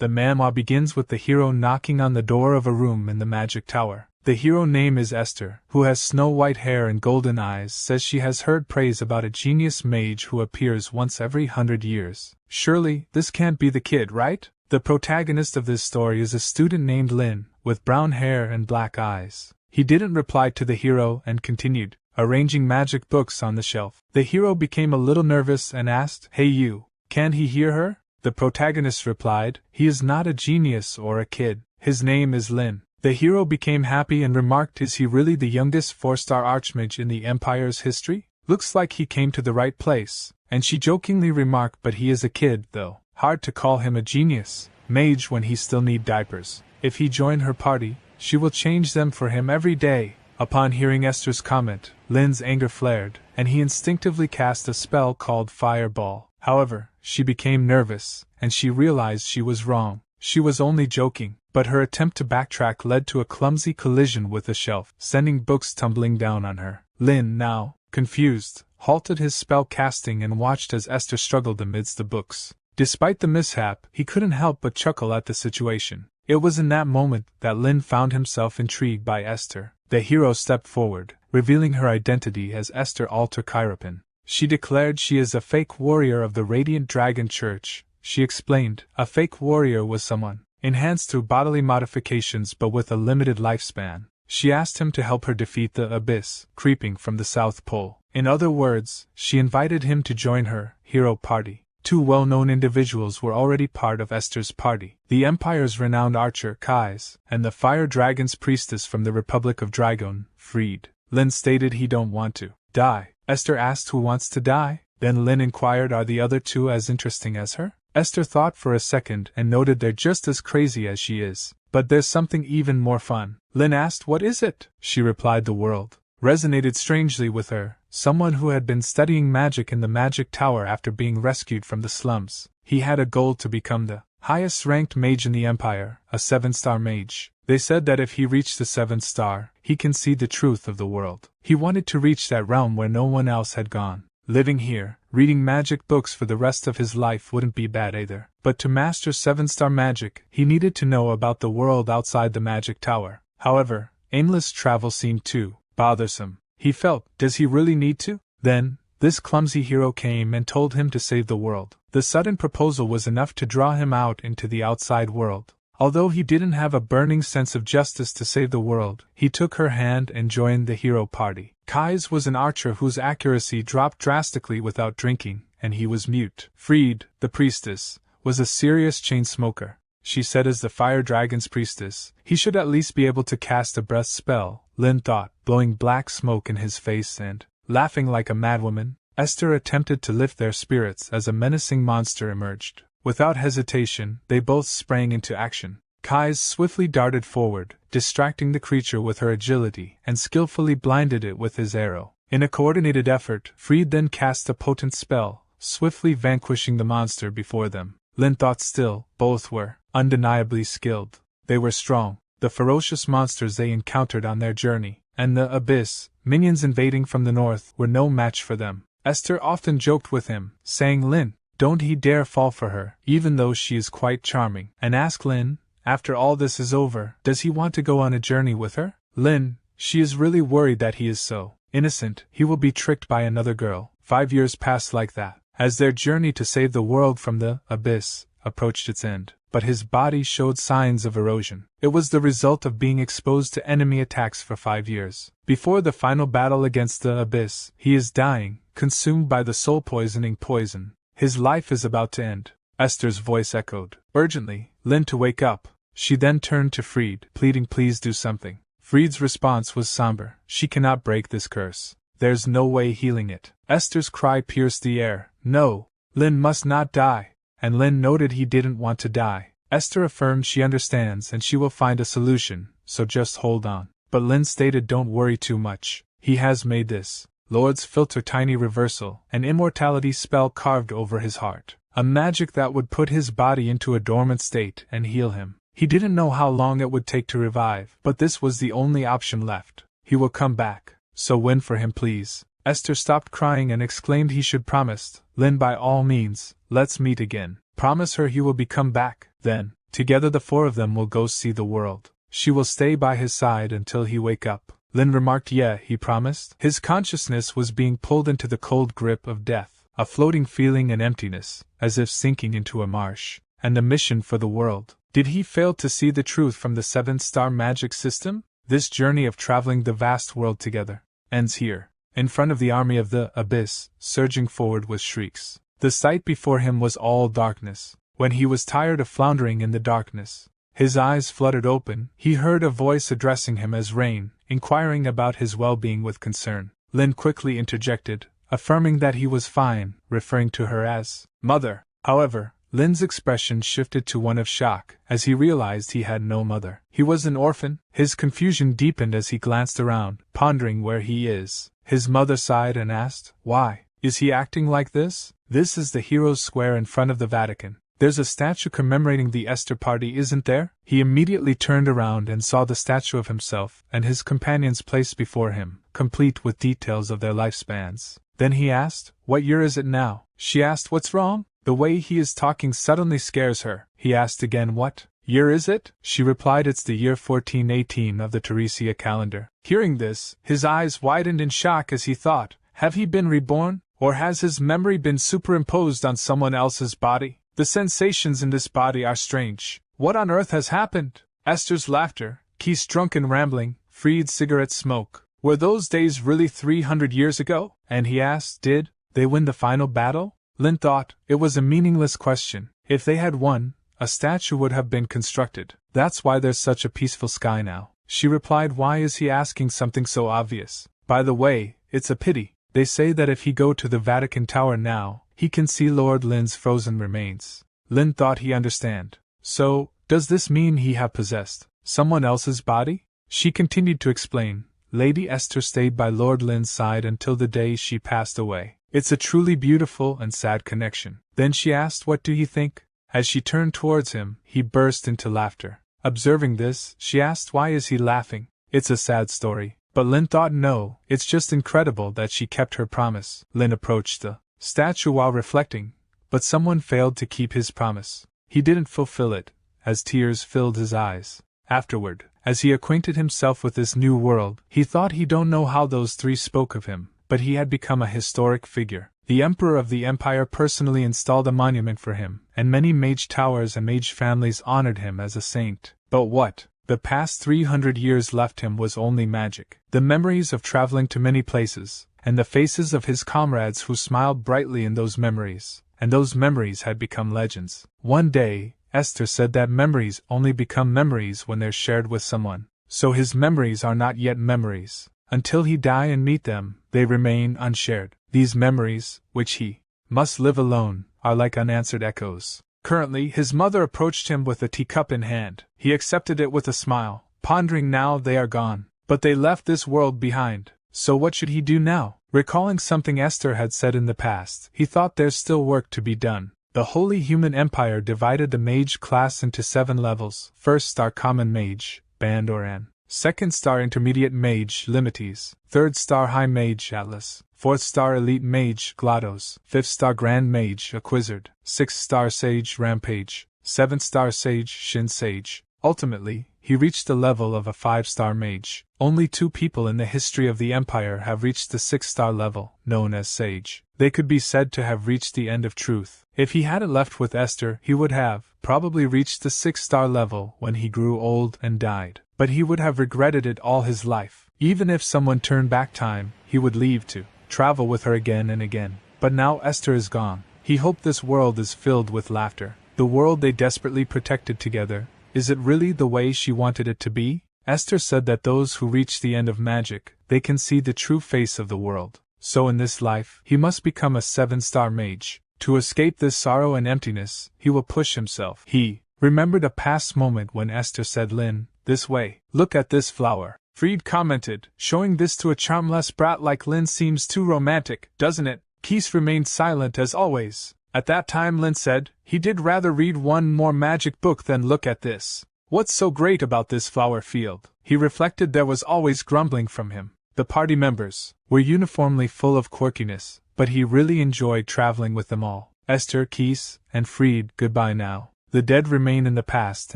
The manhwa begins with the hero knocking on the door of a room in the magic tower. The hero name is Esther, who has snow-white hair and golden eyes, says she has heard praise about a genius mage who appears once every 100 years. Surely, this can't be the kid, right? The protagonist of this story is a student named Lynn, with brown hair and black eyes. He didn't reply to the hero and continued, arranging magic books on the shelf. The hero became a little nervous and asked, "Hey you, can he hear her?" The protagonist replied, "He is not a genius or a kid. His name is Lynn." The hero became happy and remarked, "Is he really the youngest 4-star archmage in the Empire's history? Looks like he came to the right place." And she jokingly remarked, "But he is a kid, though. Hard to call him a genius mage when he still need diapers. If he join her party, she will change them for him every day." Upon hearing Esther's comment, Lynn's anger flared, and he instinctively cast a spell called Fireball. However, she became nervous, and she realized she was wrong. She was only joking, but her attempt to backtrack led to a clumsy collision with the shelf, sending books tumbling down on her. Lynn, now confused, halted his spell casting and watched as Esther struggled amidst the books. Despite the mishap, he couldn't help but chuckle at the situation. It was in that moment that Lynn found himself intrigued by Esther. The hero stepped forward, revealing her identity as Esther Alter Chiropin. She declared she is a fake warrior of the Radiant Dragon Church. She explained, a fake warrior was someone enhanced through bodily modifications but with a limited lifespan. She asked him to help her defeat the abyss, creeping from the South Pole. In other words, she invited him to join her hero party. Two well-known individuals were already part of Esther's party: the Empire's renowned archer, Kai's, and the Fire Dragon's priestess from the Republic of Dragon, Freed. Lynn stated he don't want to die. Esther asked who wants to die. Then Lynn inquired, are the other two as interesting as her? Esther thought for a second and noted they're just as crazy as she is. But there's something even more fun. Lynn asked, what is it? She replied, the world resonated strangely with her. Someone who had been studying magic in the magic tower after being rescued from the slums. He had a goal to become the highest ranked mage in the Empire, a 7-star mage. They said that if he reached the 7th star, he can see the truth of the world. He wanted to reach that realm where no one else had gone. Living here, reading magic books for the rest of his life wouldn't be bad either. But to master 7-star magic, he needed to know about the world outside the magic tower. However, aimless travel seemed too bothersome. He felt, does he really need to? Then, this clumsy hero came and told him to save the world. The sudden proposal was enough to draw him out into the outside world. Although he didn't have a burning sense of justice to save the world, he took her hand and joined the hero party. Kai's was an archer whose accuracy dropped drastically without drinking, and he was mute. Freed, the priestess, was a serious chain smoker. She said as the fire dragon's priestess, he should at least be able to cast a breath spell, Lynn thought, blowing black smoke in his face and, laughing like a madwoman, Esther attempted to lift their spirits as a menacing monster emerged. Without hesitation, they both sprang into action. Kai's swiftly darted forward, distracting the creature with her agility, and skillfully blinded it with his arrow. In a coordinated effort, Freed then cast a potent spell, swiftly vanquishing the monster before them. Lynn thought still, both were undeniably skilled. They were strong, the ferocious monsters they encountered on their journey, and the abyss, minions invading from the north, were no match for them. Esther often joked with him, saying, Lynn, don't he dare fall for her, even though she is quite charming, and ask Lynn, after all this is over, does he want to go on a journey with her? Lynn, she is really worried that he is so innocent, he will be tricked by another girl. 5 years passed like that, as their journey to save the world from the abyss approached its end. But his body showed signs of erosion. It was the result of being exposed to enemy attacks for 5 years. Before the final battle against the abyss, he is dying, consumed by the soul-poisoning poison. His life is about to end. Esther's voice echoed, urgently, Lynn to wake up. She then turned to Freed, pleading, please do something. Freed's response was somber, she cannot break this curse. There's no way healing it. Esther's cry pierced the air, no, Lynn must not die. And Lynn noted he didn't want to die. Esther affirmed she understands and she will find a solution, so just hold on. But Lynn stated don't worry too much. He has made this Lord's filter tiny reversal, an immortality spell carved over his heart. A magic that would put his body into a dormant state and heal him. He didn't know how long it would take to revive, but this was the only option left. He will come back, so win for him please. Esther stopped crying and exclaimed he should promise. Lynn, by all means, let's meet again. Promise her he will become back. Then, Together the four of them will go see the world. She will stay by his side until he wake up. Lynn remarked. Yeah, he promised. His consciousness was being pulled into the cold grip of death, a floating feeling and emptiness, as if sinking into a marsh. And the mission for the world. Did he fail to see the truth from the 7-star magic system? This journey of traveling the vast world together ends here, in front of the army of the abyss, surging forward with shrieks. The sight before him was all darkness. When he was tired of floundering in the darkness, his eyes fluttered open, he heard a voice addressing him as Rain, inquiring about his well-being with concern. Lynn quickly interjected, affirming that he was fine, referring to her as Mother. However, Lynn's expression shifted to one of shock, as he realized he had no mother. He was an orphan. His confusion deepened as he glanced around, pondering where he is. His mother sighed and asked, "Why is he acting like this?" "This is the Heroes' Square in front of the Vatican. There's a statue commemorating the Esther party, isn't there?" He immediately turned around and saw the statue of himself and his companions placed before him, complete with details of their lifespans. Then he asked, "What year is it now?" She asked, "What's wrong?" The way he is talking suddenly scares her. He asked again, "What year is it?" She replied, "It's the year 1418 of the Teresia calendar." Hearing this, his eyes widened in shock as he thought, have he been reborn? Or has his memory been superimposed on someone else's body? The sensations in this body are strange. What on earth has happened? Esther's laughter, Keith's drunken rambling, Fried's cigarette smoke. Were those days really 300 years ago? And he asked, did they win the final battle? Lynn thought it was a meaningless question. If they had won, a statue would have been constructed. That's why there's such a peaceful sky now. She replied, "Why is he asking something so obvious? By the way, it's a pity. They say that if he go to the Vatican Tower now, he can see Lord Lynn's frozen remains." Lynn thought he understand. So, does this mean he have possessed someone else's body? She continued to explain. Lady Esther stayed by Lord Lynn's side until the day she passed away. It's a truly beautiful and sad connection. Then she asked, "What do you think?" As she turned towards him, he burst into laughter. Observing this, she asked, "Why is he laughing?" "It's a sad story." But Lynn thought, no, it's just incredible that she kept her promise. Lynn approached the statue while reflecting, but someone failed to keep his promise. He didn't fulfill it, as tears filled his eyes. Afterward, as he acquainted himself with this new world, he thought he don't know how those three spoke of him, but he had become a historic figure. The Emperor of the Empire personally installed a monument for him, and many mage towers and mage families honored him as a saint. But what the past 300 years left him was only magic. The memories of traveling to many places, and the faces of his comrades who smiled brightly in those memories, and those memories had become legends. One day, Esther said that memories only become memories when they're shared with someone. So his memories are not yet memories. Until he die and meet them, they remain unshared. These memories, which he must live alone, are like unanswered echoes. Currently, his mother approached him with a teacup in hand. He accepted it with a smile, pondering now they are gone. But they left this world behind. So what should he do now? Recalling something Esther had said in the past, he thought there's still work to be done. The Holy Human Empire divided the mage class into 7 levels. 1st star Common Mage, Band or An. 2nd star Intermediate Mage, Limites. 3rd star High Mage, Atlas. 4th star Elite Mage, Glottos. 5th star Grand Mage, Acquizzard. 6th star Sage, Rampage. 7th star Sage, Shin Sage. Ultimately, he reached the level of a 5-star mage. Only 2 people in the history of the Empire have reached the 6-star level, known as Sage. They could be said to have reached the end of truth. If he hadn't left with Esther, he would have probably reached the 6-star level when he grew old and died. But he would have regretted it all his life. Even if someone turned back time, he would leave to travel with her again and again. But now Esther is gone. He hoped this world is filled with laughter. The world they desperately protected together. Is it really the way she wanted it to be? Esther said that those who reach the end of magic, they can see the true face of the world. So in this life, he must become a 7-star mage. To escape this sorrow and emptiness, he will push himself. He remembered a past moment when Esther said, "Lynn, this way. Look at this flower." Fried commented, "Showing this to a charmless brat like Lynn seems too romantic, doesn't it?" Keith remained silent as always. At that time Lynn said, he did rather read one more magic book than look at this. What's so great about this flower field? He reflected there was always grumbling from him. The party members were uniformly full of quirkiness, but he really enjoyed traveling with them all. Esther, Keith, and Fried, goodbye now. The dead remain in the past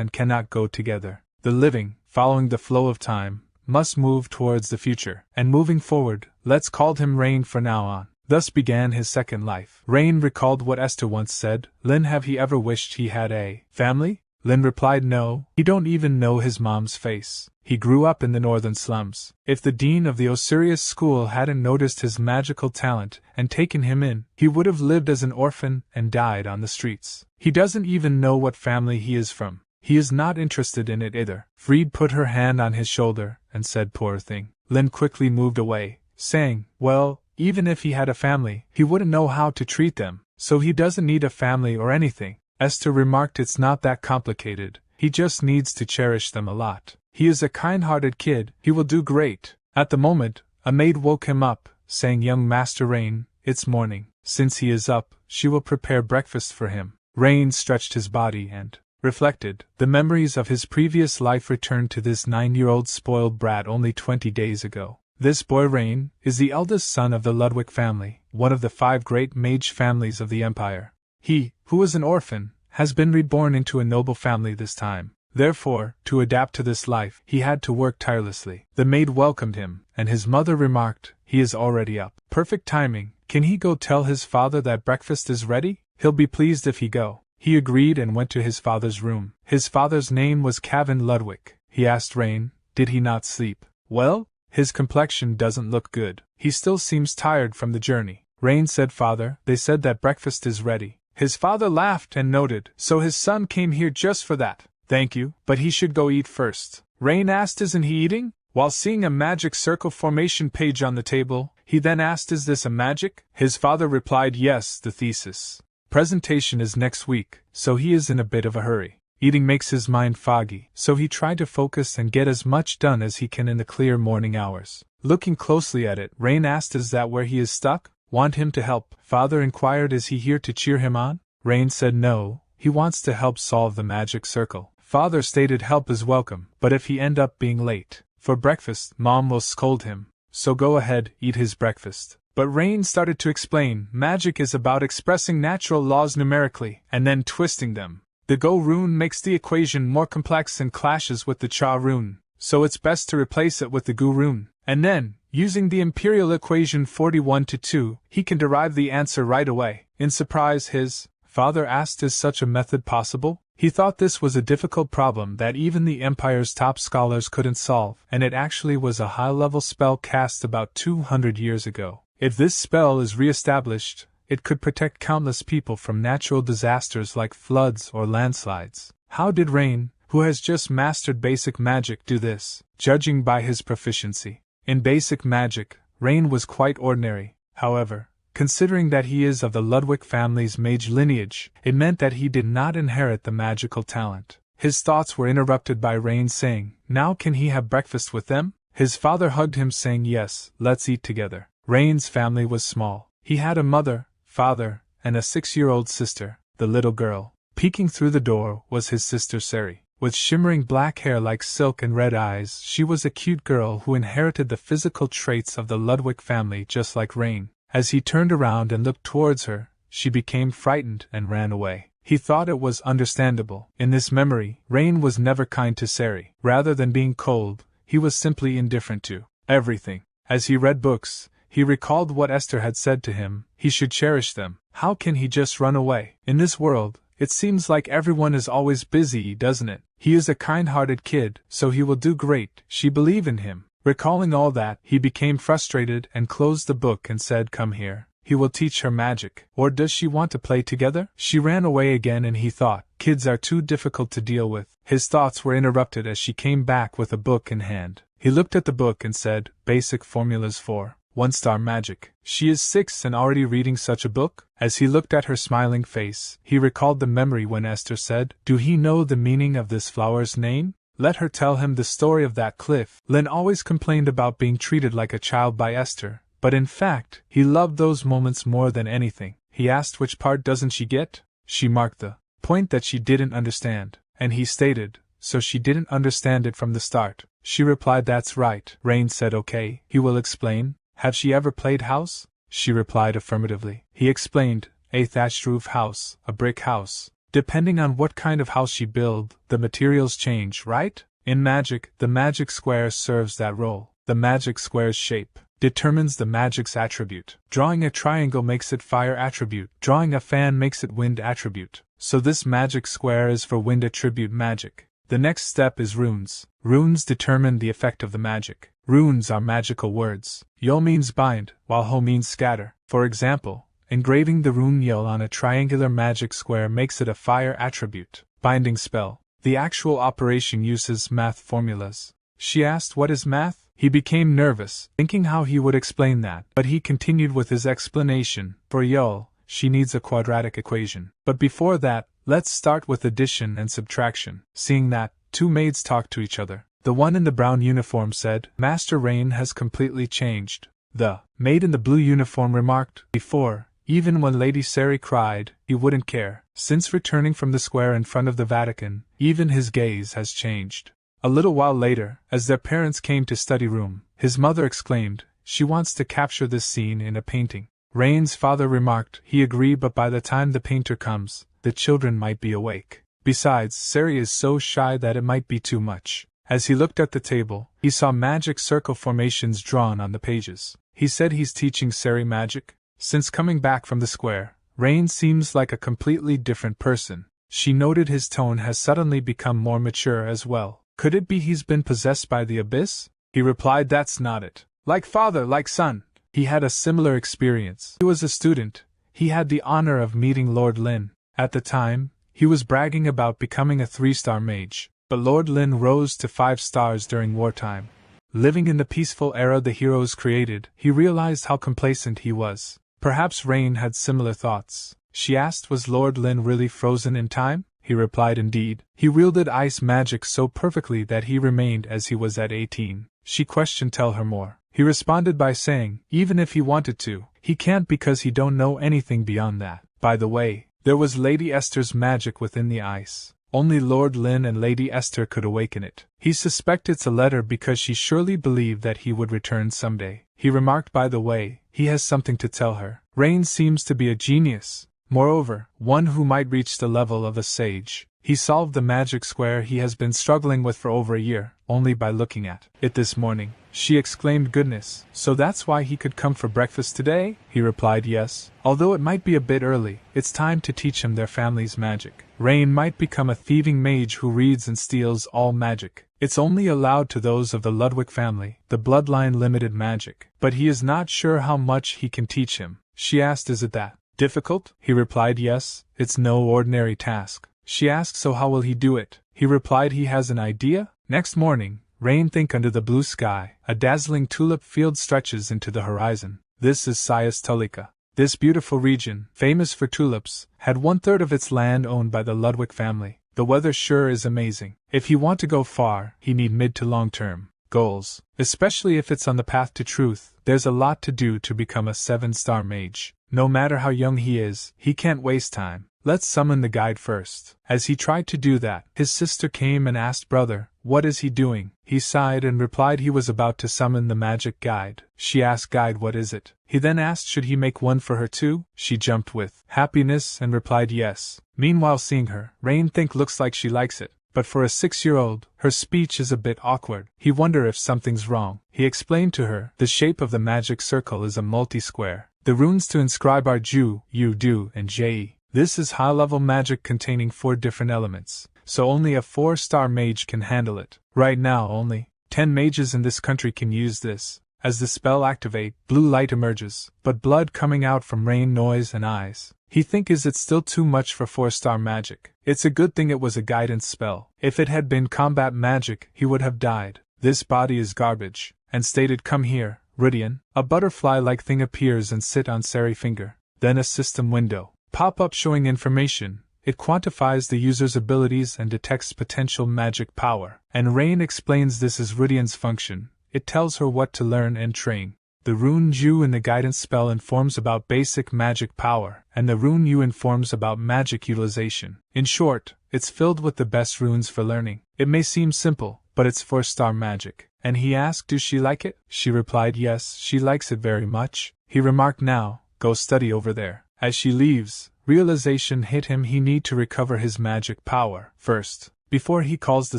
and cannot go together. The living, following the flow of time, must move towards the future. And moving forward, let's call him Rain from now on. Thus began his second life. Rain recalled what Esther once said. Lynn, have he ever wished he had a family? Lynn replied no, he don't even know his mom's face. He grew up in the northern slums. If the dean of the Osirius school hadn't noticed his magical talent and taken him in, he would have lived as an orphan and died on the streets. He doesn't even know what family he is from. He is not interested in it either. Fried put her hand on his shoulder and said, poor thing. Lynn quickly moved away, saying, well, even if he had a family, he wouldn't know how to treat them, so he doesn't need a family or anything. Esther remarked, it's not that complicated, he just needs to cherish them a lot. He is a kind-hearted kid, he will do great. At the moment, a maid woke him up, saying, young Master Rain, it's morning. Since he is up, she will prepare breakfast for him. Rain stretched his body and reflected. The memories of his previous life returned to this 9-year-old spoiled brat only 20 days ago. This boy Rain is the eldest son of the Ludwig family, one of the 5 great mage families of the empire. He, who was an orphan, has been reborn into a noble family this time. Therefore, to adapt to this life, he had to work tirelessly. The maid welcomed him, and his mother remarked, he is already up. Perfect timing. Can he go tell his father that breakfast is ready? He'll be pleased if he go. He agreed and went to his father's room. His father's name was Kavin Ludwig. He asked Rain, did he not sleep well? His complexion doesn't look good. He still seems tired from the journey. Rain said, father, they said that breakfast is ready. His father laughed and noted, so his son came here just for that. Thank you, but he should go eat first. Rain asked, isn't he eating? While seeing a magic circle formation page on the table, he then asked, is this a magic? His father replied, yes, the thesis presentation is next week, so he is in a bit of a hurry. Eating makes his mind foggy, so he tried to focus and get as much done as he can in the clear morning hours. Looking closely at it, Rain asked, is that where he is stuck? Want him to help? Father inquired, is he here to cheer him on? Rain said no, he wants to help solve the magic circle. Father stated help is welcome, but if he end up being late for breakfast, Mom will scold him, so go ahead, eat his breakfast. But Rain started to explain, magic is about expressing natural laws numerically, and then twisting them. The Go rune makes the equation more complex and clashes with the Cha rune, so it's best to replace it with the Gu rune. And then, using the imperial equation 41-2, he can derive the answer right away. In surprise, his father asked, is such a method possible? He thought this was a difficult problem that even the Empire's top scholars couldn't solve, and it actually was a high-level spell cast about 200 years ago. If this spell is re-established, it could protect countless people from natural disasters like floods or landslides. How did Rain, who has just mastered basic magic, do this? Judging by his proficiency in basic magic, Rain was quite ordinary. However, considering that he is of the Ludwig family's mage lineage, it meant that he did not inherit the magical talent. His thoughts were interrupted by Rain saying, now can he have breakfast with them? His father hugged him saying, yes, let's eat together. Rain's family was small. He had a mother, father, and a 6-year-old sister. The little girl, peeking through the door, was his sister Sari. With shimmering black hair like silk and red eyes, she was a cute girl who inherited the physical traits of the Ludwig family just like Rain. As he turned around and looked towards her, she became frightened and ran away. He thought it was understandable. In this memory, Rain was never kind to Sari. Rather than being cold, he was simply indifferent to everything. As he read books, he recalled what Esther had said to him, he should cherish them. How can he just run away? In this world, it seems like everyone is always busy, doesn't it? He is a kind-hearted kid, so he will do great. She believed in him. Recalling all that, he became frustrated and closed the book and said, come here. He will teach her magic. Or does she want to play together? She ran away again and he thought, kids are too difficult to deal with. His thoughts were interrupted as she came back with a book in hand. He looked at the book and said, basic formulas for 1-star magic. She is 6 and already reading such a book? As he looked at her smiling face, he recalled the memory when Esther said, do he know the meaning of this flower's name? Let her tell him the story of that cliff. Lynn always complained about being treated like a child by Esther, but in fact, he loved those moments more than anything. He asked which part doesn't she get? She marked the point that she didn't understand, and he stated, so she didn't understand it from the start. She replied, that's right. Rain said, okay, he will explain. Have she ever played house? She replied affirmatively. He explained, a thatched roof house, a brick house, Depending on what kind of house you build, the materials change, right? In magic, the magic square serves that role. The magic square's shape determines the magic's attribute. Drawing a triangle makes it fire attribute. Drawing a fan makes it wind attribute. So this magic square is for wind attribute magic. The next step is runes. Runes determine the effect of the magic. Runes are magical words. Yo means bind, while ho means scatter. For example, engraving the rune Yo on a triangular magic square makes it a fire attribute. Binding spell. The actual operation uses math formulas. She asked, "What is math?" He became nervous, thinking how he would explain that, but he continued with his explanation. For Yo, she needs a quadratic equation. But before that, let's start with addition and subtraction. Seeing that, two maids talked to each other. The one in the brown uniform said, "Master Rain has completely changed." The maid in the blue uniform remarked, "Before, even when Lady Sari cried, he wouldn't care. Since returning from the square in front of the Vatican, even his gaze has changed." A little while later, as their parents came to study room, his mother exclaimed, "She wants to capture this scene in a painting." Rain's father remarked, he agreed, but by the time the painter comes, the children might be awake. Besides, Sari is so shy that it might be too much. As he looked at the table, he saw magic circle formations drawn on the pages. He said he's teaching Sari magic. Since coming back from the square, Rain seems like a completely different person. She noted his tone has suddenly become more mature as well. Could it be he's been possessed by the abyss? He replied, "That's not it. Like father, like son." He had a similar experience. He was a student. He had the honor of meeting Lord Lynn. At the time, he was bragging about becoming a 3-star mage. But Lord Lynn rose to 5 stars during wartime. Living in the peaceful era the heroes created, he realized how complacent he was. Perhaps Rain had similar thoughts. She asked, "Was Lord Lynn really frozen in time?" He replied, "Indeed. He wielded ice magic so perfectly that he remained as he was at 18. She questioned, "Tell her more." He responded by saying, "Even if he wanted to, he can't because he don't know anything beyond that." By the way, there was Lady Esther's magic within the ice. Only Lord Lynn and Lady Esther could awaken it. He suspected it's a letter because she surely believed that he would return someday. He remarked, "By the way, he has something to tell her." Rain seems to be a genius. Moreover, one who might reach the level of a sage. He solved the magic square he has been struggling with for over a year, only by looking at it this morning. She exclaimed, "Goodness, so that's why he could come for breakfast today?" He replied, "Yes. Although it might be a bit early, it's time to teach him their family's magic. Rain might become a thieving mage who reads and steals all magic. It's only allowed to those of the Ludwig family, the bloodline limited magic. But he is not sure how much he can teach him." She asked, "Is it that difficult?" He replied, "Yes, it's no ordinary task." She asked, "So how will he do it?" He replied, "He has an idea." Next morning, Rain think under the blue sky, a dazzling tulip field stretches into the horizon. This is Sayas-Tulika. This beautiful region, famous for tulips, had 1/3 of its land owned by the Ludwig family. The weather sure is amazing. If you want to go far, he need mid to long-term goals. Especially if it's on the path to truth, there's a lot to do to become a 7-star mage. No matter how young he is, he can't waste time. Let's summon the guide first. As he tried to do that, his sister came and asked, "Brother, what is he doing?" He sighed and replied he was about to summon the magic guide. She asked, "Guide, what is it?" He then asked, should he make one for her too? She jumped with happiness and replied yes. Meanwhile, seeing her, Rain think looks like she likes it. But for a 6-year-old, her speech is a bit awkward. He wonder if something's wrong. He explained to her, the shape of the magic circle is a multi-square. The runes to inscribe are Ju, Yu, Du, and Je. This is high-level magic containing 4 different elements, so only a 4-star mage can handle it. Right now, only 10 mages in this country can use this. As the spell activate, blue light emerges, but blood coming out from Rain, noise, and eyes. He think is it still too much for 4-star magic? It's a good thing it was a guidance spell. If it had been combat magic, he would have died. This body is garbage. And stated, "Come here, Rudian." A butterfly-like thing appears and sit on Sari finger. Then a system window pop up showing information. It quantifies the user's abilities and detects potential magic power. And Rain explains this is Rudian's function. It tells her what to learn and train. The rune Ju in the guidance spell informs about basic magic power, and the rune Yu informs about magic utilization. In short, it's filled with the best runes for learning. It may seem simple, but it's 4-star magic. And he asked, "Does she like it?" She replied, "Yes, she likes it very much." He remarked, "Now, go study over there." As she leaves, realization hit him he need to recover his magic power first, before he calls the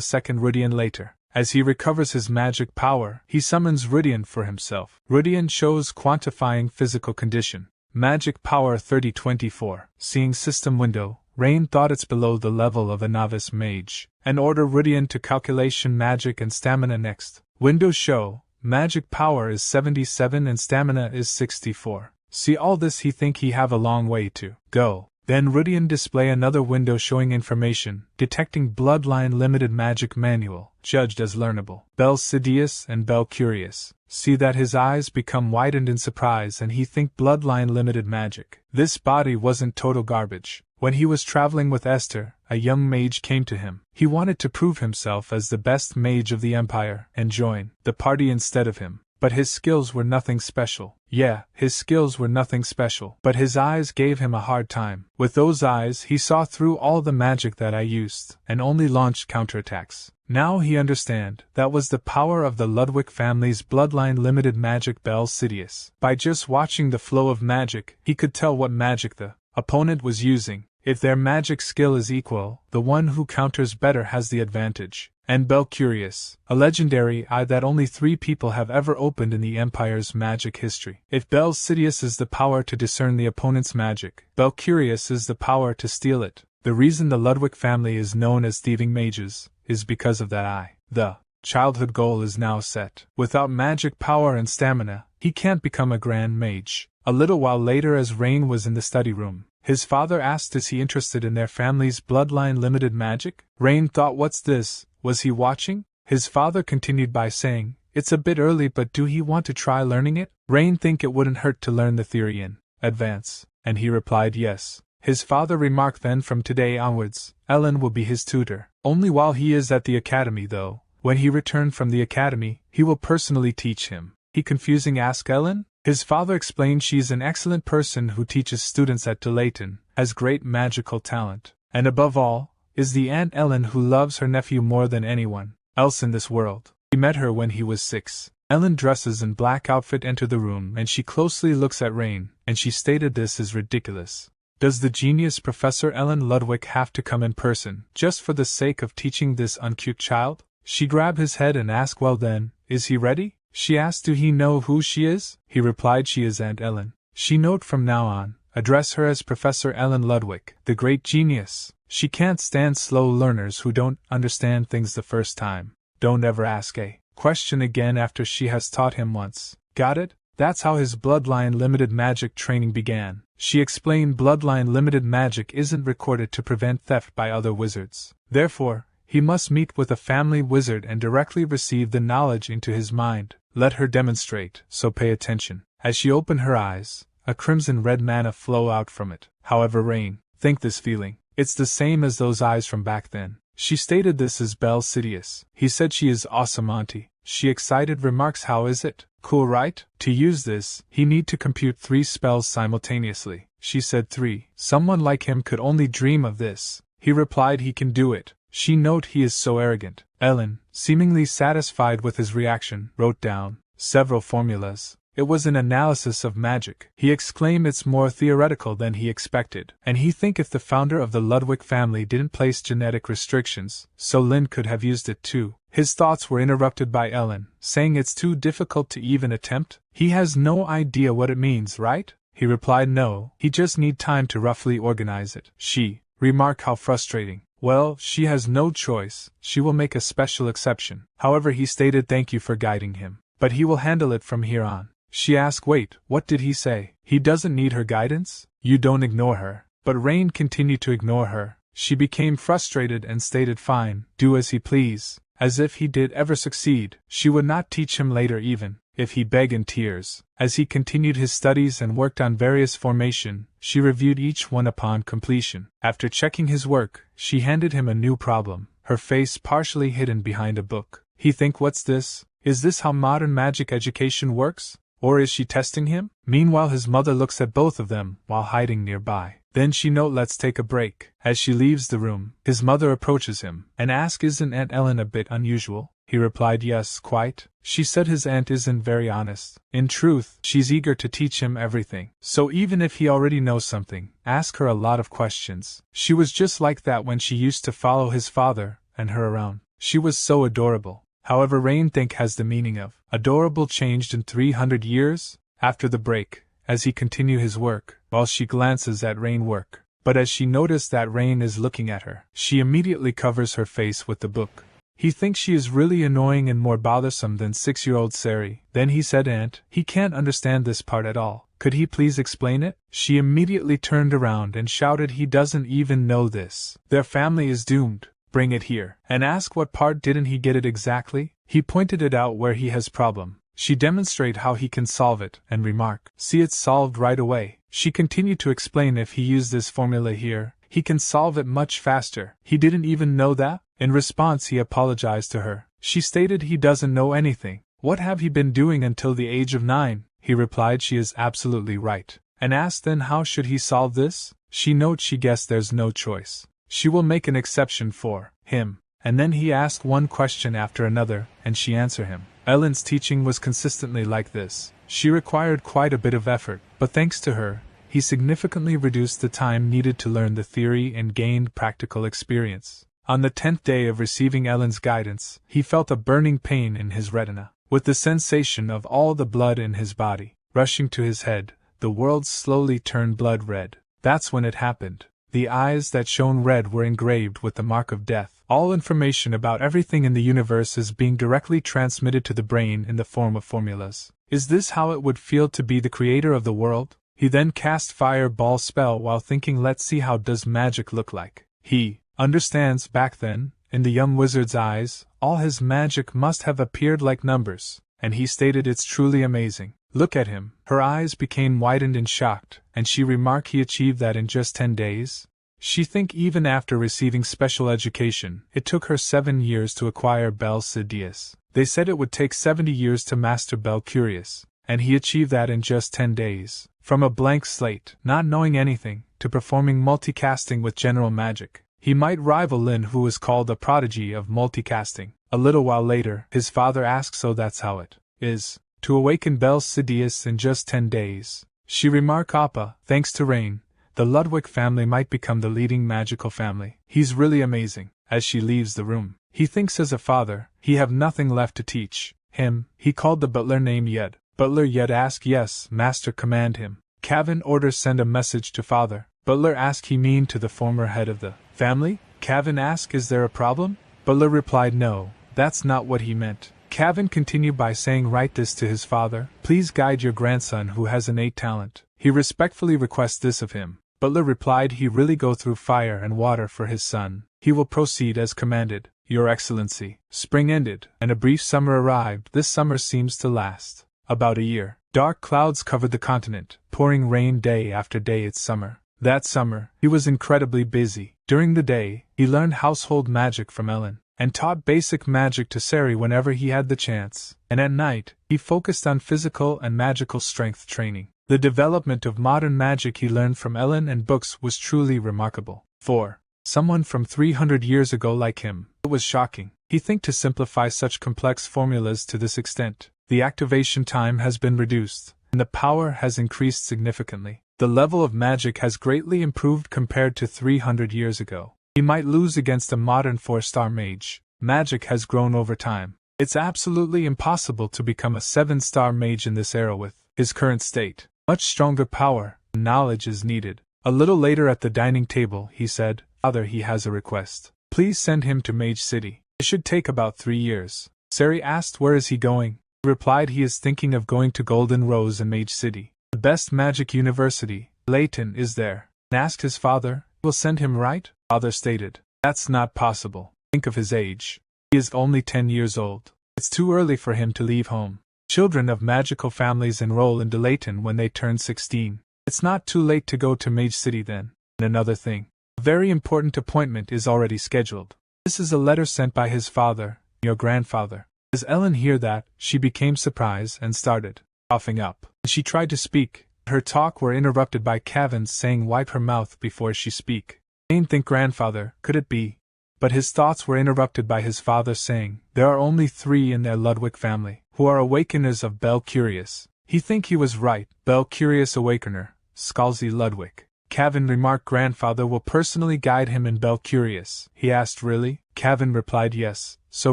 second Rudian later. As he recovers his magic power, he summons Rudian for himself. Rudian shows quantifying physical condition. Magic power 3024. Seeing system window, Rain thought it's below the level of a novice mage, and order Rudian to calculation magic and stamina next. Windows show, magic power is 77 and stamina is 64. See all this he think he have a long way to go. Then Rudian display another window showing information, detecting bloodline limited magic manual, judged as learnable. Bell Sidious and Bell Curious. See that his eyes become widened in surprise and he think bloodline limited magic. This body wasn't total garbage. When he was traveling with Esther, a young mage came to him. He wanted to prove himself as the best mage of the Empire and join the party instead of him. But his skills were nothing special. Yeah, his skills were nothing special. But his eyes gave him a hard time. With those eyes he saw through all the magic that I used, and only launched counterattacks. Now he understand, that was the power of the Ludwig family's bloodline limited magic Bell Sidious. By just watching the flow of magic, he could tell what magic the opponent was using. If their magic skill is equal, the one who counters better has the advantage. And Bell Curious, a legendary eye that only 3 people have ever opened in the Empire's magic history. If Bell Sidious is the power to discern the opponent's magic, Bell Curious is the power to steal it. The reason the Ludwig family is known as thieving mages is because of that eye. The childhood goal is now set. Without magic power and stamina, he can't become a grand mage. A little while later, as Rain was in the study room, his father asked is he interested in their family's bloodline limited magic? Rain thought, what's this? Was he watching? His father continued by saying, it's a bit early, but do he want to try learning it? Rain think it wouldn't hurt to learn the theory in advance, and he replied yes. His father remarked, then from today onwards, Ellen will be his tutor. Only while he is at the academy though. When he returned from the academy, he will personally teach him. He confusing asked Ellen? His father explained she's an excellent person who teaches students at Delayton, has great magical talent, and above all, is the Aunt Ellen who loves her nephew more than anyone else in this world. He met her when he was 6. Ellen dresses in black outfit enter the room and she closely looks at Rain, and she stated this is ridiculous. Does the genius Professor Ellen Ludwig have to come in person, just for the sake of teaching this uncute child? She grabbed his head and asked, well then, is he ready? She asked, do he know who she is? He replied, she is Aunt Ellen. She note from now on, address her as Professor Ellen Ludwig, the great genius. She can't stand slow learners who don't understand things the first time. Don't ever ask a question again after she has taught him once. Got it? That's how his bloodline limited magic training began. She explained bloodline limited magic isn't recorded to prevent theft by other wizards. Therefore, he must meet with a family wizard and directly receive the knowledge into his mind. Let her demonstrate, so pay attention. As she opened her eyes, a crimson-red mana flow out from it. However, Rain, think this feeling. It's the same as those eyes from back then. She stated this is Bell Sidious. He said she is awesome auntie. She excited remarks, how is it? Cool, right? To use this, he need to compute 3 spells simultaneously. She said 3. Someone like him could only dream of this. He replied he can do it. She note he is so arrogant. Ellen, seemingly satisfied with his reaction, wrote down several formulas. It was an analysis of magic. He exclaimed it's more theoretical than he expected, and he think if the founder of the Ludwig family didn't place genetic restrictions, so Lynn could have used it too. His thoughts were interrupted by Ellen, saying it's too difficult to even attempt. He has no idea what it means, right? He replied no, he just need time to roughly organize it. She remarked how frustrating. Well, she has no choice, she will make a special exception. However, he stated thank you for guiding him, but he will handle it from here on. She asked, wait, what did he say? He doesn't need her guidance? You don't ignore her. But Rain continued to ignore her. She became frustrated and stated fine, do as he please. As if he did ever succeed, she would not teach him later even if he begged in tears. As he continued his studies and worked on various formation, she reviewed each one upon completion. After checking his work, she handed him a new problem, her face partially hidden behind a book. He think, what's this? Is this how modern magic education works? Or is she testing him? Meanwhile, his mother looks at both of them while hiding nearby. Then she note, let's take a break. As she leaves the room, his mother approaches him and asks, isn't Aunt Ellen a bit unusual? He replied yes, quite. She said his aunt isn't very honest. In truth, she's eager to teach him everything. So even if he already knows something, ask her a lot of questions. She was just like that when she used to follow his father and her around. She was so adorable. However, Rain think has the meaning of adorable changed in 300 years? After the break, as he continue his work, while she glances at Rain work. But as she noticed that Rain is looking at her, she immediately covers her face with the book. He thinks she is really annoying and more bothersome than 6-year-old Sari. Then he said, Aunt, he can't understand this part at all. Could he please explain it? She immediately turned around and shouted, he doesn't even know this. Their family is doomed. Bring it here. And ask what part didn't he get it exactly? He pointed it out where he has problem. She demonstrate how he can solve it, and remark, see it's solved right away. She continued to explain if he used this formula here, he can solve it much faster. He didn't even know that? In response he apologized to her. She stated he doesn't know anything. What have he been doing until the age of 9? He replied she is absolutely right. And asked then how should he solve this? She notes she guessed there's no choice. She will make an exception for him. And then he asked one question after another, and she answered him. Ellen's teaching was consistently like this. She required quite a bit of effort, but thanks to her, he significantly reduced the time needed to learn the theory and gained practical experience. On the 10th day of receiving Ellen's guidance, he felt a burning pain in his retina. With the sensation of all the blood in his body rushing to his head, the world slowly turned blood red. That's when it happened. The eyes that shone red were engraved with the mark of death. All information about everything in the universe is being directly transmitted to the brain in the form of formulas. Is this how it would feel to be the creator of the world? He then cast fireball spell while thinking, let's see how does magic look like. He understands back then, in the young wizard's eyes, all his magic must have appeared like numbers, and he stated it's truly amazing. Look at him. Her eyes became widened and shocked, and she remarked he achieved that in just 10 days. She think even after receiving special education, it took her 7 years to acquire Bel Sidious. They said it would take 70 years to master Bel Curious, and he achieved that in just 10 days. From a blank slate, not knowing anything, to performing multicasting with general magic. He might rival Lynn, who is called a prodigy of multicasting. A little while later, his father asked, so that's how it is to awaken Bel Sidious in just 10 days. She remarked, Appa, thanks to Rain, the Ludwig family might become the leading magical family. He's really amazing. As she leaves the room, he thinks as a father, he have nothing left to teach him. He called the butler named Yed. Butler Yed asked, yes, master, command him. Kavin orders send a message to father. Butler asked, he mean to the former head of the family? Kavin asked, is there a problem? Butler replied, no, that's not what he meant. Kavin continued by saying, write this to his father. Please guide your grandson who has innate talent. He respectfully requests this of him. Butler replied he really go through fire and water for his son. He will proceed as commanded, Your Excellency. Spring ended, and a brief summer arrived. This summer seems to last about a year. Dark clouds covered the continent, pouring rain day after day. It's summer. That summer, he was incredibly busy. During the day, he learned household magic from Ellen, and taught basic magic to Sari whenever he had the chance. And at night, he focused on physical and magical strength training. The development of modern magic he learned from Ellen and books was truly remarkable. For someone from 300 years ago like him, it was shocking. He think to simplify such complex formulas to this extent. The activation time has been reduced, and the power has increased significantly. The level of magic has greatly improved compared to 300 years ago. He might lose against a modern 4-star mage. Magic has grown over time. It's absolutely impossible to become a 7-star mage in this era with his current state. Much stronger power and knowledge is needed. A little later at the dining table, he said, Father, he has a request. Please send him to Mage City. It should take about 3 years. Sari asked, where is he going? He replied he is thinking of going to Golden Rose in Mage City. The best magic university, Layton, is there. And asked his father, will send him, right? Father stated, that's not possible. Think of his age. He is only 10 years old. It's too early for him to leave home. Children of magical families enroll into Layton when they turn 16. It's not too late to go to Mage City then. And another thing. A very important appointment is already scheduled. This is a letter sent by his father, your grandfather. As Ellen heard that, she became surprised and started coughing up. She tried to speak. Her talk were interrupted by Kavin saying, wipe her mouth before she speak. Ain't think grandfather, could it be but his thoughts were interrupted by his father saying, "There are only 3 in their Ludwig family, who are awakeners of Bel Curious." He think he was right, Bel Curious Awakener, Scalzi Ludwig. Kevin remarked grandfather will personally guide him in Bel Curious. He asked really? Kevin replied yes, so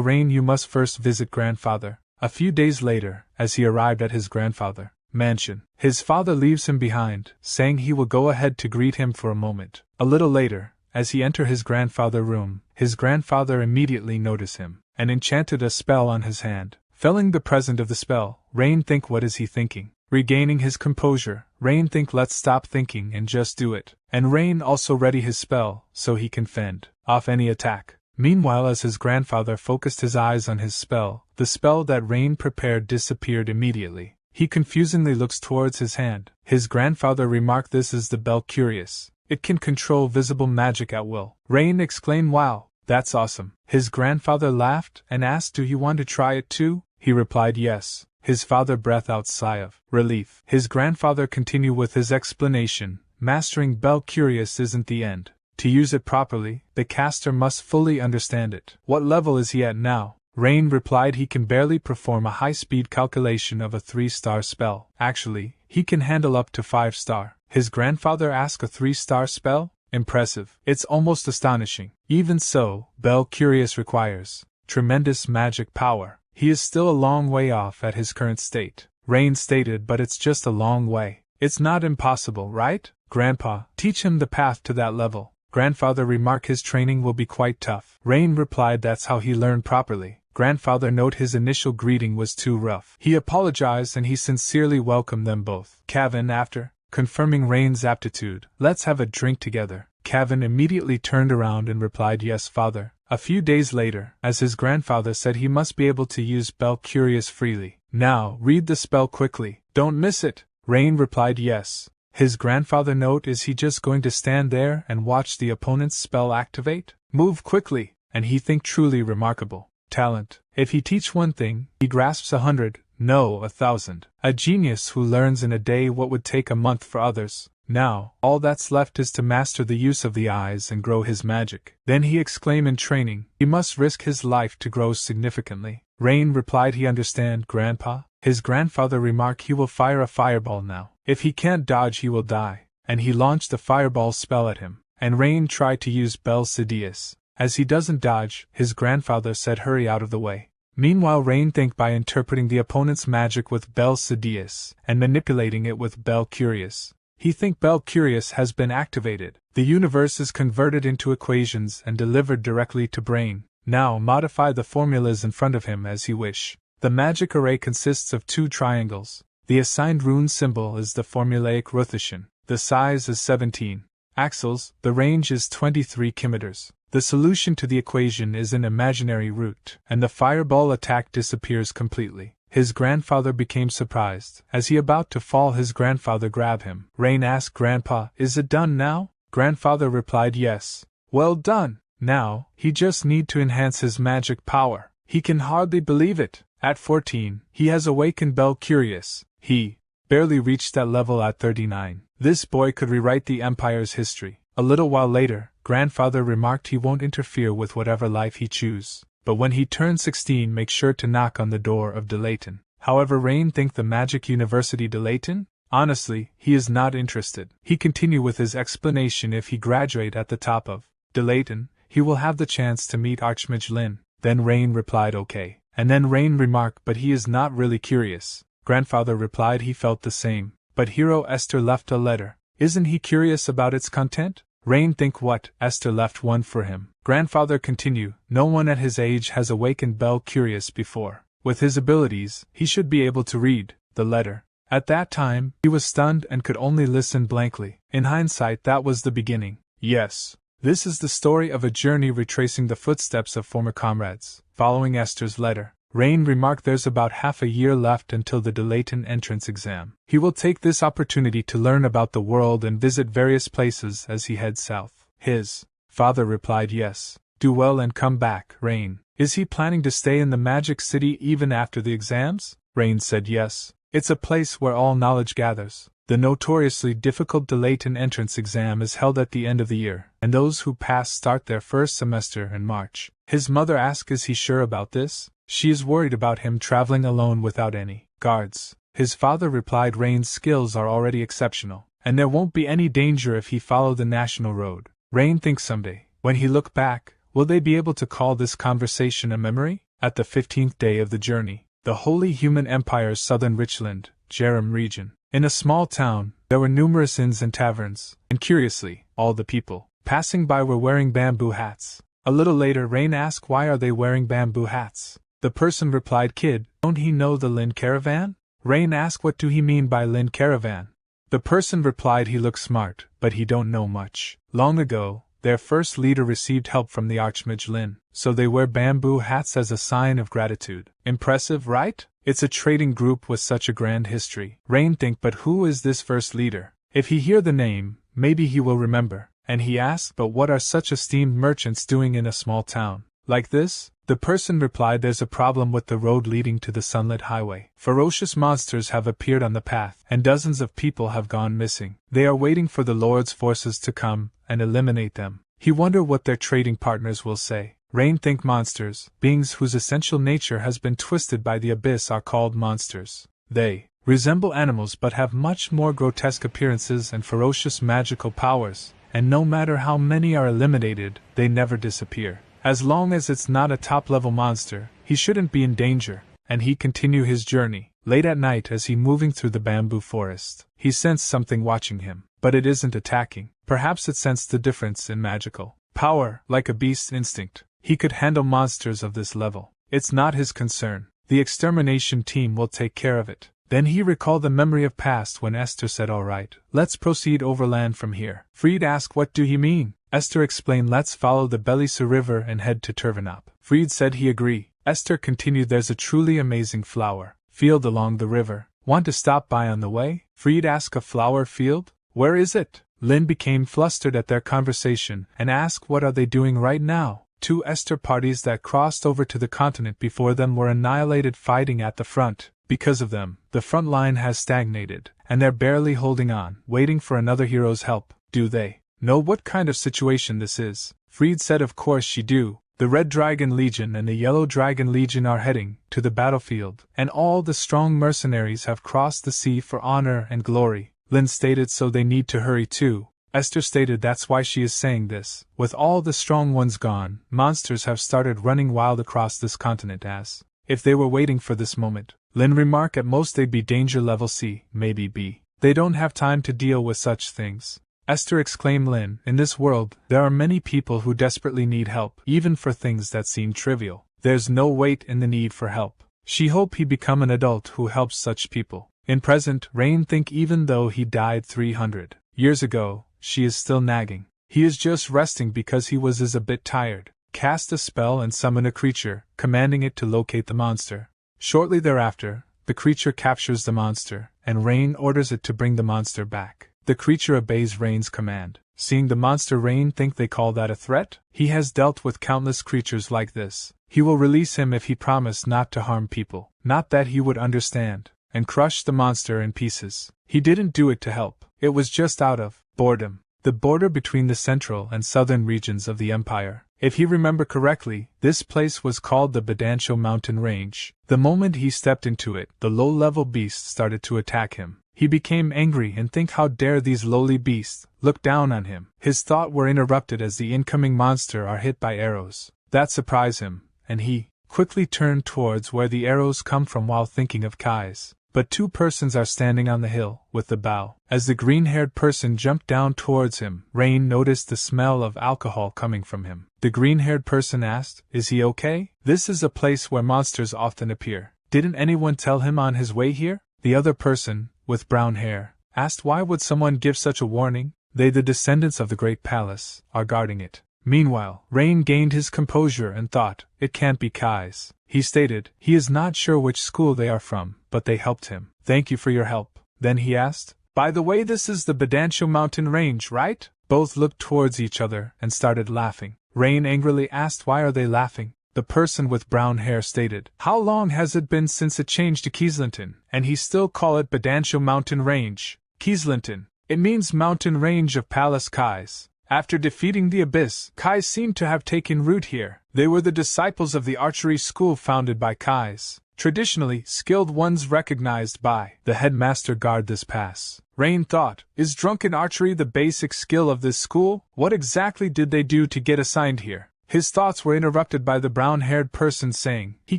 Rain you must first visit grandfather. A few days later, as he arrived at his grandfather mansion, his father leaves him behind, saying he will go ahead to greet him for a moment. A little later, as he entered his grandfather's room, his grandfather immediately noticed him, and enchanted a spell on his hand. Felling the present of the spell, Rain think what is he thinking? Regaining his composure, Rain think let's stop thinking and just do it. And Rain also ready his spell, so he can fend off any attack. Meanwhile, as his grandfather focused his eyes on his spell, the spell that Rain prepared disappeared immediately. He confusingly looks towards his hand. His grandfather remarked this is the Bel Curious. It can control visible magic at will. Rain exclaimed, "Wow, that's awesome." His grandfather laughed and asked, "Do you want to try it too?" He replied yes. His father breathed out sigh of relief. His grandfather continued with his explanation, "Mastering Bel Curious isn't the end. To use it properly, the caster must fully understand it." "What level is he at now?" Rain replied he can barely perform a high-speed calculation of a 3-star spell. Actually, he can handle up to 5-star. His grandfather asked a 3-star spell? Impressive. It's almost astonishing. Even so, Bel Curious requires tremendous magic power. He is still a long way off at his current state. Rain stated, but it's just a long way. It's not impossible, right? Grandpa, teach him the path to that level. Grandfather remarked his training will be quite tough. Rain replied that's how he learned properly. Grandfather note his initial greeting was too rough. He apologized and he sincerely welcomed them both. Kevin after, confirming Rain's aptitude, "Let's have a drink together." Kevin immediately turned around and replied yes, father. A few days later, as his grandfather said he must be able to use Bel Curious freely. "Now, read the spell quickly. Don't miss it." Rain replied yes. His grandfather note is he just going to stand there and watch the opponent's spell activate? Move quickly, and he think truly remarkable. Talent. If he teach one thing, he grasps 100, no 1,000. A genius who learns in a day what would take a month for others. Now, all that's left is to master the use of the eyes and grow his magic. Then he exclaimed in training, he must risk his life to grow significantly. Rain replied he understand, grandpa. His grandfather remarked he will fire a fireball now. If he can't dodge he will die. And he launched the fireball spell at him. And Rain tried to use Bel Sidious. As he doesn't dodge, his grandfather said hurry out of the way. Meanwhile Rain think by interpreting the opponent's magic with Bel Sidious and manipulating it with Bel Curious. He think Bel Curious has been activated. The universe is converted into equations and delivered directly to brain. Now modify the formulas in front of him as he wish. The magic array consists of 2 triangles. The assigned rune symbol is the formulaic rotation. The size is 17 axles. The range is 23 kilometers. The solution to the equation is an imaginary root, and the fireball attack disappears completely. His grandfather became surprised. As he about to fall, his grandfather grabbed him. Rain asked, "Grandpa, is it done now?" Grandfather replied yes. "Well done. Now, he just need to enhance his magic power." He can hardly believe it. At 14, he has awakened Bel Curious. He barely reached that level at 39. This boy could rewrite the Empire's history. A little while later, grandfather remarked he won't interfere with whatever life he choose. But when he turns 16, make sure to knock on the door of Delayton. However, Rain think the Magic University Delayton? Honestly, he is not interested. He continue with his explanation. If he graduate at the top of Delayton, he will have the chance to meet Archmage Lynn. Then Rain replied okay. And then Rain remarked, but he is not really curious. Grandfather replied he felt the same. But hero Esther left a letter. Isn't he curious about its content? Rain think what? Esther left one for him. Grandfather continue, no one at his age has awakened Bel Curious before. With his abilities, he should be able to read the letter. At that time, he was stunned and could only listen blankly. In hindsight, that was the beginning. Yes. This is the story of a journey retracing the footsteps of former comrades. Following Esther's letter, Rain remarked there's about half a year left until the Delayton entrance exam. He will take this opportunity to learn about the world and visit various places as he heads south. His father replied yes. Do well and come back, Rain. Is he planning to stay in the Magic City even after the exams? Rain said yes. It's a place where all knowledge gathers. The notoriously difficult Dilatant entrance exam is held at the end of the year, and those who pass start their first semester in March. His mother asks, is he sure about this? She is worried about him traveling alone without any guards. His father replied, Rain's skills are already exceptional, and there won't be any danger if he followed the national road. Rain thinks someday, when he look back, will they be able to call this conversation a memory? At the 15th day of the journey, the Holy Human Empire's southern Richland, Jerem region. In a small town, there were numerous inns and taverns, and curiously, all the people passing by were wearing bamboo hats. A little later, Rain asked, why are they wearing bamboo hats? The person replied, kid, don't he know the Lynn caravan? Rain asked, what do he mean by Lynn caravan? The person replied, he looks smart, but he don't know much. Long ago, their first leader received help from the Archmage Lynn, so they wear bamboo hats as a sign of gratitude. Impressive, right? It's a trading group with such a grand history. Rain think, but who is this first leader? If he hear the name, maybe he will remember. And he asks, but what are such esteemed merchants doing in a small town like this? The person replied, there's a problem with the road leading to the sunlit highway. Ferocious monsters have appeared on the path, and dozens of people have gone missing. They are waiting for the Lord's forces to come and eliminate them. He wonder what their trading partners will say. Rain think monsters, beings whose essential nature has been twisted by the abyss, are called monsters. They resemble animals but have much more grotesque appearances and ferocious magical powers, and no matter how many are eliminated, they never disappear. As long as it's not a top-level monster, he shouldn't be in danger, and he continue his journey. Late at night, as he moving through the bamboo forest, he sensed something watching him, but it isn't attacking. Perhaps it sensed the difference in magical power, like a beast's instinct. He could handle monsters of this level. It's not his concern. The extermination team will take care of it. Then he recalled the memory of past when Esther said, all right, let's proceed overland from here. Fried asked, what do you mean? Esther explained, let's follow the Belisa River and head to Turvanop. Fried said he agreed. Esther continued, there's a truly amazing flower field along the river. Want to stop by on the way? Fried asked, a flower field? Where is it? Lynn became flustered at their conversation and asked, what are they doing right now? Two Esther parties that crossed over to the continent before them were annihilated fighting at the front. Because of them, the front line has stagnated, and they're barely holding on, waiting for another hero's help. Do they know what kind of situation this is? Fried said of course she do. The Red Dragon Legion and the Yellow Dragon Legion are heading to the battlefield, and all the strong mercenaries have crossed the sea for honor and glory. Lynn stated, so they need to hurry too. Esther stated, that's why she is saying this. With all the strong ones gone, monsters have started running wild across this continent as if they were waiting for this moment. Lynn remarked, at most they'd be danger level C, maybe B. They don't have time to deal with such things. Esther exclaimed, Lynn, in this world, there are many people who desperately need help, even for things that seem trivial. There's no weight in the need for help. She hoped he become an adult who helps such people. In present, Rain think even though he died 300 years ago, she is still nagging. He is just resting because he was a bit tired. Cast a spell and summon a creature, commanding it to locate the monster. Shortly thereafter, the creature captures the monster, and Rain orders it to bring the monster back. The creature obeys Rain's command. Seeing the monster, Rain think they call that a threat? He has dealt with countless creatures like this. He will release him if he promise not to harm people. Not that he would understand, and crush the monster in pieces. He didn't do it to help. It was just out of boredom. The border between the central and southern regions of the empire. If he remember correctly, this place was called the Badancho Mountain Range. The moment he stepped into it, the low-level beasts started to attack him. He became angry and think, how dare these lowly beasts look down on him. His thoughts were interrupted as the incoming monster are hit by arrows. That surprised him, and he quickly turned towards where the arrows come from while thinking of Kai's. But two persons are standing on the hill, with the bow. As the green-haired person jumped down towards him, Rain noticed the smell of alcohol coming from him. The green-haired person asked, is he okay? This is a place where monsters often appear. Didn't anyone tell him on his way here? The other person, with brown hair, asked, why would someone give such a warning? They, the descendants of the great palace, are guarding it. Meanwhile, Rain gained his composure and thought, it can't be Kai's. He stated, he is not sure which school they are from, but they helped him. Thank you for your help. Then he asked, by the way, this is the Badancho Mountain Range, right? Both looked towards each other and started laughing. Rain angrily asked, why are they laughing? The person with brown hair stated, how long has it been since it changed to Keeslington, and he still call it Badancho Mountain Range? Kieslinton. It means mountain range of Palace Kais. After defeating the Abyss, Kais seemed to have taken root here. They were the disciples of the archery school founded by Kais. Traditionally, skilled ones recognized by the headmaster guard this pass. Rain thought, is drunken archery the basic skill of this school? What exactly did they do to get assigned here? His thoughts were interrupted by the brown-haired person saying, he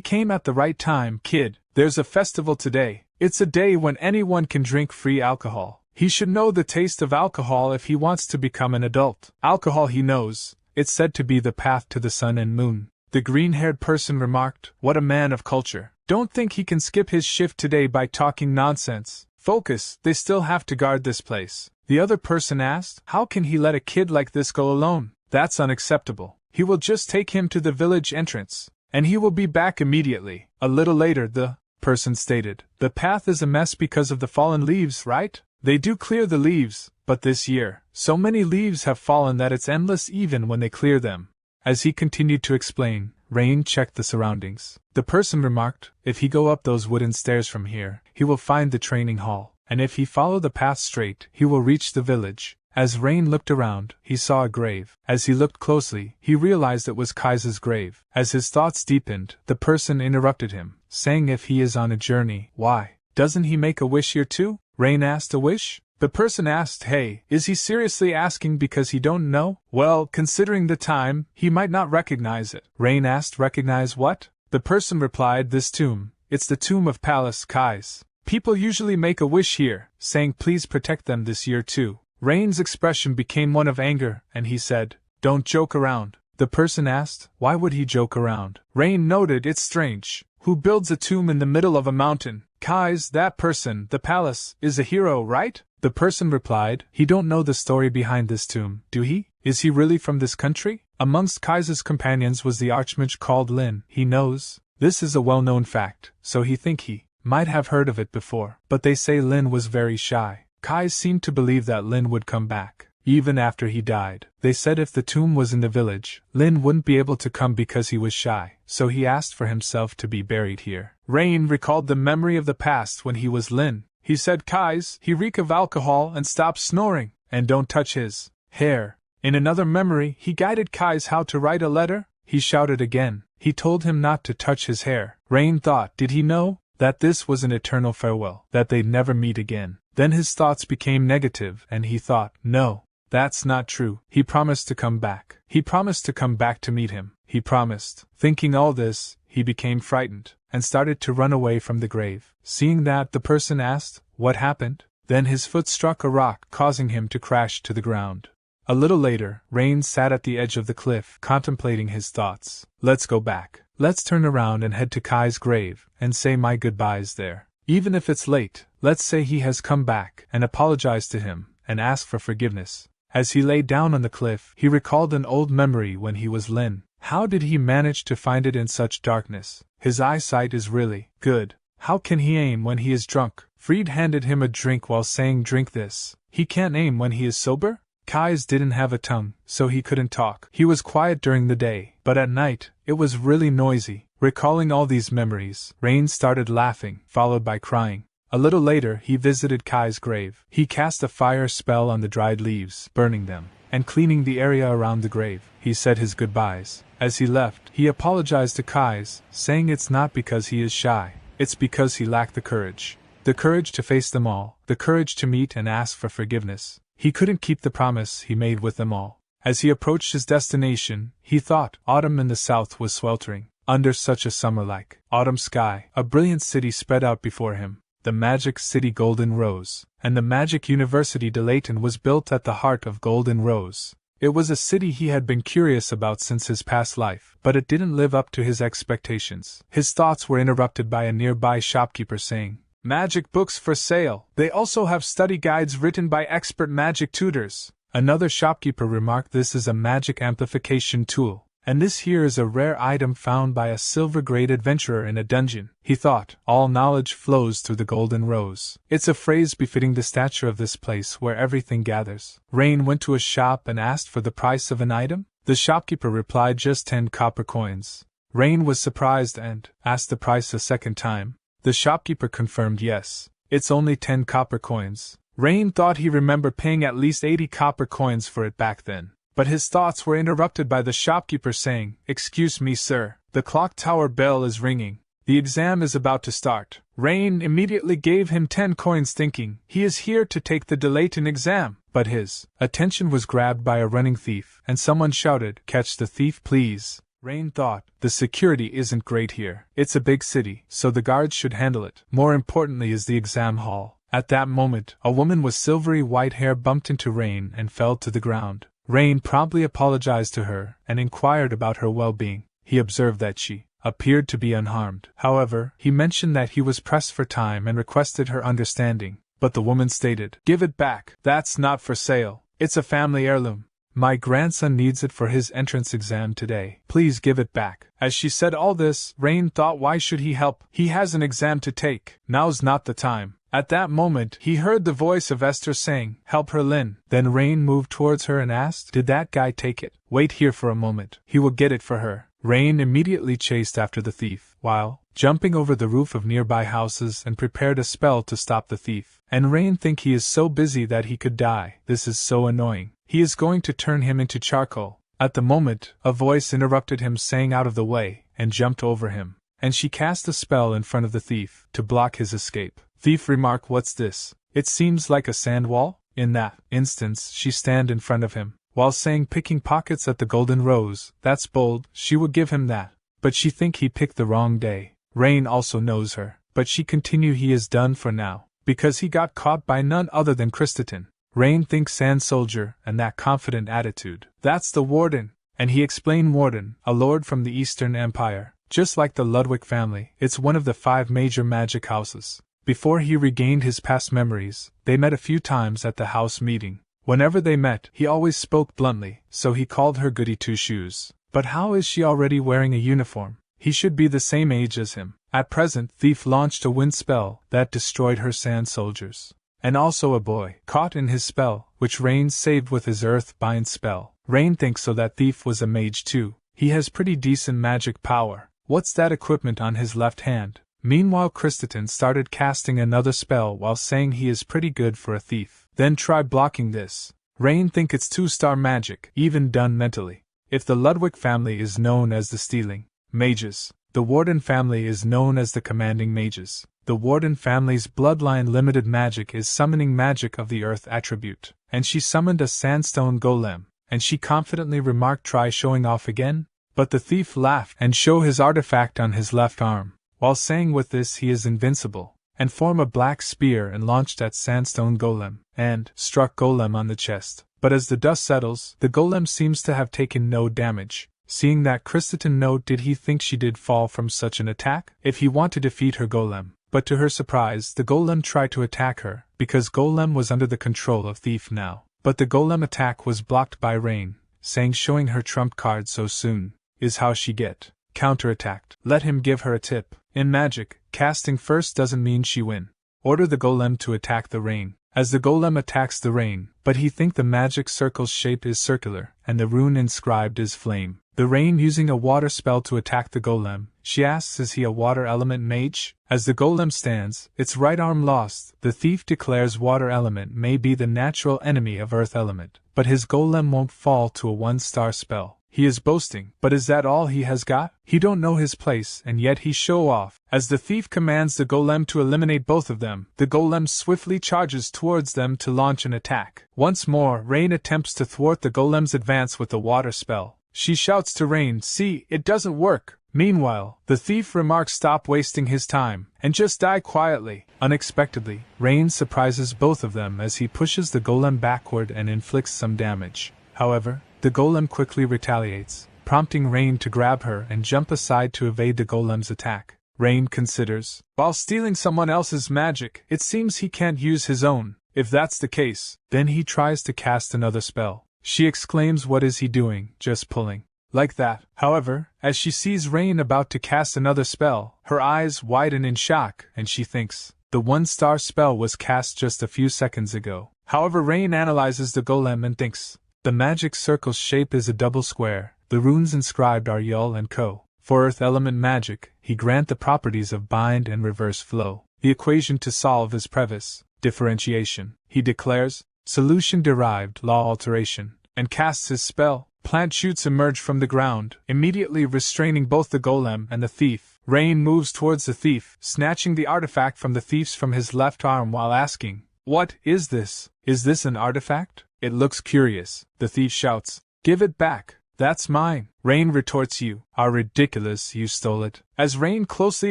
came at the right time, kid. There's a festival today. It's a day when anyone can drink free alcohol. He should know the taste of alcohol if he wants to become an adult. Alcohol he knows. It's said to be the path to the sun and moon. The green-haired person remarked, what a man of culture. Don't think he can skip his shift today by talking nonsense. Focus, they still have to guard this place. The other person asked, how can he let a kid like this go alone? That's unacceptable. He will just take him to the village entrance, and he will be back immediately. A little later the person stated, the path is a mess because of the fallen leaves, right? They do clear the leaves, but this year, so many leaves have fallen that it's endless even when they clear them. As he continued to explain, Rain checked the surroundings. The person remarked, if he go up those wooden stairs from here, he will find the training hall, and if he follow the path straight, he will reach the village. As Rain looked around, he saw a grave. As he looked closely, he realized it was Kai's grave. As his thoughts deepened, the person interrupted him, saying if he is on a journey, why doesn't he make a wish here too? Rain asked a wish? The person asked, hey, is he seriously asking because he don't know? Well, considering the time, he might not recognize it. Rain asked, recognize what? The person replied, this tomb. It's the tomb of Palace Kais. People usually make a wish here, saying please protect them this year too. Rain's expression became one of anger, and he said, don't joke around. The person asked, why would he joke around? Rain noted, it's strange. Who builds a tomb in the middle of a mountain? Kais, that person, the palace, is a hero, right? The person replied, he don't know the story behind this tomb, do he? Is he really from this country? Amongst Kai's companions was the archmage called Lynn. He knows. This is a well-known fact, so he think he might have heard of it before. But they say Lynn was very shy. Kai seemed to believe that Lynn would come back, even after he died. They said if the tomb was in the village, Lynn wouldn't be able to come because he was shy, so he asked for himself to be buried here. Rain recalled the memory of the past when he was Lynn. He said, Kais, he reek of alcohol and stop snoring, and don't touch his hair. In another memory, he guided Kais how to write a letter. He shouted again. He told him not to touch his hair. Rain thought, did he know that this was an eternal farewell, that they'd never meet again? Then his thoughts became negative, and he thought, no, that's not true. He promised to come back. He promised to come back to meet him. He promised. Thinking all this, he became frightened, and started to run away from the grave. Seeing that, the person asked, what happened? Then his foot struck a rock, causing him to crash to the ground. A little later, Rain sat at the edge of the cliff, contemplating his thoughts. Let's go back. Let's turn around and head to Kai's grave, and say my goodbyes there. Even if it's late, let's say he has come back, and apologize to him, and ask for forgiveness. As he lay down on the cliff, he recalled an old memory when he was Lynn. How did he manage to find it in such darkness? His eyesight is really good. How can he aim when he is drunk? Fried handed him a drink while saying, drink this. He can't aim when he is sober? Kais didn't have a tongue, so he couldn't talk. He was quiet during the day, but at night, it was really noisy. Recalling all these memories, Rain started laughing, followed by crying. A little later, he visited Kai's grave. He cast a fire spell on the dried leaves, burning them, and cleaning the area around the grave. He said his goodbyes. As he left, he apologized to Kais, saying it's not because he is shy, it's because he lacked the courage. The courage to face them all, the courage to meet and ask for forgiveness. He couldn't keep the promise he made with them all. As he approached his destination, he thought autumn in the south was sweltering. Under such a summer-like autumn sky, a brilliant city spread out before him. The magic city Golden Rose, and the magic University de Layton was built at the heart of Golden Rose. It was a city he had been curious about since his past life, but it didn't live up to his expectations. His thoughts were interrupted by a nearby shopkeeper saying, magic books for sale. They also have study guides written by expert magic tutors. Another shopkeeper remarked, this is a magic amplification tool. And this here is a rare item found by a silver-grade adventurer in a dungeon. He thought, all knowledge flows through the Golden Rose. It's a phrase befitting the stature of this place where everything gathers. Rain went to a shop and asked for the price of an item. The shopkeeper replied, just 10 copper coins. Rain was surprised and asked the price a second time. The shopkeeper confirmed, yes, it's only 10 copper coins. Rain thought he remembered paying at least 80 copper coins for it back then. But his thoughts were interrupted by the shopkeeper saying, "Excuse me, sir, the clock tower bell is ringing. The exam is about to start." Rain immediately gave him 10 coins thinking, he is here to take the Delayton exam. But his attention was grabbed by a running thief, and someone shouted, "Catch the thief, please." Rain thought, the security isn't great here. It's a big city, so the guards should handle it. More importantly is the exam hall. At that moment, a woman with silvery white hair bumped into Rain and fell to the ground. Rain promptly apologized to her and inquired about her well-being. He observed that she appeared to be unharmed. However, he mentioned that he was pressed for time and requested her understanding. But the woman stated, "Give it back. That's not for sale. It's a family heirloom. My grandson needs it for his entrance exam today. Please give it back." As she said all this, Rain thought, why should he help? He has an exam to take. Now's not the time. At that moment, he heard the voice of Esther saying, "Help her, Lynn." Then Rain moved towards her and asked, "Did that guy take it?" "Wait here for a moment. He will get it for her." Rain immediately chased after the thief, while jumping over the roof of nearby houses and prepared a spell to stop the thief. And Rain think he is so busy that he could die. This is so annoying. He is going to turn him into charcoal. At the moment, a voice interrupted him saying out of the way, and jumped over him. And she cast a spell in front of the thief, to block his escape. Thief remarked, "What's this? It seems like a sand wall?" In that instance, she stand in front of him, while saying, "Picking pockets at the Golden Rose, that's bold." She would give him that. But she think he picked the wrong day. Rain also knows her, but she continue he is done for now, because he got caught by none other than Christaton. Rain thinks Sand Soldier and that confident attitude. That's the Warden. And he explained Warden, a lord from the Eastern Empire. Just like the Ludwig family, it's one of the 5 major magic houses. Before he regained his past memories, they met a few times at the house meeting. Whenever they met, he always spoke bluntly, so he called her Goody Two-Shoes. But how is she already wearing a uniform? He should be the same age as him. At present, Thief launched a wind spell that destroyed her sand soldiers. And also a boy caught in his spell, which Rain saved with his earth bind spell. Rain thinks so that Thief was a mage too. He has pretty decent magic power. What's that equipment on his left hand? Meanwhile, Christaton started casting another spell while saying he is pretty good for a thief. Then try blocking this. Rain think it's 2-star magic, even done mentally. If the Ludwig family is known as the Stealing Mages, the Warden family is known as the Commanding Mages. The Warden family's bloodline limited magic is summoning magic of the earth attribute, and she summoned a sandstone golem, and she confidently remarked, "Try showing off again?" But the thief laughed and showed his artifact on his left arm, while saying with this he is invincible, and formed a black spear and launched at sandstone golem, and struck golem on the chest. But as the dust settles, the golem seems to have taken no damage. Seeing that Christaton note, did he think she did fall from such an attack? If he want to defeat her golem. But to her surprise, the golem tried to attack her, because golem was under the control of Thief now. But the golem attack was blocked by Rain, saying showing her trump card so soon is how she get counterattacked. Let him give her a tip. In magic, casting first doesn't mean she win. Order the golem to attack the Rain. As the golem attacks the Rain, but he think the magic circle's shape is circular, and the rune inscribed is flame. The Rain using a water spell to attack the golem, she asks, is he a water element mage? As the golem stands, its right arm lost, the thief declares water element may be the natural enemy of earth element, but his golem won't fall to a 1-star spell. He is boasting, but is that all he has got? He don't know his place, and yet he show off. As the thief commands the golem to eliminate both of them, the golem swiftly charges towards them to launch an attack. Once more, Rain attempts to thwart the golem's advance with the water spell. She shouts to Rain, "See, it doesn't work." Meanwhile, the thief remarks, "Stop wasting his time, and just die quietly." Unexpectedly, Rain surprises both of them as he pushes the golem backward and inflicts some damage. However, the golem quickly retaliates, prompting Rain to grab her and jump aside to evade the golem's attack. Rain considers, while stealing someone else's magic, it seems he can't use his own. If that's the case, then he tries to cast another spell. She exclaims, "What is he doing, just pulling like that?" However, as she sees Rain about to cast another spell, her eyes widen in shock, and she thinks the 1-star spell was cast just a few seconds ago. However, Rain analyzes the golem and thinks the magic circle's shape is a double square. The runes inscribed are Yul and Co. For earth element magic, he grant the properties of bind and reverse flow. The equation to solve is Previs. differentiation, he declares, solution-derived law alteration, and casts his spell. Plant shoots emerge from the ground, immediately restraining both the golem and the thief. Rain moves towards the thief, snatching the artifact from the thief's from his left arm while asking, "What is this? Is this an artifact?" It looks curious. The thief shouts, "Give it back. That's mine." Rain retorts, "You are ridiculous, you stole it." As Rain closely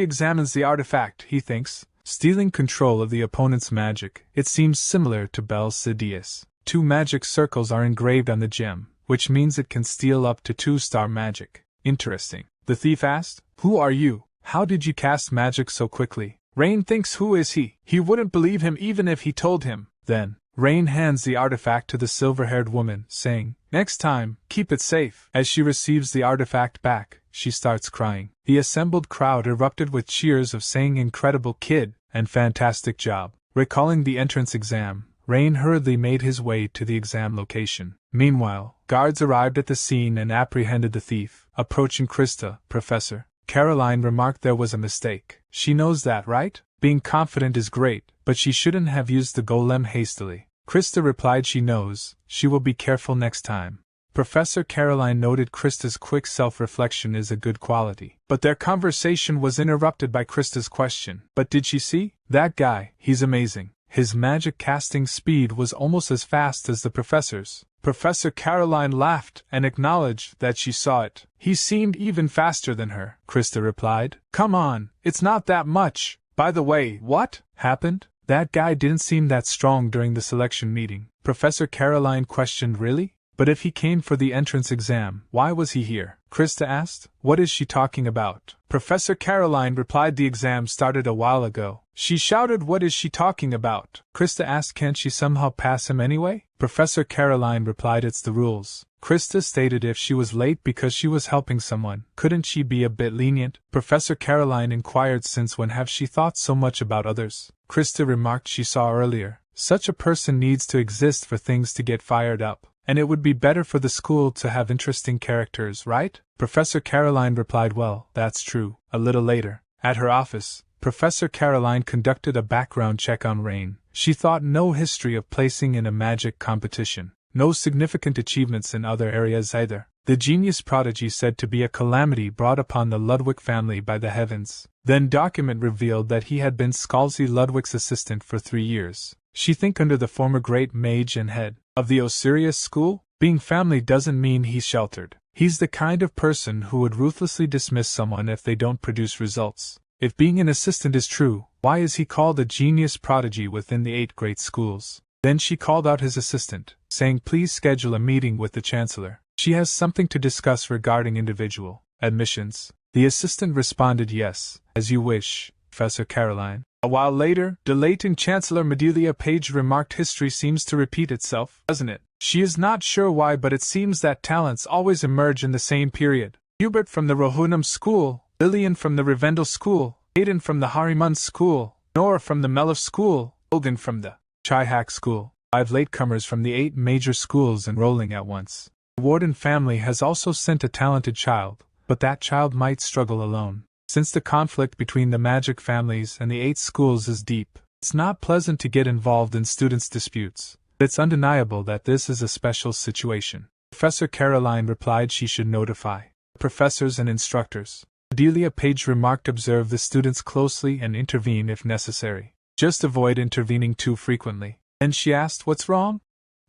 examines the artifact, he thinks, stealing control of the opponent's magic. It seems similar to Bel Sidious. 2 magic circles are engraved on the gem, which means it can steal up to 2-star magic. Interesting. The thief asked, "Who are you? How did you cast magic so quickly?" Rain thinks, who is he? He wouldn't believe him even if he told him. Then, Rain hands the artifact to the silver-haired woman, saying, "Next time, keep it safe." As she receives the artifact back, she starts crying. The assembled crowd erupted with cheers of saying "Incredible kid" and "Fantastic job." Recalling the entrance exam, Rain hurriedly made his way to the exam location. Meanwhile, guards arrived at the scene and apprehended the thief. Approaching Krista, Professor Caroline remarked there was a mistake. She knows that, right? Being confident is great, but she shouldn't have used the golem hastily. Krista replied she knows, she will be careful next time. Professor Caroline noted Krista's quick self-reflection is a good quality. But their conversation was interrupted by Krista's question. "But did she see? That guy, he's amazing. His magic casting speed was almost as fast as the professor's." Professor Caroline laughed and acknowledged that she saw it. "He seemed even faster than her," Krista replied. "Come on, it's not that much. By the way, what happened? That guy didn't seem that strong during the selection meeting." Professor Caroline questioned. "Really? But if he came for the entrance exam, why was he here?" Krista asked. "What is she talking about?" Professor Caroline replied, "The exam started a while ago." She shouted, "What is she talking about?" Krista asked, "Can't she somehow pass him anyway?" Professor Caroline replied, "It's the rules." Krista stated if she was late because she was helping someone, couldn't she be a bit lenient? Professor Caroline inquired, "Since when have she thought so much about others?" Krista remarked she saw earlier, "Such a person needs to exist for things to get fired up. And it would be better for the school to have interesting characters, right?" Professor Caroline replied, "Well, that's true." A little later, at her office, Professor Caroline conducted a background check on Rain. She thought no history of placing in a magic competition. No significant achievements in other areas either. The genius prodigy said to be a calamity brought upon the Ludwig family by the heavens. Then document revealed that he had been Scalzi Ludwig's assistant for 3 years. She think under the former great mage and head of the Osirius school? Being family doesn't mean he's sheltered. He's the kind of person who would ruthlessly dismiss someone if they don't produce results. If being an assistant is true, why is he called a genius prodigy within the 8 great schools? Then she called out his assistant, saying, "Please schedule a meeting with the Chancellor. She has something to discuss regarding individual admissions." The assistant responded, "Yes, as you wish, Professor Caroline." A while later, dilating Chancellor Medelia Page remarked, "History seems to repeat itself, doesn't it?" She is not sure why, but it seems that talents always emerge in the same period. Hubert from the Rohunum school, Lillian from the Rivendell school, Aiden from the Harimund school, Nora from the Melif school, Logan from the Chihak school. 5 latecomers from the 8 major schools enrolling at once. The Warden family has also sent a talented child, but that child might struggle alone. Since the conflict between the magic families and the 8 schools is deep, it's not pleasant to get involved in students' disputes. It's undeniable that this is a special situation. Professor Caroline replied she should notify professors and instructors. Delia Page remarked, "Observe the students closely and intervene if necessary. Just avoid intervening too frequently." Then she asked, "What's wrong?"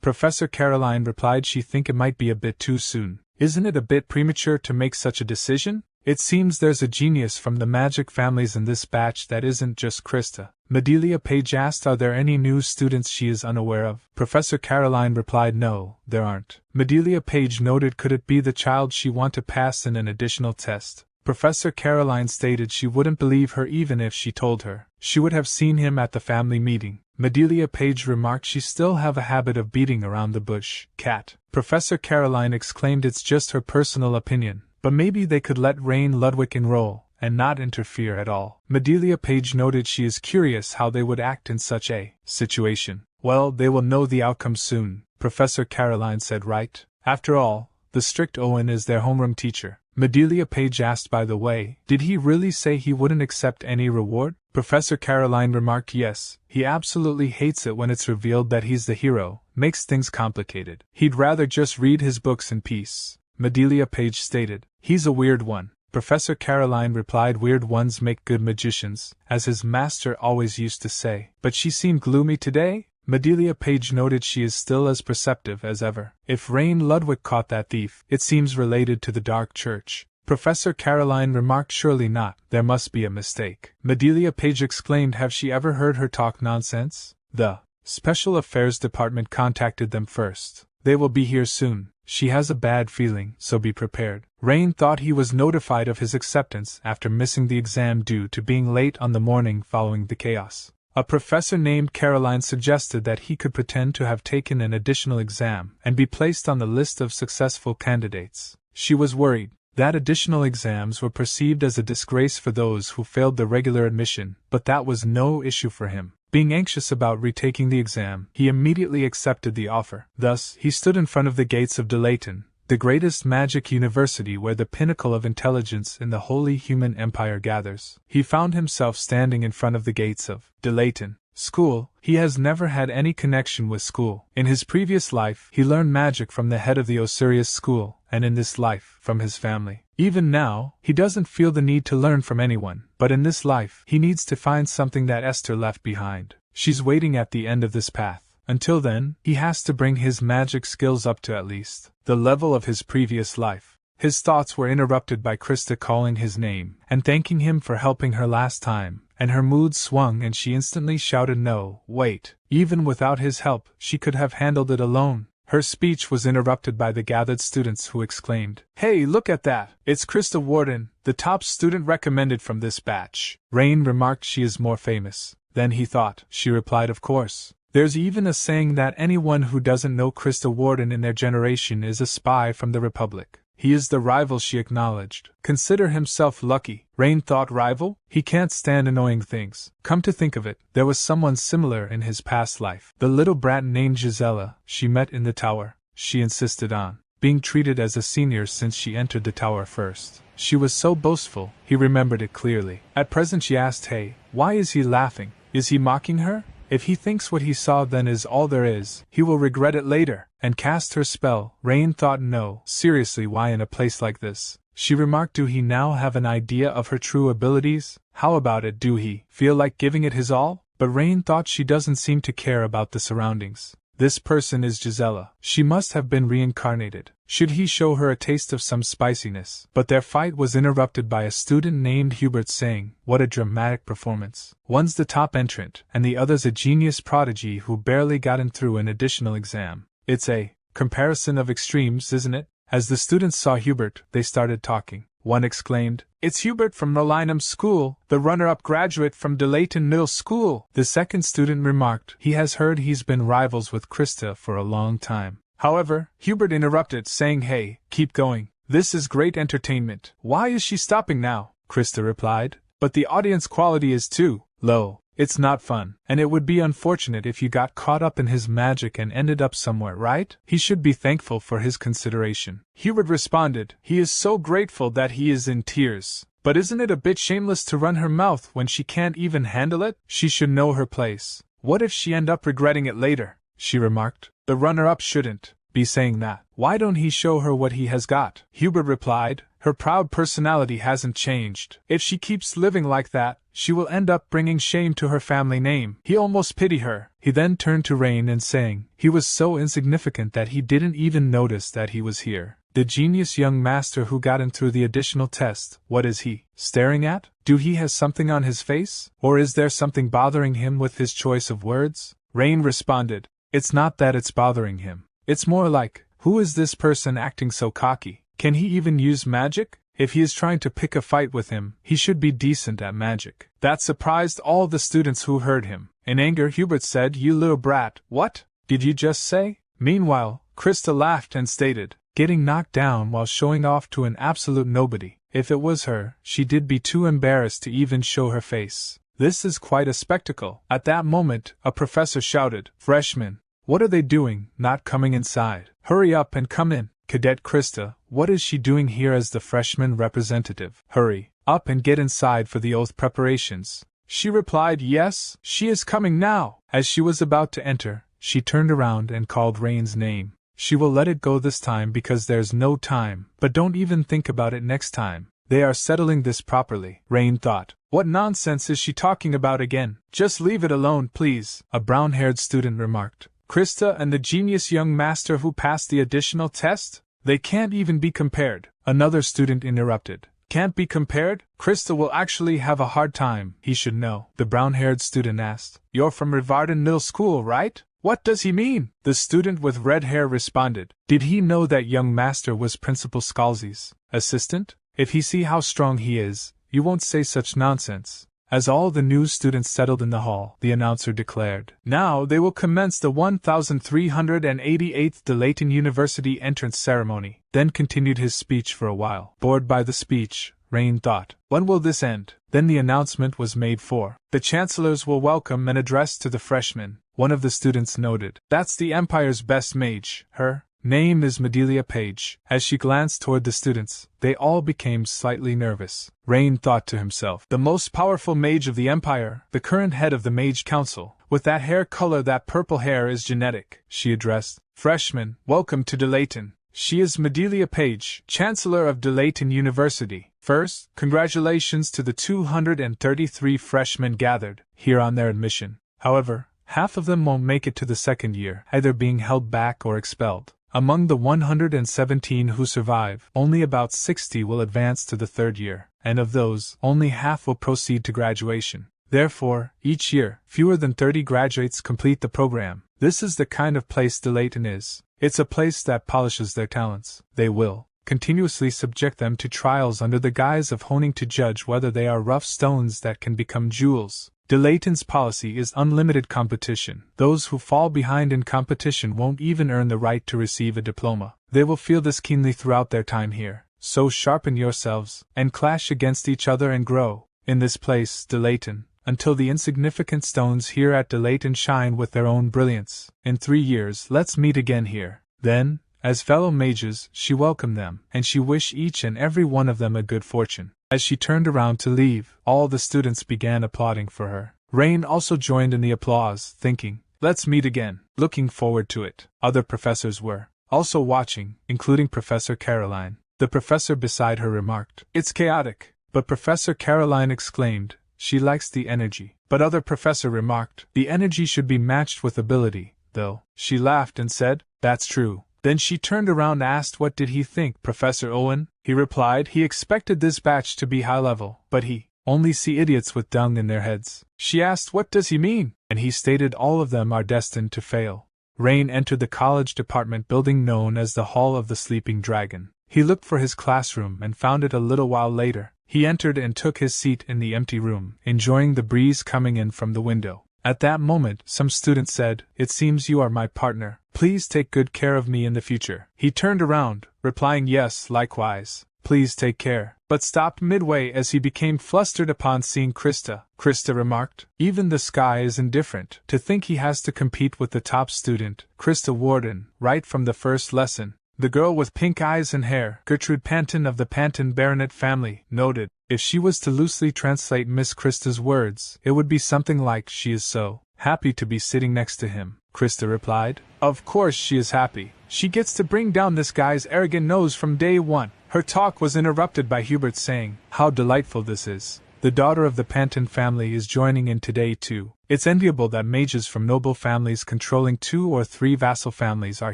Professor Caroline replied she think it might be a bit too soon. "Isn't it a bit premature to make such a decision? It seems there's a genius from the magic families in this batch that isn't just Krista." Medelia Page asked, "Are there any new students she is unaware of?" Professor Caroline replied, "No, there aren't." Medelia Page noted, "Could it be the child she want to pass in an additional test?" Professor Caroline stated she wouldn't believe her even if she told her. She would have seen him at the family meeting. Medelia Page remarked she still have a habit of beating around the bush. Cat. Professor Caroline exclaimed, "It's just her personal opinion. But maybe they could let Rain Ludwig enroll, and not interfere at all." Medelia Page noted she is curious how they would act in such a situation. "Well, they will know the outcome soon," Professor Caroline said, "right? After all, the strict Owen is their homeroom teacher. Madelia Page asked. By the way, did he really say he wouldn't accept any reward? Professor Caroline remarked. Yes, he absolutely hates it when it's revealed that he's the hero, makes things complicated. He'd rather just read his books in peace, Madelia Page stated. He's a weird one, Professor Caroline replied. Weird ones make good magicians, as his master always used to say. But she seemed gloomy today? Madelia Page noted. She is still as perceptive as ever. If Rain Ludwig caught that thief, it seems related to the Dark Church, Professor Caroline remarked. Surely not, there must be a mistake, Madelia Page exclaimed. Have she ever heard her talk nonsense? The Special Affairs Department contacted them first. They will be here soon. She has a bad feeling, so be prepared. Rain thought he was notified of his acceptance after missing the exam due to being late on the morning following the chaos. A professor named Caroline suggested that he could pretend to have taken an additional exam and be placed on the list of successful candidates. She was worried that additional exams were perceived as a disgrace for those who failed the regular admission, but that was no issue for him. Being anxious about retaking the exam, he immediately accepted the offer. Thus, he stood in front of the gates of Delayton, the greatest magic university where the pinnacle of intelligence in the Holy Human Empire gathers. He found himself standing in front of the gates of Delayton School. He has never had any connection with school. In his previous life, he learned magic from the head of the Osiris school, and in this life, from his family. Even now, he doesn't feel the need to learn from anyone, but in this life, he needs to find something that Esther left behind. She's waiting at the end of this path. Until then, he has to bring his magic skills up to at least the level of his previous life. His thoughts were interrupted by Krista calling his name and thanking him for helping her last time, and her mood swung and she instantly shouted no, wait. Even without his help, she could have handled it alone. Her speech was interrupted by the gathered students who exclaimed, "Hey, look at that! It's Krista Warden, the top student recommended from this batch." Rain remarked. She is more famous than he thought. She replied, of course. There's even a saying that anyone who doesn't know Krista Warden in their generation is a spy from the Republic. He is the rival, she acknowledged. Consider himself lucky. Rain thought. Rival? He can't stand annoying things. Come to think of it, there was someone similar in his past life. The little brat named Gisela, she met in the tower. She insisted on being treated as a senior since she entered the tower first. She was so boastful, he remembered it clearly. At present she asked, hey, why is he laughing? Is he mocking her? If he thinks what he saw then is all there is, he will regret it later, and cast her spell. Rain thought, no, seriously, why in a place like this? She remarked, do he now have an idea of her true abilities? How about it, do he feel like giving it his all? But Rain thought she doesn't seem to care about the surroundings. This person is Gisela. She must have been reincarnated. Should he show her a taste of some spiciness? But their fight was interrupted by a student named Hubert saying, what a dramatic performance. One's the top entrant, and the other's a genius prodigy who barely gotten through an additional exam. It's a comparison of extremes, isn't it? As the students saw Hubert, they started talking. One exclaimed, it's Hubert from Nolinum School, the runner-up graduate from Delayton Middle School. The second student remarked, he has heard he's been rivals with Krista for a long time. However, Hubert interrupted, saying, hey, keep going. This is great entertainment. Why is she stopping now? Krista replied, but the audience quality is too low. It's not fun, and it would be unfortunate if you got caught up in his magic and ended up somewhere, right? He should be thankful for his consideration. Hubert responded, he is so grateful that he is in tears. But isn't it a bit shameless to run her mouth when she can't even handle it? She should know her place. What if she end up regretting it later? She remarked. The runner-up shouldn't be saying that. Why don't he show her what he has got? Hubert replied, her proud personality hasn't changed. If she keeps living like that, she will end up bringing shame to her family name. He almost pitied her. He then turned to Rain and saying, he was so insignificant that he didn't even notice that he was here. The genius young master who got him through the additional test, what is he staring at? Do he has something on his face? Or is there something bothering him with his choice of words? Rain responded, it's not that it's bothering him. It's more like, who is this person acting so cocky? Can he even use magic? If he is trying to pick a fight with him, he should be decent at magic. That surprised all the students who heard him. In anger, Hubert said, you little brat, what did you just say? Meanwhile, Krista laughed and stated, getting knocked down while showing off to an absolute nobody. If it was her, she did be too embarrassed to even show her face. This is quite a spectacle. At that moment, a professor shouted, freshmen, what are they doing, not coming inside? Hurry up and come in. Cadet Krista, what is she doing here as the freshman representative? Hurry up and get inside for the oath preparations. She replied yes, she is coming now. As she was about to enter, she turned around and called Rain's name. She will let it go this time because there's no time, but don't even think about it next time. They are settling this properly. Rain thought, what nonsense is she talking about again? Just leave it alone, please, a brown-haired student remarked. Krista and the genius young master who passed the additional test? They can't even be compared, another student interrupted. Can't be compared? Krista will actually have a hard time, he should know, the brown-haired student asked. You're from Rivarden Middle School, right? What does he mean? The student with red hair responded. Did he know that young master was Principal Scalzi's assistant? If he see how strong he is, you won't say such nonsense. As all the new students settled in the hall, the announcer declared, now they will commence the 1388th Delayton University entrance ceremony, then continued his speech for a while. Bored by the speech, Rain thought, when will this end? Then the announcement was made for. The chancellors will welcome and address to the freshmen. One of the students noted, that's the Empire's best mage. Her name is Medelia Page. As she glanced toward the students, they all became slightly nervous. Rain thought to himself, the most powerful mage of the Empire, the current head of the Mage Council. With that hair color, that purple hair is genetic. She addressed, freshmen, welcome to Delayton. She is Medelia Page, Chancellor of Delayton University. First, congratulations to the 233 freshmen gathered here on their admission. However, half of them won't make it to the second year, either being held back or expelled. Among the 117 who survive, only about 60 will advance to the third year, and of those, only half will proceed to graduation. Therefore, each year, fewer than 30 graduates complete the program. This is the kind of place Delayton is. It's a place that polishes their talents. They will continuously subject them to trials under the guise of honing to judge whether they are rough stones that can become jewels. Delayton's policy is unlimited competition. Those who fall behind in competition won't even earn the right to receive a diploma. They will feel this keenly throughout their time here. So sharpen yourselves, and clash against each other and grow, in this place, Delayton, until the insignificant stones here at Delayton shine with their own brilliance. In 3 years, let's meet again here. Then, as fellow mages, she welcomed them, and she wished each and every one of them a good fortune. As she turned around to leave, all the students began applauding for her. Rain also joined in the applause, thinking, let's meet again, looking forward to it. Other professors were also watching, including Professor Caroline. The professor beside her remarked, it's chaotic, but Professor Caroline exclaimed, she likes the energy. But other professor remarked, the energy should be matched with ability, though. She laughed and said, that's true. Then she turned around and asked what did he think, Professor Owen? He replied he expected this batch to be high level, but he only see idiots with dung in their heads. She asked what does he mean? And he stated all of them are destined to fail. Rain entered the college department building known as the Hall of the Sleeping Dragon. He looked for his classroom and found it a little while later. He entered and took his seat in the empty room, enjoying the breeze coming in from the window. At that moment, some student said, it seems you are my partner. Please take good care of me in the future. He turned around, replying yes, likewise. Please take care, but stopped midway as he became flustered upon seeing Krista. Krista remarked, even the sky is indifferent. To think he has to compete with the top student, Krista Warden, right from the first lesson. The girl with pink eyes and hair, Gertrude Panton of the Panton baronet family, noted. If she was to loosely translate Miss Krista's words, it would be something like, she is so happy to be sitting next to him. Krista replied, of course she is happy. She gets to bring down this guy's arrogant nose from day one. Her talk was interrupted by Hubert saying, how delightful this is. The daughter of the Panton family is joining in today too. It's enviable that mages from noble families controlling 2 or 3 vassal families are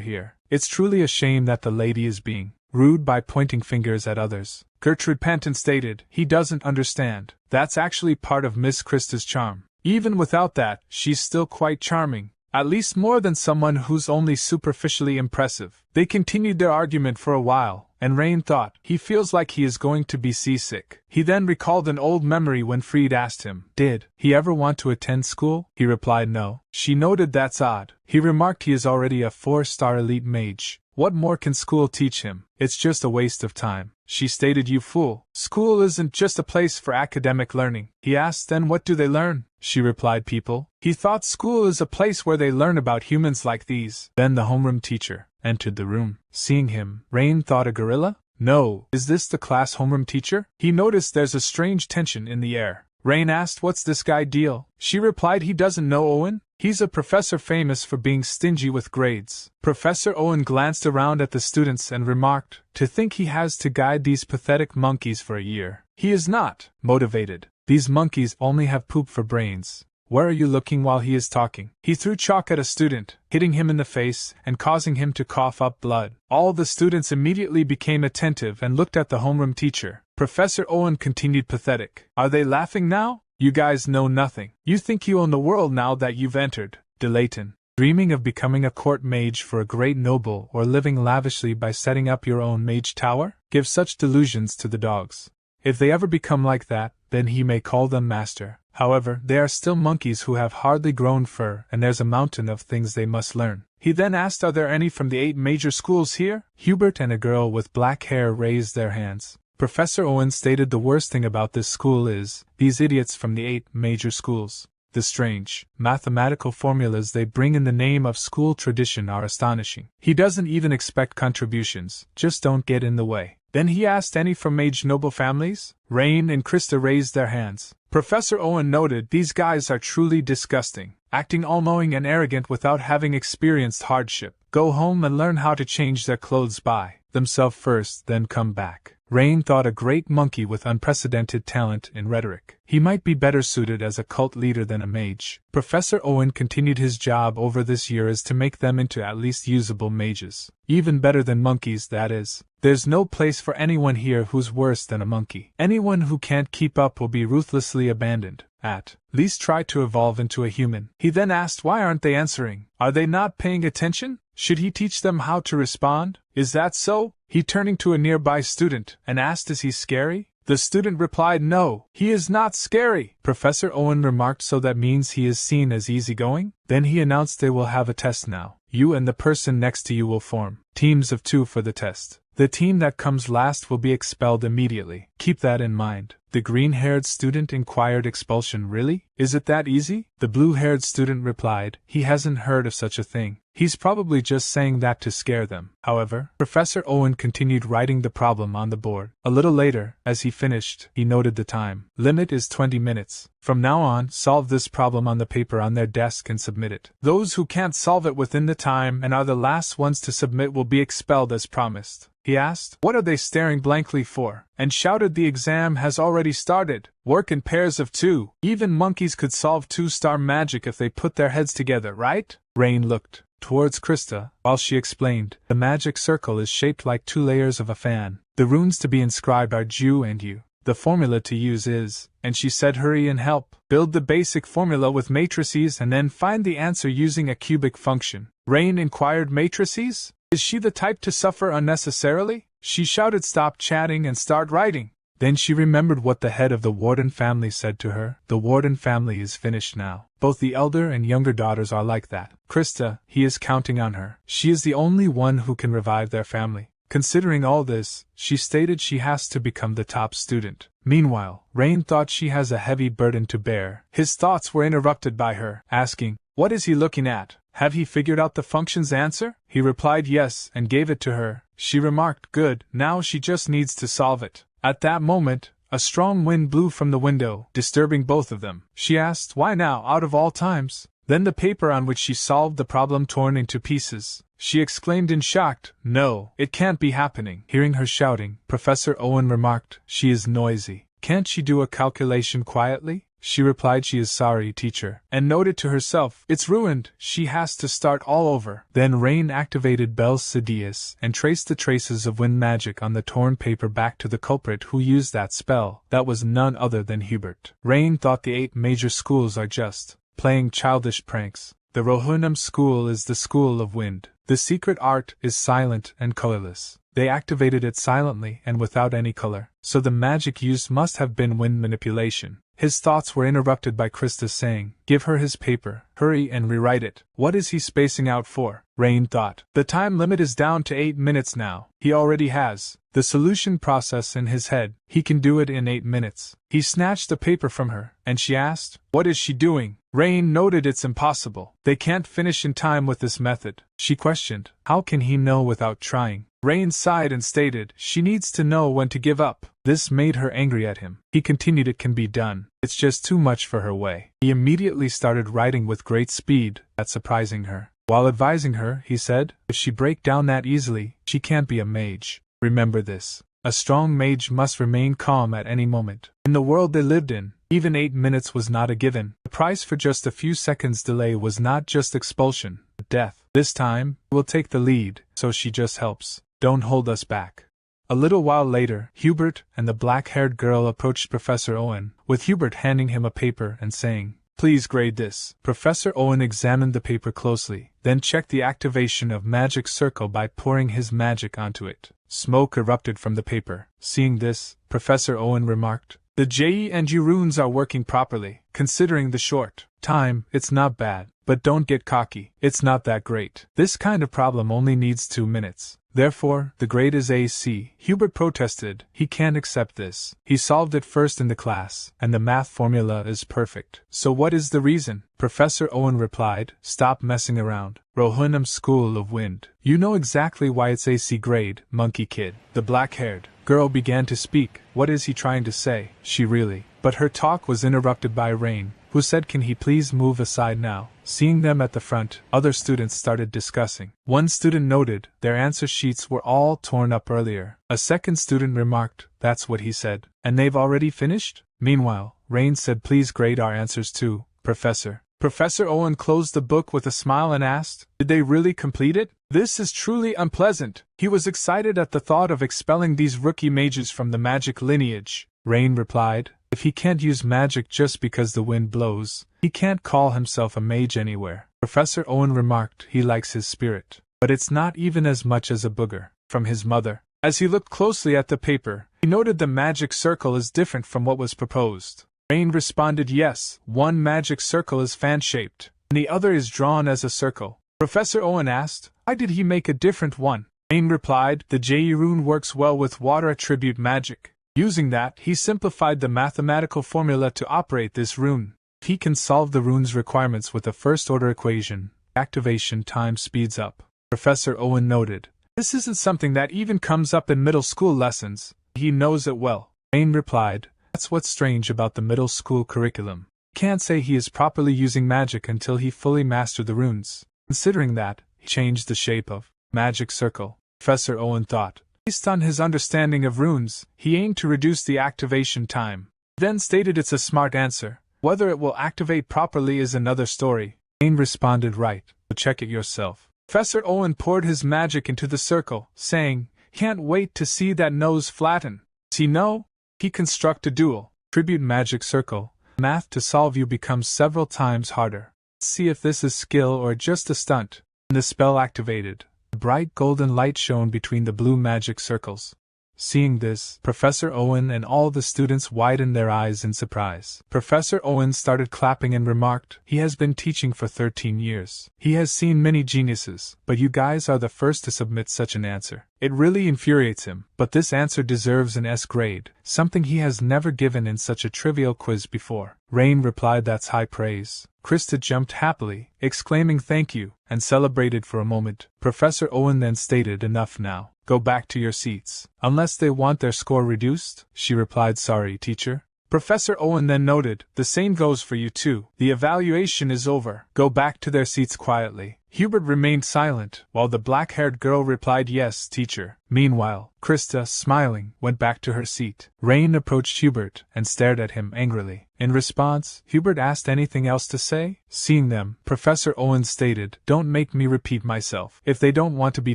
here. It's truly a shame that the lady is being rude by pointing fingers at others. Gertrude Panton stated, he doesn't understand. That's actually part of Miss Krista's charm. Even without that, she's still quite charming. At least more than someone who's only superficially impressive. They continued their argument for a while, and Rain thought, he feels like he is going to be seasick. He then recalled an old memory when Freed asked him, did he ever want to attend school? He replied no. She noted that's odd. He remarked he is already a 4-star elite mage. What more can school teach him? It's just a waste of time. She stated, you fool. School isn't just a place for academic learning. He asked, then what do they learn? She replied, people. He thought school is a place where they learn about humans like these. Then the homeroom teacher entered the room. Seeing him, Rain thought a gorilla? No, is this the class homeroom teacher? He noticed there's a strange tension in the air. Rain asked, what's this guy deal? She replied he doesn't know Owen. He's a professor famous for being stingy with grades. Professor Owen glanced around at the students and remarked, to think he has to guide these pathetic monkeys for a year. He is not motivated. These monkeys only have poop for brains. Where are you looking while he is talking? He threw chalk at a student, hitting him in the face and causing him to cough up blood. All the students immediately became attentive and looked at the homeroom teacher. Professor Owen continued pathetic. Are they laughing now? You guys know nothing. You think you own the world now that you've entered Delayton. Dreaming of becoming a court mage for a great noble or living lavishly by setting up your own mage tower? Give such delusions to the dogs. If they ever become like that, then he may call them master. However, they are still monkeys who have hardly grown fur, and there's a mountain of things they must learn. He then asked, are there any from the 8 major schools here? Hubert and a girl with black hair raised their hands. Professor Owen stated the worst thing about this school is these idiots from the 8 major schools. The strange, mathematical formulas they bring in the name of school tradition are astonishing. He doesn't even expect contributions, just don't get in the way. Then he asked, any from mage noble families? Rain and Krista raised their hands. Professor Owen noted, these guys are truly disgusting, acting all-knowing and arrogant without having experienced hardship. Go home and learn how to change their clothes by themselves first, then come back. Rain thought a great monkey with unprecedented talent in rhetoric. He might be better suited as a cult leader than a mage. Professor Owen continued his job over this year is to make them into at least usable mages. Even better than monkeys, that is. There's no place for anyone here who's worse than a monkey. Anyone who can't keep up will be ruthlessly abandoned. At least try to evolve into a human. He then asked, why aren't they answering? Are they not paying attention? Should he teach them how to respond? Is that so? He turning to a nearby student and asked, is he scary? The student replied, no, he is not scary. Professor Owen remarked, so that means he is seen as easygoing? Then he announced they will have a test now. You and the person next to you will form teams of 2 for the test. The team that comes last will be expelled immediately. Keep that in mind. The green-haired student inquired, expulsion really? Is it that easy? The blue-haired student replied, he hasn't heard of such a thing. He's probably just saying that to scare them. However, Professor Owen continued writing the problem on the board. A little later, as he finished, he noted the time. Limit is 20 minutes. From now on, solve this problem on the paper on their desk and submit it. Those who can't solve it within the time and are the last ones to submit will be expelled as promised. He asked, what are they staring blankly for? And shouted, the exam has already started. Work in pairs of 2. Even monkeys could solve 2-star magic if they put their heads together, right? Rain looked towards Krista, while she explained, the magic circle is shaped like 2 layers of a fan. The runes to be inscribed are Ju and U. The formula to use is, and she said, hurry and help. Build the basic formula with matrices and then find the answer using a cubic function. Rain inquired, matrices? Is she the type to suffer unnecessarily? She shouted, stop chatting and start writing. Then she remembered what the head of the Warden family said to her. The Warden family is finished now. Both the elder and younger daughters are like that. Krista, he is counting on her. She is the only one who can revive their family. Considering all this, she stated she has to become the top student. Meanwhile, Rain thought she has a heavy burden to bear. His thoughts were interrupted by her, asking, what is he looking at? Have he figured out the function's answer? He replied yes, and gave it to her. She remarked, good, now she just needs to solve it. At that moment, a strong wind blew from the window, disturbing both of them. She asked, why now, out of all times? Then the paper on which she solved the problem torn into pieces. She exclaimed in shock, no, it can't be happening. Hearing her shouting, Professor Owen remarked, she is noisy. Can't she do a calculation quietly? She replied, she is sorry, teacher, and noted to herself, it's ruined, she has to start all over. Then Rain activated Bell's Sidious and traced the traces of wind magic on the torn paper back to the culprit who used that spell. That was none other than Hubert. Rain thought the 8 major schools are just playing childish pranks. The Rohunam school is the school of wind. The secret art is silent and colorless. They activated it silently and without any color, so the magic used must have been wind manipulation. His thoughts were interrupted by Krista saying, "Give her his paper, hurry and rewrite it." What is he spacing out for? Rain thought. The time limit is down to 8 minutes now. He already has the solution process in his head. He can do it in 8 minutes. He snatched the paper from her, and she asked, "What is she doing?" Rain noted it's impossible. They can't finish in time with this method. She questioned, how can he know without trying? Rain sighed and stated, she needs to know when to give up. This made her angry at him. He continued, it can be done. It's just too much for her way. He immediately started writing with great speed, that's surprising her. While advising her, he said, if she break down that easily, she can't be a mage. Remember this. A strong mage must remain calm at any moment. In the world they lived in, even 8 minutes was not a given. The price for just a few seconds delay was not just expulsion, but death. This time, we'll take the lead, so she just helps. Don't hold us back. A little while later, Hubert and the black-haired girl approached Professor Owen, with Hubert handing him a paper and saying, please grade this. Professor Owen examined the paper closely, then checked the activation of Magic Circle by pouring his magic onto it. Smoke erupted from the paper. Seeing this, Professor Owen remarked, the J-E-N-G runes are working properly. Considering the short time, it's not bad, but don't get cocky. It's not that great. This kind of problem only needs 2 minutes. Therefore, the grade is AC. Hubert protested, he can't accept this. He solved it first in the class, and the math formula is perfect. So what is the reason? Professor Owen replied, stop messing around. Rohunam School of Wind. You know exactly why it's AC grade, monkey kid. The black-haired girl began to speak. What is he trying to say? She really. But her talk was interrupted by Rain, who said, can he please move aside now? Seeing them at the front, other students started discussing. One student noted, their answer sheets were all torn up earlier. A second student remarked, that's what he said. And they've already finished? Meanwhile, Rain said, please grade our answers too, Professor. Professor Owen closed the book with a smile and asked, did they really complete it? This is truly unpleasant. He was excited at the thought of expelling these rookie mages from the magic lineage. Rain replied, if he can't use magic just because the wind blows, he can't call himself a mage anywhere. Professor Owen remarked he likes his spirit, but it's not even as much as a booger. From his mother. As he looked closely at the paper, he noted the magic circle is different from what was proposed. Rain responded yes, one magic circle is fan-shaped, and the other is drawn as a circle. Professor Owen asked, why did he make a different one? Rain replied, the J rune works well with water attribute magic. Using that, he simplified the mathematical formula to operate this rune. If he can solve the rune's requirements with a first-order equation, activation time speeds up. Professor Owen noted, this isn't something that even comes up in middle school lessons. He knows it well. Rain replied, that's what's strange about the middle school curriculum. Can't say he is properly using magic until he fully mastered the runes. Considering that, he changed the shape of magic circle. Professor Owen thought. Based on his understanding of runes, he aimed to reduce the activation time. Then stated it's a smart answer. Whether it will activate properly is another story. Rain responded right, but check it yourself. Professor Owen poured his magic into the circle, saying, can't wait to see that nose flatten. Does he know? He construct a dual tribute magic circle. Math to solve you becomes several times harder. Let's see if this is skill or just a stunt. And the spell activated. A bright golden light shone between the blue magic circles. Seeing this, Professor Owen and all the students widened their eyes in surprise. Professor Owen started clapping and remarked, he has been teaching for 13 years. He has seen many geniuses, but you guys are the first to submit such an answer. It really infuriates him, but this answer deserves an S grade, something he has never given in such a trivial quiz before. Rain replied that's high praise. Krista jumped happily, exclaiming thank you, and celebrated for a moment. Professor Owen then stated enough now. Go back to your seats. Unless they want their score reduced? She replied sorry, teacher. Professor Owen then noted, the same goes for you too. The evaluation is over. Go back to their seats quietly. Hubert remained silent, while the black-haired girl replied yes, teacher. Meanwhile, Krista, smiling, went back to her seat. Rain approached Hubert and stared at him angrily. In response, Hubert asked anything else to say? Seeing them, Professor Owen stated, don't make me repeat myself. If they don't want to be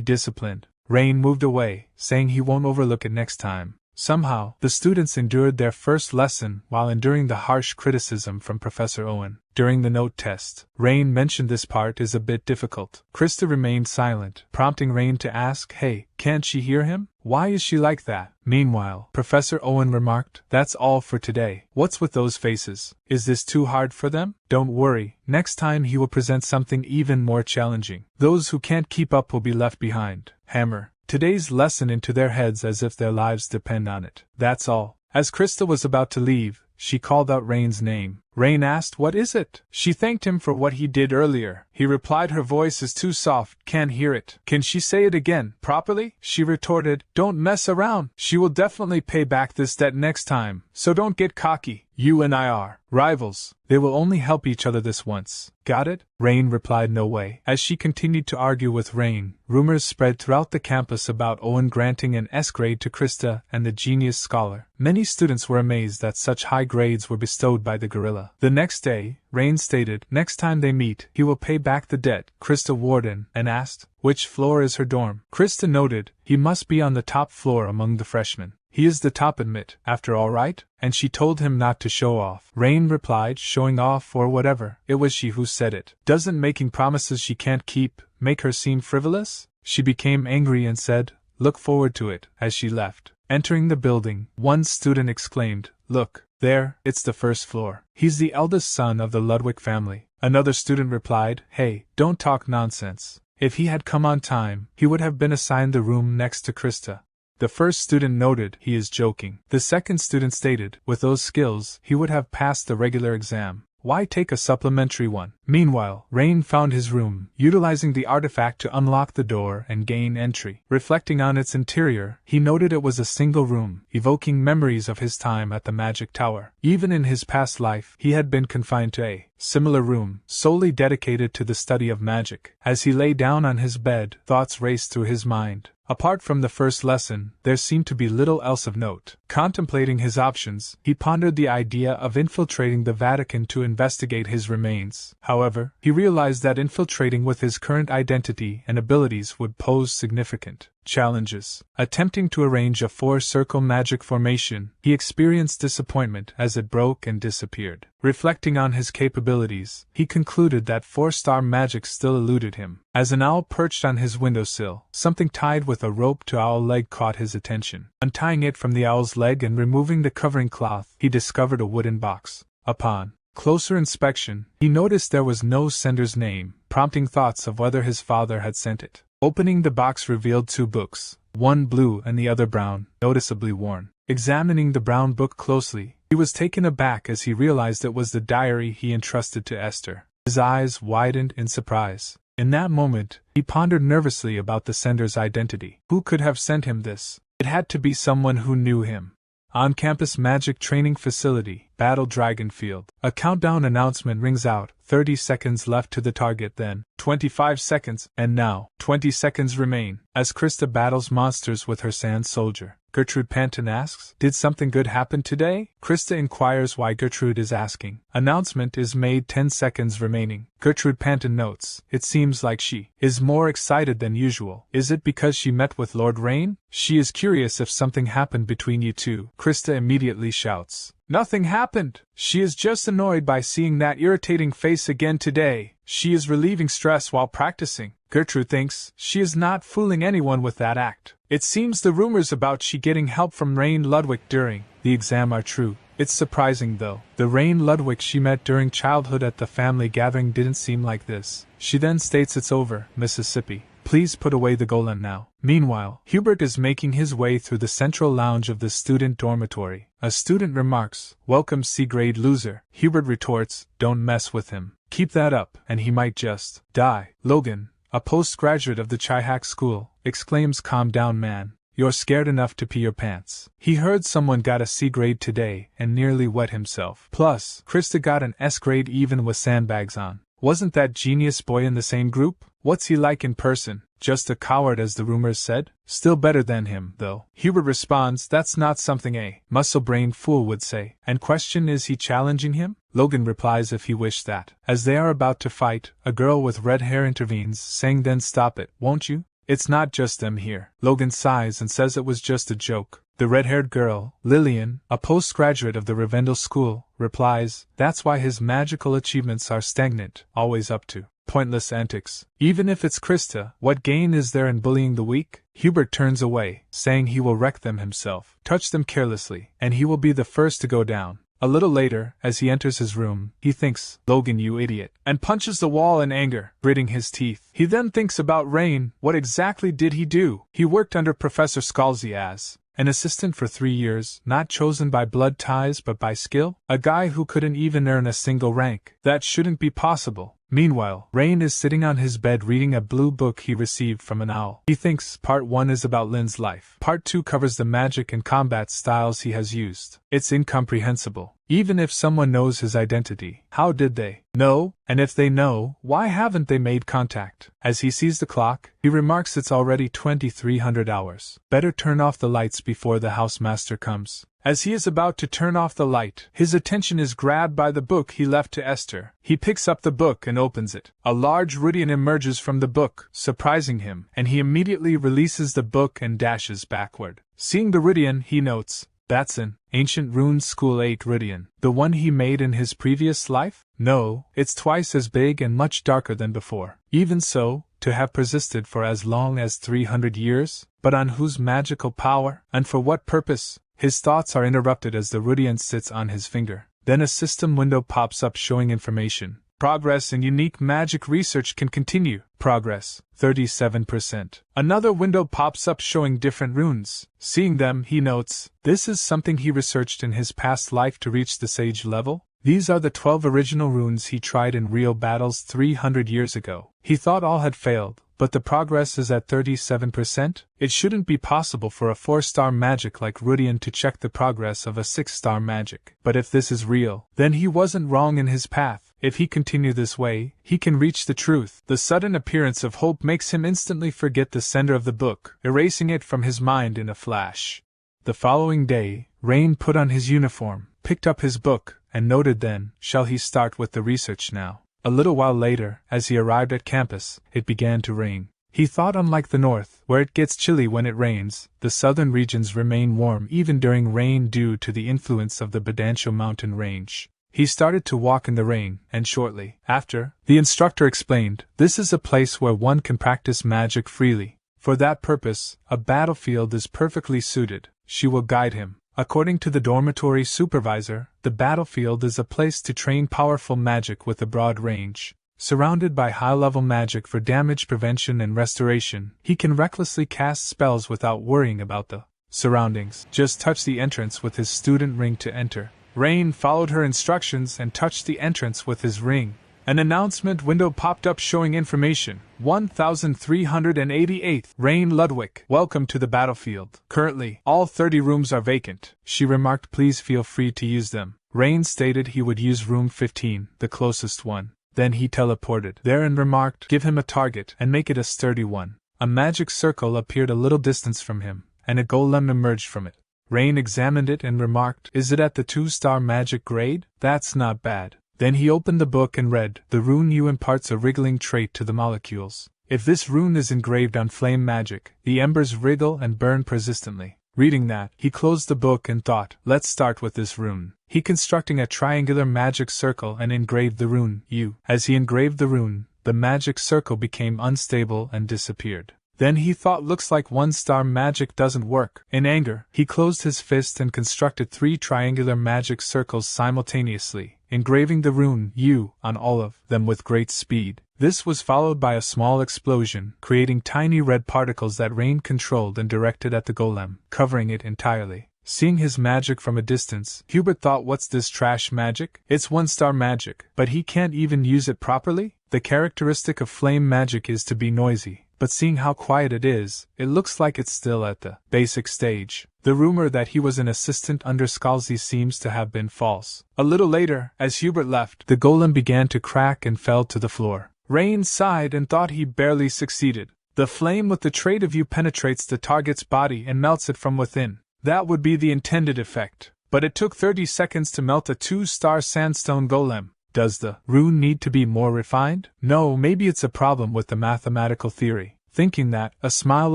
disciplined. Rain moved away, saying he won't overlook it next time. Somehow, the students endured their first lesson while enduring the harsh criticism from Professor Owen. During the note test, Rain mentioned this part is a bit difficult. Krista remained silent, prompting Rain to ask, "Hey, can't she hear him? Why is she like that?" Meanwhile, Professor Owen remarked, "That's all for today. What's with those faces? Is this too hard for them? Don't worry, next time he will present something even more challenging. Those who can't keep up will be left behind. Hammer today's lesson into their heads as if their lives depend on it. That's all." As Krista was about to leave, she called out Rain's name. Rain asked, "What is it?" She thanked him for what he did earlier. He replied, "Her voice is too soft, can't hear it." "Can she say it again, properly?" She retorted, "Don't mess around. She will definitely pay back this debt next time, so don't get cocky. You and I are rivals. They will only help each other this once. Got it?" Rain replied, "No way." As she continued to argue with Rain, rumors spread throughout the campus about Owen granting an S grade to Krista and the genius scholar. Many students were amazed that such high grades were bestowed by the gorilla. The next day, Rain stated, "Next time they meet, he will pay back the debt." Krista warden and asked, "Which floor is her dorm?" Krista noted, "He must be on the top floor among the freshmen. He is the top admit, after all, right?" And she told him not to show off. Rain replied, "Showing off or whatever, it was she who said it. Doesn't making promises she can't keep make her seem frivolous?" She became angry and said, "Look forward to it," as she left. Entering the building, one student exclaimed, "Look, there, it's the first floor. He's the eldest son of the Ludwig family." Another student replied, "Hey, don't talk nonsense. If he had come on time, he would have been assigned the room next to Krista." The first student noted, "He is joking." The second student stated, "With those skills, he would have passed the regular exam. Why take a supplementary one?" Meanwhile, Rain found his room, utilizing the artifact to unlock the door and gain entry. Reflecting on its interior, he noted it was a single room, evoking memories of his time at the Magic Tower. Even in his past life, he had been confined to a similar room, solely dedicated to the study of magic. As he lay down on his bed, thoughts raced through his mind. Apart from the first lesson, there seemed to be little else of note. Contemplating his options, he pondered the idea of infiltrating the Vatican to investigate his remains. However, he realized that infiltrating with his current identity and abilities would pose significant challenges. Attempting to arrange a four-circle magic formation, he experienced disappointment as it broke and disappeared. Reflecting on his capabilities, he concluded that four-star magic still eluded him. As an owl perched on his windowsill, something tied with a rope to owl leg caught his attention. Untying it from the owl's leg and removing the covering cloth, he discovered a wooden box. Upon closer inspection, he noticed there was no sender's name, prompting thoughts of whether his father had sent it. Opening the box revealed two books, one blue and the other brown, noticeably worn. Examining the brown book closely, he was taken aback as he realized it was the diary he entrusted to Esther. His eyes widened in surprise. In that moment, he pondered nervously about the sender's identity. Who could have sent him this? It had to be someone who knew him. On-campus magic training facility, Battle Dragon Field. A countdown announcement rings out, 30 seconds left to the target, then 25 seconds, and now 20 seconds remain. As Krista battles monsters with her sand soldier, Gertrude Panton asks, "Did something good happen today?" Krista inquires why Gertrude is asking. Announcement is made, 10 seconds remaining. Gertrude Panton notes, "It seems like she is more excited than usual. Is it because she met with Lord Rain? She is curious if something happened between you two." Krista immediately shouts, "Nothing happened. She is just annoyed by seeing that irritating face again today. She is relieving stress while practicing." Gertrude thinks she is not fooling anyone with that act. It seems the rumors about she getting help from Rain Ludwig during the exam are true. It's surprising though. The Rain Ludwig she met during childhood at the family gathering didn't seem like this. She then states, "It's over, Mississippi. Please put away the golem now." Meanwhile, Hubert is making his way through the central lounge of the student dormitory. A student remarks, "Welcome, C-grade loser." Hubert retorts, "Don't mess with him. Keep that up, and he might just die." Logan, a postgraduate of the Chihak school, exclaims, "Calm down, man. You're scared enough to pee your pants." He heard someone got a C grade today and nearly wet himself. Plus, Krista got an S grade even with sandbags on. Wasn't that genius boy in the same group? What's he like in person? Just a coward, as the rumors said? Still better than him, though. Hubert responds, "That's not something a muscle-brained fool would say." And question, is he challenging him? Logan replies if he wished that. As they are about to fight, a girl with red hair intervenes, saying, "Then stop it, won't you? It's not just them here." Logan sighs and says it was just a joke. The red-haired girl, Lillian, a postgraduate of the Rivendell School, replies, that's why his magical achievements are stagnant, always up to pointless antics. Even if it's Krista, what gain is there in bullying the weak? Hubert turns away, saying he will wreck them himself, touch them carelessly, and he will be the first to go down. A little later, as he enters his room, he thinks, Logan, you idiot, and punches the wall in anger, gritting his teeth. He then thinks about Rain. What exactly did he do? He worked under Professor Scalzi as an assistant for 3 years, not chosen by blood ties but by skill? A guy who couldn't even earn a single rank. That shouldn't be possible. Meanwhile, Rain is sitting on his bed reading a blue book he received from an owl. He thinks Part 1 is about Lynn's life. Part 2 covers the magic and combat styles he has used. It's incomprehensible. Even if someone knows his identity, how did they know? And if they know, why haven't they made contact? As he sees the clock, he remarks it's already 2300 hours. Better turn off the lights before the housemaster comes. As he is about to turn off the light, his attention is grabbed by the book he left to Esther. He picks up the book and opens it. A large Rudian emerges from the book, surprising him, and he immediately releases the book and dashes backward. Seeing the Rudian, he notes, that's an ancient rune school 8 Rudian. The one he made in his previous life? No, it's twice as big and much darker than before. Even so, to have persisted for as long as 300 years? But on whose magical power? And for what purpose? His thoughts are interrupted as the Rudian sits on his finger. Then a system window pops up showing information. Progress in unique magic research can continue. Progress, 37%. Another window pops up showing different runes. Seeing them, he notes, this is something he researched in his past life to reach the sage level? These are the 12 original runes he tried in real battles 300 years ago. He thought all had failed, but the progress is at 37%? It shouldn't be possible for a 4-star magic like Rudian to check the progress of a 6-star magic. But if this is real, then he wasn't wrong in his path. If he continue this way, he can reach the truth. The sudden appearance of hope makes him instantly forget the sender of the book, erasing it from his mind in a flash. The following day, Rain put on his uniform, picked up his book, and noted then, shall he start with the research now? A little while later, as he arrived at campus, it began to rain. He thought unlike the north, where it gets chilly when it rains, the southern regions remain warm even during rain due to the influence of the Badancho mountain range. He started to walk in the rain, and shortly after, the instructor explained, this is a place where one can practice magic freely. For that purpose, a battlefield is perfectly suited. She will guide him. According to the dormitory supervisor, the battlefield is a place to train powerful magic with a broad range. Surrounded by high-level magic for damage prevention and restoration, he can recklessly cast spells without worrying about the surroundings. Just touch the entrance with his student ring to enter. Rain followed her instructions and touched the entrance with his ring. An announcement window popped up showing information. 1388th Rain Ludwig. Welcome to the battlefield. Currently, all 30 rooms are vacant. She remarked, please feel free to use them. Rain stated he would use room 15, the closest one. Then he teleported there and remarked, give him a target and make it a sturdy one. A magic circle appeared a little distance from him, and a golem emerged from it. Rain examined it and remarked, is it at the 2-star magic grade? That's not bad. Then he opened the book and read, the rune U imparts a wriggling trait to the molecules. If this rune is engraved on flame magic, the embers wriggle and burn persistently. Reading that, he closed the book and thought, let's start with this rune. He constructing a triangular magic circle and engraved the rune U. As he engraved the rune, the magic circle became unstable and disappeared. Then he thought, looks like 1-star magic doesn't work. In anger, he closed his fist and constructed 3 triangular magic circles simultaneously, engraving the rune U on all of them with great speed. This was followed by a small explosion, creating tiny red particles that Rain controlled and directed at the golem, covering it entirely. Seeing his magic from a distance, Hubert thought, what's this trash magic? It's 1-star magic, but he can't even use it properly? The characteristic of flame magic is to be noisy, but seeing how quiet it is, it looks like it's still at the basic stage. The rumor that he was an assistant under Scalzi seems to have been false. A little later, as Hubert left, the golem began to crack and fell to the floor. Rain sighed and thought he barely succeeded. The flame with the trait of U penetrates the target's body and melts it from within. That would be the intended effect. But it took 30 seconds to melt a 2-star sandstone golem. Does the rune need to be more refined? No, maybe it's a problem with the mathematical theory. Thinking that, a smile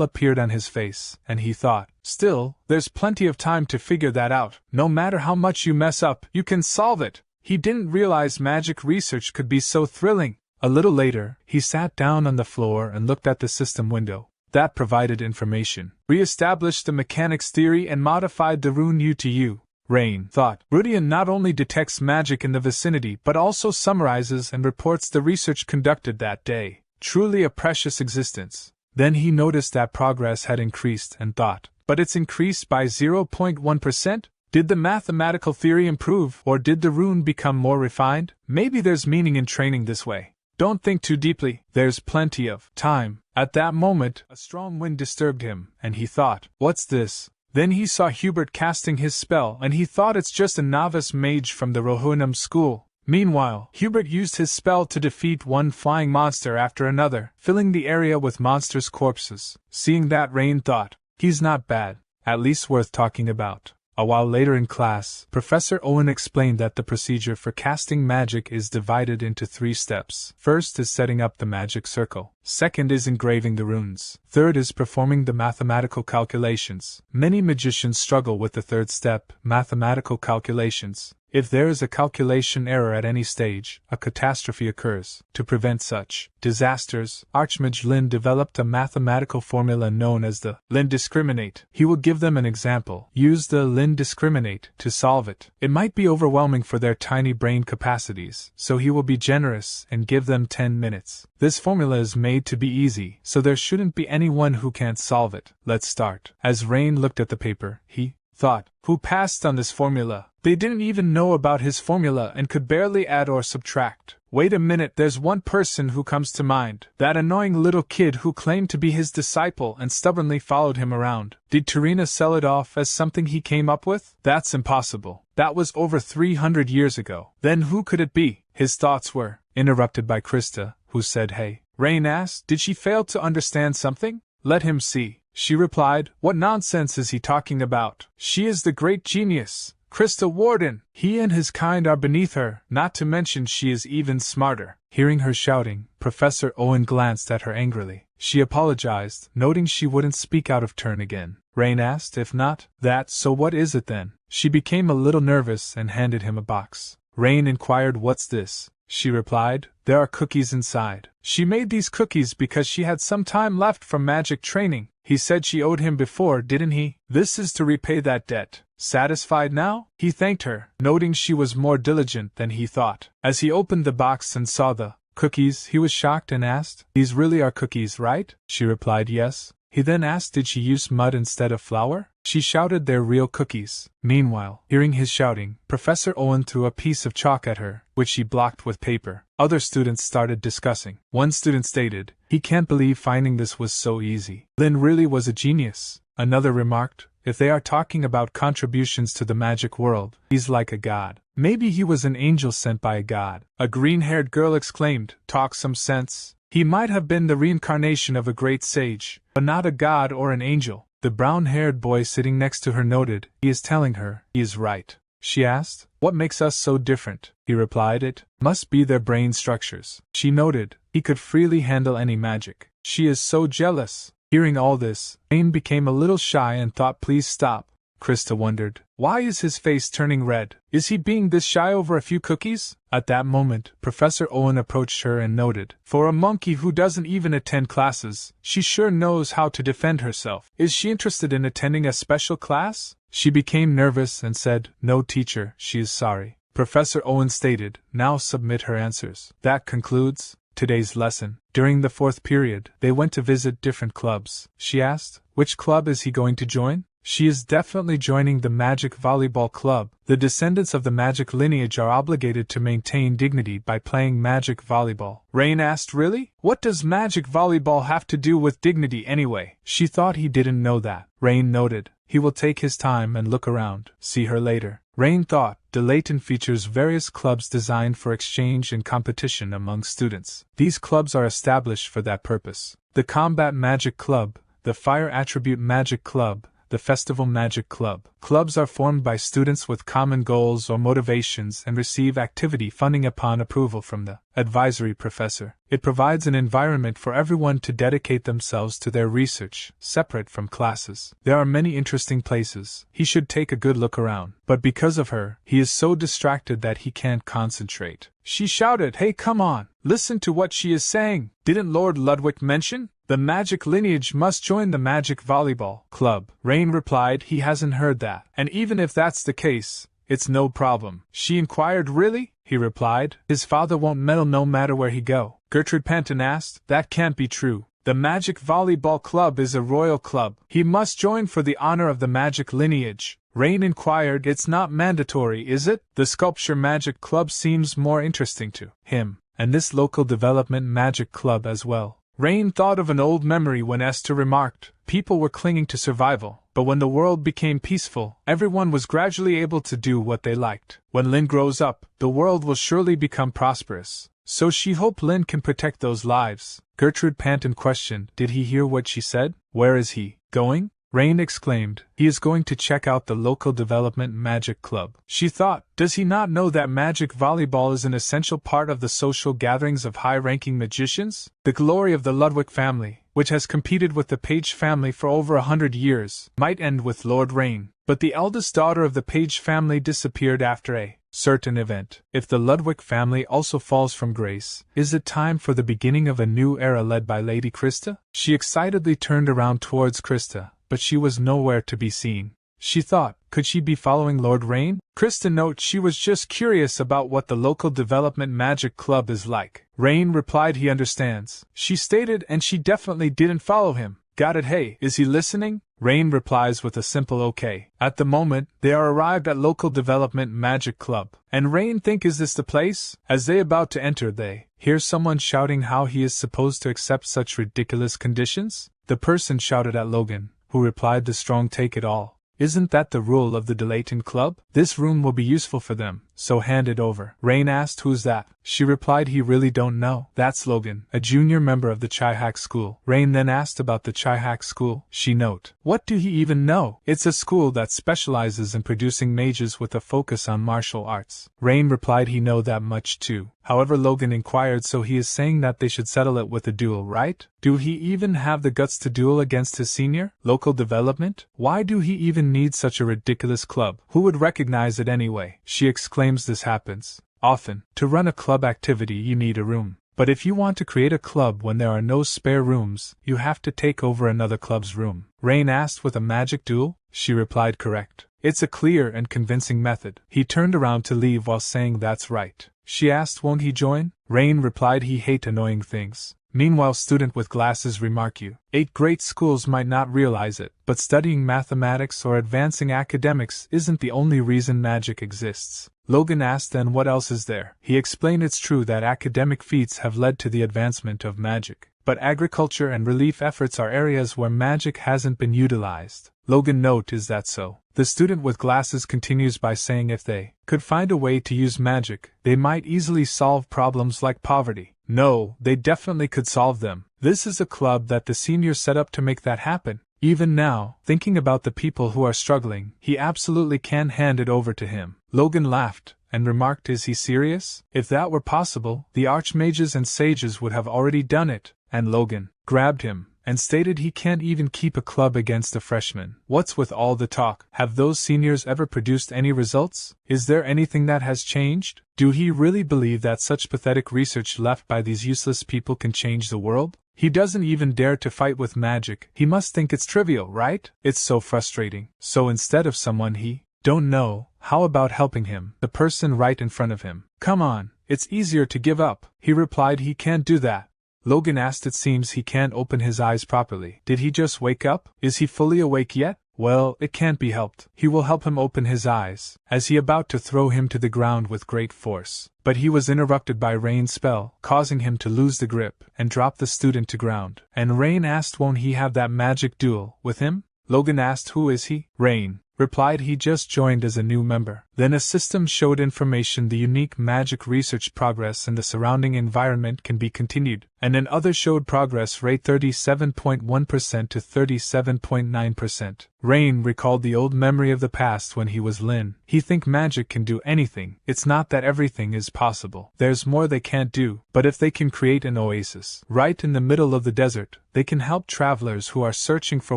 appeared on his face, and he thought, still, there's plenty of time to figure that out. No matter how much you mess up, you can solve it. He didn't realize magic research could be so thrilling. A little later, he sat down on the floor and looked at the system window. That provided information, re-established the mechanics theory and modified the rune U to U. Rain thought, Rudian not only detects magic in the vicinity but also summarizes and reports the research conducted that day. Truly a precious existence. Then he noticed that progress had increased and thought, but it's increased by 0.1%? Did the mathematical theory improve, or did the rune become more refined? Maybe there's meaning in training this way. Don't think too deeply, there's plenty of time. At that moment, a strong wind disturbed him, and he thought, what's this? Then he saw Hubert casting his spell, and he thought it's just a novice mage from the Rohunam school. Meanwhile, Hubert used his spell to defeat one flying monster after another, filling the area with monsters' corpses. Seeing that, Rain thought, he's not bad, at least worth talking about. A while later in class, Professor Owen explained that the procedure for casting magic is divided into 3 steps. First is setting up the magic circle. Second is engraving the runes. Third is performing the mathematical calculations. Many magicians struggle with the third step, mathematical calculations. If there is a calculation error at any stage, a catastrophe occurs. To prevent such disasters, Archmage Lynn developed a mathematical formula known as the Lynn discriminate. He will give them an example. Use the Lynn discriminate to solve it. It might be overwhelming for their tiny brain capacities, so he will be generous and give them 10 minutes. This formula is made to be easy, so there shouldn't be anyone who can't solve it. Let's start. As Rain looked at the paper, he thought, who passed on this formula? They didn't even know about his formula and could barely add or subtract. Wait a minute, there's one person who comes to mind. That annoying little kid who claimed to be his disciple and stubbornly followed him around. Did Tarina sell it off as something he came up with? That's impossible. That was over 300 years ago. Then who could it be? His thoughts were interrupted by Krista, who said, hey. Rain asked, did she fail to understand something? Let him see. She replied, what nonsense is he talking about? She is the great genius, Krista Warden. He and his kind are beneath her, not to mention she is even smarter. Hearing her shouting, Professor Owen glanced at her angrily. She apologized, noting she wouldn't speak out of turn again. Rain asked, if not, that, so what is it then? She became a little nervous and handed him a box. Rain inquired, what's this? She replied, there are cookies inside. She made these cookies because she had some time left from magic training. He said she owed him before, didn't he? This is to repay that debt. Satisfied now? He thanked her, noting she was more diligent than he thought. As he opened the box and saw the cookies, he was shocked and asked, these really are cookies, right? She replied, yes. He then asked, did she use mud instead of flour? She shouted, they're real cookies. Meanwhile, hearing his shouting, Professor Owen threw a piece of chalk at her, which she blocked with paper. Other students started discussing. One student stated, he can't believe finding this was so easy. Lynn really was a genius. Another remarked, if they are talking about contributions to the magic world, he's like a god. Maybe he was an angel sent by a god. A green-haired girl exclaimed, talk some sense. He might have been the reincarnation of a great sage, but not a god or an angel. The brown-haired boy sitting next to her noted, he is telling her, he is right. She asked, what makes us so different? He replied, it must be their brain structures. She noted, he could freely handle any magic. She is so jealous. Hearing all this, Rain became a little shy and thought, please stop. Krista wondered, why is his face turning red? Is he being this shy over a few cookies? At that moment, Professor Owen approached her and noted, for a monkey who doesn't even attend classes, she sure knows how to defend herself. Is she interested in attending a special class? She became nervous and said, no teacher, she is sorry. Professor Owen stated, now submit her answers. That concludes today's lesson. During the 4th period, they went to visit different clubs. She asked, which club is he going to join? She is definitely joining the Magic Volleyball Club. The descendants of the magic lineage are obligated to maintain dignity by playing magic volleyball. Rain asked, really? What does magic volleyball have to do with dignity anyway? She thought he didn't know that. Rain noted, he will take his time and look around. See her later. Rain thought, Delayton features various clubs designed for exchange and competition among students. These clubs are established for that purpose. The Combat Magic Club, the Fire Attribute Magic Club, the Festival Magic Club. Clubs are formed by students with common goals or motivations and receive activity funding upon approval from the advisory professor. It provides an environment for everyone to dedicate themselves to their research, separate from classes. There are many interesting places. He should take a good look around. But because of her, he is so distracted that he can't concentrate. She shouted, "Hey, come on! Listen to what she is saying! Didn't Lord Ludwig mention? The magic lineage must join the magic volleyball club." Rain replied he hasn't heard that. "And even if that's the case, it's no problem." She inquired, "Really?" He replied, "His father won't meddle no matter where he go." Gertrude Panton asked, "That can't be true. The Magic Volleyball Club is a royal club. He must join for the honor of the magic lineage." Rain inquired, "It's not mandatory, is it?" The Sculpture Magic Club seems more interesting to him, and this local development magic club as well. Rain thought of an old memory when Esther remarked, people were clinging to survival, but when the world became peaceful, everyone was gradually able to do what they liked. When Lynn grows up, the world will surely become prosperous. So she hoped Lynn can protect those lives. Gertrude Panton questioned, "Did he hear what she said? Where is he going?" Rain exclaimed, "He is going to check out the local development magic club." She thought, does he not know that magic volleyball is an essential part of the social gatherings of high-ranking magicians? The glory of the Ludwig family, which has competed with the Page family for over 100 years, might end with Lord Rain. But the eldest daughter of the Page family disappeared after a certain event. If the Ludwig family also falls from grace, is it time for the beginning of a new era led by Lady Krista? She excitedly turned around towards Krista, but she was nowhere to be seen. She thought, could she be following Lord Rain? Krista noted she was just curious about what the local development magic club is like. Rain replied he understands. She stated, and she definitely didn't follow him. Got it. Hey, is he listening? Rain replies with a simple okay. At the moment, they are arrived at local development magic club. And Rain think, is this the place? As they about to enter, they hear someone shouting how he is supposed to accept such ridiculous conditions. The person shouted at Logan, who replied, the strong take it all. Isn't that the rule of the Dilaton Club? This room will be useful for them, so hand it over. Rain asked, who's that? She replied he really don't know. That's Logan, a junior member of the Chihak School. Rain then asked about the Chihak School. She note, what do he even know? It's a school that specializes in producing mages with a focus on martial arts. Rain replied he know that much too. However, Logan inquired, so he is saying that they should settle it with a duel, right? Do he even have the guts to duel against his senior? Local development? Why do he even need such a ridiculous club? Who would recognize it anyway? She exclaims this happens often. To run a club activity you need a room. But if you want to create a club when there are no spare rooms, you have to take over another club's room. Rain asked, with a magic duel? She replied, correct. It's a clear and convincing method. He turned around to leave while saying that's right. She asked, won't he join? Rain replied he hate annoying things. Meanwhile, student with glasses remark, you 8 great schools might not realize it, but studying mathematics or advancing academics isn't the only reason magic exists. Logan asked, then what else is there? He explained it's true that academic feats have led to the advancement of magic, but agriculture and relief efforts are areas where magic hasn't been utilized. Logan note, is that so? The student with glasses continues by saying if they could find a way to use magic, they might easily solve problems like poverty. No, they definitely could solve them. This is a club that the seniors set up to make that happen. Even now, thinking about the people who are struggling, he absolutely can hand it over to him. Logan laughed and remarked, is he serious? If that were possible, the archmages and sages would have already done it. And Logan grabbed him and stated he can't even keep a club against a freshman. What's with all the talk? Have those seniors ever produced any results? Is there anything that has changed? Do he really believe that such pathetic research left by these useless people can change the world? He doesn't even dare to fight with magic. He must think it's trivial, right? It's so frustrating. So instead of someone he don't know, how about helping him, the person right in front of him? Come on, it's easier to give up. He replied he can't do that. Logan asked, it seems he can't open his eyes properly. Did he just wake up? Is he fully awake yet? Well, it can't be helped. He will help him open his eyes, as he about to throw him to the ground with great force. But he was interrupted by Rain's spell, causing him to lose the grip and drop the student to ground. And Rain asked, won't he have that magic duel with him? Logan asked, who is he? Rain replied he just joined as a new member. Then a system showed information the unique magic research progress and the surrounding environment can be continued, and an other showed progress rate 37.1% to 37.9%. Rain recalled the old memory of the past when he was Lynn. He think magic can do anything. It's not that everything is possible. There's more they can't do, but if they can create an oasis right in the middle of the desert, they can help travelers who are searching for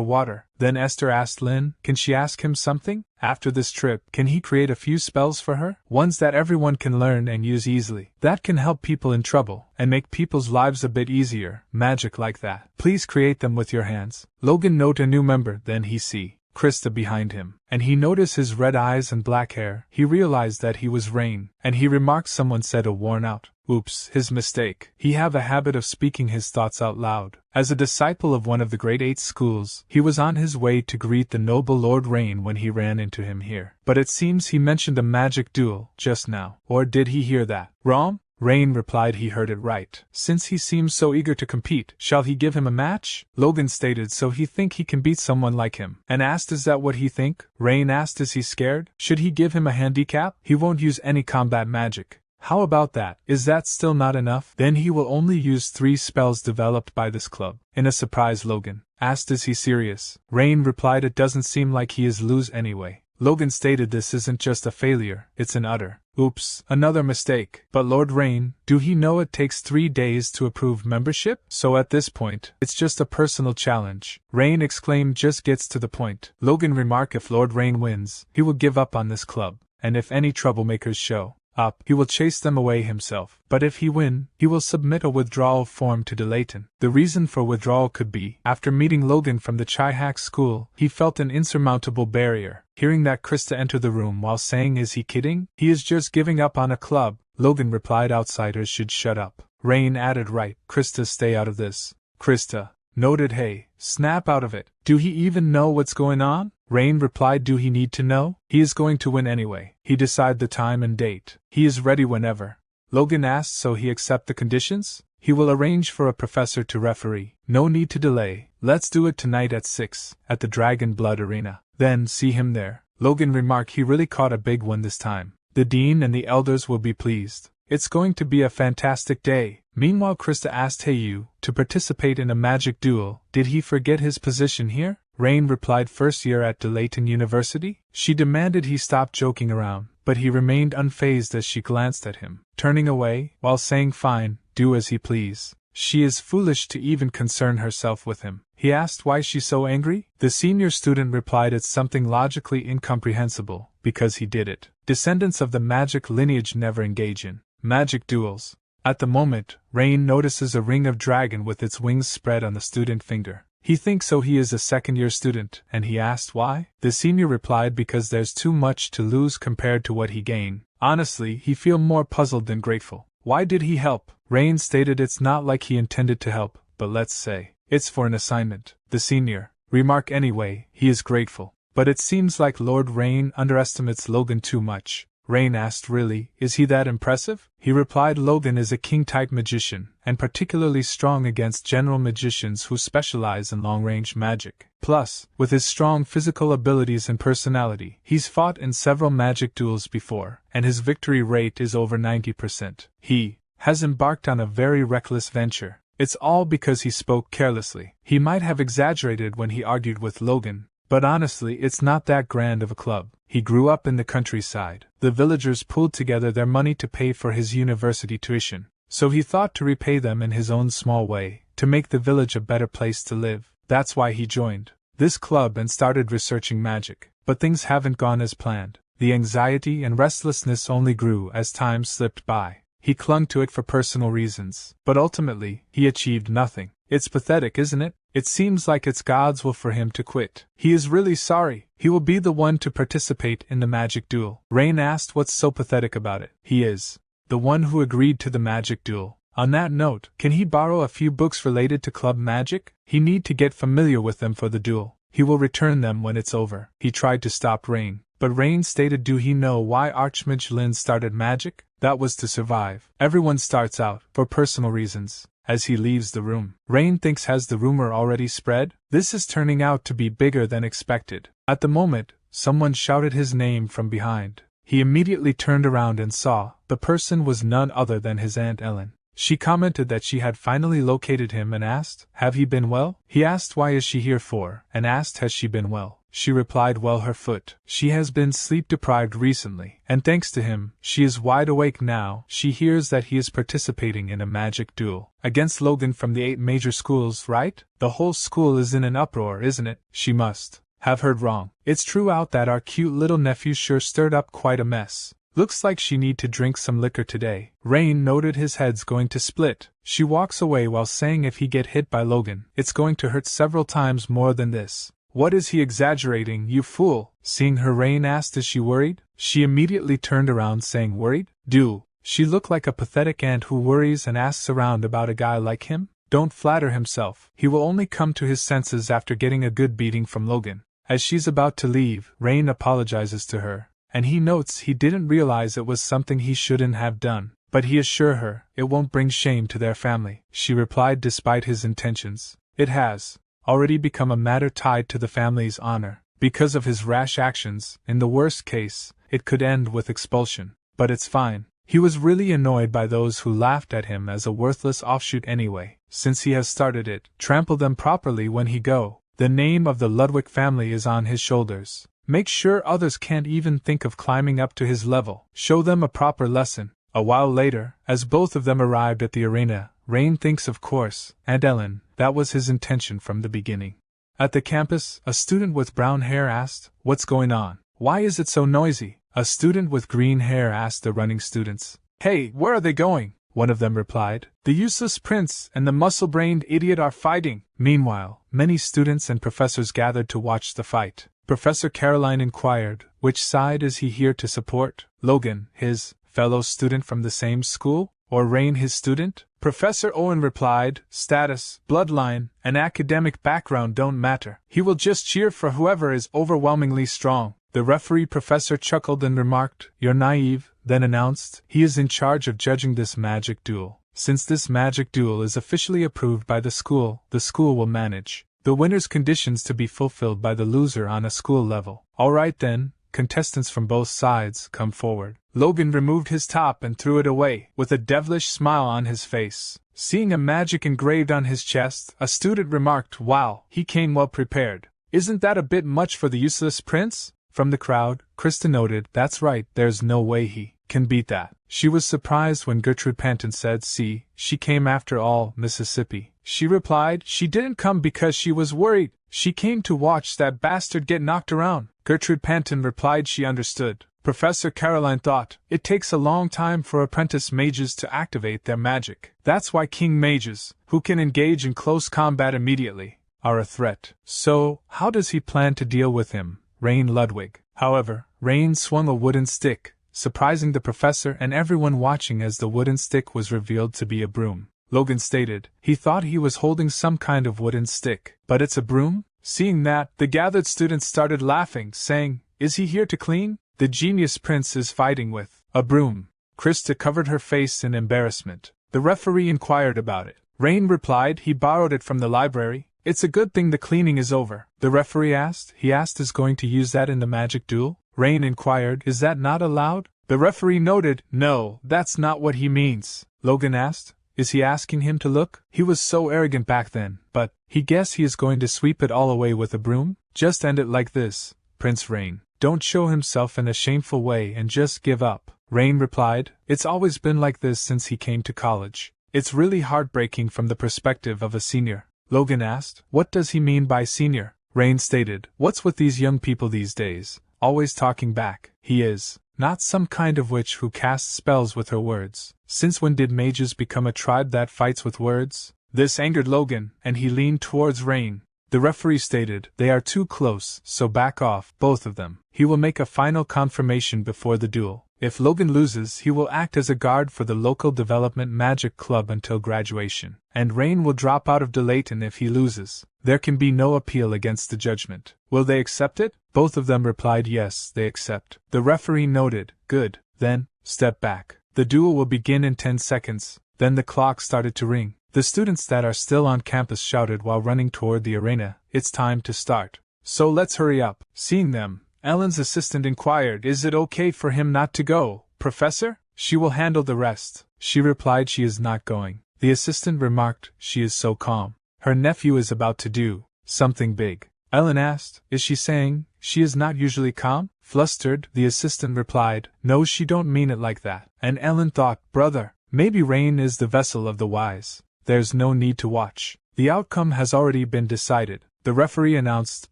water. Then Esther asked Lynn, can she ask him something? After this trip, can he create a few spells for her? Ones that everyone can learn and use easily. That can help people in trouble, and make people's lives a bit easier. Magic like that. Please create them with your hands. Logan note a new member, then he see Krista behind him, and he noticed his red eyes and black hair. He realized that he was Rain, and he remarked someone said a worn out. Oops, his mistake. He have a habit of speaking his thoughts out loud. As a disciple of one of the grade 8 schools, he was on his way to greet the noble Lord Rain when he ran into him here. But it seems he mentioned a magic duel just now. Or did he hear that wrong? Rain replied he heard it right. Since he seems so eager to compete, shall he give him a match? Logan stated so he think he can beat someone like him, and asked is that what he think? Rain asked is he scared? Should he give him a handicap? He won't use any combat magic. How about that? Is that still not enough? Then he will only use 3 spells developed by this club. In a surprise, Logan asked is he serious? Rain replied it doesn't seem like he is lose anyway. Logan stated this isn't just a failure, it's an utter oops, another mistake. But Lord Rain, do he know it takes 3 days to approve membership? So at this point, it's just a personal challenge. Rain exclaimed just gets to the point. Logan remarked if Lord Rain wins, he will give up on this club, and if any troublemakers show up, he will chase them away himself. But if he win, he will submit a withdrawal form to Delayton. The reason for withdrawal could be, after meeting Logan from the Chihak school, he felt an insurmountable barrier. Hearing that Krista entered the room while saying is he kidding? He is just giving up on a club. Logan replied outsiders should shut up. Rain added right, Krista stay out of this. Krista noted hey, snap out of it. Do he even know what's going on? Rain replied do he need to know? He is going to win anyway. He decide the time and date. He is ready whenever. Logan asked so he accept the conditions? He will arrange for a professor to referee. No need to delay. Let's do it tonight at 6, at the Dragon Blood Arena. Then see him there. Logan remarked he really caught a big one this time. The dean and the elders will be pleased. It's going to be a fantastic day. Meanwhile Krista asked Hayu to participate in a magic duel. Did he forget his position here? Rain replied first year at Delayton University. She demanded he stop joking around, but he remained unfazed as she glanced at him, turning away, while saying fine, do as he please. She is foolish to even concern herself with him. He asked why she's so angry. The senior student replied it's something logically incomprehensible, because he did it. Descendants of the magic lineage never engage in magic duels. At the moment, Rain notices a ring of dragon with its wings spread on the student finger. He thinks so he is a second-year student, and he asked why? The senior replied because there's too much to lose compared to what he gained. Honestly, he feel more puzzled than grateful. Why did he help? Rain stated it's not like he intended to help, but let's say it's for an assignment. The senior remarked anyway, he is grateful. But it seems like Lord Rain underestimates Logan too much. Rain asked really, is he that impressive? He replied Logan is a king-type magician, and particularly strong against general magicians who specialize in long-range magic. Plus, with his strong physical abilities and personality, he's fought in several magic duels before, and his victory rate is over 90%. He has embarked on a very reckless venture. It's all because he spoke carelessly. He might have exaggerated when he argued with Logan, but honestly it's not that grand of a club. He grew up in the countryside. The villagers pooled together their money to pay for his university tuition, so he thought to repay them in his own small way, to make the village a better place to live. That's why he joined this club and started researching magic. But things haven't gone as planned. The anxiety and restlessness only grew as time slipped by. He clung to it for personal reasons, but ultimately, he achieved nothing. It's pathetic, isn't it? It seems like it's God's will for him to quit. He is really sorry. He will be the one to participate in the magic duel. Rain asked what's so pathetic about it. He is the one who agreed to the magic duel. On that note, can he borrow a few books related to club magic? He need to get familiar with them for the duel. He will return them when it's over. He tried to stop Rain, but Rain stated do he know why Archmage Lynn started magic? That was to survive. Everyone starts out, for personal reasons. As he leaves the room, Rain thinks has the rumor already spread? This is turning out to be bigger than expected. At the moment, someone shouted his name from behind. He immediately turned around and saw the person was none other than his Aunt Ellen. She commented that she had finally located him and asked, "Have he been well?" He asked why is she here for, and asked has she been well. She replied well her foot. She has been sleep deprived recently, and thanks to him, she is wide awake now. She hears that he is participating in a magic duel against Logan from the 8 major schools, right? The whole school is in an uproar, isn't it? She must have heard wrong. It's true out that our cute little nephew sure stirred up quite a mess. Looks like she need to drink some liquor today. Rain noted his head's going to split. She walks away while saying if he get hit by Logan, it's going to hurt several times more than this. What is he exaggerating, you fool? Seeing her, Rain asked, is she worried? She immediately turned around saying, worried? Do she look like a pathetic aunt who worries and asks around about a guy like him? Don't flatter himself. He will only come to his senses after getting a good beating from Logan. As she's about to leave, Rain apologizes to her, and he notes he didn't realize it was something he shouldn't have done, but he assures her it won't bring shame to their family. She replied despite his intentions, it has already become a matter tied to the family's honor. Because of his rash actions, in the worst case, it could end with expulsion. But it's fine. He was really annoyed by those who laughed at him as a worthless offshoot anyway. Since he has started it, trample them properly when he go. The name of the Ludwig family is on his shoulders. Make sure others can't even think of climbing up to his level. Show them a proper lesson. A while later, as both of them arrived at the arena, Rain thinks of course, Aunt Ellen, that was his intention from the beginning. At the campus, a student with brown hair asked, what's going on? Why is it so noisy? A student with green hair asked the running students. Hey, where are they going? One of them replied. The useless prince and the muscle-brained idiot are fighting. Meanwhile, many students and professors gathered to watch the fight. Professor Caroline inquired, which side is he here to support? Logan, his fellow student from the same school? Or Rain, his student? Professor Owen replied, status, bloodline, and academic background don't matter. He will just cheer for whoever is overwhelmingly strong. The referee professor chuckled and remarked, you're naive, then announced, he is in charge of judging this magic duel. Since this magic duel is officially approved by the school will manage the winner's conditions to be fulfilled by the loser on a school level. Alright then, contestants from both sides, come forward. Logan removed his top and threw it away, with a devilish smile on his face. Seeing a magic engraved on his chest, a student remarked, wow, he came well prepared. Isn't that a bit much for the useless prince? From the crowd, Krista noted, that's right, there's no way he can beat that. She was surprised when Gertrude Panton said, see, she came after all, Mississippi. She replied, she didn't come because she was worried. She came to watch that bastard get knocked around. Gertrude Panton replied she understood. Professor Caroline thought, it takes a long time for apprentice mages to activate their magic. That's why king mages, who can engage in close combat immediately, are a threat. So, how does he plan to deal with him? Rain Ludwig. However, Rain swung a wooden stick, surprising the professor and everyone watching as the wooden stick was revealed to be a broom. Logan stated, he thought he was holding some kind of wooden stick. But it's a broom? Seeing that, the gathered students started laughing, saying, is he here to clean? The genius prince is fighting with a broom. Krista covered her face in embarrassment. The referee inquired about it. Rain replied he borrowed it from the library. It's a good thing the cleaning is over. The referee asked, is going to use that in the magic duel? Rain inquired, is that not allowed? The referee noted, no, that's not what he means. Logan asked, is he asking him to look? He was so arrogant back then, but he guess he is going to sweep it all away with a broom? Just end it like this, Prince Rain. Don't show himself in a shameful way and just give up. Rain replied, it's always been like this since he came to college. It's really heartbreaking from the perspective of a senior. Logan asked, what does he mean by senior? Rain stated, what's with these young people these days, always talking back? He is not some kind of witch who casts spells with her words. Since when did mages become a tribe that fights with words? This angered Logan, and he leaned towards Rain. The referee stated, they are too close, so back off, both of them. He will make a final confirmation before the duel. If Logan loses, he will act as a guard for the local development magic club until graduation, and Rain will drop out of Delayton if he loses. There can be no appeal against the judgment. Will they accept it? Both of them replied yes, they accept. The referee noted, good, then, step back. The duel will begin in 10 seconds. Then the clock started to ring. The students that are still on campus shouted while running toward the arena, it's time to start. So let's hurry up. Seeing them, Ellen's assistant inquired, "Is it okay for him not to go, Professor? She will handle the rest." She replied she is not going. The assistant remarked, "She is so calm. Her nephew is about to do something big." Ellen asked, "Is she saying she is not usually calm?" Flustered, the assistant replied, "No, she don't mean it like that." And Ellen thought, "Brother, maybe rain is the vessel of the wise. There's no need to watch. The outcome has already been decided." The referee announced,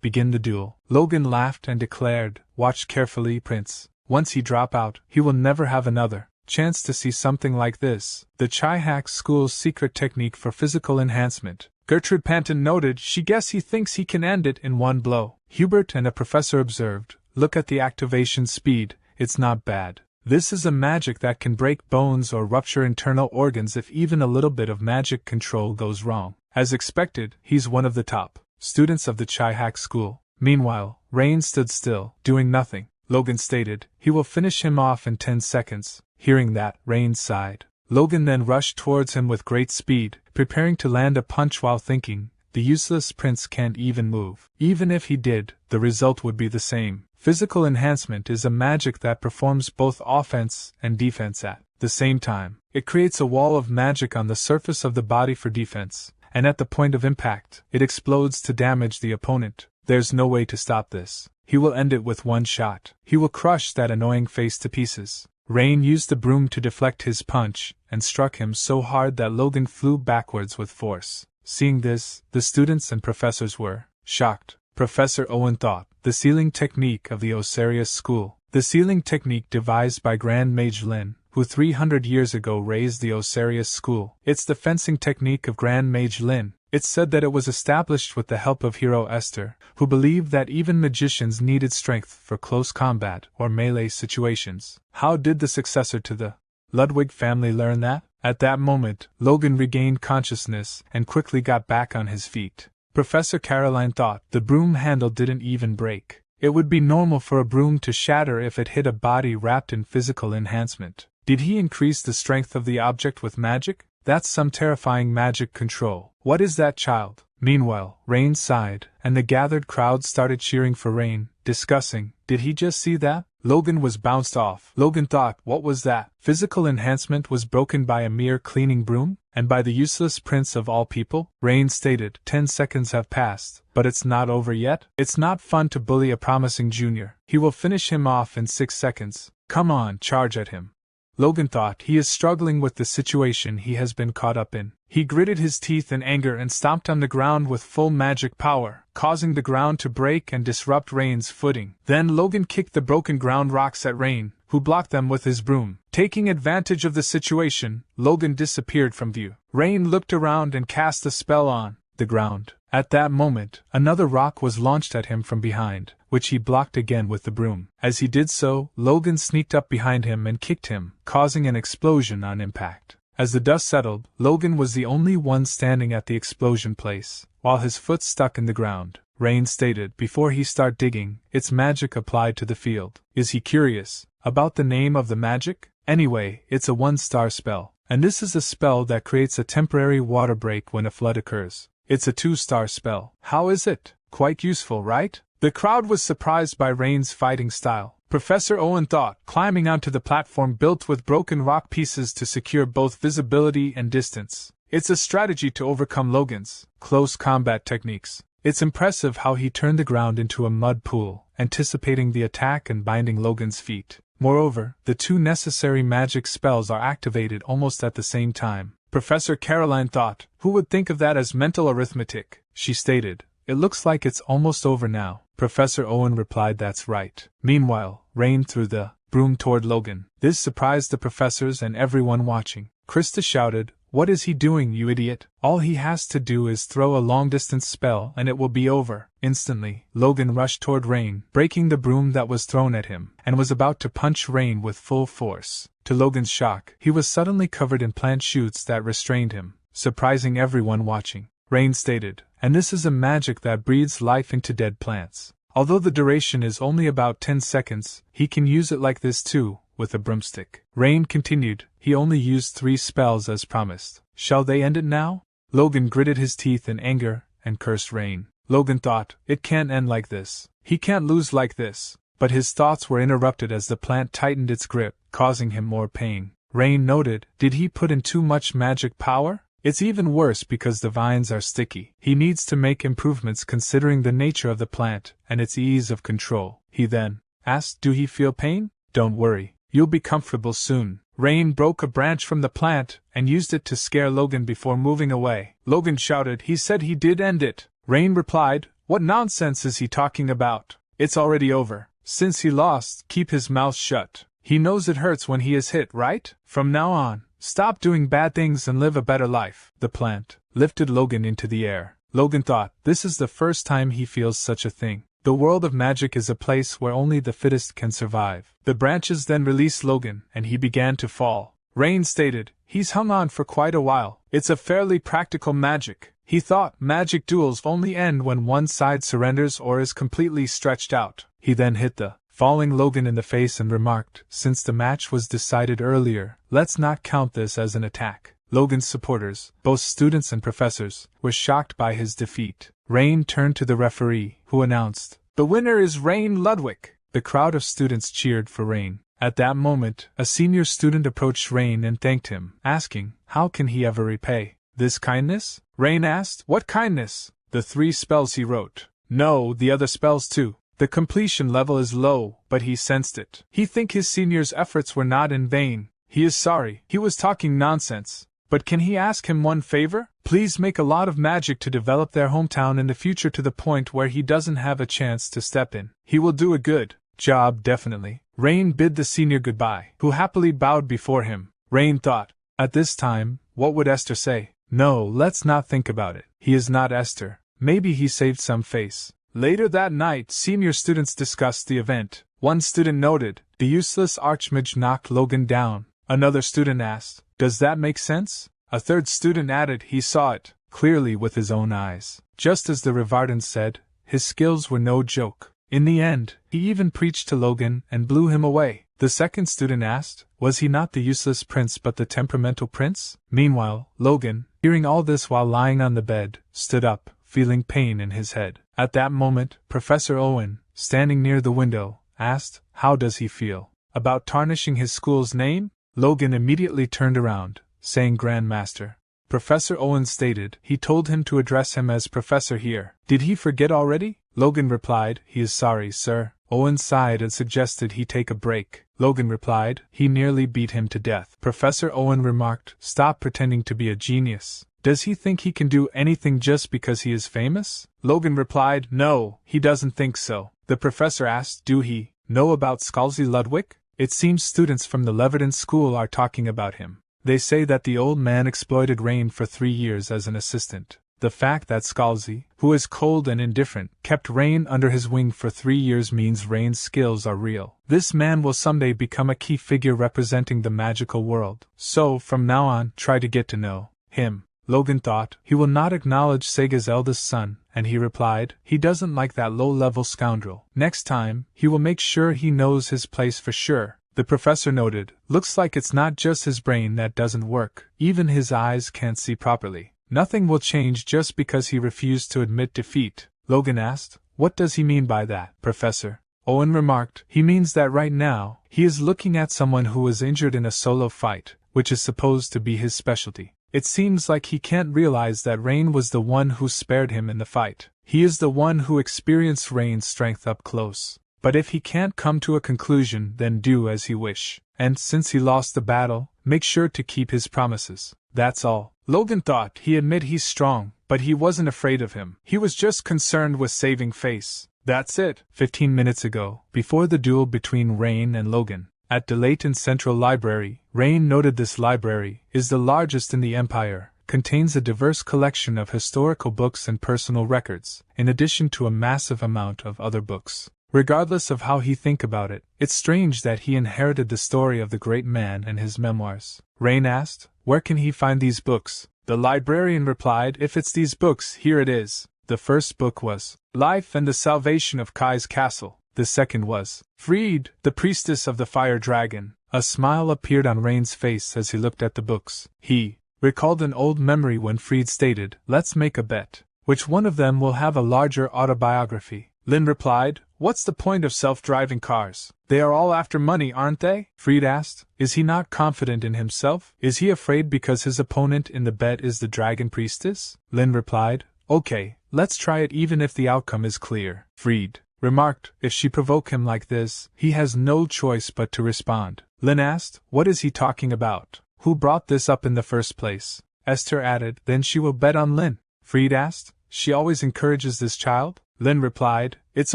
"Begin the duel." Logan laughed and declared, "Watch carefully, Prince. Once he drop out, he will never have another chance to see something like this." The Chi-Hack School's secret technique for physical enhancement. Gertrude Panton noted, "She guess he thinks he can end it in one blow." Hubert and a professor observed, "Look at the activation speed, it's not bad. This is a magic that can break bones or rupture internal organs if even a little bit of magic control goes wrong." As expected, he's one of the top students of the Chi-Hack School. Meanwhile, Rain stood still, doing nothing. Logan stated, "He will finish him off in 10 seconds. Hearing that, Rain sighed. Logan then rushed towards him with great speed, preparing to land a punch while thinking, the useless prince can't even move. Even if he did, the result would be the same. Physical enhancement is a magic that performs both offense and defense at the same time. It creates a wall of magic on the surface of the body for defense, and at the point of impact, it explodes to damage the opponent. There's no way to stop this. He will end it with one shot. He will crush that annoying face to pieces. Rain used the broom to deflect his punch, and struck him so hard that Logan flew backwards with force. Seeing this, the students and professors were shocked. Professor Owen thought, the sealing technique of the Osiris school. The sealing technique devised by Grand Mage Lynn, who 300 years ago raised the Osiris school. It's the fencing technique of Grand Mage Lynn. It's said that it was established with the help of hero Esther, who believed that even magicians needed strength for close combat or melee situations. How did the successor to the Ludwig family learn that? At that moment, Logan regained consciousness and quickly got back on his feet. Professor Caroline thought the broom handle didn't even break. It would be normal for a broom to shatter if it hit a body wrapped in physical enhancement. Did he increase the strength of the object with magic? That's some terrifying magic control. What is that, child? Meanwhile, Rain sighed, and the gathered crowd started cheering for Rain, discussing, did he just see that? Logan was bounced off. Logan thought, what was that? Physical enhancement was broken by a mere cleaning broom? And by the useless prince of all people? Rain stated, 10 seconds have passed, but it's not over yet. It's not fun to bully a promising junior. He will finish him off in 6 seconds. Come on, charge at him. Logan thought, he is struggling with the situation he has been caught up in. He gritted his teeth in anger and stomped on the ground with full magic power, causing the ground to break and disrupt Rain's footing. Then Logan kicked the broken ground rocks at Rain, who blocked them with his broom. Taking advantage of the situation, Logan disappeared from view. Rain looked around and cast a spell on the ground. At that moment, another rock was launched at him from behind, which he blocked again with the broom. As he did so, Logan sneaked up behind him and kicked him, causing an explosion on impact. As the dust settled, Logan was the only one standing at the explosion place, while his foot stuck in the ground. Rain stated, before he start digging, it's magic applied to the field. Is he curious about the name of the magic? Anyway, it's a 1-star spell, and this is a spell that creates a temporary water break when a flood occurs. It's a 2-star spell. How is it? Quite useful, right? The crowd was surprised by Rain's fighting style. Professor Owen thought, climbing onto the platform built with broken rock pieces to secure both visibility and distance. It's a strategy to overcome Logan's close combat techniques. It's impressive how he turned the ground into a mud pool, anticipating the attack and binding Logan's feet. Moreover, the 2 necessary magic spells are activated almost at the same time. Professor Caroline thought, who would think of that as mental arithmetic? She stated, it looks like it's almost over now. Professor Owen replied, that's right. Meanwhile, Rain threw the broom toward Logan. This surprised the professors and everyone watching. Krista shouted, what is he doing, you idiot? All he has to do is throw a long-distance spell and it will be over. Instantly, Logan rushed toward Rain, breaking the broom that was thrown at him, and was about to punch Rain with full force. To Logan's shock, he was suddenly covered in plant shoots that restrained him, surprising everyone watching. Rain stated, and this is a magic that breathes life into dead plants. Although the duration is only about 10 seconds, he can use it like this too, with a broomstick. Rain continued, he only used 3 spells as promised. Shall they end it now? Logan gritted his teeth in anger and cursed Rain. Logan thought, it can't end like this. He can't lose like this. but his thoughts were interrupted as the plant tightened its grip, causing him more pain. Rain noted, did he put in too much magic power? It's even worse because the vines are sticky. He needs to make improvements considering the nature of the plant and its ease of control. He then asked, do he feel pain? Don't worry, you'll be comfortable soon. Rain broke a branch from the plant and used it to scare Logan before moving away. Logan shouted, he said he did end it. Rain replied, what nonsense is he talking about? It's already over. Since he lost, keep his mouth shut. He knows it hurts when he is hit, right? From now on, stop doing bad things and live a better life. The plant lifted Logan into the air. Logan thought, this is the first time he feels such a thing. The world of magic is a place where only the fittest can survive. The branches then released Logan, and he began to fall. Rain stated, he's hung on for quite a while. It's a fairly practical magic. He thought magic duels only end when one side surrenders or is completely stretched out. He then hit the falling Logan in the face and remarked, since the match was decided earlier, let's not count this as an attack. Logan's supporters, both students and professors, were shocked by his defeat. Rain turned to the referee, who announced, the winner is Rain Ludwig. The crowd of students cheered for Rain. At that moment, a senior student approached Rain and thanked him, asking, how can he ever repay this kindness? Rain asked, what kindness? The 3 spells he wrote. No, the other spells too. The completion level is low, but he sensed it. He thinks his senior's efforts were not in vain. He is sorry. He was talking nonsense. But can he ask him one favor? Please make a lot of magic to develop their hometown in the future to the point where he doesn't have a chance to step in. He will do a good job, definitely. Rain bid the senior goodbye, who happily bowed before him. Rain thought, at this time, what would Esther say? No, let's not think about it. He is not Esther. Maybe he saved some face. Later that night, senior students discussed the event. One student noted, the useless archmage knocked Logan down. Another student asked, does that make sense? A third student added he saw it clearly with his own eyes. Just as the Rivardans said, his skills were no joke. In the end, he even preached to Logan and blew him away. The second student asked, was he not the useless prince but the temperamental prince? Meanwhile, Logan, hearing all this while lying on the bed, stood up, feeling pain in his head. At that moment, Professor Owen, standing near the window, asked, how does he feel about tarnishing his school's name? Logan immediately turned around, saying Grandmaster. Professor Owen stated, he told him to address him as Professor here. Did he forget already? Logan replied, he is sorry, sir. Owen sighed and suggested he take a break. Logan replied, he nearly beat him to death. Professor Owen remarked, stop pretending to be a genius. Does he think he can do anything just because he is famous? Logan replied, no, he doesn't think so. The professor asked, do he know about Scalzi Ludwig? It seems students from the Leverton school are talking about him. They say that the old man exploited Rain for 3 years as an assistant. The fact that Scalzi, who is cold and indifferent, kept Rain under his wing for 3 years means Rain's skills are real. This man will someday become a key figure representing the magical world. So, from now on, try to get to know him. Logan thought, he will not acknowledge Sega's eldest son, and he replied, he doesn't like that low-level scoundrel. Next time, he will make sure he knows his place for sure. The professor noted, looks like it's not just his brain that doesn't work, even his eyes can't see properly. Nothing will change just because he refused to admit defeat. Logan asked, what does he mean by that, Professor? Owen remarked, he means that right now, he is looking at someone who was injured in a solo fight, which is supposed to be his specialty. It seems like he can't realize that Rain was the one who spared him in the fight. He is the one who experienced Rain's strength up close. But if he can't come to a conclusion, then do as he wish. And since he lost the battle, make sure to keep his promises. That's all. Logan thought he admit he's strong, but he wasn't afraid of him. He was just concerned with saving face. That's it. 15 minutes ago, before the duel between Rain and Logan, at the Layton Central Library, Rain noted this library is the largest in the Empire, contains a diverse collection of historical books and personal records, in addition to a massive amount of other books. Regardless of how he think about it, it's strange that he inherited the story of the great man and his memoirs. Rain asked, where can he find these books? The librarian replied, if it's these books, here it is. The first book was Life and the Salvation of Kai's Castle. The second was Freed, the Priestess of the Fire Dragon. A smile appeared on Rain's face as he looked at the books. He recalled an old memory when Freed stated, let's make a bet. Which one of them will have a larger autobiography? Lynn replied. What's the point of self-driving cars? They are all after money, aren't they? Fried asked. Is he not confident in himself? Is he afraid because his opponent in the bet is the dragon priestess? Lynn replied. Okay, let's try it even if the outcome is clear. Fried remarked. If she provoke him like this, he has no choice but to respond. Lynn asked. What is he talking about? Who brought this up in the first place? Esther added. Then she will bet on Lynn. Fried asked. She always encourages this child? Lynn replied. It's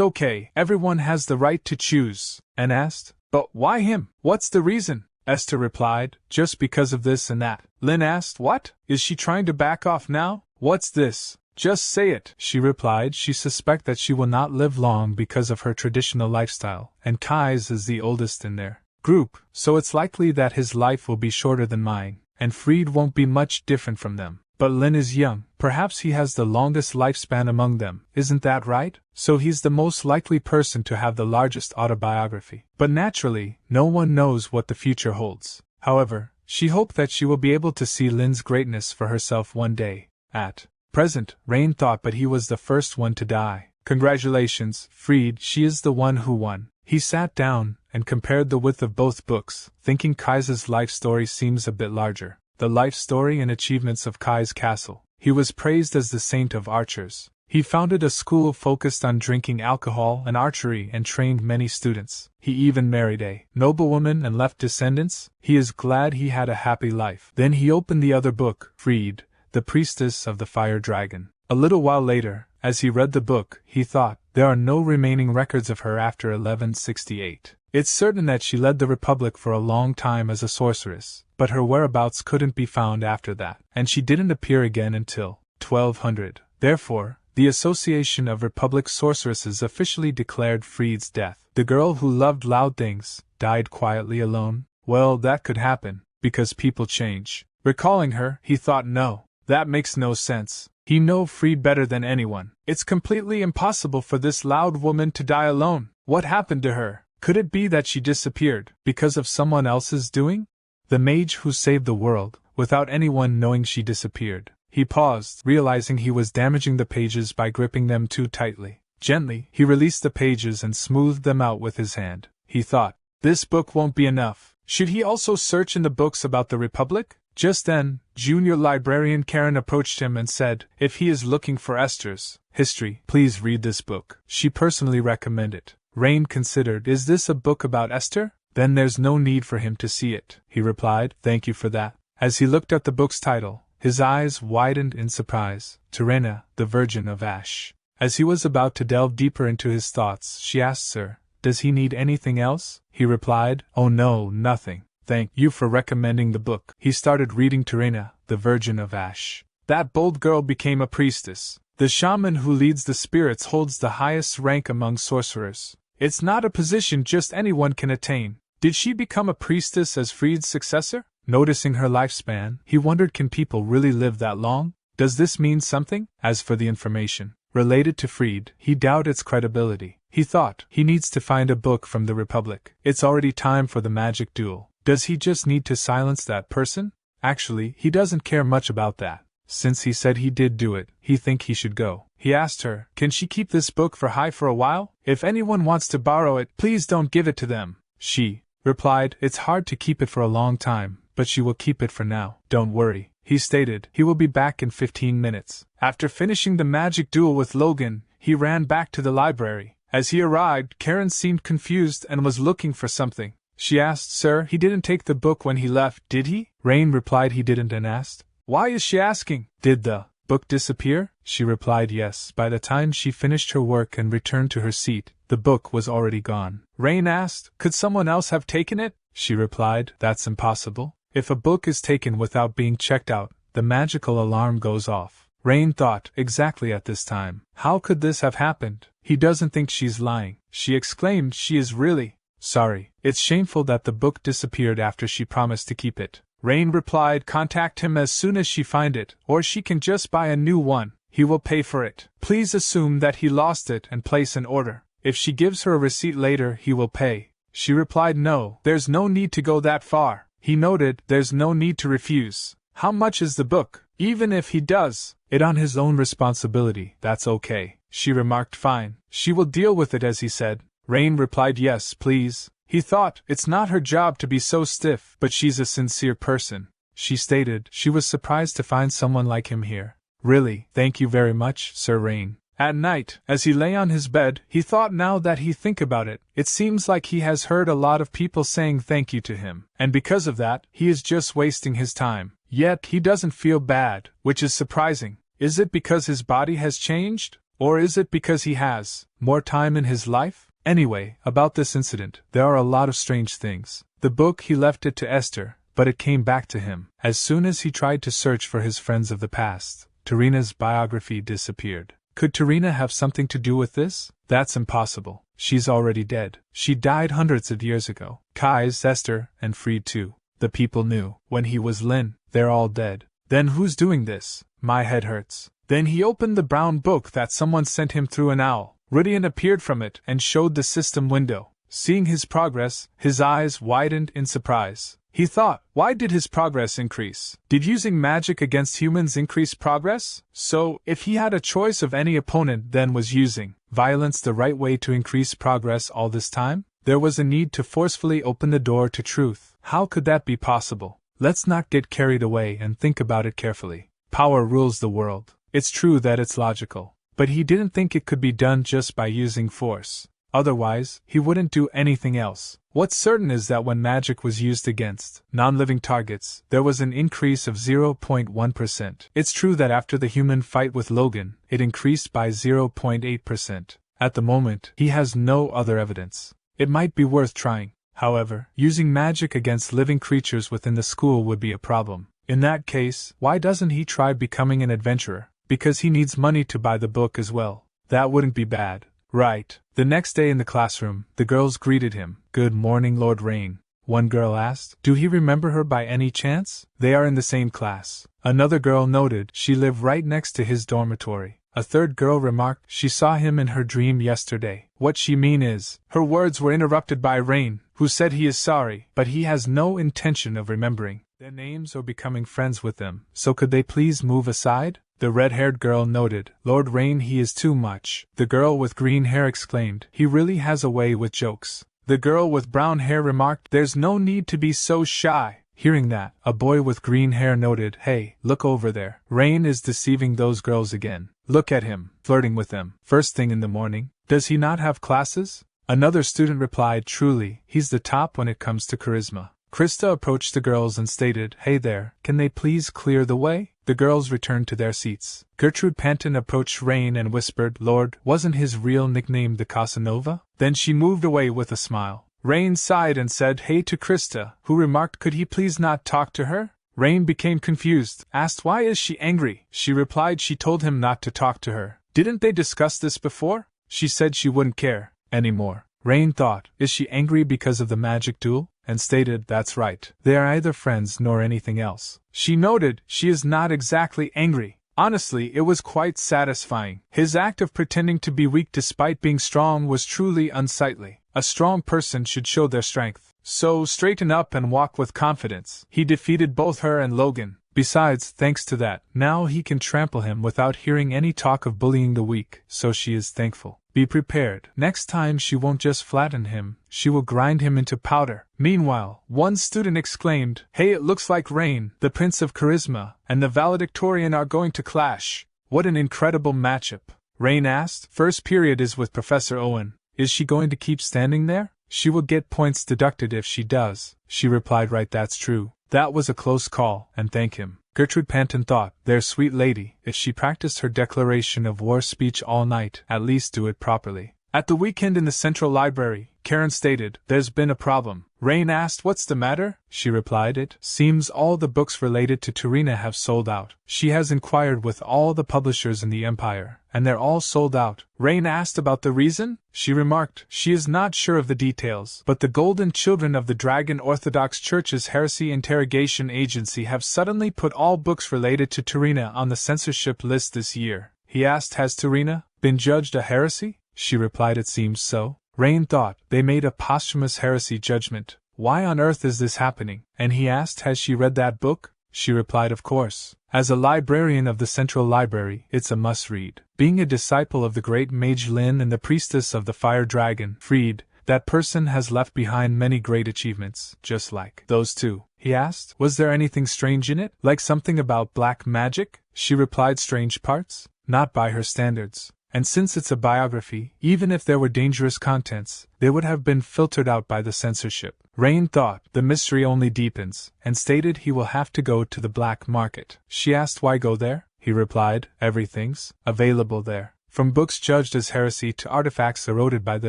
okay, everyone has the right to choose. And asked. But why him? What's the reason? Esther replied. Just because of this and that. Lynn asked. What? Is she trying to back off now? What's this? Just say it, she replied. She suspects that she will not live long because of her traditional lifestyle, and Kai's is the oldest in their group, so it's likely that his life will be shorter than mine, and Fried won't be much different from them. But Lynn is young, perhaps he has the longest lifespan among them, isn't that right? So he's the most likely person to have the largest autobiography. But naturally, no one knows what the future holds. However, she hoped that she will be able to see Lynn's greatness for herself one day. At present, Rain thought, but he was the first one to die. Congratulations, Fried, she is the one who won. He sat down and compared the width of both books, thinking Kai's life story seems a bit larger. The life story and achievements of Kai's castle. He was praised as the saint of archers. He founded a school focused on drinking alcohol and archery and trained many students. He even married a noblewoman and left descendants. He is glad he had a happy life. Then he opened the other book, Fried, the priestess of the fire dragon. A little while later, as he read the book, he thought, there are no remaining records of her after 1168. It's certain that she led the Republic for a long time as a sorceress, but her whereabouts couldn't be found after that, and she didn't appear again until 1200. Therefore, the Association of Republic Sorceresses officially declared Fried's death. The girl who loved loud things died quietly alone. Well, that could happen, because people change. Recalling her, he thought, no, that makes no sense. He knows Fried better than anyone. It's completely impossible for this loud woman to die alone. What happened to her? Could it be that she disappeared, because of someone else's doing? The mage who saved the world, without anyone knowing she disappeared. He paused, realizing he was damaging the pages by gripping them too tightly. Gently, he released the pages and smoothed them out with his hand. He thought, this book won't be enough. Should he also search in the books about the Republic? Just then, junior librarian Karen approached him and said, if he is looking for Esther's history, please read this book. She personally recommended it. Rain considered, is this a book about Esther? Then there's no need for him to see it, he replied. Thank you for that. As he looked at the book's title, his eyes widened in surprise. Terena, the Virgin of Ash. As he was about to delve deeper into his thoughts, she asked, sir, does he need anything else? He replied, oh no, nothing. Thank you for recommending the book. He started reading Terena, the Virgin of Ash. That bold girl became a priestess. The shaman who leads the spirits holds the highest rank among sorcerers. It's not a position just anyone can attain. Did she become a priestess as Fried's successor? Noticing her lifespan, he wondered, can people really live that long? Does this mean something? As for the information related to Fried, he doubted its credibility. He thought, he needs to find a book from the Republic. It's already time for the magic duel. Does he just need to silence that person? Actually, he doesn't care much about that. Since he said he did do it, he think he should go. He asked her, can she keep this book for a while? If anyone wants to borrow it, please don't give it to them. She replied, it's hard to keep it for a long time, but she will keep it for now. Don't worry, he stated. He will be back in 15 minutes. After finishing the magic duel with Logan, he ran back to the library. As he arrived, Karen seemed confused and was looking for something. She asked, sir, he didn't take the book when he left, did he? Rain replied he didn't and asked, why is she asking? Did the book disappear? She replied yes. By the time she finished her work and returned to her seat, the book was already gone. Rain asked, could someone else have taken it? She replied, that's impossible. If a book is taken without being checked out, the magical alarm goes off. Rain thought, exactly at this time. How could this have happened? He doesn't think she's lying. She exclaimed, she is really sorry. It's shameful that the book disappeared after she promised to keep it. Rain replied, contact him as soon as she find it, or she can just buy a new one. He will pay for it. Please assume that he lost it and place an order. If she gives her a receipt later, he will pay. She replied, no, there's no need to go that far. He noted, there's no need to refuse. How much is the book? Even if he does it on his own responsibility, that's okay, she remarked. Fine, she will deal with it, as he said. Rain replied, yes, please. He thought, it's not her job to be so stiff, but she's a sincere person. She stated she was surprised to find someone like him here. Really, thank you very much, Sir Rain. At night, as he lay on his bed, he thought, now that he think about it, it seems like he has heard a lot of people saying thank you to him, and because of that, he is just wasting his time. Yet he doesn't feel bad, which is surprising. Is it because his body has changed? Or is it because he has more time in his life? Anyway, about this incident, there are a lot of strange things. The book, he left it to Esther, but it came back to him. As soon as he tried to search for his friends of the past, Tarina's biography disappeared. Could Tarina have something to do with this? That's impossible. She's already dead. She died hundreds of years ago. Kai's, Esther, and Fried too. The people knew. When he was Lynn, they're all dead. Then who's doing this? My head hurts. Then he opened the brown book that someone sent him through an owl. Rudian appeared from it and showed the system window. Seeing his progress, his eyes widened in surprise. He thought, why did his progress increase? Did using magic against humans increase progress? So, if he had a choice of any opponent, then was using violence the right way to increase progress all this time? There was a need to forcefully open the door to truth. How could that be possible? Let's not get carried away and think about it carefully. Power rules the world. It's true that it's logical. But he didn't think it could be done just by using force. Otherwise, he wouldn't do anything else. What's certain is that when magic was used against non-living targets, there was an increase of 0.1%. It's true that after the human fight with Logan, it increased by 0.8%. At the moment, he has no other evidence. It might be worth trying. However, using magic against living creatures within the school would be a problem. In that case, why doesn't he try becoming an adventurer? Because he needs money to buy the book as well. That wouldn't be bad. Right. The next day in the classroom, the girls greeted him. Good morning, Lord Rain. One girl asked, do he remember her by any chance? They are in the same class. Another girl noted she lived right next to his dormitory. A third girl remarked she saw him in her dream yesterday. What she mean is, her words were interrupted by Rain, who said he is sorry, but he has no intention of remembering their names or becoming friends with them, so could they please move aside? The red-haired girl noted, Lord Rain, he is too much. The girl with green hair exclaimed, he really has a way with jokes. The girl with brown hair remarked, there's no need to be so shy. Hearing that, a boy with green hair noted, hey, look over there. Rain is deceiving those girls again. Look at him, flirting with them. First thing in the morning. Does he not have classes? Another student replied, truly, he's the top when it comes to charisma. Krista approached the girls and stated, hey there, can they please clear the way? The girls returned to their seats. Gertrude Panton approached Rain and whispered, Lord, wasn't his real nickname the Casanova? Then she moved away with a smile. Rain sighed and said hey to Krista, who remarked, could he please not talk to her? Rain became confused, asked why is she angry? She replied she told him not to talk to her. Didn't they discuss this before? She said she wouldn't care anymore. Rain thought, is she angry because of the magic duel? And stated, that's right. They are either friends nor anything else. She noted, she is not exactly angry. Honestly, it was quite satisfying. His act of pretending to be weak despite being strong was truly unsightly. A strong person should show their strength. So straighten up and walk with confidence. He defeated both her and Logan. Besides, thanks to that, now he can trample him without hearing any talk of bullying the weak, so she is thankful. Be prepared. Next time she won't just flatten him, she will grind him into powder. Meanwhile, one student exclaimed, hey, it looks like Rain, the Prince of Charisma, and the valedictorian are going to clash. What an incredible matchup. Rain asked, first period is with Professor Owen. Is she going to keep standing there? She will get points deducted if she does. She replied, right, that's true. That was a close call, and thank him. Gertrude Panton thought, their sweet lady, if she practiced her declaration of war speech all night, at least do it properly. At the weekend in the Central Library, Karen stated, there's been a problem. Rain asked, what's the matter? She replied, it seems all the books related to Tarina have sold out. She has inquired with all the publishers in the Empire, and they're all sold out. Rain asked about the reason? She remarked, she is not sure of the details, but the Golden Children of the Dragon Orthodox Church's Heresy Interrogation Agency have suddenly put all books related to Tarina on the censorship list this year. He asked, has Tarina been judged a heresy? She replied, it seems so. Rain thought, they made a posthumous heresy judgment. Why on earth is this happening? And he asked, has she read that book? She replied, of course. As a librarian of the Central Library, it's a must-read. Being a disciple of the great Mage Lynn and the priestess of the fire dragon, Freed, that person has left behind many great achievements, just like those two. He asked, was there anything strange in it? Like something about black magic? She replied, strange parts? Not by her standards. And since it's a biography, even if there were dangerous contents, they would have been filtered out by the censorship. Rain thought, the mystery only deepens, and stated he will have to go to the black market. She asked why go there? He replied, everything's available there. From books judged as heresy to artifacts eroded by the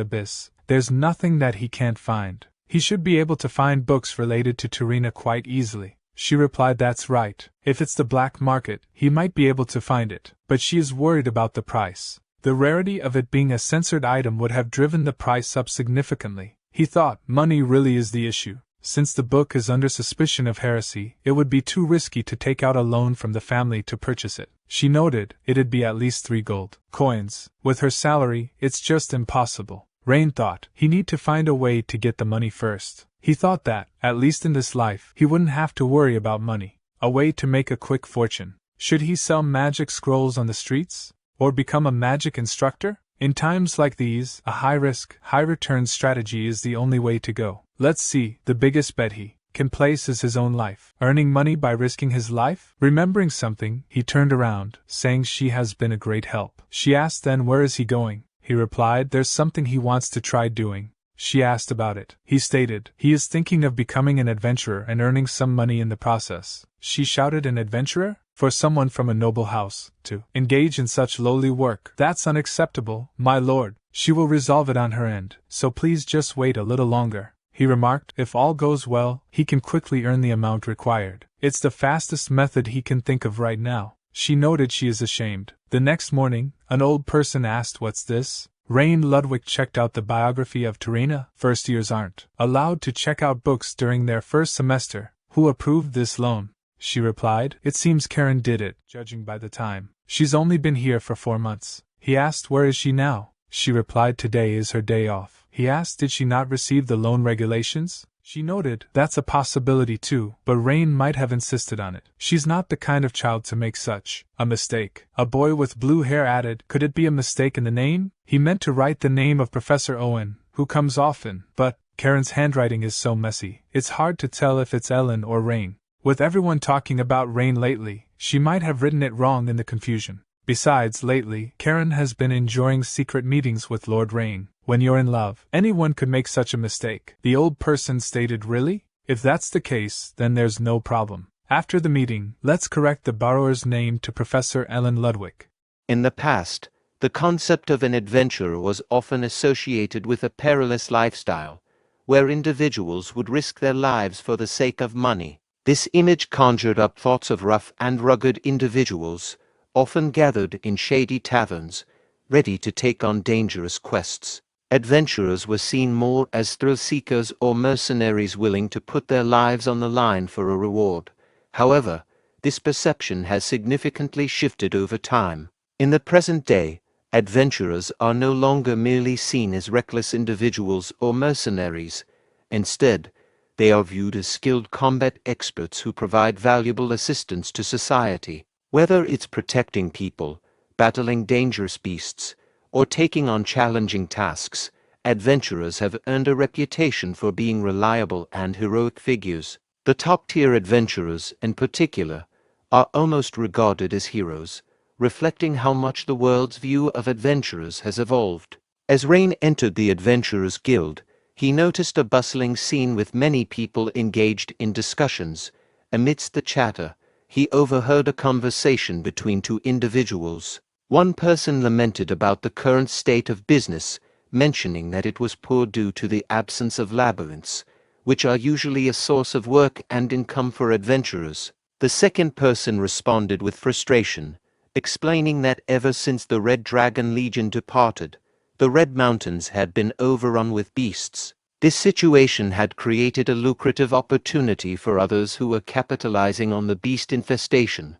abyss, there's nothing that he can't find. He should be able to find books related to Turina quite easily. She replied, that's right. If it's the black market, he might be able to find it, but she is worried about the price. The rarity of it being a censored item would have driven the price up significantly. He thought, money really is the issue. Since the book is under suspicion of heresy, it would be too risky to take out a loan from the family to purchase it. She noted, it'd be at least 3 gold coins. With her salary, it's just impossible. Rain thought, he need to find a way to get the money first. He thought that, at least in this life, he wouldn't have to worry about money. A way to make a quick fortune. Should he sell magic scrolls on the streets? Or become a magic instructor? In times like these, a high-risk, high-return strategy is the only way to go. Let's see, the biggest bet he can place is his own life. Earning money by risking his life? Remembering something, he turned around, saying she has been a great help. She asked then, where is he going? He replied, there's something he wants to try doing. She asked about it. He stated, he is thinking of becoming an adventurer and earning some money in the process. She shouted, an adventurer? For someone from a noble house to engage in such lowly work, that's unacceptable, my lord. She will resolve it on her end, so please just wait a little longer. He remarked, if all goes well, he can quickly earn the amount required. It's the fastest method he can think of right now. She noted she is ashamed. The next morning, an old person asked, what's this? Rain Ludwig checked out the biography of Turina. First years aren't allowed to check out books during their first semester. Who approved this loan? She replied, it seems Karen did it, judging by the time. She's only been here for 4 months. He asked, where is she now? She replied, today is her day off. He asked, did she not receive the loan regulations? She noted, that's a possibility too, but Rain might have insisted on it. She's not the kind of child to make such a mistake. A boy with blue hair added, could it be a mistake in the name? He meant to write the name of Professor Owen, who comes often, but Karen's handwriting is so messy, it's hard to tell if it's Ellen or Rain. With everyone talking about Rain lately, she might have written it wrong in the confusion. Besides, lately, Karen has been enjoying secret meetings with Lord Rain. When you're in love, anyone could make such a mistake. The old person stated, really? If that's the case, then there's no problem. After the meeting, let's correct the borrower's name to Professor Ellen Ludwig. In the past, the concept of an adventurer was often associated with a perilous lifestyle, where individuals would risk their lives for the sake of money. This image conjured up thoughts of rough and rugged individuals, often gathered in shady taverns, ready to take on dangerous quests. Adventurers were seen more as thrill-seekers or mercenaries willing to put their lives on the line for a reward. However, this perception has significantly shifted over time. In the present day, adventurers are no longer merely seen as reckless individuals or mercenaries. Instead, they are viewed as skilled combat experts who provide valuable assistance to society. Whether it's protecting people, battling dangerous beasts, or taking on challenging tasks, adventurers have earned a reputation for being reliable and heroic figures. The top-tier adventurers, in particular, are almost regarded as heroes, reflecting how much the world's view of adventurers has evolved. As Rain entered the Adventurers Guild, he noticed a bustling scene with many people engaged in discussions. Amidst the chatter, he overheard a conversation between 2 individuals. One person lamented about the current state of business, mentioning that it was poor due to the absence of labyrinths, which are usually a source of work and income for adventurers. The second person responded with frustration, explaining that ever since the Red Dragon Legion departed, the Red Mountains had been overrun with beasts. This situation had created a lucrative opportunity for others who were capitalizing on the beast infestation,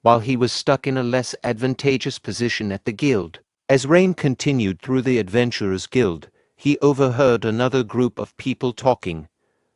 while he was stuck in a less advantageous position at the guild. As Rain continued through the Adventurers Guild, he overheard another group of people talking.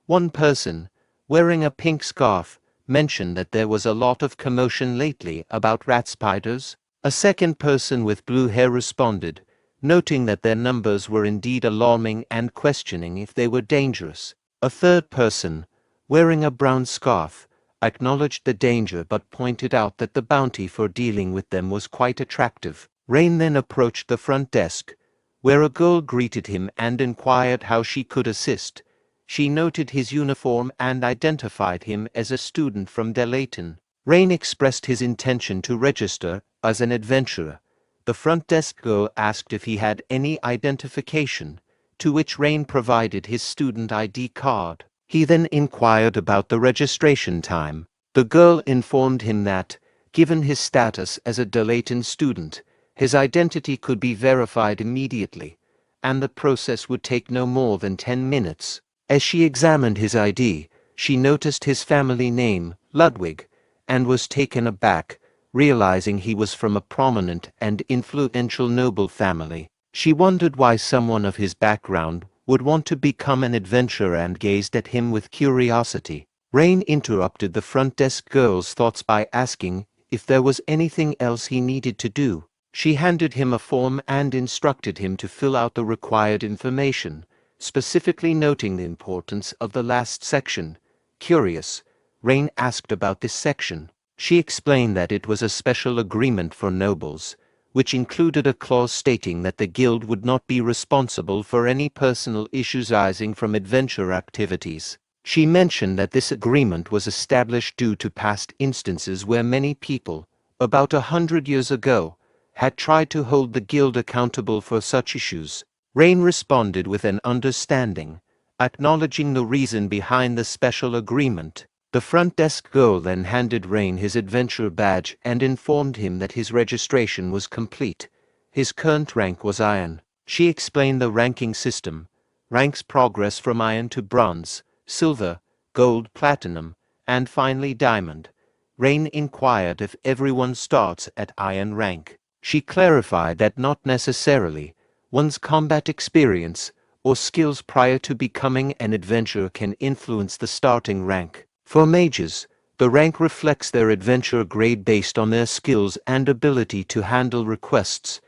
One person, wearing a pink scarf, mentioned that there was a lot of commotion lately about rat spiders. A second person with blue hair responded, noting that their numbers were indeed alarming and questioning if they were dangerous. A third person, wearing a brown scarf, acknowledged the danger but pointed out that the bounty for dealing with them was quite attractive. Rain then approached the front desk, where a girl greeted him and inquired how she could assist. She noted his uniform and identified him as a student from Delayton. Rain expressed his intention to register as an adventurer. The front desk girl asked if he had any identification, to which Rain provided his student ID card. He then inquired about the registration time. The girl informed him that, given his status as a Delayton student, his identity could be verified immediately, and the process would take no more than 10 minutes. As she examined his ID, she noticed his family name, Ludwig, and was taken aback, realizing he was from a prominent and influential noble family. She wondered why someone of his background would want to become an adventurer and gazed at him with curiosity. Rain interrupted the front desk girl's thoughts by asking if there was anything else he needed to do. She handed him a form and instructed him to fill out the required information, specifically noting the importance of the last section. Curious, Rain asked about this section. She explained that it was a special agreement for nobles, which included a clause stating that the guild would not be responsible for any personal issues arising from adventure activities. She mentioned that this agreement was established due to past instances where many people, about 100 years ago, had tried to hold the guild accountable for such issues. Rain responded with an understanding, acknowledging the reason behind the special agreement. The front desk girl then handed Rain his adventure badge and informed him that his registration was complete. His current rank was Iron. She explained the ranking system. Ranks progress from Iron to Bronze, Silver, Gold, Platinum, and finally Diamond. Rain inquired if everyone starts at Iron rank. She clarified that not necessarily. One's combat experience or skills prior to becoming an adventurer can influence the starting rank. For mages, the rank reflects their adventure grade based on their skills and ability to handle requests.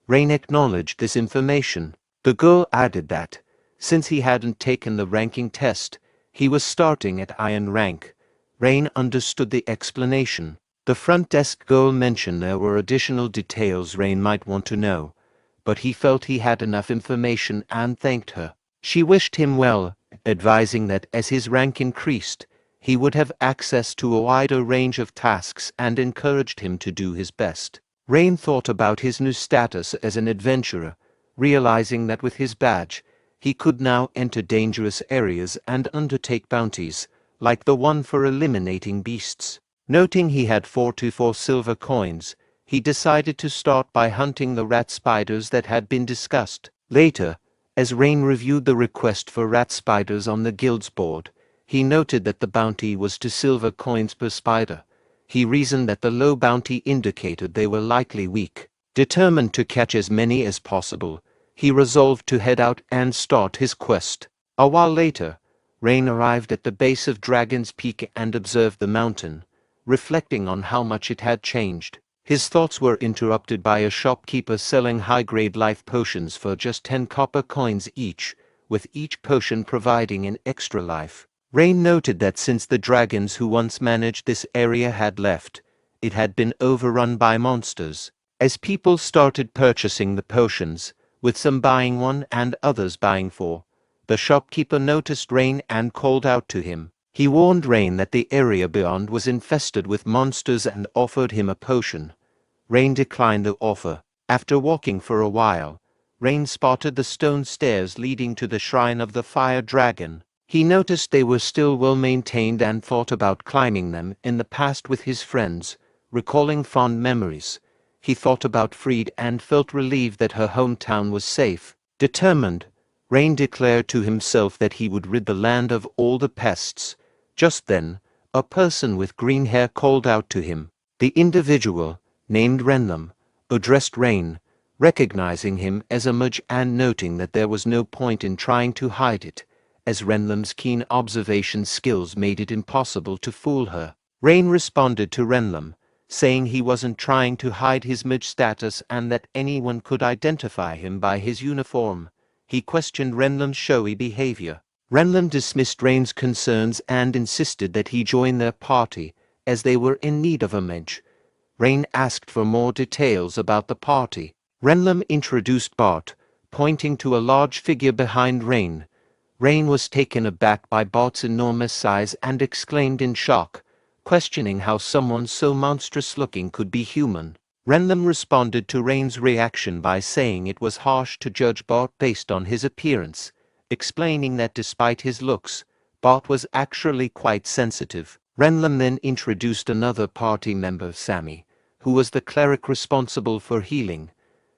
Rain acknowledged this information. The girl added that, since he hadn't taken the ranking test, he was starting at Iron rank. Rain understood the explanation. The front desk girl mentioned there were additional details Rain might want to know, but he felt he had enough information and thanked her. She wished him well, advising that as his rank increased, he would have access to a wider range of tasks and encouraged him to do his best. Rain thought about his new status as an adventurer, realizing that with his badge, he could now enter dangerous areas and undertake bounties, like the one for eliminating beasts. Noting he had 4 silver coins, he decided to start by hunting the rat spiders that had been discussed. Later, as Rain reviewed the request for rat spiders on the guild's board, he noted that the bounty was 2 silver coins per spider. He reasoned that the low bounty indicated they were likely weak. Determined to catch as many as possible, he resolved to head out and start his quest. A while later, Rain arrived at the base of Dragon's Peak and observed the mountain, reflecting on how much it had changed. His thoughts were interrupted by a shopkeeper selling high-grade life potions for just 10 copper coins each, with each potion providing an extra life. Rain noted that since the dragons who once managed this area had left, it had been overrun by monsters. As people started purchasing the potions, with some buying 1 and others buying 4, the shopkeeper noticed Rain and called out to him. He warned Rain that the area beyond was infested with monsters and offered him a potion. Rain declined the offer. After walking for a while, Rain spotted the stone stairs leading to the shrine of the fire dragon. He noticed they were still well maintained and thought about climbing them in the past with his friends, recalling fond memories. He thought about Fried and felt relieved that her hometown was safe. Determined, Rain declared to himself that he would rid the land of all the pests. Just then, a person with green hair called out to him. The individual, named Renlam, addressed Rain, recognizing him as a mage and noting that there was no point in trying to hide it, as Renlam's keen observation skills made it impossible to fool her. Rain responded to Renlam, saying he wasn't trying to hide his Mage status and that anyone could identify him by his uniform. He questioned Renlam's showy behavior. Renlam dismissed Rain's concerns and insisted that he join their party, as they were in need of a mage. Rain asked for more details about the party. Renlam introduced Bart, pointing to a large figure behind Rain. Rain was taken aback by Bart's enormous size and exclaimed in shock, questioning how someone so monstrous-looking could be human. Renlam responded to Rain's reaction by saying it was harsh to judge Bart based on his appearance, explaining that despite his looks, Bart was actually quite sensitive. Renlam then introduced another party member, Sammy, who was the cleric responsible for healing.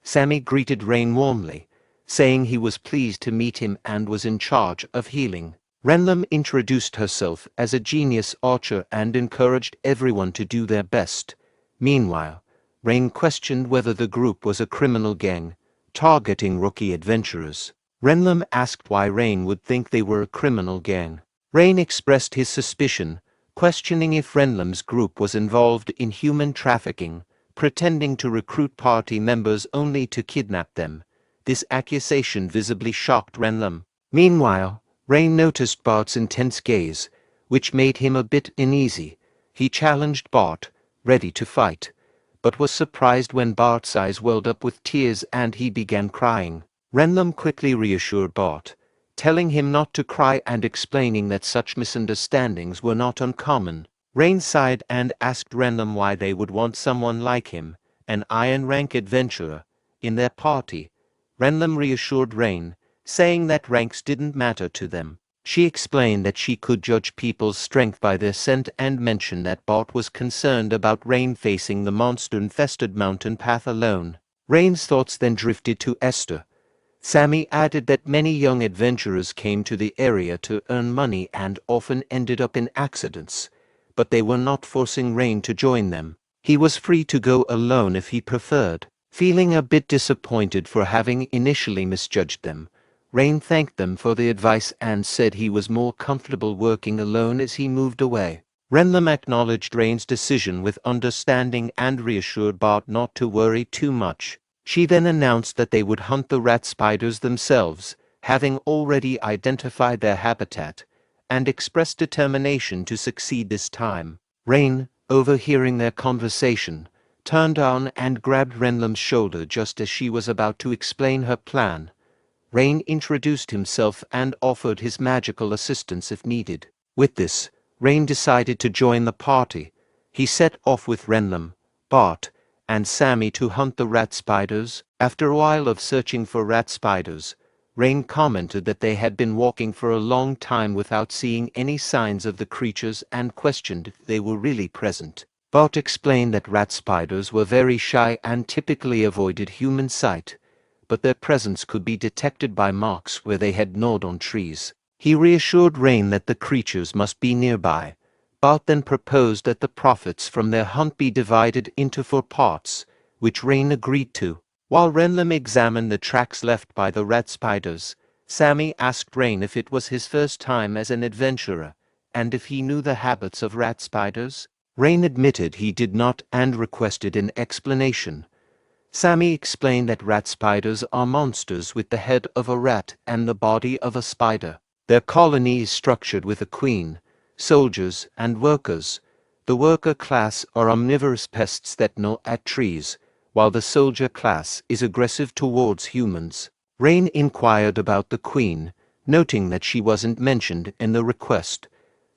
Sammy greeted Rain warmly, saying he was pleased to meet him and was in charge of healing. Renlam introduced herself as a genius archer and encouraged everyone to do their best. Meanwhile, Rain questioned whether the group was a criminal gang, targeting rookie adventurers. Renlam asked why Rain would think they were a criminal gang. Rain expressed his suspicion, questioning if Renlam's group was involved in human trafficking, pretending to recruit party members only to kidnap them. This accusation visibly shocked Renlam. Meanwhile, Rain noticed Bart's intense gaze, which made him a bit uneasy. He challenged Bart, ready to fight, but was surprised when Bart's eyes welled up with tears and he began crying. Renlam quickly reassured Bart, telling him not to cry and explaining that such misunderstandings were not uncommon. Rain sighed and asked Renlam why they would want someone like him, an iron-rank adventurer, in their party. Renlam reassured Rain, saying that ranks didn't matter to them. She explained that she could judge people's strength by their scent and mentioned that Bart was concerned about Rain facing the monster-infested mountain path alone. Rain's thoughts then drifted to Esther. Sammy added that many young adventurers came to the area to earn money and often ended up in accidents, but they were not forcing Rain to join them. He was free to go alone if he preferred. Feeling a bit disappointed for having initially misjudged them, Rain thanked them for the advice and said he was more comfortable working alone as he moved away. Renlam acknowledged Rain's decision with understanding and reassured Bart not to worry too much. She then announced that they would hunt the rat spiders themselves, having already identified their habitat, and expressed determination to succeed this time. Rain, overhearing their conversation, turned on and grabbed Renlam's shoulder just as she was about to explain her plan. Rain introduced himself and offered his magical assistance if needed. With this, Rain decided to join the party. He set off with Renlam, Bart, and Sammy to hunt the rat spiders. After a while of searching for rat spiders, Rain commented that they had been walking for a long time without seeing any signs of the creatures and questioned if they were really present. Bart explained that rat spiders were very shy and typically avoided human sight, but their presence could be detected by marks where they had gnawed on trees. He reassured Rain that the creatures must be nearby. Bart then proposed that the profits from their hunt be divided into 4 parts, which Rain agreed to. While Renlam examined the tracks left by the rat spiders, Sammy asked Rain if it was his first time as an adventurer, and if he knew the habits of rat spiders. Rain admitted he did not and requested an explanation. Sammy explained that rat spiders are monsters with the head of a rat and the body of a spider. Their colony is structured with a queen, soldiers, and workers. The worker class are omnivorous pests that gnaw at trees, while the soldier class is aggressive towards humans. Rain inquired about the queen, noting that she wasn't mentioned in the request.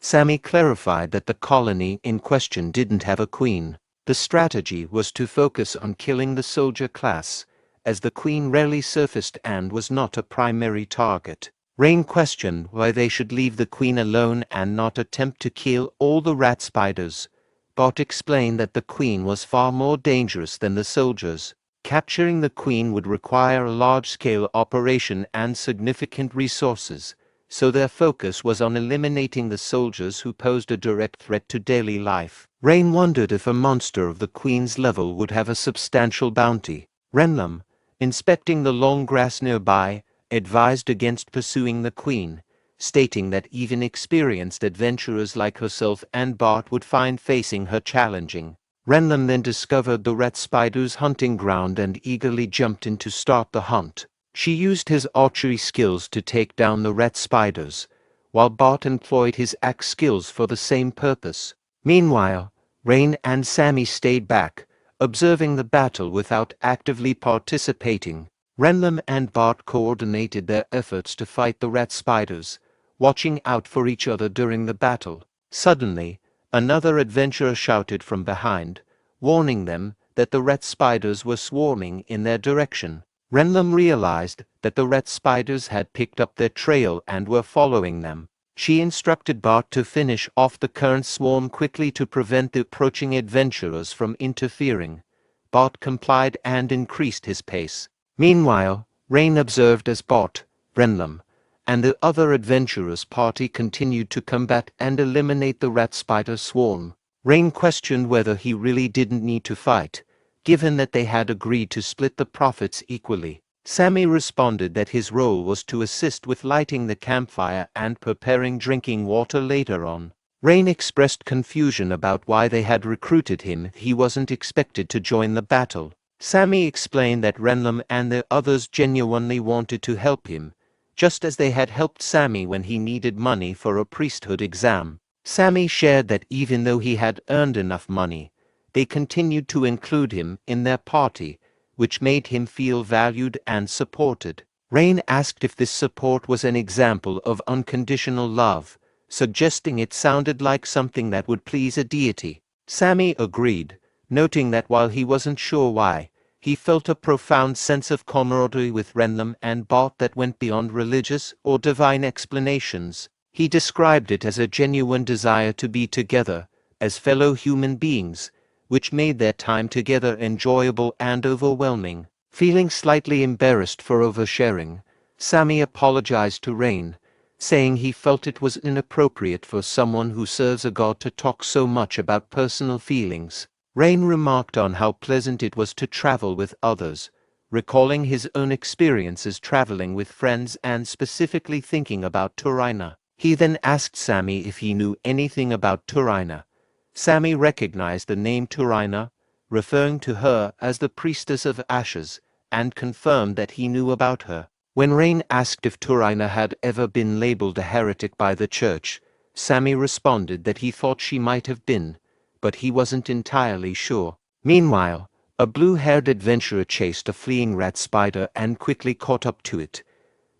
Sammy clarified that the colony in question didn't have a queen. The strategy was to focus on killing the soldier class, as the queen rarely surfaced and was not a primary target. Rain questioned why they should leave the queen alone and not attempt to kill all the rat spiders. Bart explained that the queen was far more dangerous than the soldiers. Capturing the queen would require a large-scale operation and significant resources, so their focus was on eliminating the soldiers who posed a direct threat to daily life. Rain wondered if a monster of the queen's level would have a substantial bounty. Renlam, inspecting the long grass nearby, advised against pursuing the queen, stating that even experienced adventurers like herself and Bart would find facing her challenging. Renlam then discovered the rat spider's hunting ground and eagerly jumped in to start the hunt. She used his archery skills to take down the rat spiders, while Bart employed his axe skills for the same purpose. Meanwhile, Rain and Sammy stayed back, observing the battle without actively participating. Renlam and Bart coordinated their efforts to fight the rat spiders, watching out for each other during the battle. Suddenly, another adventurer shouted from behind, warning them that the rat spiders were swarming in their direction. Renlam realized that the rat spiders had picked up their trail and were following them. She instructed Bart to finish off the current swarm quickly to prevent the approaching adventurers from interfering. Bart complied and increased his pace. Meanwhile, Rain observed as Bart, Renlam, and the other adventurers' party continued to combat and eliminate the rat spider swarm. Rain questioned whether he really didn't need to fight, given that they had agreed to split the profits equally. Sammy responded that his role was to assist with lighting the campfire and preparing drinking water later on. Rain expressed confusion about why they had recruited him. He wasn't expected to join the battle. Sammy explained that Renlam and the others genuinely wanted to help him, just as they had helped Sammy when he needed money for a priesthood exam. Sammy shared that even though he had earned enough money, they continued to include him in their party, which made him feel valued and supported. Rain asked if this support was an example of unconditional love, suggesting it sounded like something that would please a deity. Sammy agreed, noting that while he wasn't sure why, he felt a profound sense of camaraderie with Renlam and Bart that went beyond religious or divine explanations. He described it as a genuine desire to be together, as fellow human beings, which made their time together enjoyable and overwhelming. Feeling slightly embarrassed for oversharing, Sammy apologized to Rain, saying he felt it was inappropriate for someone who serves a god to talk so much about personal feelings. Rain remarked on how pleasant it was to travel with others, recalling his own experiences traveling with friends and specifically thinking about Turina. He then asked Sammy if he knew anything about Turina. Sammy recognized the name Turina, referring to her as the priestess of ashes, and confirmed that he knew about her. When Rain asked if Turina had ever been labeled a heretic by the church, Sammy responded that he thought she might have been, but he wasn't entirely sure. Meanwhile, a blue-haired adventurer chased a fleeing rat spider and quickly caught up to it.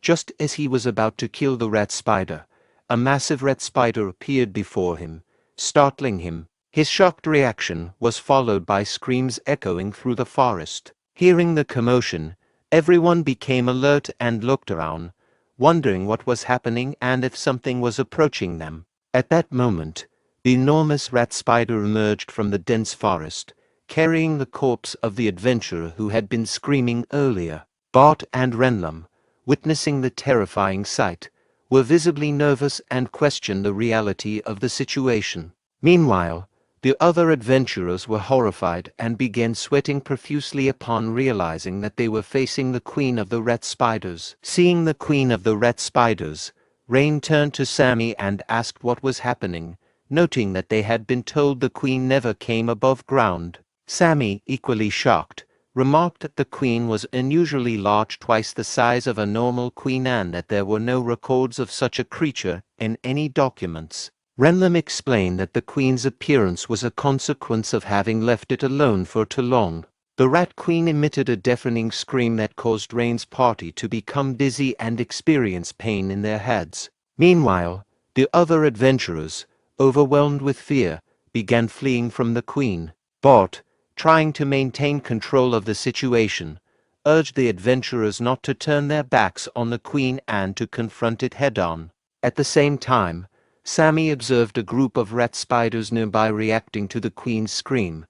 Just as he was about to kill the rat spider, a massive rat spider appeared before him, startling him. His shocked reaction was followed by screams echoing through the forest. Hearing the commotion, everyone became alert and looked around, wondering what was happening and if something was approaching them. At that moment, the enormous rat spider emerged from the dense forest, carrying the corpse of the adventurer who had been screaming earlier. Bart and Renlam, witnessing the terrifying sight, were visibly nervous and questioned the reality of the situation. Meanwhile, the other adventurers were horrified and began sweating profusely upon realizing that they were facing the queen of the rat spiders. Seeing the queen of the rat spiders, Rain turned to Sammy and asked what was happening, noting that they had been told the queen never came above ground. Sammy, equally shocked, remarked that the queen was unusually large, twice the size of a normal queen, and that there were no records of such a creature in any documents. Renlam explained that the queen's appearance was a consequence of having left it alone for too long. The rat queen emitted a deafening scream that caused Rain's party to become dizzy and experience pain in their heads. Meanwhile, the other adventurers, overwhelmed with fear, began fleeing from the queen. Bart, trying to maintain control of the situation, urged the adventurers not to turn their backs on the queen and to confront it head-on. At the same time, Sammy observed a group of rat spiders nearby reacting to the queen's scream.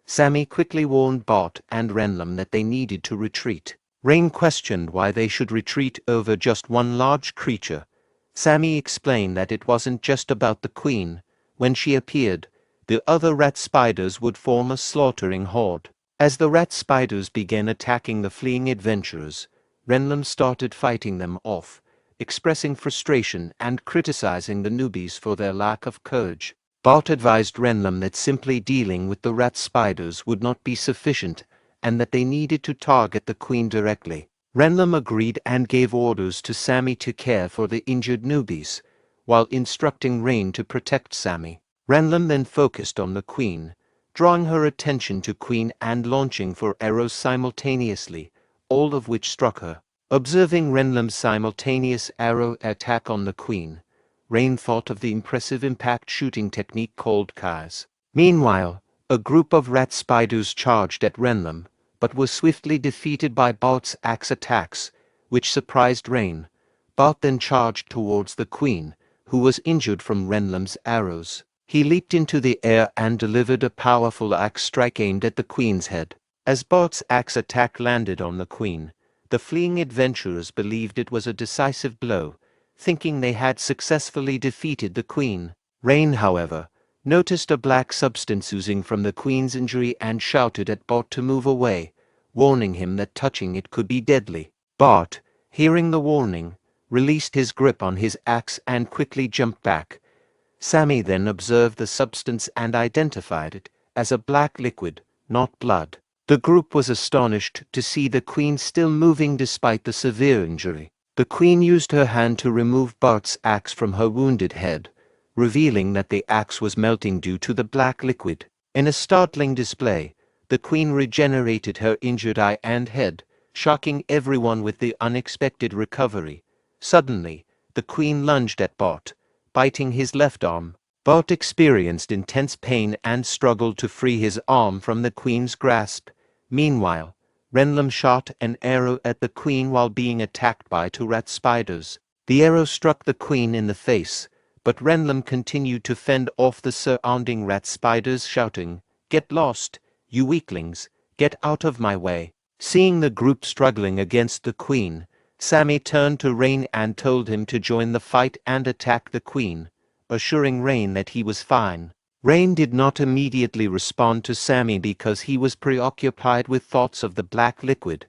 Sammy quickly warned Bart and Renlam that they needed to retreat. Rain questioned why they should retreat over just one large creature. Sammy explained that it wasn't just about the queen. When she appeared, the other rat spiders would form a slaughtering horde. As the rat spiders began attacking the fleeing adventurers, Renlam started fighting them off, expressing frustration and criticizing the newbies for their lack of courage. Bart advised Renlam that simply dealing with the rat spiders would not be sufficient, and that they needed to target the queen directly. Renlam agreed and gave orders to Sammy to care for the injured newbies, while instructing Rain to protect Sammy. Renlam then focused on the queen, drawing her attention to Queen and launching 4 arrows simultaneously, all of which struck her. Observing Renlam's simultaneous arrow attack on the queen, Rain thought of the impressive impact shooting technique called Kai's. Meanwhile, a group of rat spiders charged at Renlam, but was swiftly defeated by Bart's axe attacks, which surprised Rain. Bart then charged towards the queen, who was injured from Renlam's arrows. He leaped into the air and delivered a powerful axe strike aimed at the queen's head. As Bart's axe attack landed on the queen, the fleeing adventurers believed it was a decisive blow, thinking they had successfully defeated the queen. Rain, however, noticed a black substance oozing from the queen's injury and shouted at Bart to move away, warning him that touching it could be deadly. Bart, hearing the warning, released his grip on his axe and quickly jumped back. Sammy then observed the substance and identified it as a black liquid, not blood. The group was astonished to see the queen still moving despite the severe injury. The queen used her hand to remove Bart's axe from her wounded head, revealing that the axe was melting due to the black liquid. In a startling display, the queen regenerated her injured eye and head, shocking everyone with the unexpected recovery. Suddenly, the queen lunged at Bart, biting his left arm. Bart experienced intense pain and struggled to free his arm from the queen's grasp. Meanwhile, Renlam shot an arrow at the queen while being attacked by 2 rat spiders. The arrow struck the queen in the face, but Renlam continued to fend off the surrounding rat spiders, shouting, "Get lost, you weaklings, get out of my way." Seeing the group struggling against the queen, Sammy turned to Rain and told him to join the fight and attack the queen, assuring Rain that he was fine. Rain did not immediately respond to Sammy because he was preoccupied with thoughts of the black liquid,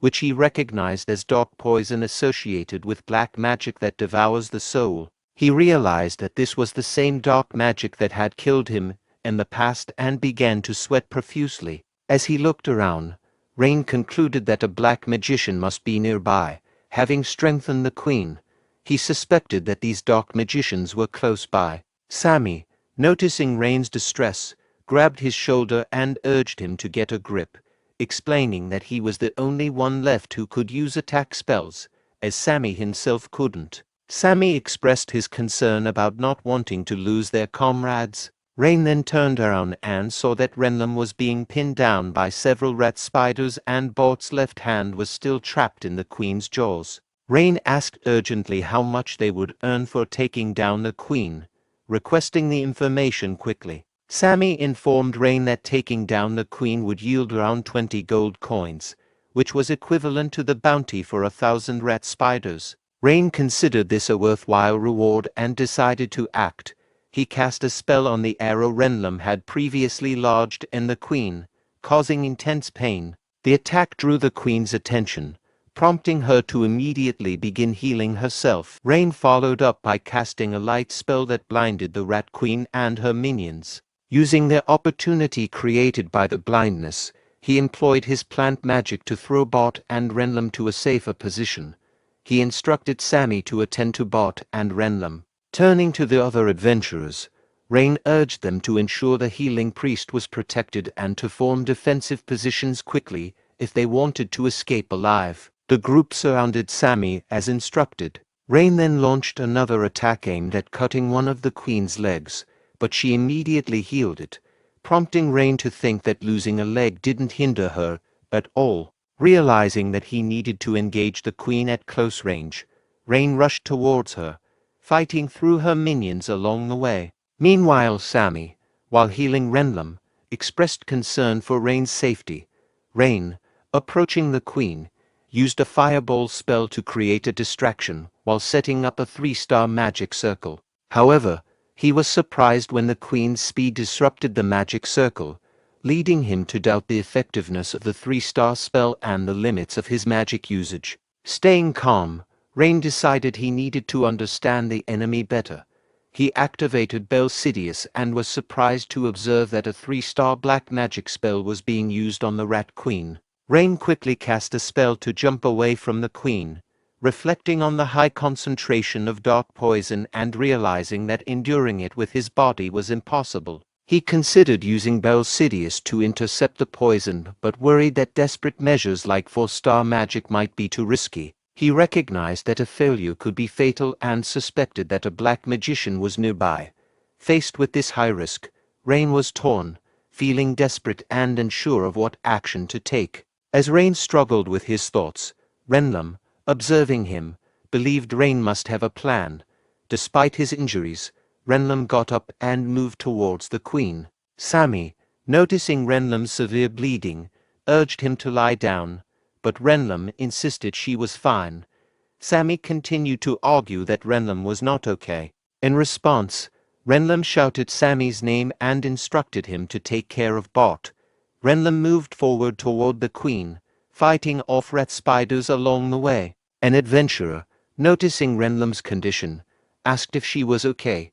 which he recognized as dark poison associated with black magic that devours the soul. He realized that this was the same dark magic that had killed him in the past and began to sweat profusely. As he looked around, Rain concluded that a black magician must be nearby, having strengthened the queen. He suspected that these dark magicians were close by. Sammy, noticing Rain's distress, grabbed his shoulder and urged him to get a grip, explaining that he was the only one left who could use attack spells, as Sammy himself couldn't. Sammy expressed his concern about not wanting to lose their comrades. Rain then turned around and saw that Renlam was being pinned down by several rat spiders and Bart's left hand was still trapped in the queen's jaws. Rain asked urgently how much they would earn for taking down the queen, requesting the information quickly. Sammy informed Rain that taking down the queen would yield around 20 gold coins, which was equivalent to the bounty for 1,000 rat spiders. Rain considered this a worthwhile reward and decided to act. He cast a spell on the arrow Renlam had previously lodged in the queen, causing intense pain. The attack drew the queen's attention, prompting her to immediately begin healing herself. Rain followed up by casting a light spell that blinded the rat queen and her minions. Using the opportunity created by the blindness, he employed his plant magic to throw Bart and Renlam to a safer position. He instructed Sammy to attend to Bart and Renlam. Turning to the other adventurers, Rain urged them to ensure the healing priest was protected and to form defensive positions quickly if they wanted to escape alive. The group surrounded Sammy as instructed. Rain then launched another attack aimed at cutting one of the queen's legs, but she immediately healed it, prompting Rain to think that losing a leg didn't hinder her at all. Realizing that he needed to engage the queen at close range, Rain rushed towards her, fighting through her minions along the way. Meanwhile, Sammy, while healing Renlam, expressed concern for Rain's safety. Rain, approaching the queen, used a fireball spell to create a distraction while setting up a 3-star magic circle. However, he was surprised when the queen's speed disrupted the magic circle, leading him to doubt the effectiveness of the 3-star spell and the limits of his magic usage. Staying calm, Rain decided he needed to understand the enemy better. He activated Bell Sidious and was surprised to observe that a 3-star black magic spell was being used on the Rat Queen. Rain quickly cast a spell to jump away from the Queen, reflecting on the high concentration of dark poison and realizing that enduring it with his body was impossible. He considered using Bell Sidious to intercept the poison but worried that desperate measures like 4-star magic might be too risky. He recognized that a failure could be fatal and suspected that a black magician was nearby. Faced with this high risk, Rain was torn, feeling desperate and unsure of what action to take. As Rain struggled with his thoughts, Renlum, observing him, believed Rain must have a plan. Despite his injuries, Renlum got up and moved towards the Queen. Sammy, noticing Renlum's severe bleeding, urged him to lie down, but Renlum insisted she was fine. Sammy continued to argue that Renlum was not okay. In response, Renlum shouted Sammy's name and instructed him to take care of Bart. Renlum moved forward toward the Queen, fighting off rat spiders along the way. An adventurer, noticing Renlum's condition, asked if she was okay.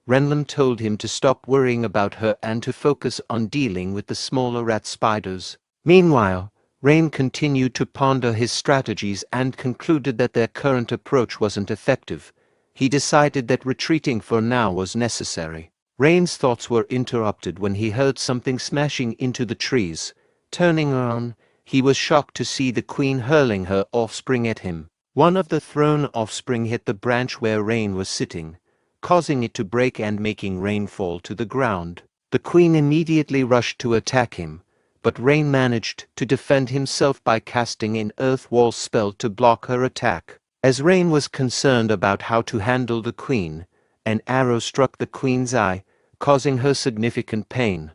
Renlum told him to stop worrying about her and to focus on dealing with the smaller rat spiders. Meanwhile, Rain continued to ponder his strategies and concluded that their current approach wasn't effective. He decided that retreating for now was necessary. Rain's thoughts were interrupted when he heard something smashing into the trees. Turning around, he was shocked to see the Queen hurling her offspring at him. One of the thrown offspring hit the branch where Rain was sitting, causing it to break and making Rain fall to the ground. The Queen immediately rushed to attack him, but Rain managed to defend himself by casting an earth wall spell to block her attack. As Rain was concerned about how to handle the Queen, an arrow struck the Queen's eye, causing her significant pain.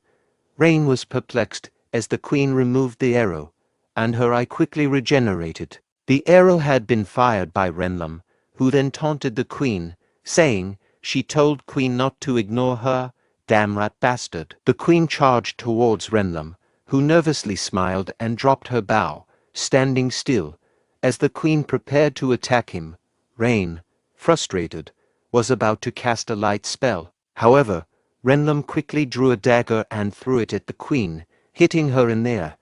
Rain was perplexed as the Queen removed the arrow, and her eye quickly regenerated. The arrow had been fired by Renlum, who then taunted the Queen, saying she told Queen not to ignore her, damn rat bastard. The Queen charged towards Renlum, who nervously smiled and dropped her bow, standing still. As the Queen prepared to attack him, Rain, frustrated, was about to cast a light spell. However, Renlum quickly drew a dagger and threw it at the Queen, hitting her in the air.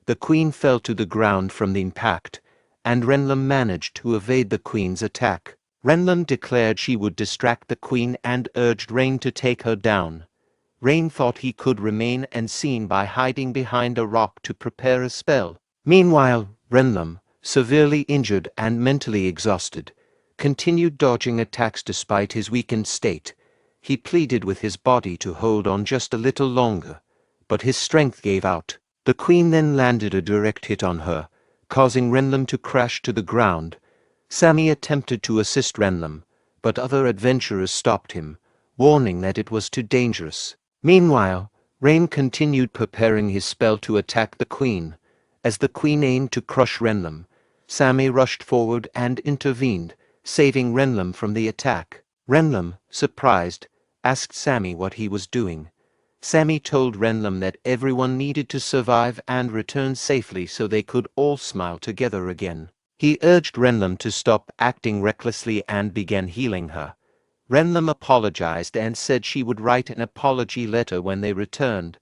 The Queen fell to the ground from the impact, and Renlum managed to evade the Queen's attack. Renlum declared she would distract the Queen and urged Rain to take her down. Rain thought he could remain unseen by hiding behind a rock to prepare a spell. Meanwhile, Renlum, severely injured and mentally exhausted, continued dodging attacks despite his weakened state. He pleaded with his body to hold on just a little longer, but his strength gave out. The Queen then landed a direct hit on her, causing Renlum to crash to the ground. Sammy attempted to assist Renlum, but other adventurers stopped him, warning that it was too dangerous. Meanwhile, Rain continued preparing his spell to attack the Queen. As the Queen aimed to crush Renlum, Sammy rushed forward and intervened, saving Renlum from the attack. Renlum, surprised, asked Sammy what he was doing. Sammy told Renlum that everyone needed to survive and return safely so they could all smile together again. He urged Renlum to stop acting recklessly and began healing her. Renlum apologized and said she would write an apology letter when they returned.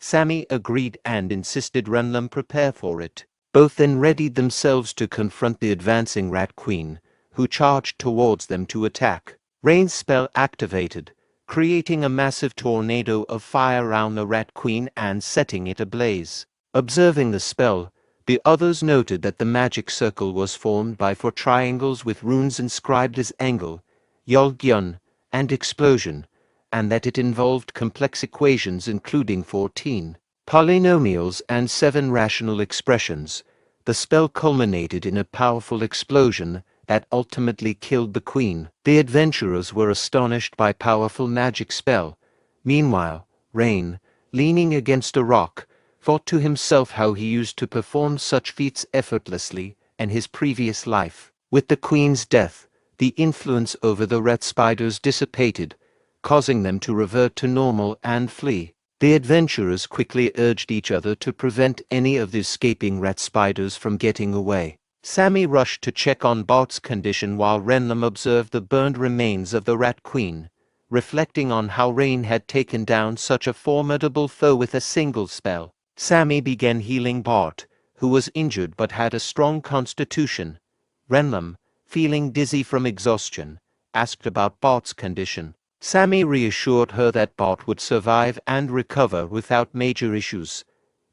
Sammy agreed and insisted Renlum prepare for it. Both then readied themselves to confront the advancing Rat Queen, who charged towards them to attack. Rain's spell activated, creating a massive tornado of fire around the Rat Queen and setting it ablaze. Observing the spell, the others noted that the magic circle was formed by 4 triangles with runes inscribed as angle, Yolgyun, and explosion, and that it involved complex equations including 14 polynomials and 7 rational expressions. The spell culminated in a powerful explosion that ultimately killed the Queen. The adventurers were astonished by powerful magic spell. Meanwhile, Rain, leaning against a rock, thought to himself how he used to perform such feats effortlessly in his previous life. With the Queen's death, the influence over the rat spiders dissipated, causing them to revert to normal and flee. The adventurers quickly urged each other to prevent any of the escaping rat spiders from getting away. Sammy rushed to check on Bart's condition while Renlam observed the burned remains of the Rat Queen, reflecting on how Rain had taken down such a formidable foe with a single spell. Sammy began healing Bart, who was injured but had a strong constitution. Renlam, feeling dizzy from exhaustion, asked about Bart's condition. Sammy reassured her that Bart would survive and recover without major issues.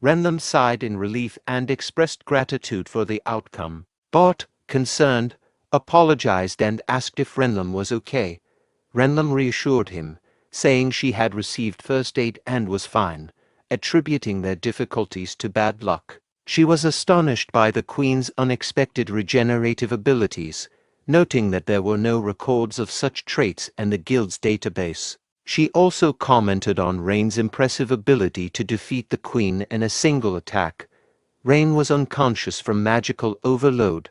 Renlam sighed in relief and expressed gratitude for the outcome. Bart, concerned, apologized and asked if Renlam was okay. Renlam reassured him, saying she had received first aid and was fine, attributing their difficulties to bad luck. She was astonished by the Queen's unexpected regenerative abilities, noting that there were no records of such traits in the Guild's database. She also commented on Rain's impressive ability to defeat the Queen in a single attack. Rain was unconscious from magical overload.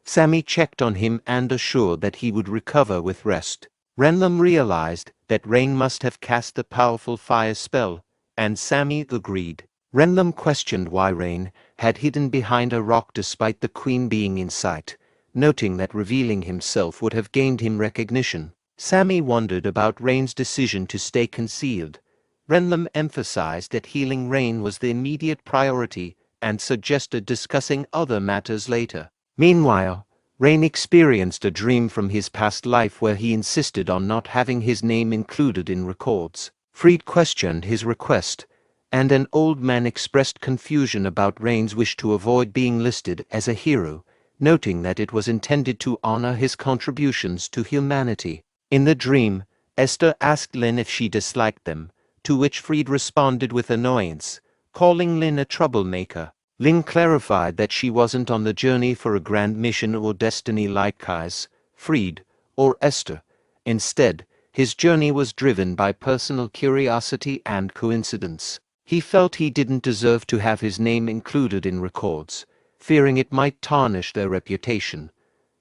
Sammy checked on him and assured that he would recover with rest. Renlam realized that Rain must have cast the powerful fire spell, and Sammy agreed. Renlam questioned why Rain had hidden behind a rock despite the Queen being in sight, noting that revealing himself would have gained him recognition. Sammy wondered about Rain's decision to stay concealed. Renlam emphasized that healing Rain was the immediate priority and suggested discussing other matters later. Meanwhile, Rain experienced a dream from his past life where he insisted on not having his name included in records. Fried questioned his request, and an old man expressed confusion about Rain's wish to avoid being listed as a hero, noting that it was intended to honor his contributions to humanity. In the dream, Esther asked Lynn if she disliked them, to which Fried responded with annoyance, calling Lynn a troublemaker. Lynn clarified that she wasn't on the journey for a grand mission or destiny like Kai's, Fried, or Esther. Instead, his journey was driven by personal curiosity and coincidence. He felt he didn't deserve to have his name included in records, fearing it might tarnish their reputation.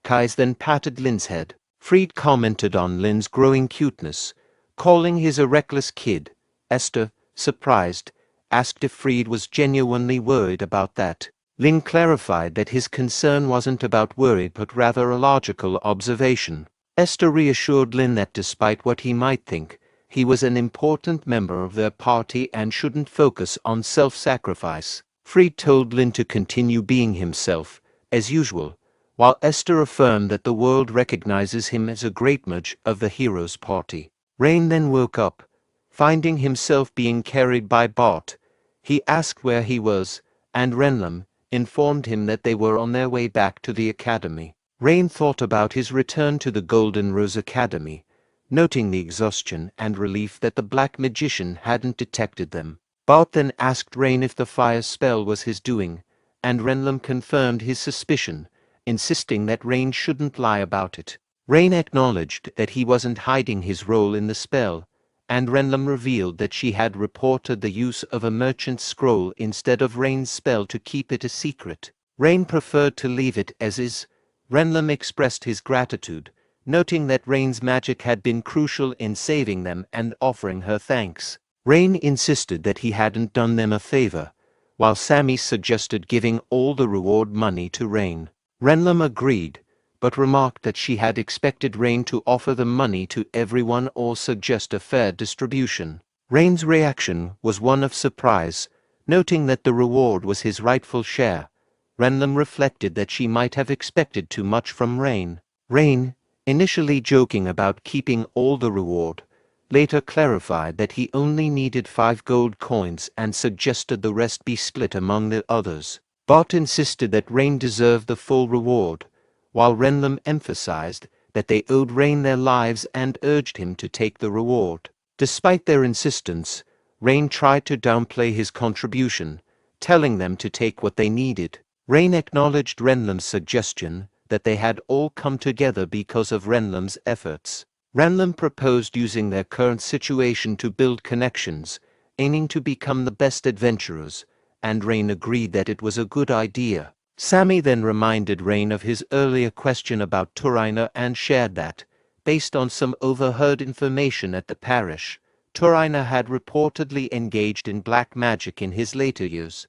Kai's then patted Lynn's head. Fried commented on Lynn's growing cuteness, calling his a reckless kid. Esther, surprised, asked if Fried was genuinely worried about that. Lynn clarified that his concern wasn't about worry but rather a logical observation. Esther reassured Lynn that despite what he might think, he was an important member of their party and shouldn't focus on self-sacrifice. Fried told Lynn to continue being himself, as usual, while Esther affirmed that the world recognizes him as a great mage of the hero's party. Rain then woke up, finding himself being carried by Bart. He asked where he was, and Renlam informed him that they were on their way back to the academy. Rain thought about his return to the Golden Rose Academy, noting the exhaustion and relief that the Black Magician hadn't detected them. Bart then asked Rain if the fire spell was his doing, and Renlam confirmed his suspicion, insisting that Rain shouldn't lie about it. Rain acknowledged that he wasn't hiding his role in the spell, and Renlam revealed that she had reported the use of a merchant's scroll instead of Rain's spell to keep it a secret. Rain preferred to leave it as is. Renlam expressed his gratitude, noting that Rain's magic had been crucial in saving them and offering her thanks. Rain insisted that he hadn't done them a favor, while Sammy suggested giving all the reward money to Rain. Renlam agreed, but remarked that she had expected Rain to offer the money to everyone or suggest a fair distribution. Rain's reaction was one of surprise, noting that the reward was his rightful share. Renlam reflected that she might have expected too much from Rain. Rain, initially joking about keeping all the reward, later clarified that he only needed 5 gold coins and suggested the rest be split among the others. Bart insisted that Rain deserved the full reward, while Renlam emphasized that they owed Rain their lives and urged him to take the reward. Despite their insistence, Rain tried to downplay his contribution, telling them to take what they needed. Rain acknowledged Renlam's suggestion that they had all come together because of Renlam's efforts. Renlam proposed using their current situation to build connections, aiming to become the best adventurers, and Rain agreed that it was a good idea. Sammy then reminded Rain of his earlier question about Turina and shared that, based on some overheard information at the parish, Turina had reportedly engaged in black magic in his later years.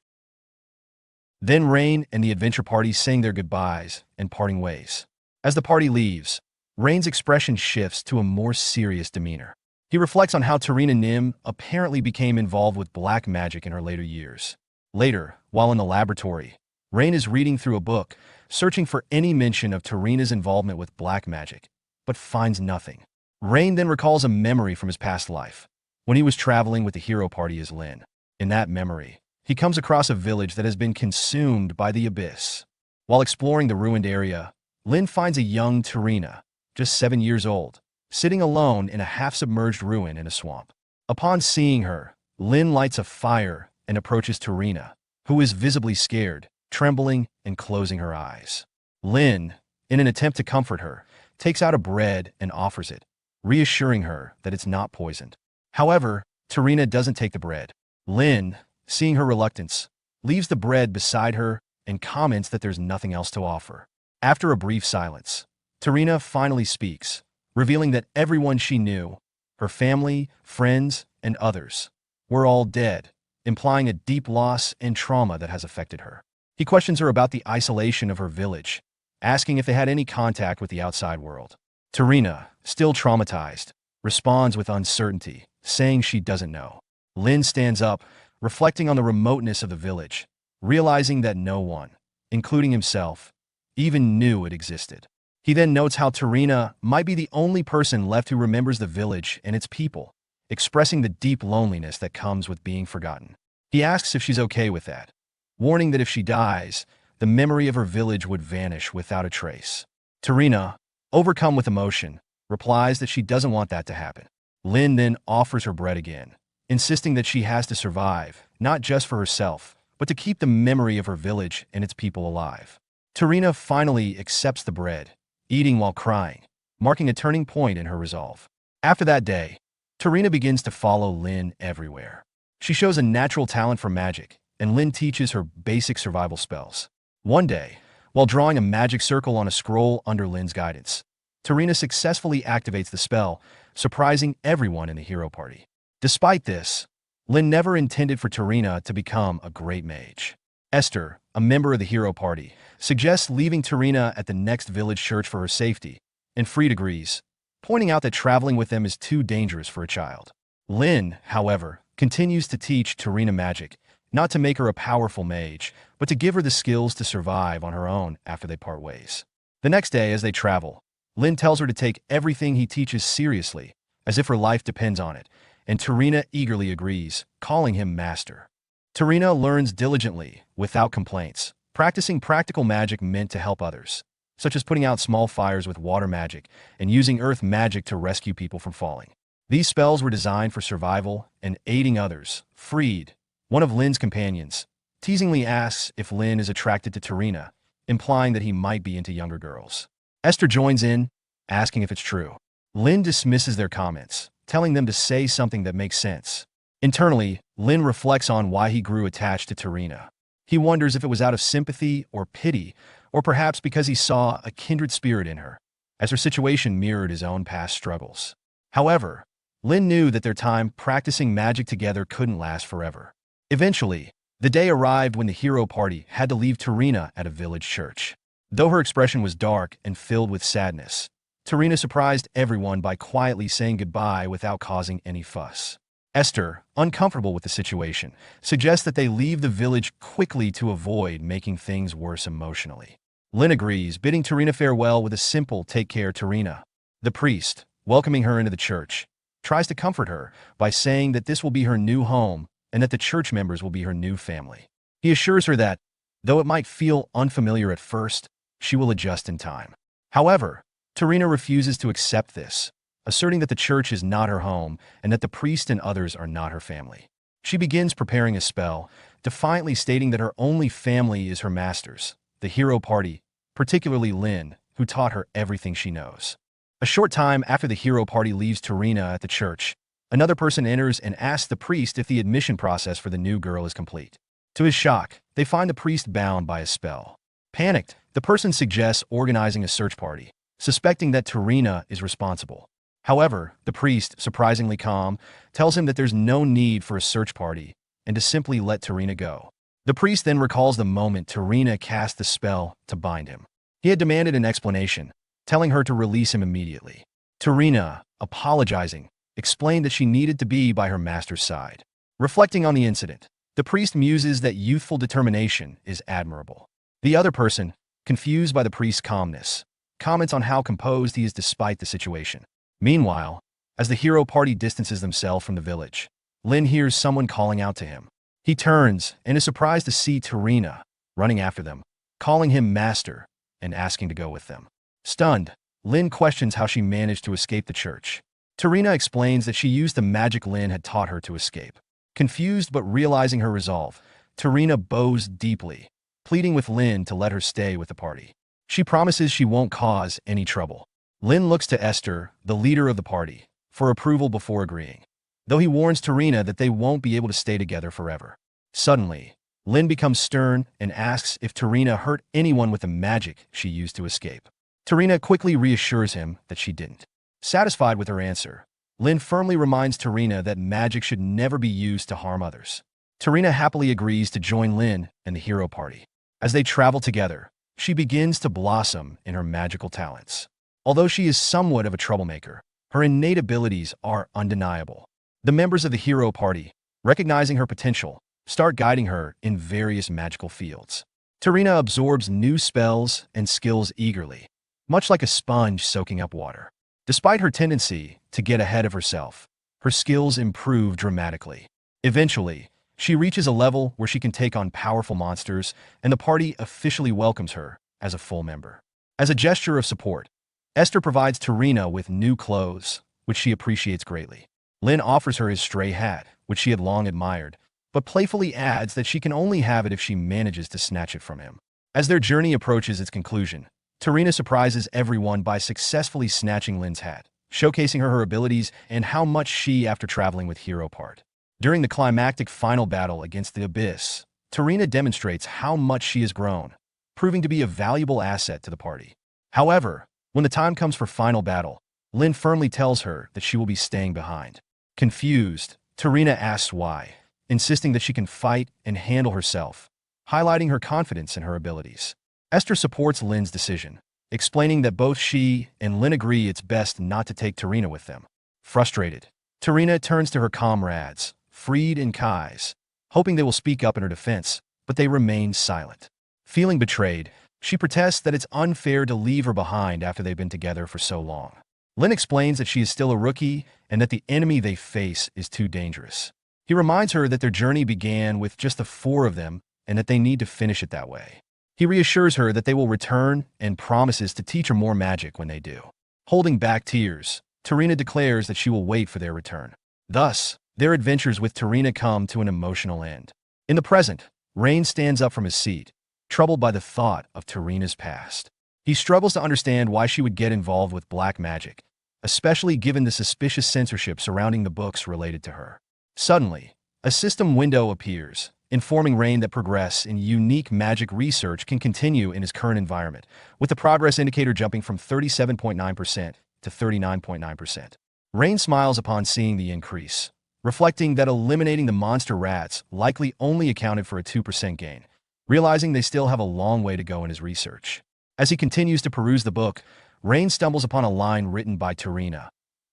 Then Rain and the adventure party sing their goodbyes and parting ways. As the party leaves, Rain's expression shifts to a more serious demeanor. He reflects on how Tarina Nim apparently became involved with black magic in her later years. Later, while in the laboratory, Rain is reading through a book, searching for any mention of Tarina's involvement with black magic, but finds nothing. Rain then recalls a memory from his past life, when he was traveling with the hero party as Lynn. In that memory, he comes across a village that has been consumed by the abyss. While exploring the ruined area, Lynn finds a young Tarina, just 7 years old, sitting alone in a half-submerged ruin in a swamp. Upon seeing her, Lynn lights a fire and approaches Tarina, who is visibly scared, trembling and closing her eyes. Lynn, in an attempt to comfort her, takes out a bread and offers it, reassuring her that it's not poisoned. However, Tarina doesn't take the bread. Lynn, seeing her reluctance, leaves the bread beside her and comments that there's nothing else to offer. After a brief silence, Tarina finally speaks, revealing that everyone she knew, her family, friends, and others, were all dead, implying a deep loss and trauma that has affected her. He questions her about the isolation of her village, asking if they had any contact with the outside world. Tarina, still traumatized, responds with uncertainty, saying she doesn't know. Lynn stands up, reflecting on the remoteness of the village, realizing that no one, including himself, even knew it existed. He then notes how Tarina might be the only person left who remembers the village and its people, expressing the deep loneliness that comes with being forgotten. He asks if she's okay with that, warning that if she dies, the memory of her village would vanish without a trace. Tarina, overcome with emotion, replies that she doesn't want that to happen. Lynn then offers her bread again, insisting that she has to survive, not just for herself, but to keep the memory of her village and its people alive. Tarina finally accepts the bread, eating while crying, marking a turning point in her resolve. After that day, Tarina begins to follow Lynn everywhere. She shows a natural talent for magic, and Lynn teaches her basic survival spells. One day, while drawing a magic circle on a scroll under Lynn's guidance, Tarina successfully activates the spell, surprising everyone in the hero party. Despite this, Lynn never intended for Tarina to become a great mage. Esther, a member of the hero party, suggests leaving Tarina at the next village church for her safety, and Freed agrees, pointing out that traveling with them is too dangerous for a child. Lynn, however, continues to teach Tarina magic, not to make her a powerful mage, but to give her the skills to survive on her own after they part ways. The next day, as they travel, Lynn tells her to take everything he teaches seriously, as if her life depends on it, and Tarina eagerly agrees, calling him master. Tarina learns diligently, without complaints, practicing practical magic meant to help others, such as putting out small fires with water magic and using earth magic to rescue people from falling. These spells were designed for survival and aiding others. Freed, one of Lynn's companions, teasingly asks if Lynn is attracted to Tarina, implying that he might be into younger girls. Esther joins in, asking if it's true. Lynn dismisses their comments, telling them to say something that makes sense. Internally, Lynn reflects on why he grew attached to Tarina. He wonders if it was out of sympathy or pity, or perhaps because he saw a kindred spirit in her, as her situation mirrored his own past struggles. However, Lynn knew that their time practicing magic together couldn't last forever. Eventually, the day arrived when the hero party had to leave Tarina at a village church. Though her expression was dark and filled with sadness, Tarina surprised everyone by quietly saying goodbye without causing any fuss. Esther, uncomfortable with the situation, suggests that they leave the village quickly to avoid making things worse emotionally. Lynn agrees, bidding Tarina farewell with a simple "take care, Tarina." The priest, welcoming her into the church, tries to comfort her by saying that this will be her new home and that the church members will be her new family. He assures her that, though it might feel unfamiliar at first, she will adjust in time. However, Tarina refuses to accept this, asserting that the church is not her home and that the priest and others are not her family. She begins preparing a spell, defiantly stating that her only family is her masters, the hero party, particularly Lynn, who taught her everything she knows. A short time after the hero party leaves Tarina at the church, another person enters and asks the priest if the admission process for the new girl is complete. To his shock, they find the priest bound by a spell. Panicked, the person suggests organizing a search party, suspecting that Tarina is responsible. However, the priest, surprisingly calm, tells him that there's no need for a search party and to simply let Tarina go. The priest then recalls the moment Tarina cast the spell to bind him. He had demanded an explanation, telling her to release him immediately. Tarina, apologizing, explained that she needed to be by her master's side. Reflecting on the incident, the priest muses that youthful determination is admirable. The other person, confused by the priest's calmness, comments on how composed he is despite the situation. Meanwhile, as the hero party distances themselves from the village, Lynn hears someone calling out to him. He turns and is surprised to see Tarina running after them, calling him master and asking to go with them. Stunned, Lynn questions how she managed to escape the church. Tarina explains that she used the magic Lynn had taught her to escape. Confused but realizing her resolve, Tarina bows deeply, pleading with Lynn to let her stay with the party. She promises she won't cause any trouble. Lynn looks to Esther, the leader of the party, for approval before agreeing, though he warns Tarina that they won't be able to stay together forever. Suddenly, Lynn becomes stern and asks if Tarina hurt anyone with the magic she used to escape. Tarina quickly reassures him that she didn't. Satisfied with her answer, Lynn firmly reminds Tarina that magic should never be used to harm others. Tarina happily agrees to join Lynn and the hero party. As they travel together, she begins to blossom in her magical talents. Although she is somewhat of a troublemaker, her innate abilities are undeniable. The members of the hero party, recognizing her potential, start guiding her in various magical fields. Tarina absorbs new spells and skills eagerly, much like a sponge soaking up water. Despite her tendency to get ahead of herself, her skills improve dramatically. Eventually, she reaches a level where she can take on powerful monsters, and the party officially welcomes her as a full member. As a gesture of support, Esther provides Tarina with new clothes, which she appreciates greatly. Lynn offers her his stray hat, which she had long admired, but playfully adds that she can only have it if she manages to snatch it from him. As their journey approaches its conclusion, Tarina surprises everyone by successfully snatching Lynn's hat, showcasing her abilities and how much she after traveling with Hero Part. During the climactic final battle against the Abyss, Tarina demonstrates how much she has grown, proving to be a valuable asset to the party. However, when the time comes for final battle, Lynn firmly tells her that she will be staying behind. Confused, Tarina asks why, insisting that she can fight and handle herself, highlighting her confidence in her abilities. Esther supports Lynn's decision, explaining that both she and Lynn agree it's best not to take Tarina with them. Frustrated, Tarina turns to her comrades, Freed and Kais, hoping they will speak up in her defense, but they remain silent. Feeling betrayed, she protests that it's unfair to leave her behind after they've been together for so long. Lynn explains that she is still a rookie and that the enemy they face is too dangerous. He reminds her that their journey began with just the four of them and that they need to finish it that way. He reassures her that they will return and promises to teach her more magic when they do. Holding back tears, Tarina declares that she will wait for their return. Thus, their adventures with Tarina come to an emotional end. In the present, Rain stands up from his seat, troubled by the thought of Tarina's past. He struggles to understand why she would get involved with black magic, especially given the suspicious censorship surrounding the books related to her. Suddenly, a system window appears, informing Rain that progress in unique magic research can continue in his current environment, with the progress indicator jumping from 37.9% to 39.9%. Rain smiles upon seeing the increase, reflecting that eliminating the monster rats likely only accounted for a 2% gain, realizing they still have a long way to go in his research. As he continues to peruse the book, Rain stumbles upon a line written by Tarina,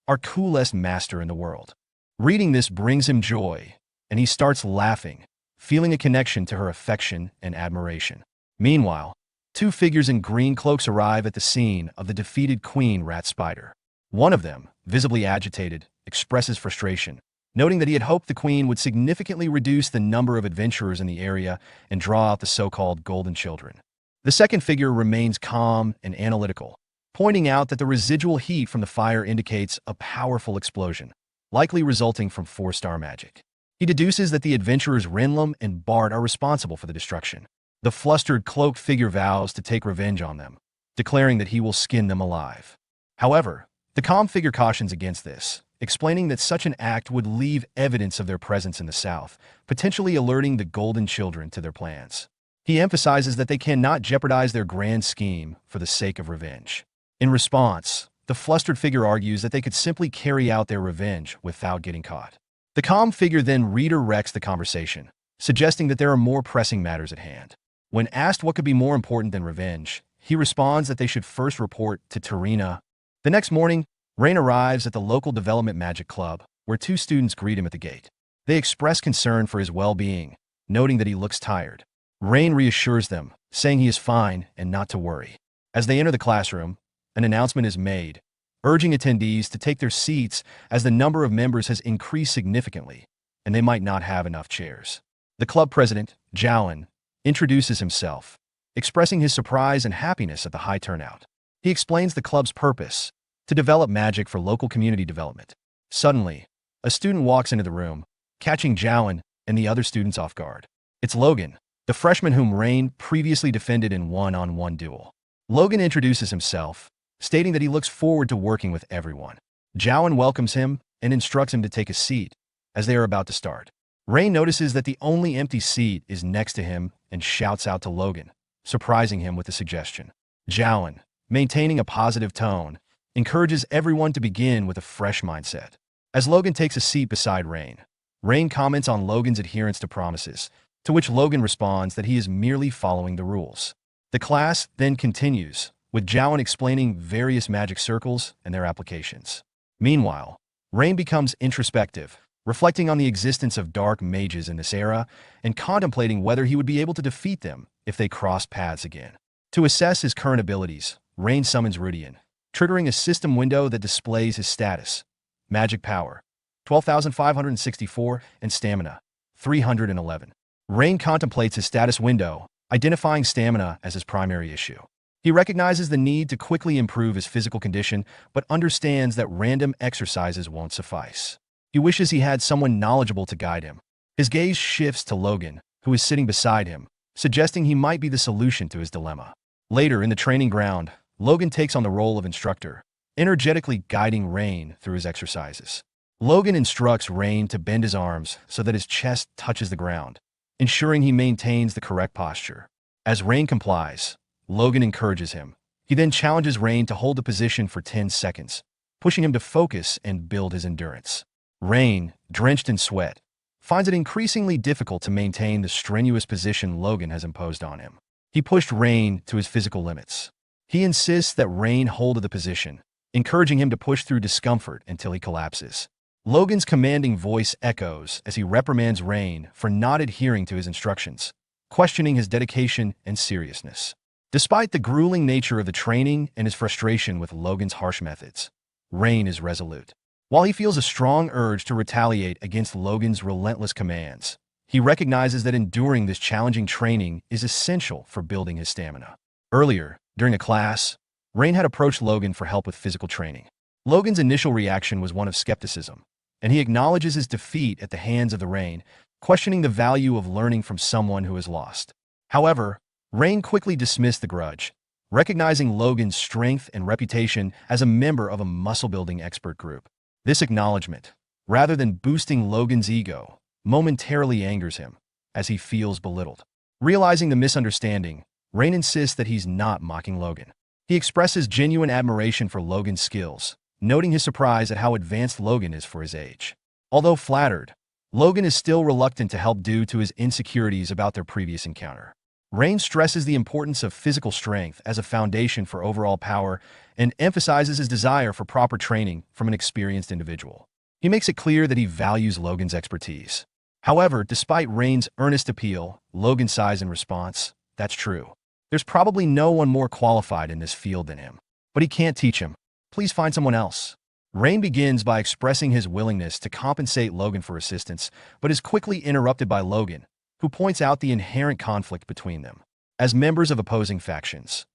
our coolest master in the world. Reading this brings him joy, and he starts laughing, feeling a connection to her affection and admiration. Meanwhile, two figures in green cloaks arrive at the scene of the defeated Queen Rat Spider. One of them, visibly agitated, expresses frustration, noting that he had hoped the Queen would significantly reduce the number of adventurers in the area and draw out the so-called Golden Children. The second figure remains calm and analytical, pointing out that the residual heat from the fire indicates a powerful explosion, likely resulting from 4-star magic. He deduces that the adventurers Renlum and Bart are responsible for the destruction. The flustered cloaked figure vows to take revenge on them, declaring that he will skin them alive. However, the calm figure cautions against this, explaining that such an act would leave evidence of their presence in the South, potentially alerting the Golden Children to their plans. He emphasizes that they cannot jeopardize their grand scheme for the sake of revenge. In response, the flustered figure argues that they could simply carry out their revenge without getting caught. The calm figure then redirects the conversation, suggesting that there are more pressing matters at hand. When asked what could be more important than revenge, he responds that they should first report to Tarina. The next morning, Rain arrives at the local development magic club, where two students greet him at the gate. They express concern for his well-being, noting that he looks tired. Rain reassures them, saying he is fine and not to worry. As they enter the classroom, an announcement is made, urging attendees to take their seats as the number of members has increased significantly, and they might not have enough chairs. The club president, Jowan, introduces himself, expressing his surprise and happiness at the high turnout. He explains the club's purpose, to develop magic for local community development. Suddenly, a student walks into the room, catching Jowan and the other students off guard. It's Logan, the freshman whom Rain previously defended in one-on-one duel. Logan introduces himself, stating that he looks forward to working with everyone. Jowan welcomes him and instructs him to take a seat, as they are about to start. Rain notices that the only empty seat is next to him and shouts out to Logan, surprising him with the suggestion. Jowan, maintaining a positive tone, encourages everyone to begin with a fresh mindset. As Logan takes a seat beside Rain, Rain comments on Logan's adherence to promises, to which Logan responds that he is merely following the rules. The class then continues, with Jowan explaining various magic circles and their applications. Meanwhile, Rain becomes introspective, reflecting on the existence of dark mages in this era and contemplating whether he would be able to defeat them if they crossed paths again. To assess his current abilities, Rain summons Rudian, triggering a system window that displays his status: magic power, 12,564, and stamina, 311. Rain contemplates his status window, identifying stamina as his primary issue. He recognizes the need to quickly improve his physical condition, but understands that random exercises won't suffice. He wishes he had someone knowledgeable to guide him. His gaze shifts to Logan, who is sitting beside him, suggesting he might be the solution to his dilemma. Later, in the training ground, Logan takes on the role of instructor, energetically guiding Rain through his exercises. Logan instructs Rain to bend his arms so that his chest touches the ground, ensuring he maintains the correct posture. As Rain complies, Logan encourages him. He then challenges Rain to hold the position for 10 seconds, pushing him to focus and build his endurance. Rain, drenched in sweat, finds it increasingly difficult to maintain the strenuous position Logan has imposed on him. He pushed Rain to his physical limits. He insists that Rain hold the position, encouraging him to push through discomfort until he collapses. Logan's commanding voice echoes as he reprimands Rain for not adhering to his instructions, questioning his dedication and seriousness. Despite the grueling nature of the training and his frustration with Logan's harsh methods, Rain is resolute. While he feels a strong urge to retaliate against Logan's relentless commands, he recognizes that enduring this challenging training is essential for building his stamina. Earlier, during a class, Rain had approached Logan for help with physical training. Logan's initial reaction was one of skepticism, and he acknowledges his defeat at the hands of the Rain, questioning the value of learning from someone who has lost. However, Rain quickly dismissed the grudge, recognizing Logan's strength and reputation as a member of a muscle-building expert group. This acknowledgement, rather than boosting Logan's ego, momentarily angers him, as he feels belittled. Realizing the misunderstanding, Rain insists that he's not mocking Logan. He expresses genuine admiration for Logan's skills, noting his surprise at how advanced Logan is for his age. Although flattered, Logan is still reluctant to help due to his insecurities about their previous encounter. Rain stresses the importance of physical strength as a foundation for overall power and emphasizes his desire for proper training from an experienced individual. He makes it clear that he values Logan's expertise. However, despite Rain's earnest appeal, Logan sighs in response. That's true. There's probably no one more qualified in this field than him. But he can't teach him. Please find someone else. Rain begins by expressing his willingness to compensate Logan for assistance, but is quickly interrupted by Logan, who points out the inherent conflict between them. As members of opposing factions,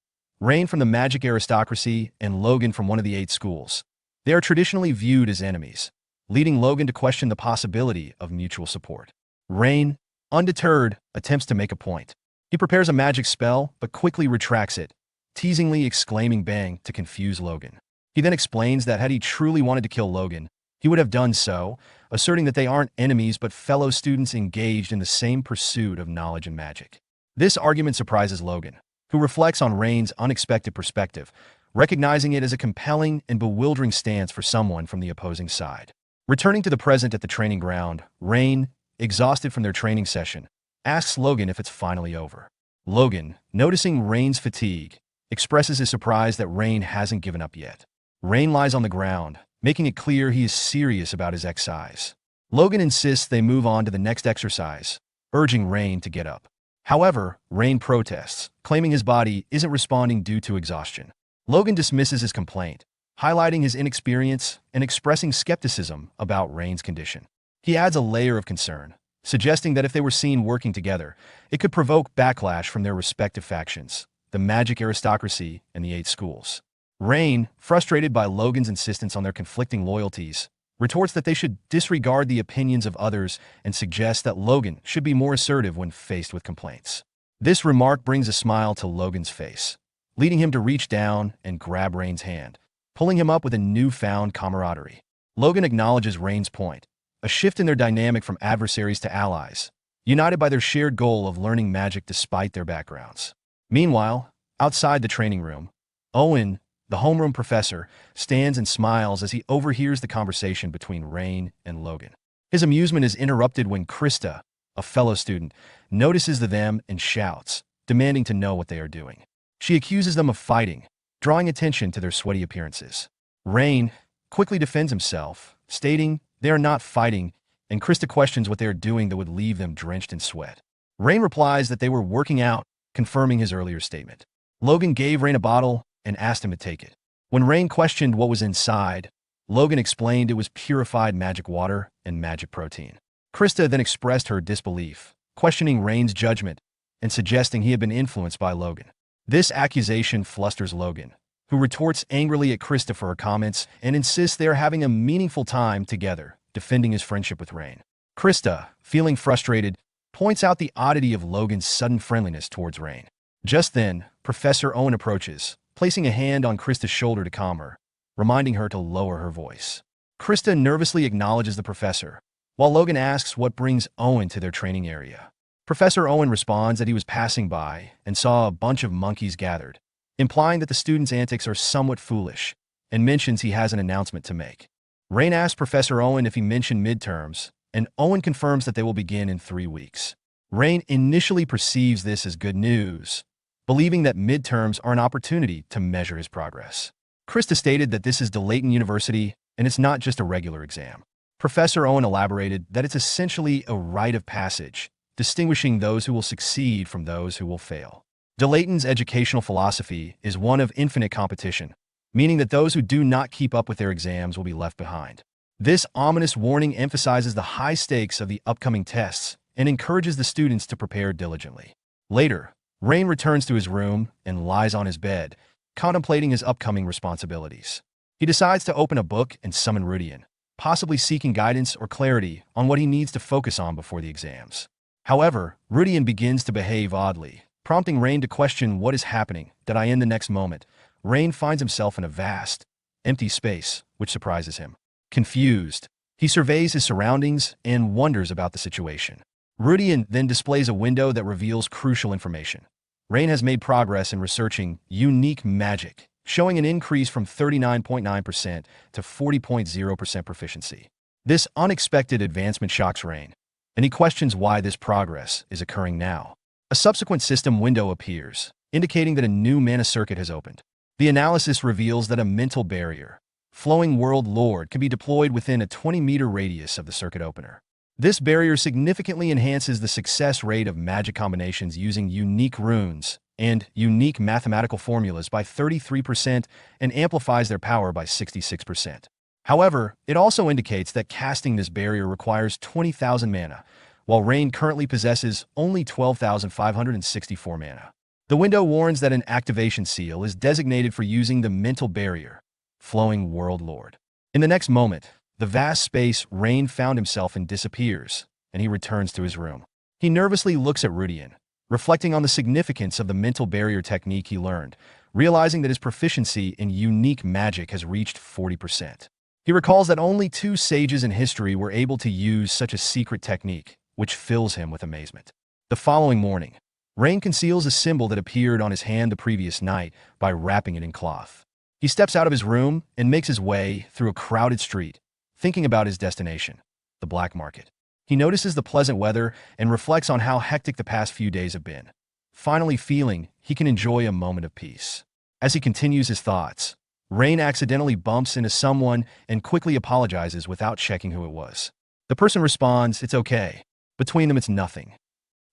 Rain from the magic aristocracy and Logan from one of the 8 schools, they are traditionally viewed as enemies, leading Logan to question the possibility of mutual support. Rain, undeterred, attempts to make a point. He prepares a magic spell, but quickly retracts it, teasingly exclaiming bang to confuse Logan. He then explains that had he truly wanted to kill Logan, he would have done so, asserting that they aren't enemies but fellow students engaged in the same pursuit of knowledge and magic. This argument surprises Logan, who reflects on Rain's unexpected perspective, recognizing it as a compelling and bewildering stance for someone from the opposing side. Returning to the present at the training ground, Rain, exhausted from their training session, asks Logan if it's finally over. Logan, noticing Rain's fatigue, expresses his surprise that Rain hasn't given up yet. Rain lies on the ground, making it clear he is serious about his exercise. Logan insists they move on to the next exercise, urging Rain to get up. However, Rain protests, claiming his body isn't responding due to exhaustion. Logan dismisses his complaint, highlighting his inexperience and expressing skepticism about Rain's condition. He adds a layer of concern, suggesting that if they were seen working together, it could provoke backlash from their respective factions, the magic aristocracy and the 8 schools. Rain, frustrated by Logan's insistence on their conflicting loyalties, retorts that they should disregard the opinions of others and suggests that Logan should be more assertive when faced with complaints. This remark brings a smile to Logan's face, leading him to reach down and grab Rain's hand, pulling him up with a newfound camaraderie. Logan acknowledges Rain's point, a shift in their dynamic from adversaries to allies, united by their shared goal of learning magic despite their backgrounds. Meanwhile, outside the training room, Owen, the homeroom professor, stands and smiles as he overhears the conversation between Rain and Logan. His amusement is interrupted when Krista, a fellow student, notices them and shouts, demanding to know what they are doing. She accuses them of fighting, drawing attention to their sweaty appearances. Rain quickly defends himself, stating they are not fighting, and Krista questions what they are doing that would leave them drenched in sweat. Rain replies that they were working out, confirming his earlier statement. Logan gave Rain a bottle and asked him to take it. When Rain questioned what was inside, Logan explained it was purified magic water and magic protein. Krista then expressed her disbelief, questioning Rain's judgment and suggesting he had been influenced by Logan. This accusation flusters Logan, who retorts angrily at Krista for her comments and insists they are having a meaningful time together, defending his friendship with Rain. Krista, feeling frustrated, points out the oddity of Logan's sudden friendliness towards Rain. Just then, Professor Owen approaches, placing a hand on Krista's shoulder to calm her, reminding her to lower her voice. Krista nervously acknowledges the professor, while Logan asks what brings Owen to their training area. Professor Owen responds that he was passing by and saw a bunch of monkeys gathered, implying that the students' antics are somewhat foolish, and mentions he has an announcement to make. Rain asks Professor Owen if he mentioned midterms, and Owen confirms that they will begin in 3 weeks. Rain initially perceives this as good news, believing that midterms are an opportunity to measure his progress. Krista stated that this is Dayton University, and it's not just a regular exam. Professor Owen elaborated that it's essentially a rite of passage, distinguishing those who will succeed from those who will fail. Dayton's educational philosophy is one of infinite competition, meaning that those who do not keep up with their exams will be left behind. This ominous warning emphasizes the high stakes of the upcoming tests and encourages the students to prepare diligently. Later, Rain returns to his room and lies on his bed, contemplating his upcoming responsibilities. He decides to open a book and summon Rudian, possibly seeking guidance or clarity on what he needs to focus on before the exams. However, Rudian begins to behave oddly, prompting Rain to question what is happening. In the next moment, Rain finds himself in a vast, empty space, which surprises him. Confused, he surveys his surroundings and wonders about the situation. Rudian then displays a window that reveals crucial information. Rain has made progress in researching unique magic, showing an increase from 39.9% to 40.0% proficiency. This unexpected advancement shocks Rain, and he questions why this progress is occurring now. A subsequent system window appears, indicating that a new mana circuit has opened. The analysis reveals that a mental barrier, Flowing World Lord, can be deployed within a 20-meter radius of the circuit opener. This barrier significantly enhances the success rate of magic combinations using unique runes and unique mathematical formulas by 33% and amplifies their power by 66%. However, it also indicates that casting this barrier requires 20,000 mana, while Rain currently possesses only 12,564 mana. The window warns that an activation seal is designated for using the mental barrier, Flowing World Lord. In the next moment, the vast space Rain found himself in disappears, and he returns to his room. He nervously looks at Rudian, reflecting on the significance of the mental barrier technique he learned, realizing that his proficiency in unique magic has reached 40%. He recalls that only 2 sages in history were able to use such a secret technique, which fills him with amazement. The following morning, Rain conceals a symbol that appeared on his hand the previous night by wrapping it in cloth. He steps out of his room and makes his way through a crowded street, thinking about his destination, the black market. He notices the pleasant weather and reflects on how hectic the past few days have been, finally feeling he can enjoy a moment of peace. As he continues his thoughts, Rain accidentally bumps into someone and quickly apologizes without checking who it was. The person responds, "It's okay. Between them, it's nothing."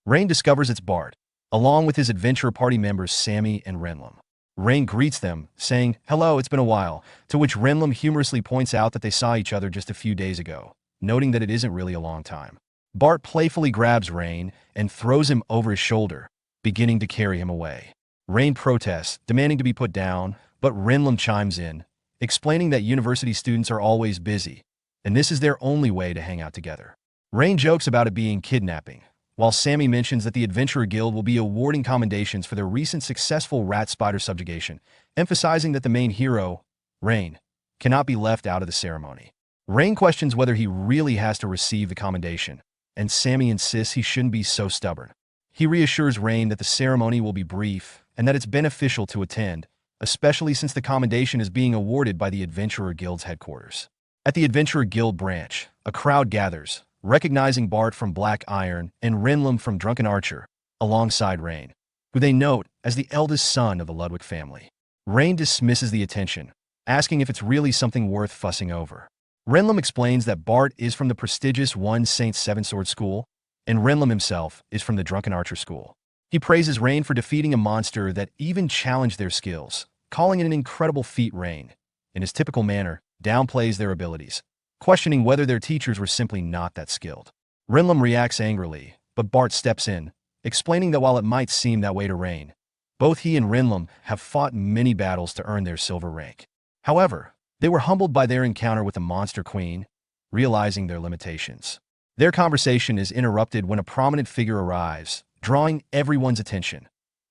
Rain discovers it's Bart, along with his adventure party members Sammy and Renlum. Rain greets them, saying, "Hello, it's been a while," to which Renlum humorously points out that they saw each other just a few days ago, noting that it isn't really a long time. Bart playfully grabs Rain and throws him over his shoulder, beginning to carry him away. Rain protests, demanding to be put down, but Renlum chimes in, explaining that university students are always busy, and this is their only way to hang out together. Rain jokes about it being kidnapping, while Sammy mentions that the Adventurer Guild will be awarding commendations for their recent successful rat spider subjugation, emphasizing that the main hero, Rain, cannot be left out of the ceremony. Rain questions whether he really has to receive the commendation, and Sammy insists he shouldn't be so stubborn. He reassures Rain that the ceremony will be brief and that it's beneficial to attend, especially since the commendation is being awarded by the Adventurer Guild's headquarters. At the Adventurer Guild branch, a crowd gathers, recognizing Bart from Black Iron and Renlum from Drunken Archer, alongside Rain, who they note as the eldest son of the Ludwig family. Rain dismisses the attention, asking if it's really something worth fussing over. Renlum explains that Bart is from the prestigious One Saint Seven Sword School, and Renlum himself is from the Drunken Archer School. He praises Rain for defeating a monster that even challenged their skills, calling it an incredible feat. Rain, in his typical manner, downplays their abilities, questioning whether their teachers were simply not that skilled. Renlum reacts angrily, but Bart steps in, explaining that while it might seem that way to Rain, both he and Renlum have fought many battles to earn their silver rank. However, they were humbled by their encounter with the Monster Queen, realizing their limitations. Their conversation is interrupted when a prominent figure arrives, drawing everyone's attention.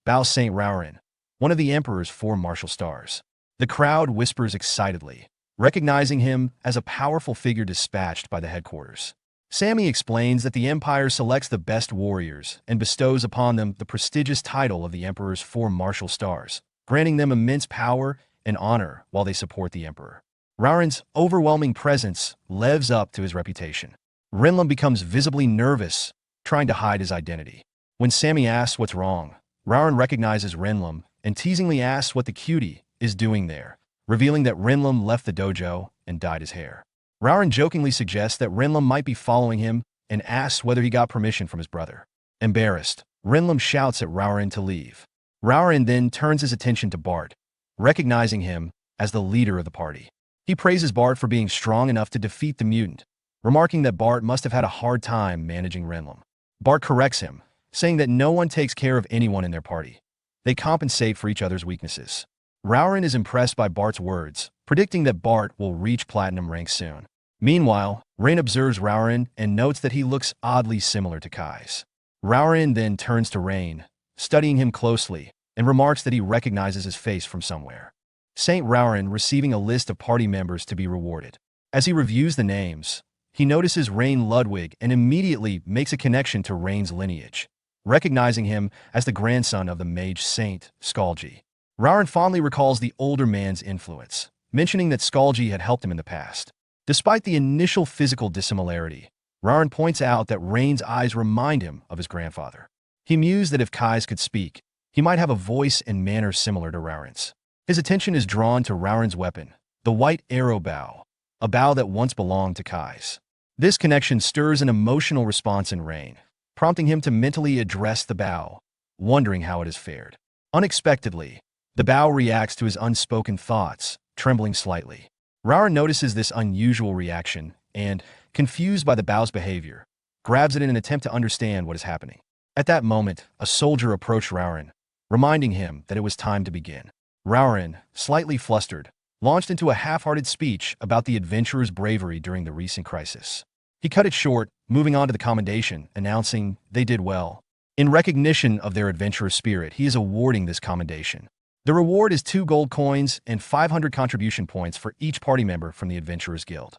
Bao Saint Raurin, one of the Emperor's 4 martial stars. The crowd whispers excitedly, recognizing him as a powerful figure dispatched by the headquarters. Sammy explains that the Empire selects the best warriors and bestows upon them the prestigious title of the Emperor's 4 martial stars, granting them immense power and honor while they support the Emperor. Raurin's overwhelming presence lives up to his reputation. Renlum becomes visibly nervous, trying to hide his identity. When Sammy asks what's wrong, Raurin recognizes Renlum and teasingly asks what the cutie is doing there, revealing that Renlum left the dojo and dyed his hair. Raurin jokingly suggests that Renlum might be following him and asks whether he got permission from his brother. Embarrassed, Renlum shouts at Raurin to leave. Raurin then turns his attention to Bart, recognizing him as the leader of the party. He praises Bart for being strong enough to defeat the mutant, remarking that Bart must have had a hard time managing Renlum. Bart corrects him, saying that no one takes care of anyone in their party. They compensate for each other's weaknesses. Raurin is impressed by Bart's words, predicting that Bart will reach platinum rank soon. Meanwhile, Rain observes Raurin and notes that he looks oddly similar to Kai's. Raurin then turns to Rain, studying him closely, and remarks that he recognizes his face from somewhere. Saint Raurin receiving a list of party members to be rewarded. As he reviews the names, he notices Rain Ludwig and immediately makes a connection to Rain's lineage, recognizing him as the grandson of the mage saint, Skalji. Raurin fondly recalls the older man's influence, mentioning that Skalji had helped him in the past. Despite the initial physical dissimilarity, Raurin points out that Rain's eyes remind him of his grandfather. He mused that if Kai's could speak, he might have a voice and manner similar to Raurin's. His attention is drawn to Raurin's weapon, the white arrow bow, a bow that once belonged to Kai's. This connection stirs an emotional response in Rain, prompting him to mentally address the bow, wondering how it has fared. Unexpectedly, the bow reacts to his unspoken thoughts, trembling slightly. Raurin notices this unusual reaction and, confused by the bow's behavior, grabs it in an attempt to understand what is happening. At that moment, a soldier approached Raurin, reminding him that it was time to begin. Raurin, slightly flustered, launched into a half-hearted speech about the adventurer's bravery during the recent crisis. He cut it short, moving on to the commendation, announcing they did well. In recognition of their adventurous spirit, he is awarding this commendation. The reward is 2 gold coins and 500 contribution points for each party member from the Adventurers Guild.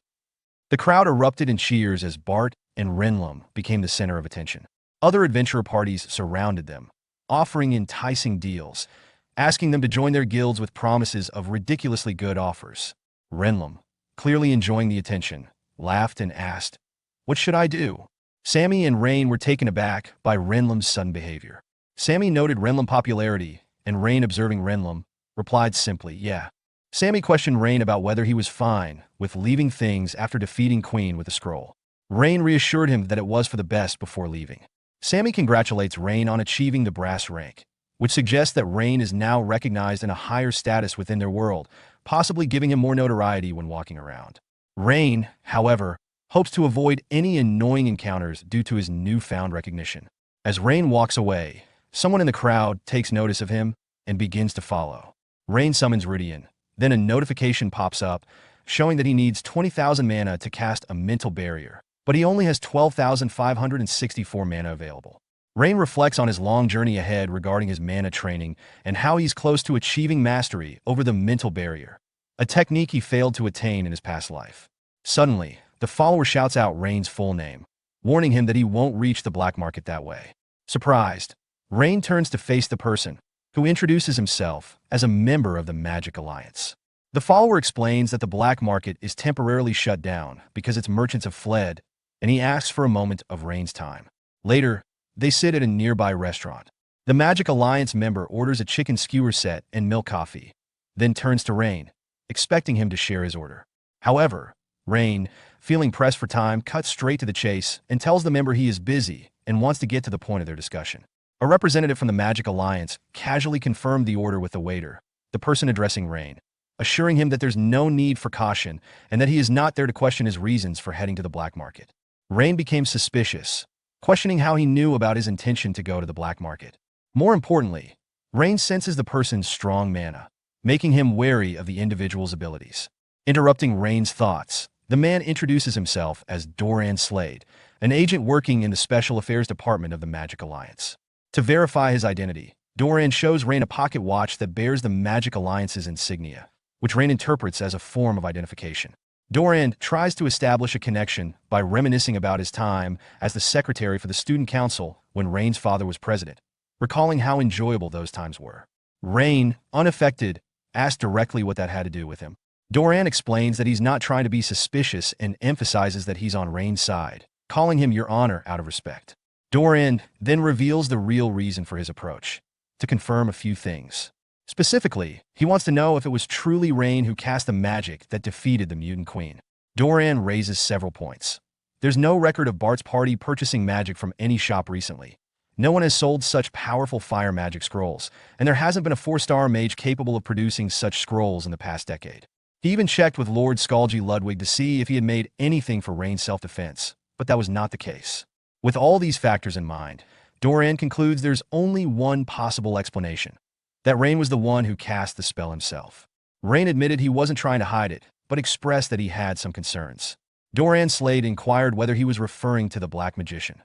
The crowd erupted in cheers as Bart and Renlum became the center of attention. Other adventurer parties surrounded them, offering enticing deals, asking them to join their guilds with promises of ridiculously good offers. Renlum, clearly enjoying the attention, laughed and asked, "What should I do?" Sammy and Rain were taken aback by Renlam's sudden behavior. Sammy noted Renlam's popularity, and Rain, observing Renlam, replied simply, "Yeah." Sammy questioned Rain about whether he was fine with leaving things after defeating Queen with a scroll. Rain reassured him that it was for the best before leaving. Sammy congratulates Rain on achieving the brass rank, which suggests that Rain is now recognized in a higher status within their world, possibly giving him more notoriety when walking around. Rain, however, hopes to avoid any annoying encounters due to his newfound recognition. As Rain walks away, someone in the crowd takes notice of him and begins to follow. Rain summons Rudian. Then a notification pops up, showing that he needs 20,000 mana to cast a mental barrier, but he only has 12,564 mana available. Rain reflects on his long journey ahead regarding his mana training and how he's close to achieving mastery over the mental barrier, a technique he failed to attain in his past life. Suddenly, the follower shouts out Rain's full name, warning him that he won't reach the black market that way. Surprised, Rain turns to face the person, who introduces himself as a member of the Magic Alliance. The follower explains that the black market is temporarily shut down because its merchants have fled, and he asks for a moment of Rain's time. Later, they sit at a nearby restaurant. The Magic Alliance member orders a chicken skewer set and milk coffee, then turns to Rain, expecting him to share his order. However, Rain, feeling pressed for time, cuts straight to the chase and tells the member he is busy and wants to get to the point of their discussion. A representative from the Magic Alliance casually confirmed the order with the waiter, the person addressing Rain, assuring him that there's no need for caution and that he is not there to question his reasons for heading to the black market. Rain became suspicious, questioning how he knew about his intention to go to the black market. More importantly, Rain senses the person's strong mana, making him wary of the individual's abilities. Interrupting Rain's thoughts, the man introduces himself as Doran Slade, an agent working in the Special Affairs Department of the Magic Alliance. To verify his identity, Doran shows Rain a pocket watch that bears the Magic Alliance's insignia, which Rain interprets as a form of identification. Doran tries to establish a connection by reminiscing about his time as the secretary for the student council when Rain's father was president, recalling how enjoyable those times were. Rain, unaffected, asks directly what that had to do with him. Doran explains that he's not trying to be suspicious and emphasizes that he's on Rain's side, calling him Your Honor out of respect. Doran then reveals the real reason for his approach, to confirm a few things. Specifically, he wants to know if it was truly Rain who cast the magic that defeated the Mutant Queen. Doran raises several points. There's no record of Bart's party purchasing magic from any shop recently. No one has sold such powerful fire magic scrolls, and there hasn't been a 4-star mage capable of producing such scrolls in the past decade. He even checked with Lord Skalji Ludwig to see if he had made anything for Rain's self-defense, but that was not the case. With all these factors in mind, Doran concludes there's only one possible explanation, that Rain was the one who cast the spell himself. Rain admitted he wasn't trying to hide it, but expressed that he had some concerns. Doran Slade inquired whether he was referring to the Black Magician,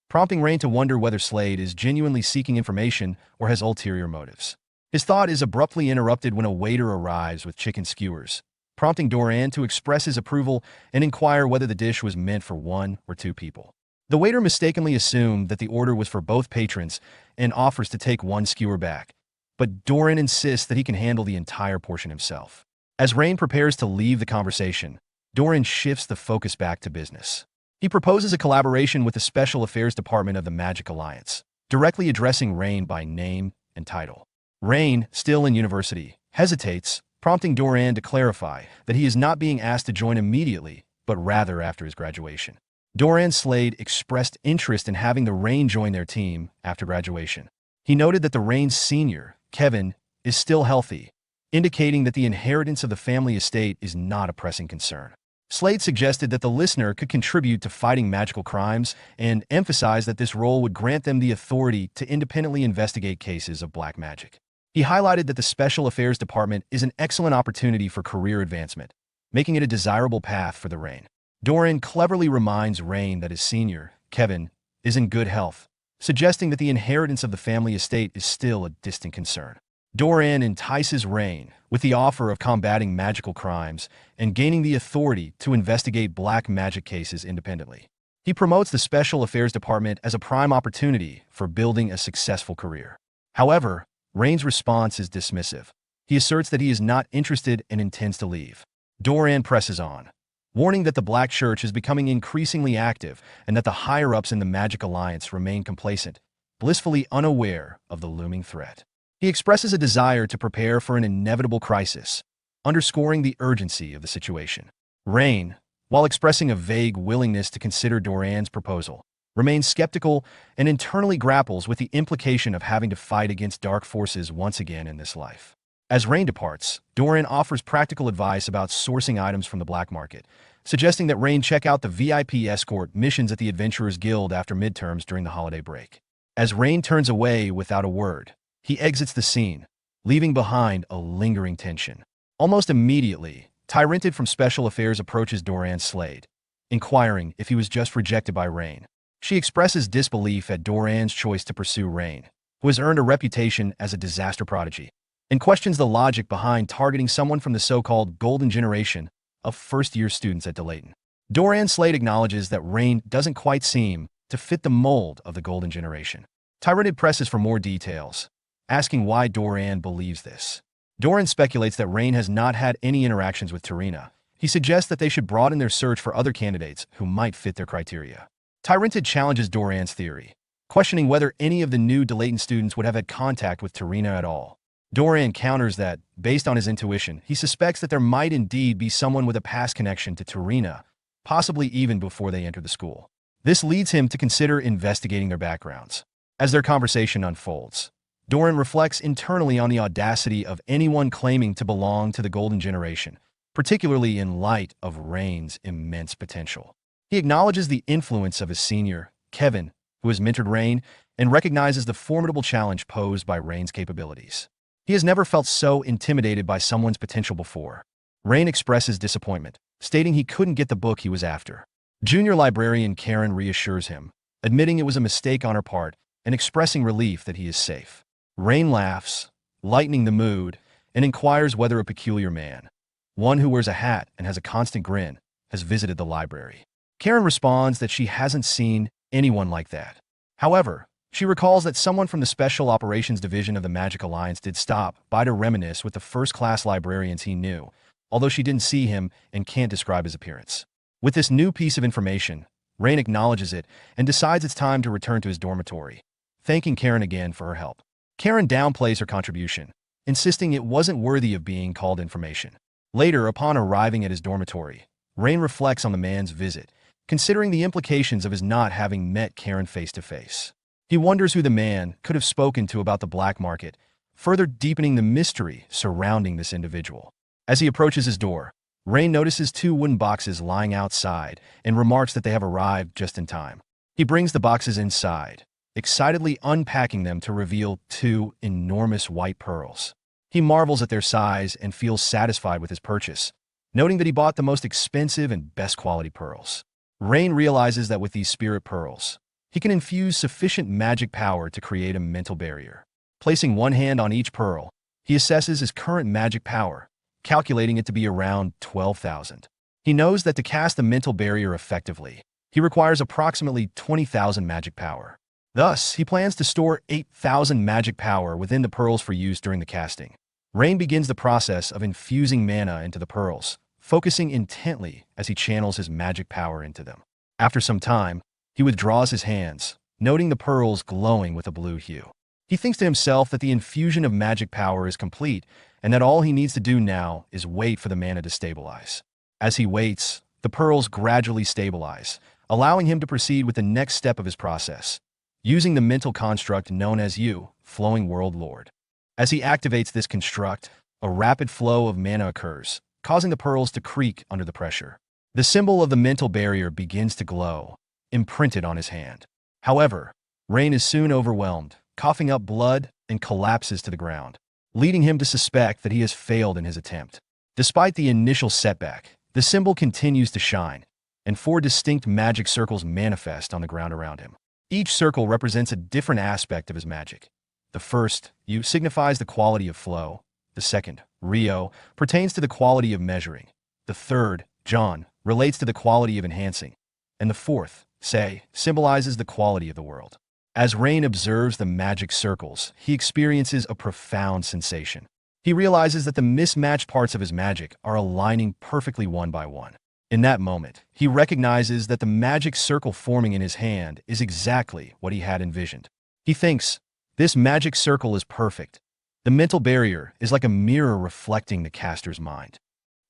prompting Rain to wonder whether Slade is genuinely seeking information or has ulterior motives. His thought is abruptly interrupted when a waiter arrives with chicken skewers, prompting Doran to express his approval and inquire whether the dish was meant for 1 or 2 people. The waiter mistakenly assumed that the order was for both patrons and offers to take 1 skewer back, but Doran insists that he can handle the entire portion himself. As Rain prepares to leave the conversation, Doran shifts the focus back to business. He proposes a collaboration with the Special Affairs Department of the Magic Alliance, directly addressing Rain by name and title. Rain, still in university, hesitates, prompting Doran to clarify that he is not being asked to join immediately, but rather after his graduation. Doran Slade expressed interest in having the Rain join their team after graduation. He noted that the Rain's senior, Kevin, is still healthy, indicating that the inheritance of the family estate is not a pressing concern. Slade suggested that the listener could contribute to fighting magical crimes and emphasized that this role would grant them the authority to independently investigate cases of black magic. He highlighted that the Special Affairs Department is an excellent opportunity for career advancement, making it a desirable path for the Rain. Doran cleverly reminds Rain that his senior, Kevin, is in good health, suggesting that the inheritance of the family estate is still a distant concern. Doran entices Rain with the offer of combating magical crimes and gaining the authority to investigate black magic cases independently. He promotes the Special Affairs Department as a prime opportunity for building a successful career. However, Rain's response is dismissive. He asserts that he is not interested and intends to leave. Doran presses on, warning that the Black Church is becoming increasingly active and that the higher-ups in the Magic Alliance remain complacent, blissfully unaware of the looming threat. He expresses a desire to prepare for an inevitable crisis, underscoring the urgency of the situation. Rain, while expressing a vague willingness to consider Doran's proposal, remains skeptical and internally grapples with the implication of having to fight against dark forces once again in this life. As Rain departs, Doran offers practical advice about sourcing items from the black market, suggesting that Rain check out the VIP escort missions at the Adventurers Guild after midterms during the holiday break. As Rain turns away without a word, he exits the scene, leaving behind a lingering tension. Almost immediately, Tyranted from Special Affairs approaches Doran Slade, inquiring if he was just rejected by Rain. She expresses disbelief at Doran's choice to pursue Rain, who has earned a reputation as a disaster prodigy, and questions the logic behind targeting someone from the so-called golden generation of first-year students at Delayton. Doran Slade acknowledges that Rain doesn't quite seem to fit the mold of the golden generation. Tyranted presses for more details, asking why Doran believes this. Doran speculates that Rain has not had any interactions with Tarina. He suggests that they should broaden their search for other candidates who might fit their criteria. Tyranted challenges Doran's theory, questioning whether any of the new Delayton students would have had contact with Tarina at all. Doran counters that, based on his intuition, he suspects that there might indeed be someone with a past connection to Tarina, possibly even before they entered the school. This leads him to consider investigating their backgrounds. As their conversation unfolds, Doran reflects internally on the audacity of anyone claiming to belong to the Golden Generation, particularly in light of Rain's immense potential. He acknowledges the influence of his senior, Kevin, who has mentored Rain, and recognizes the formidable challenge posed by Rain's capabilities. He has never felt so intimidated by someone's potential before. Rain expresses disappointment, stating he couldn't get the book he was after. Junior librarian Karen reassures him, admitting it was a mistake on her part and expressing relief that he is safe. Rain laughs, lightening the mood, and inquires whether a peculiar man, one who wears a hat and has a constant grin, has visited the library. Karen responds that she hasn't seen anyone like that. However, she recalls that someone from the Special Operations Division of the Magic Alliance did stop by to reminisce with the first-class librarians he knew, although she didn't see him and can't describe his appearance. With this new piece of information, Rain acknowledges it and decides it's time to return to his dormitory, thanking Karen again for her help. Karen downplays her contribution, insisting it wasn't worthy of being called information. Later, upon arriving at his dormitory, Rain reflects on the man's visit, considering the implications of his not having met Karen face-to-face. He wonders who the man could have spoken to about the black market, further deepening the mystery surrounding this individual. As he approaches his door, Rain notices two wooden boxes lying outside and remarks that they have arrived just in time. He brings the boxes inside, excitedly unpacking them to reveal two enormous white pearls. He marvels at their size and feels satisfied with his purchase, noting that he bought the most expensive and best quality pearls. Rain realizes that with these spirit pearls, he can infuse sufficient magic power to create a mental barrier. Placing one hand on each pearl, he assesses his current magic power, calculating it to be around 12,000. He knows that to cast a mental barrier effectively, he requires approximately 20,000 magic power. Thus, he plans to store 8,000 magic power within the pearls for use during the casting. Rain begins the process of infusing mana into the pearls, focusing intently as he channels his magic power into them. After some time, he withdraws his hands, noting the pearls glowing with a blue hue. He thinks to himself that the infusion of magic power is complete and that all he needs to do now is wait for the mana to stabilize. As he waits, the pearls gradually stabilize, allowing him to proceed with the next step of his process, using the mental construct known as Flowing World Lord. As he activates this construct, a rapid flow of mana occurs, causing the pearls to creak under the pressure. The symbol of the mental barrier begins to glow, imprinted on his hand. However, Rain is soon overwhelmed, coughing up blood, and collapses to the ground, leading him to suspect that he has failed in his attempt. Despite the initial setback, the symbol continues to shine, and 4 distinct magic circles manifest on the ground around him. Each circle represents a different aspect of his magic. The first, U, signifies the quality of flow. The second, Rio, pertains to the quality of measuring. The third, John, relates to the quality of enhancing. And the fourth, Se, symbolizes the quality of the world. As Rain observes the magic circles, he experiences a profound sensation. He realizes that the mismatched parts of his magic are aligning perfectly one by one. In that moment, he recognizes that the magic circle forming in his hand is exactly what he had envisioned. He thinks, this magic circle is perfect. The mental barrier is like a mirror reflecting the caster's mind.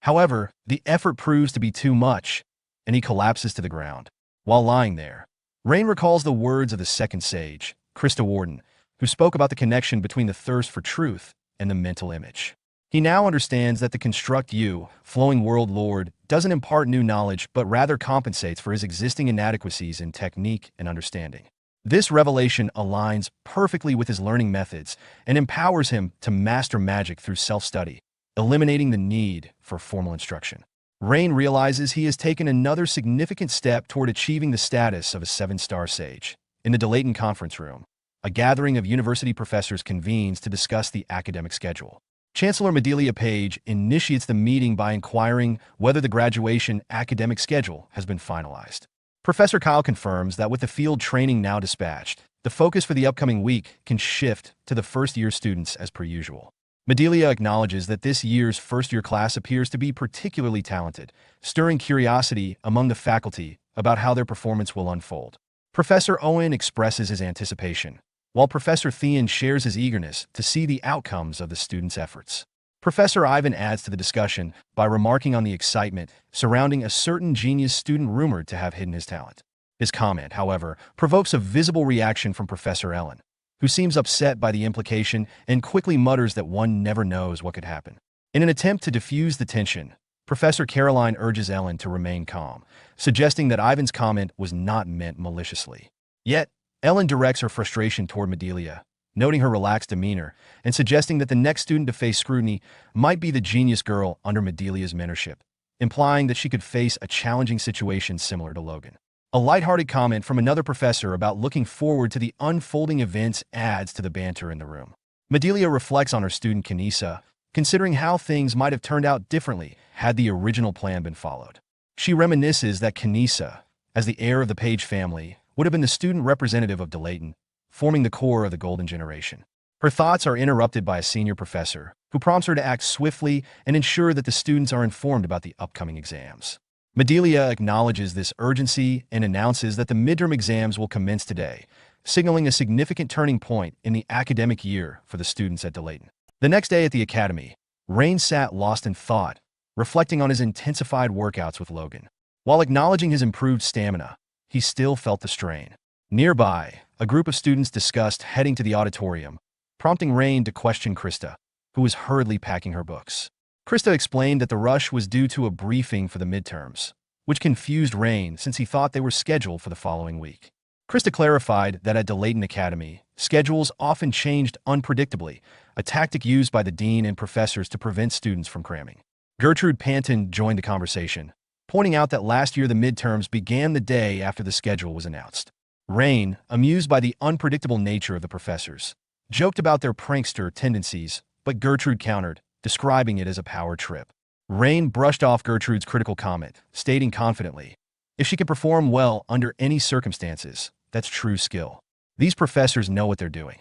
However, the effort proves to be too much, and he collapses to the ground. While lying there, Rain recalls the words of the second sage, Krista Warden, who spoke about the connection between the thirst for truth and the mental image. He now understands that the Construct You, Flowing World Lord, doesn't impart new knowledge but rather compensates for his existing inadequacies in technique and understanding. This revelation aligns perfectly with his learning methods and empowers him to master magic through self-study, eliminating the need for formal instruction. Rain realizes he has taken another significant step toward achieving the status of a 7-star sage. In the Delayton conference room, a gathering of university professors convenes to discuss the academic schedule. Chancellor Medelia Page initiates the meeting by inquiring whether the graduation academic schedule has been finalized. Professor Kyle confirms that with the field training now dispatched, the focus for the upcoming week can shift to the first-year students as per usual. Medelia acknowledges that this year's first-year class appears to be particularly talented, stirring curiosity among the faculty about how their performance will unfold. Professor Owen expresses his anticipation, while Professor Thean shares his eagerness to see the outcomes of the students' efforts. Professor Ivan adds to the discussion by remarking on the excitement surrounding a certain genius student rumored to have hidden his talent. His comment, however, provokes a visible reaction from Professor Ellen, who seems upset by the implication and quickly mutters that one never knows what could happen. In an attempt to diffuse the tension, Professor Caroline urges Ellen to remain calm, suggesting that Ivan's comment was not meant maliciously. Yet, Ellen directs her frustration toward Medelia, noting her relaxed demeanor and suggesting that the next student to face scrutiny might be the genius girl under Medelia's mentorship, implying that she could face a challenging situation similar to Logan. A lighthearted comment from another professor about looking forward to the unfolding events adds to the banter in the room. Medelia reflects on her student Kanisa, considering how things might have turned out differently had the original plan been followed. She reminisces that Kanisa, as the heir of the Page family, would have been the student representative of Delayton, forming the core of the Golden Generation. Her thoughts are interrupted by a senior professor, who prompts her to act swiftly and ensure that the students are informed about the upcoming exams. Medelia acknowledges this urgency and announces that the midterm exams will commence today, signaling a significant turning point in the academic year for the students at Delayton. The next day at the academy, Rain sat lost in thought, reflecting on his intensified workouts with Logan. While acknowledging his improved stamina, he still felt the strain. Nearby, a group of students discussed heading to the auditorium, prompting Rain to question Krista, who was hurriedly packing her books. Krista explained that the rush was due to a briefing for the midterms, which confused Rain since he thought they were scheduled for the following week. Krista clarified that at Delayton Academy, schedules often changed unpredictably, a tactic used by the dean and professors to prevent students from cramming. Gertrude Panton joined the conversation, pointing out that last year the midterms began the day after the schedule was announced. Rain, amused by the unpredictable nature of the professors, joked about their prankster tendencies, but Gertrude countered, describing it as a power trip. Rain brushed off Gertrude's critical comment, stating confidently, if she can perform well under any circumstances, that's true skill. These professors know what they're doing.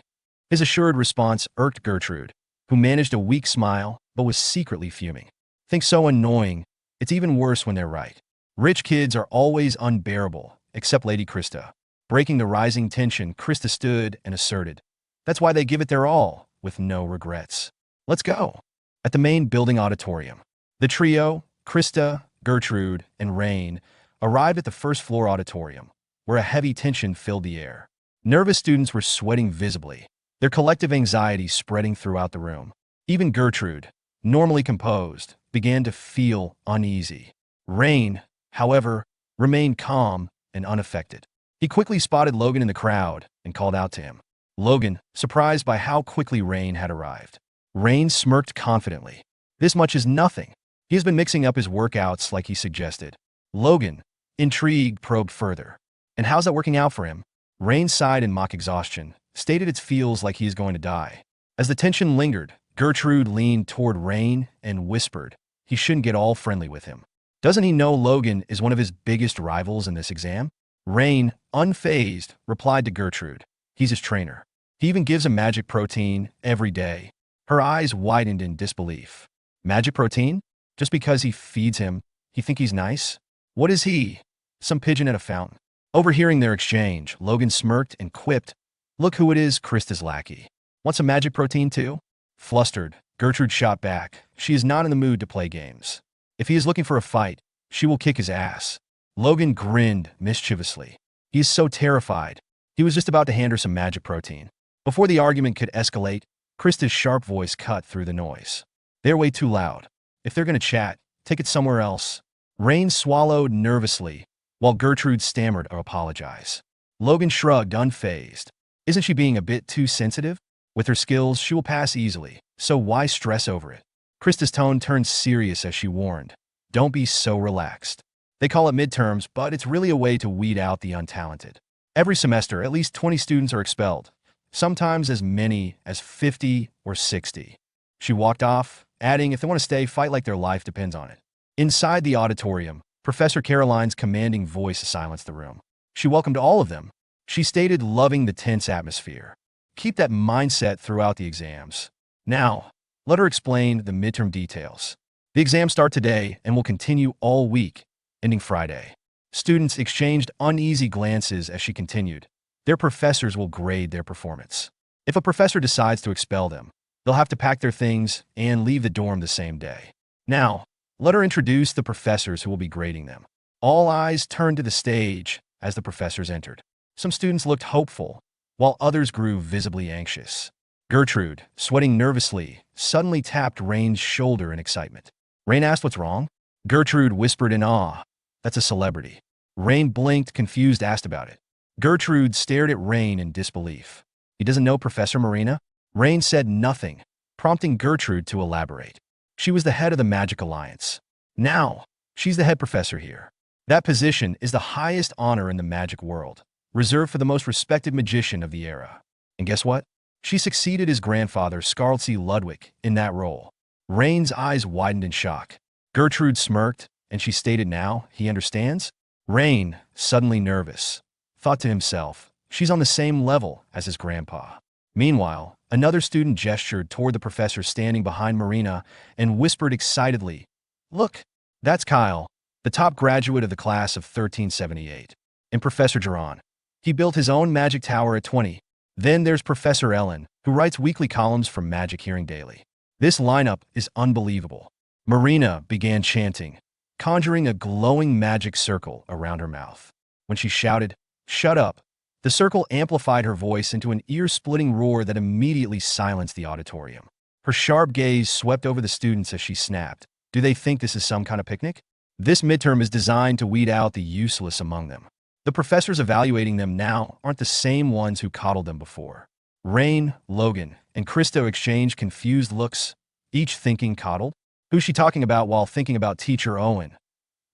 His assured response irked Gertrude, who managed a weak smile but was secretly fuming. Think so annoying, it's even worse when they're right. Rich kids are always unbearable, except Lady Krista. Breaking the rising tension, Krista stood and asserted, that's why they give it their all, with no regrets. Let's go. At the main building auditorium, the trio, Krista, Gertrude, and Rain, arrived at the first-floor auditorium, where a heavy tension filled the air. Nervous students were sweating visibly, their collective anxiety spreading throughout the room. Even Gertrude, normally composed, began to feel uneasy. Rain, however, remained calm and unaffected. He quickly spotted Logan in the crowd and called out to him. Logan, surprised by how quickly Rain had arrived. Rain smirked confidently. This much is nothing. He has been mixing up his workouts like he suggested. Logan, intrigued, probed further. And how's that working out for him? Rain sighed in mock exhaustion, stated it feels like he is going to die. As the tension lingered, Gertrude leaned toward Rain and whispered, he shouldn't get all friendly with him. Doesn't he know Logan is one of his biggest rivals in this exam? Rain, unfazed, replied to Gertrude. He's his trainer. He even gives him magic protein every day. Her eyes widened in disbelief. Magic protein? Just because he feeds him, he think he's nice? What is he? Some pigeon at a fountain. Overhearing their exchange, Logan smirked and quipped, "Look who it is, Krista's lackey. Want some magic protein too?" Flustered, Gertrude shot back. She is not in the mood to play games. If he is looking for a fight, she will kick his ass. Logan grinned mischievously. He is so terrified. He was just about to hand her some magic protein. Before the argument could escalate, Krista's sharp voice cut through the noise. "They're way too loud. If they're going to chat, take it somewhere else." Rain swallowed nervously, while Gertrude stammered to apologize. Logan shrugged, unfazed. Isn't she being a bit too sensitive? With her skills, she will pass easily, so why stress over it? Krista's tone turned serious as she warned, "Don't be so relaxed. They call it midterms, but it's really a way to weed out the untalented. Every semester, at least 20 students are expelled, sometimes as many as 50 or 60. She walked off, adding, "If they want to stay, fight like their life depends on it." Inside the auditorium, Professor Caroline's commanding voice silenced the room. She welcomed all of them. She stated, loving the tense atmosphere. Keep that mindset throughout the exams. Now, let her explain the midterm details. The exams start today and will continue all week, ending Friday. Students exchanged uneasy glances as she continued. Their professors will grade their performance. If a professor decides to expel them, they'll have to pack their things and leave the dorm the same day. Now, let her introduce the professors who will be grading them. All eyes turned to the stage as the professors entered. Some students looked hopeful, while others grew visibly anxious. Gertrude, sweating nervously, suddenly tapped Rain's shoulder in excitement. Rain asked what's wrong. Gertrude whispered in awe, "That's a celebrity." Rain blinked, confused, asked about it. Gertrude stared at Rain in disbelief. "He doesn't know Professor Marina?" Rain said nothing, prompting Gertrude to elaborate. She was the head of the Magic Alliance. Now, she's the head professor here. That position is the highest honor in the magic world, reserved for the most respected magician of the era. And guess what? She succeeded his grandfather, Scarlett Ludwig, in that role. Rain's eyes widened in shock. Gertrude smirked, and she stated, "Now, he understands?" Rain, suddenly nervous, thought to himself, she's on the same level as his grandpa. Meanwhile, another student gestured toward the professor standing behind Marina and whispered excitedly, "Look, that's Kyle, the top graduate of the class of 1378. And Professor Geron. He built his own magic tower at 20. Then there's Professor Ellen, who writes weekly columns for Magic Hearing Daily. This lineup is unbelievable." Marina began chanting, conjuring a glowing magic circle around her mouth. When she shouted, "Shut up," the circle amplified her voice into an ear-splitting roar that immediately silenced the auditorium. Her sharp gaze swept over the students as she snapped, "Do they think this is some kind of picnic? This midterm is designed to weed out the useless among them. The professors evaluating them now aren't the same ones who coddled them before." Rain, Logan, and Krista exchanged confused looks, each thinking coddled. Who's she talking about while thinking about Teacher Owen?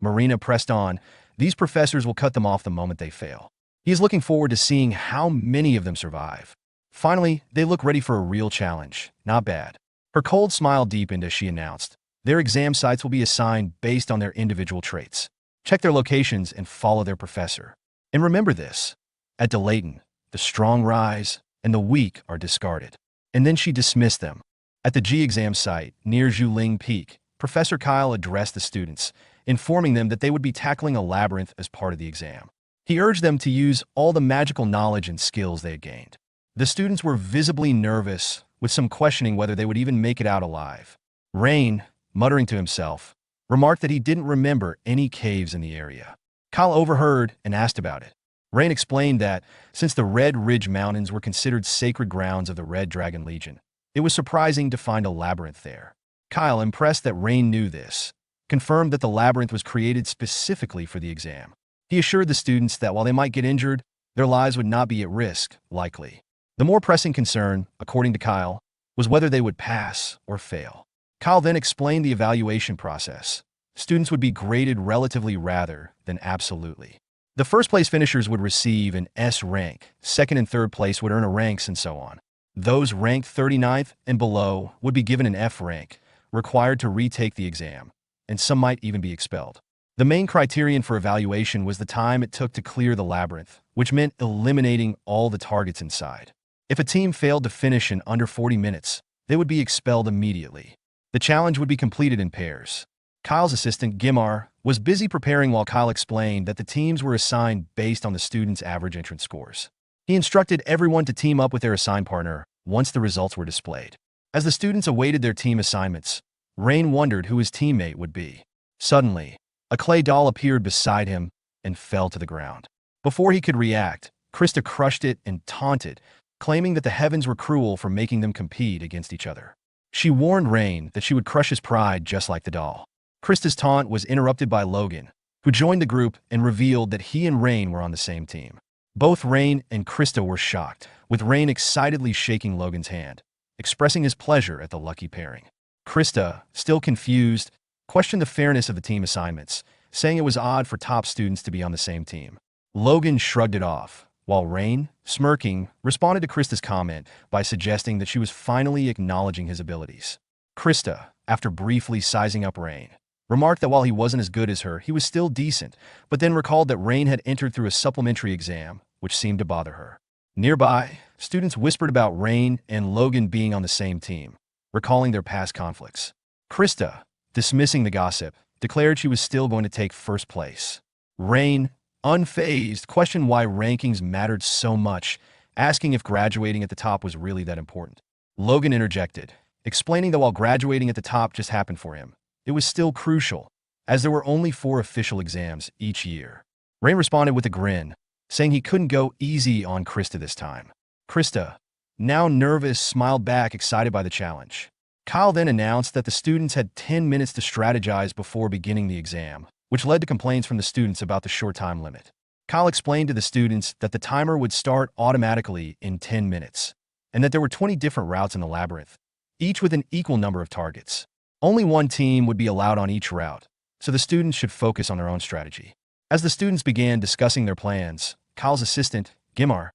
Marina pressed on, "These professors will cut them off the moment they fail. He is looking forward to seeing how many of them survive. Finally, they look ready for a real challenge. Not bad." Her cold smile deepened as she announced, "Their exam sites will be assigned based on their individual traits. Check their locations and follow their professor. And remember this, at Delayton, the strong rise and the weak are discarded." And then she dismissed them. At the G exam site, near Zhuling Peak, Professor Kyle addressed the students, informing them that they would be tackling a labyrinth as part of the exam. He urged them to use all the magical knowledge and skills they had gained. The students were visibly nervous, with some questioning whether they would even make it out alive. Rain, muttering to himself, remarked that he didn't remember any caves in the area. Kyle overheard and asked about it. Rain explained that, since the Red Ridge Mountains were considered sacred grounds of the Red Dragon Legion, it was surprising to find a labyrinth there. Kyle, impressed that Rain knew this, confirmed that the labyrinth was created specifically for the exam. He assured the students that while they might get injured, their lives would not be at risk, likely. The more pressing concern, according to Kyle, was whether they would pass or fail. Kyle then explained the evaluation process. Students would be graded relatively rather than absolutely. The first-place finishers would receive an S rank, second and third place would earn a ranks, and so on. Those ranked 39th and below would be given an F rank, required to retake the exam, and some might even be expelled. The main criterion for evaluation was the time it took to clear the labyrinth, which meant eliminating all the targets inside. If a team failed to finish in under 40 minutes, they would be expelled immediately. The challenge would be completed in pairs. Kyle's assistant, Gimar, was busy preparing while Kyle explained that the teams were assigned based on the students' average entrance scores. He instructed everyone to team up with their assigned partner once the results were displayed. As the students awaited their team assignments, Rain wondered who his teammate would be. Suddenly, a clay doll appeared beside him and fell to the ground. Before he could react, Krista crushed it and taunted, claiming that the heavens were cruel for making them compete against each other. She warned Rain that she would crush his pride just like the doll. Krista's taunt was interrupted by Logan, who joined the group and revealed that he and Rain were on the same team. Both Rain and Krista were shocked, with Rain excitedly shaking Logan's hand, expressing his pleasure at the lucky pairing. Krista, still confused, questioned the fairness of the team assignments, saying it was odd for top students to be on the same team. Logan shrugged it off, while Rain, smirking, responded to Krista's comment by suggesting that she was finally acknowledging his abilities. Krista, after briefly sizing up Rain, remarked that while he wasn't as good as her, he was still decent, but then recalled that Rain had entered through a supplementary exam, which seemed to bother her. Nearby, students whispered about Rain and Logan being on the same team, recalling their past conflicts. Krista, dismissing the gossip, declared she was still going to take first place. Rain, unfazed, questioned why rankings mattered so much, asking if graduating at the top was really that important. Logan interjected, explaining that while graduating at the top just happened for him, it was still crucial, as there were only 4 official exams each year. Rain responded with a grin, saying he couldn't go easy on Krista this time. Krista, now nervous, smiled back, excited by the challenge. Kyle then announced that the students had 10 minutes to strategize before beginning the exam, which led to complaints from the students about the short time limit. Kyle explained to the students that the timer would start automatically in 10 minutes, and that there were 20 different routes in the labyrinth, each with an equal number of targets. Only one team would be allowed on each route, so the students should focus on their own strategy. As the students began discussing their plans, Kyle's assistant, Gimar,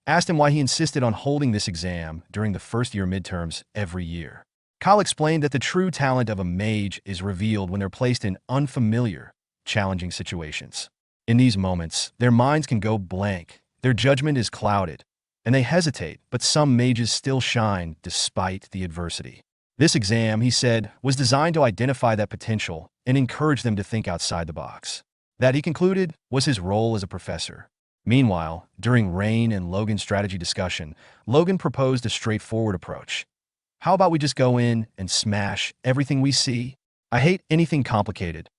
asked him why he insisted on holding this exam during the first-year midterms every year. Kyle explained that the true talent of a mage is revealed when they're placed in unfamiliar, challenging situations. In these moments, their minds can go blank, their judgment is clouded, and they hesitate, but some mages still shine despite the adversity. This exam, he said, was designed to identify that potential and encourage them to think outside the box. That, he concluded, was his role as a professor. Meanwhile, during Rain and Logan's strategy discussion, Logan proposed a straightforward approach. How about we just go in and smash everything we see? I hate anything complicated.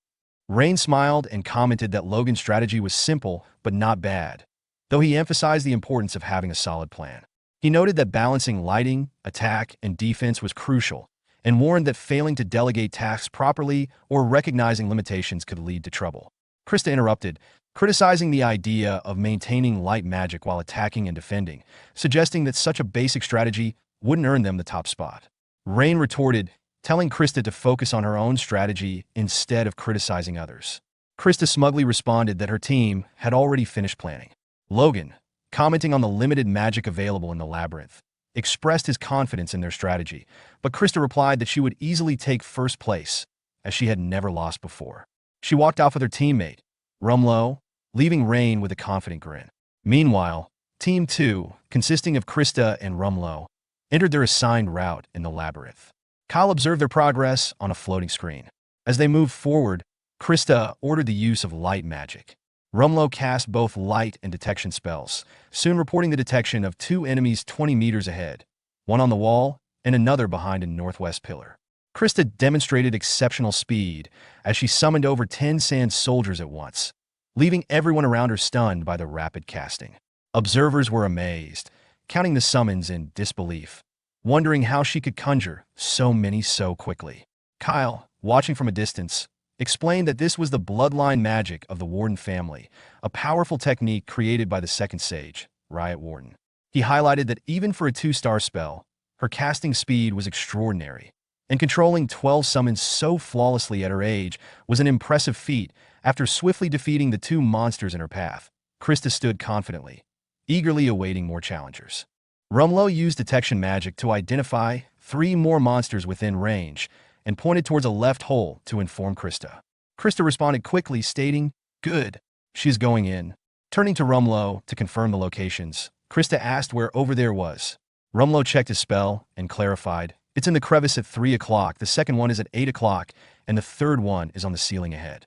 Rain smiled and commented that Logan's strategy was simple but not bad, though he emphasized the importance of having a solid plan. He noted that balancing lighting, attack, and defense was crucial, and warned that failing to delegate tasks properly or recognizing limitations could lead to trouble. Krista interrupted, criticizing the idea of maintaining light magic while attacking and defending, suggesting that such a basic strategy wouldn't earn them the top spot. Rain retorted, telling Krista to focus on her own strategy instead of criticizing others. Krista smugly responded that her team had already finished planning. Logan, commenting on the limited magic available in the labyrinth, expressed his confidence in their strategy, but Krista replied that she would easily take first place, as she had never lost before. She walked off with her teammate, Rumlow, leaving Rain with a confident grin. Meanwhile, Team 2, consisting of Krista and Rumlow, entered their assigned route in the labyrinth. Kyle observed their progress on a floating screen. As they moved forward, Krista ordered the use of light magic. Rumlow cast both light and detection spells, soon reporting the detection of 2 enemies 20 meters ahead, one on the wall and another behind a northwest pillar. Krista demonstrated exceptional speed as she summoned over 10 sand soldiers at once, leaving everyone around her stunned by the rapid casting. Observers were amazed, counting the summons in disbelief, wondering how she could conjure so many so quickly. Kyle, watching from a distance, explained that this was the bloodline magic of the Warden family, a powerful technique created by the second sage, Riot Warden. He highlighted that even for a 2-star spell, her casting speed was extraordinary, and controlling 12 summons so flawlessly at her age was an impressive feat. After swiftly defeating the 2 monsters in her path, Krista stood confidently, eagerly awaiting more challengers. Rumlow used detection magic to identify 3 more monsters within range and pointed towards a left hole to inform Krista. Krista responded quickly, stating, "Good, she's going in." Turning to Rumlow to confirm the locations, Krista asked where over there was. Rumlow checked his spell and clarified, It's in the crevice at 3 o'clock, the second one is at 8 o'clock, and the third one is on the ceiling ahead.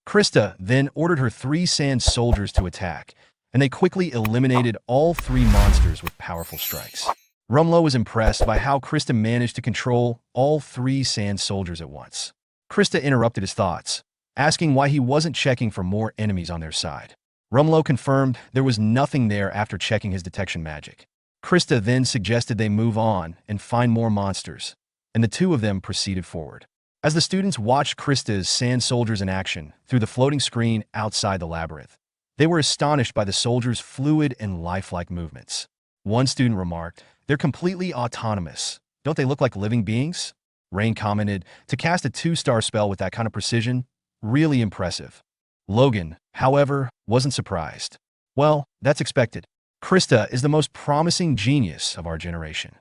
Krista then ordered her 3 sand soldiers to attack, and they quickly eliminated all 3 monsters with powerful strikes. Rumlow was impressed by how Krista managed to control all 3 sand soldiers at once. Krista interrupted his thoughts, asking why he wasn't checking for more enemies on their side. Rumlow confirmed there was nothing there after checking his detection magic. Krista then suggested they move on and find more monsters, and the two of them proceeded forward. As the students watched Krista's sand soldiers in action through the floating screen outside the labyrinth, they were astonished by the soldiers' fluid and lifelike movements. One student remarked, "They're completely autonomous. Don't they look like living beings?" Rain commented, "To cast a 2-star spell with that kind of precision, really impressive." Logan, however, wasn't surprised. "Well, that's expected. Krista is the most promising genius of our generation."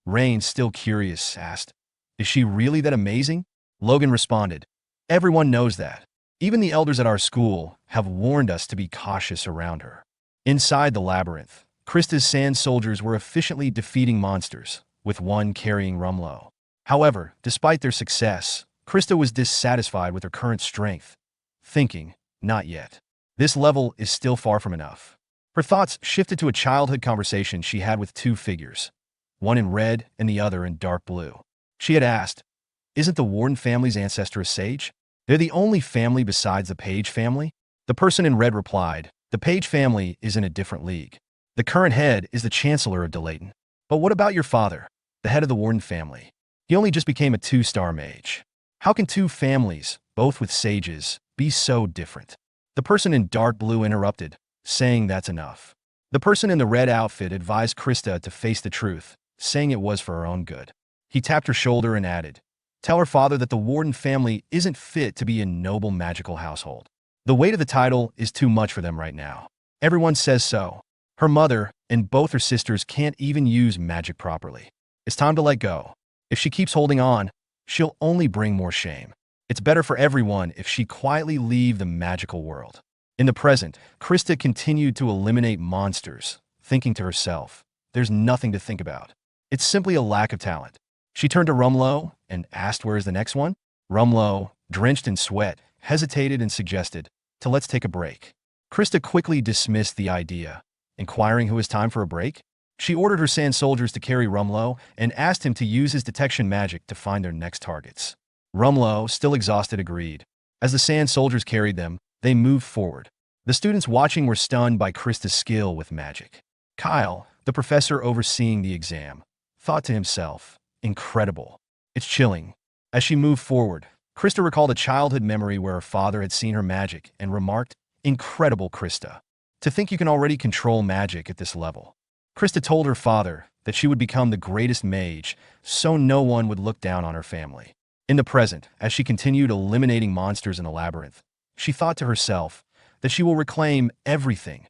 Rain, still curious, asked, "Is she really that amazing?" Logan responded, "Everyone knows that. Even the elders at our school have warned us to be cautious around her." Inside the labyrinth, Krista's sand soldiers were efficiently defeating monsters, with one carrying Rumlow. However, despite their success, Krista was dissatisfied with her current strength, thinking, "Not yet. This level is still far from enough." Her thoughts shifted to a childhood conversation she had with 2 figures, one in red and the other in dark blue. She had asked, "Isn't the Warden family's ancestor a sage? They're the only family besides the Page family?" The person in red replied, "The Page family is in a different league. The current head is the Chancellor of Delayton. But what about your father, the head of the Warden family? He only just became a 2-star mage. How can 2 families, both with sages, be so different?" The person in dark blue interrupted, saying that's enough. The person in the red outfit advised Krista to face the truth, saying it was for her own good. He tapped her shoulder and added, "Tell her father that the Warden family isn't fit to be a noble magical household. The weight of the title is too much for them right now. Everyone says so. Her mother and both her sisters can't even use magic properly. It's time to let go. If she keeps holding on, she'll only bring more shame. It's better for everyone if she quietly leave the magical world." In the present, Krista continued to eliminate monsters, thinking to herself, "There's nothing to think about. It's simply a lack of talent." She turned to Rumlow and asked, "Where is the next one?" Rumlow, drenched in sweat, hesitated and suggested, "Let's take a break." Krista quickly dismissed the idea, inquiring who was time for a break. She ordered her sand soldiers to carry Rumlow and asked him to use his detection magic to find their next targets. Rumlow, still exhausted, agreed. As the sand soldiers carried them, they moved forward. The students watching were stunned by Krista's skill with magic. Kyle, the professor overseeing the exam, thought to himself, "Incredible. It's chilling." As she moved forward, Krista recalled a childhood memory where her father had seen her magic and remarked, "Incredible, Krista. To think you can already control magic at this level." Krista told her father that she would become the greatest mage, so no one would look down on her family. In the present, as she continued eliminating monsters in the labyrinth, she thought to herself that she will reclaim everything,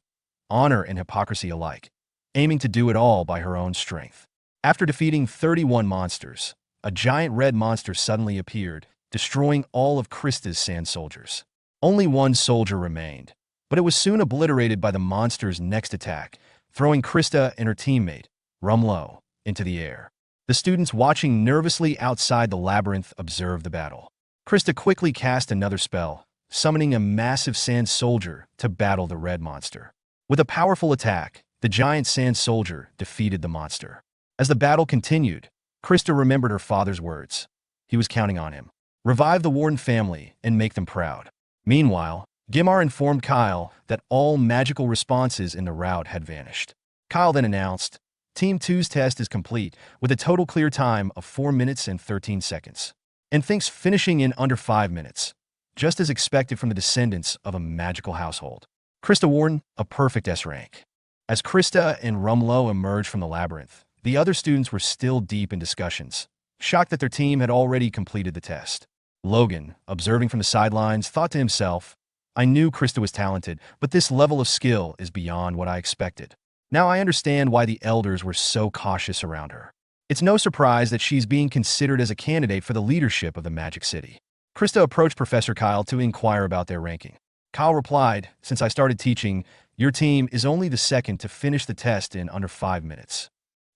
honor and hypocrisy alike, aiming to do it all by her own strength. After defeating 31 monsters, a giant red monster suddenly appeared, destroying all of Krista's sand soldiers. Only one soldier remained, but it was soon obliterated by the monster's next attack, throwing Krista and her teammate, Rumlow, into the air. The students watching nervously outside the labyrinth observed the battle. Krista quickly cast another spell, summoning a massive sand soldier to battle the red monster. With a powerful attack, the giant sand soldier defeated the monster. As the battle continued, Krista remembered her father's words. He was counting on him. Revive the Warden family and make them proud. Meanwhile, Gimar informed Kyle that all magical responses in the route had vanished. Kyle then announced, Team 2's test is complete with a total clear time of 4 minutes and 13 seconds. And thinks finishing in under 5 minutes, just as expected from the descendants of a magical household. Krista Warden, a perfect S rank. As Krista and Rumlow emerged from the labyrinth, the other students were still deep in discussions, shocked that their team had already completed the test. Logan, observing from the sidelines, thought to himself, I knew Krista was talented, but this level of skill is beyond what I expected. Now I understand why the elders were so cautious around her. It's no surprise that she's being considered as a candidate for the leadership of the Magic City. Krista approached Professor Kyle to inquire about their ranking. Kyle replied, Since I started teaching, your team is only the second to finish the test in under 5 minutes.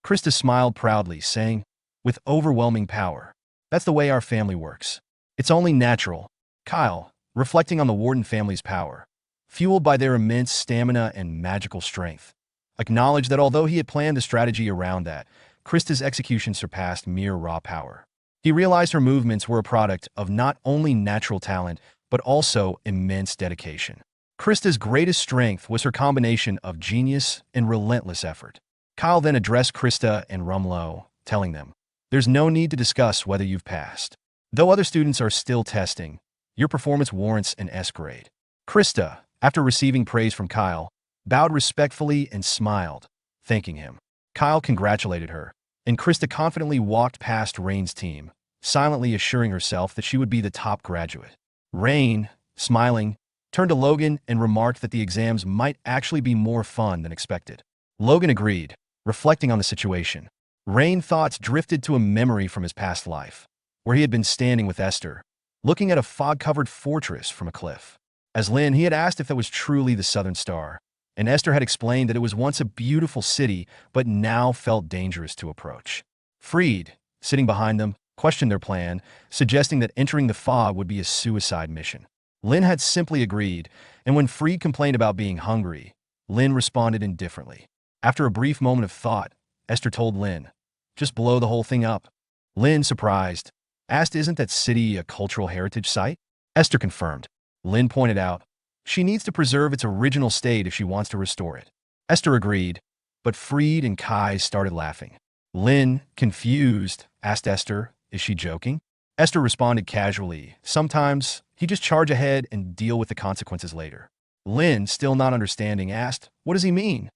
Krista smiled proudly, saying, with overwhelming power. That's the way our family works. It's only natural. Kyle, reflecting on the Warden family's power, fueled by their immense stamina and magical strength, acknowledged that although he had planned a strategy around that, Krista's execution surpassed mere raw power. He realized her movements were a product of not only natural talent, but also immense dedication. Krista's greatest strength was her combination of genius and relentless effort. Kyle then addressed Krista and Rumlow, telling them, "There's no need to discuss whether you've passed. Though other students are still testing, your performance warrants an S grade." Krista, after receiving praise from Kyle, bowed respectfully and smiled, thanking him. Kyle congratulated her, and Krista confidently walked past Rain's team, silently assuring herself that she would be the top graduate. Rain, smiling, turned to Logan and remarked that the exams might actually be more fun than expected. Logan agreed, reflecting on the situation. Rain's thoughts drifted to a memory from his past life, where he had been standing with Esther, looking at a fog-covered fortress from a cliff. As Lynn, he had asked if that was truly the Southern Star, and Esther had explained that it was once a beautiful city, but now felt dangerous to approach. Freed, sitting behind them, questioned their plan, suggesting that entering the fog would be a suicide mission. Lynn had simply agreed, and when Freed complained about being hungry, Lynn responded indifferently. After a brief moment of thought, Esther told Lynn, "Just blow the whole thing up." Lynn, surprised, asked, "Isn't that city a cultural heritage site?" Esther confirmed. Lynn pointed out, "She needs to preserve its original state if she wants to restore it." Esther agreed, but Freed and Kai started laughing. Lynn, confused, asked Esther, "Is she joking?" Esther responded casually, "Sometimes he just charge ahead and deal with the consequences later." Lynn, still not understanding, asked, "What does he mean?"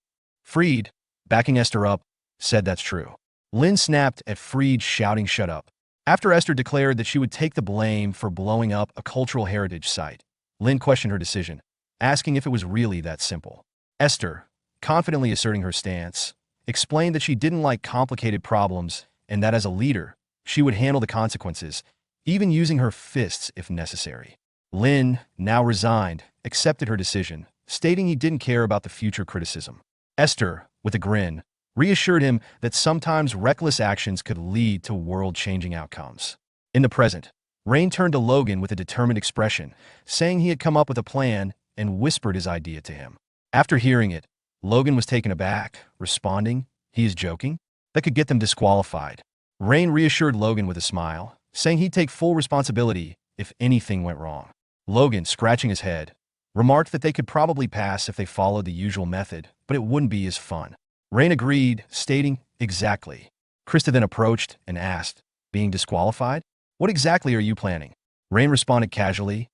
Freed, backing Esther up, said that's true. Lynn snapped at Freed, shouting, "Shut up." After Esther declared that she would take the blame for blowing up a cultural heritage site, Lynn questioned her decision, asking if it was really that simple. Esther, confidently asserting her stance, explained that she didn't like complicated problems and that as a leader, she would handle the consequences, even using her fists if necessary. Lynn, now resigned, accepted her decision, stating he didn't care about the future criticism. Esther, with a grin, reassured him that sometimes reckless actions could lead to world-changing outcomes. In the present, Rain turned to Logan with a determined expression, saying he had come up with a plan and whispered his idea to him. After hearing it, Logan was taken aback, responding, "He is joking? That could get them disqualified." Rain reassured Logan with a smile, saying he'd take full responsibility if anything went wrong. Logan, scratching his head, remarked that they could probably pass if they followed the usual method, but it wouldn't be as fun. Rain agreed, stating, "Exactly." Krista then approached and asked, "Being disqualified? What exactly are you planning?" Rain responded casually,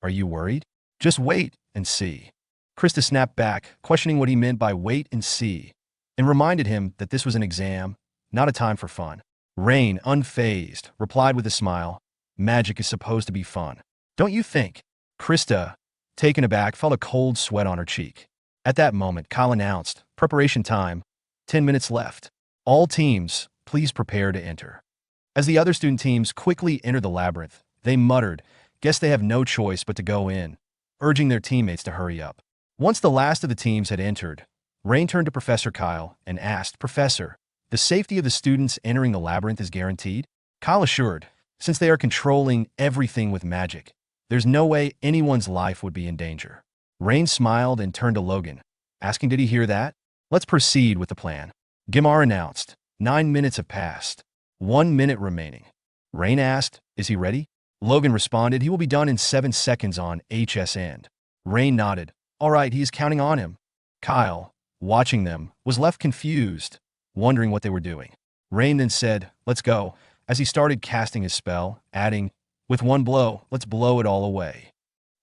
"Are you worried? Just wait and see." Krista snapped back, questioning what he meant by wait and see, and reminded him that this was an exam, not a time for fun. Rain, unfazed, replied with a smile, "Magic is supposed to be fun. Don't you think?" Krista, taken aback, felt a cold sweat on her cheek. At that moment, Kyle announced, "Preparation time, 10 minutes left. All teams, please prepare to enter." As the other student teams quickly entered the labyrinth, they muttered, "Guess they have no choice but to go in," urging their teammates to hurry up. Once the last of the teams had entered, Rain turned to Professor Kyle and asked, "Professor, the safety of the students entering the labyrinth is guaranteed?" Kyle assured, "Since they are controlling everything with magic, there's no way anyone's life would be in danger." Rain smiled and turned to Logan, asking, "Did he hear that? Let's proceed with the plan." Gimar announced, 9 minutes have passed. 1 minute remaining. Rain asked, "Is he ready?" Logan responded, "He will be done in 7 seconds on HS end." Rain nodded, "All right, he is counting on him." Kyle, watching them, was left confused, wondering what they were doing. Rain then said, "Let's go," as he started casting his spell, adding, "With one blow, let's blow it all away."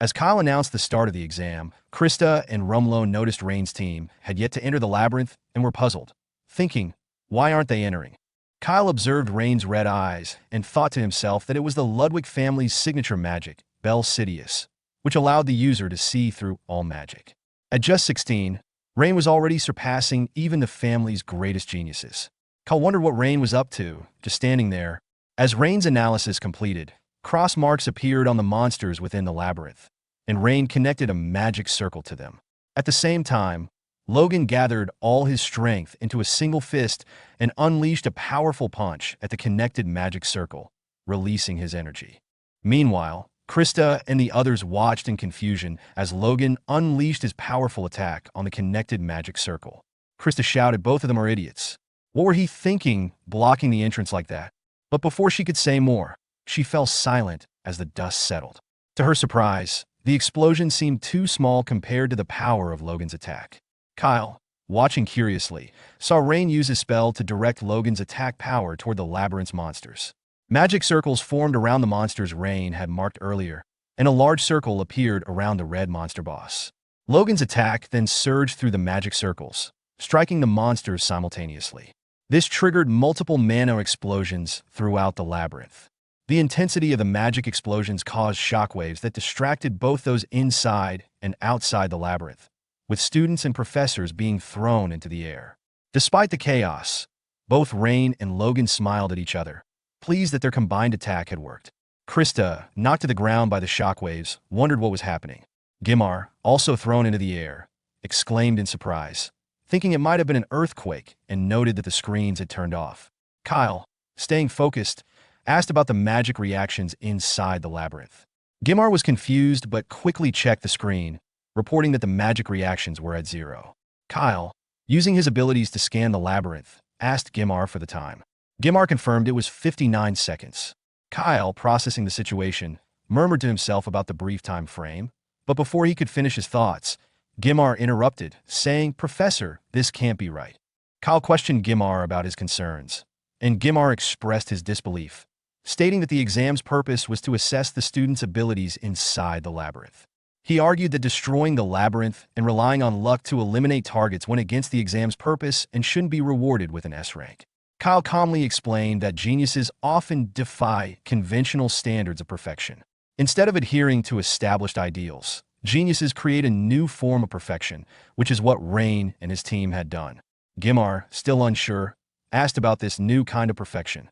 As Kyle announced the start of the exam, Krista and Rumlow noticed Rain's team had yet to enter the labyrinth and were puzzled, thinking, "Why aren't they entering?" Kyle observed Rain's red eyes and thought to himself that it was the Ludwig family's signature magic, Bel Sidious, which allowed the user to see through all magic. At just 16, Rain was already surpassing even the family's greatest geniuses. Kyle wondered what Rain was up to, just standing there. As Rain's analysis completed, cross marks appeared on the monsters within the labyrinth, and Rain connected a magic circle to them. At the same time, Logan gathered all his strength into a single fist and unleashed a powerful punch at the connected magic circle, releasing his energy. Meanwhile, Krista and the others watched in confusion as Logan unleashed his powerful attack on the connected magic circle. Krista shouted, "Both of them are idiots. What were he thinking, blocking the entrance like that?" But before she could say more, she fell silent as the dust settled. To her surprise, the explosion seemed too small compared to the power of Logan's attack. Kyle, watching curiously, saw Rain use his spell to direct Logan's attack power toward the labyrinth's monsters. Magic circles formed around the monsters Rain had marked earlier, and a large circle appeared around the red monster boss. Logan's attack then surged through the magic circles, striking the monsters simultaneously. This triggered multiple mana explosions throughout the labyrinth. The intensity of the magic explosions caused shockwaves that distracted both those inside and outside the labyrinth, with students and professors being thrown into the air. Despite the chaos, both Rain and Logan smiled at each other, pleased that their combined attack had worked. Krista, knocked to the ground by the shockwaves, wondered what was happening. Gimar, also thrown into the air, exclaimed in surprise, thinking it might have been an earthquake, and noted that the screens had turned off. Kyle, staying focused, asked about the magic reactions inside the labyrinth. Gimar was confused but quickly checked the screen, reporting that the magic reactions were at 0. Kyle, using his abilities to scan the labyrinth, asked Gimar for the time. Gimar confirmed it was 59 seconds. Kyle, processing the situation, murmured to himself about the brief time frame, but before he could finish his thoughts, Gimar interrupted, saying, "Professor, this can't be right." Kyle questioned Gimar about his concerns, and Gimar expressed his disbelief, stating that the exam's purpose was to assess the students' abilities inside the labyrinth. He argued that destroying the labyrinth and relying on luck to eliminate targets went against the exam's purpose and shouldn't be rewarded with an S rank. Kyle calmly explained that geniuses often defy conventional standards of perfection. Instead of adhering to established ideals, geniuses create a new form of perfection, which is what Rain and his team had done. Gimar, still unsure, asked about this new kind of perfection.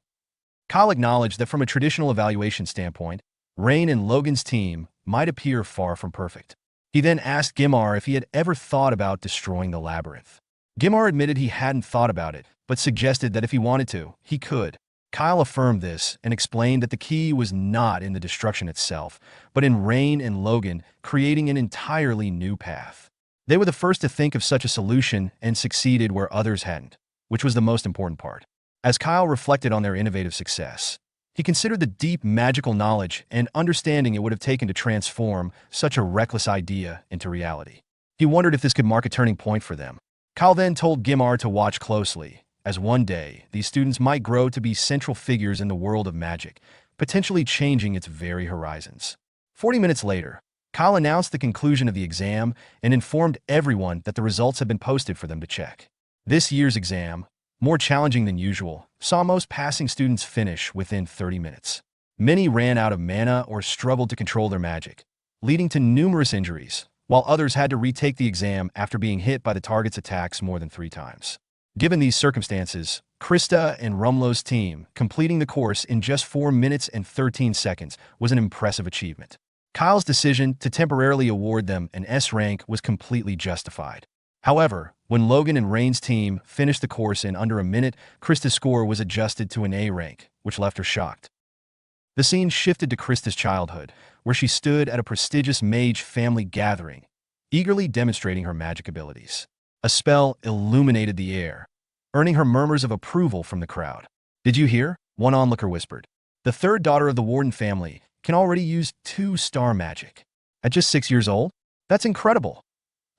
Kyle acknowledged that from a traditional evaluation standpoint, Rain and Logan's team might appear far from perfect. He then asked Gimar if he had ever thought about destroying the labyrinth. Gimar admitted he hadn't thought about it, but suggested that if he wanted to, he could. Kyle affirmed this and explained that the key was not in the destruction itself, but in Rain and Logan creating an entirely new path. They were the first to think of such a solution and succeeded where others hadn't, which was the most important part. As Kyle reflected on their innovative success, he considered the deep magical knowledge and understanding it would have taken to transform such a reckless idea into reality. He wondered if this could mark a turning point for them. Kyle then told Gimar to watch closely, as one day these students might grow to be central figures in the world of magic, potentially changing its very horizons. 40 minutes later, Kyle announced the conclusion of the exam and informed everyone that the results had been posted for them to check. This year's exam, more challenging than usual, saw most passing students finish within 30 minutes. Many ran out of mana or struggled to control their magic, leading to numerous injuries, while others had to retake the exam after being hit by the target's attacks more than 3 times. Given these circumstances, Krista and Rumlow's team completing the course in just 4 minutes and 13 seconds was an impressive achievement. Kyle's decision to temporarily award them an S rank was completely justified. However, when Logan and Rain's team finished the course in under a minute, Krista's score was adjusted to an A rank, which left her shocked. The scene shifted to Krista's childhood, where she stood at a prestigious mage family gathering, eagerly demonstrating her magic abilities. A spell illuminated the air, earning her murmurs of approval from the crowd. "Did you hear?" one onlooker whispered. "The third daughter of the Warden family can already use 2-star magic. At just 6 years old? That's incredible."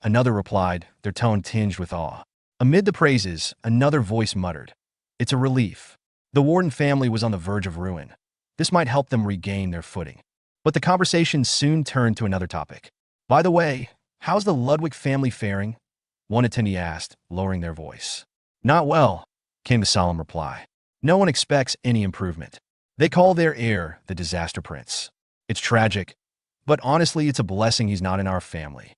Another replied, their tone tinged with awe. Amid the praises, another voice muttered, "It's a relief. The Warden family was on the verge of ruin. This might help them regain their footing." But the conversation soon turned to another topic. "By the way, how's the Ludwig family faring?" one attendee asked, lowering their voice. "Not well," came the solemn reply. "No one expects any improvement. They call their heir the Disaster Prince. It's tragic, but honestly it's a blessing he's not in our family."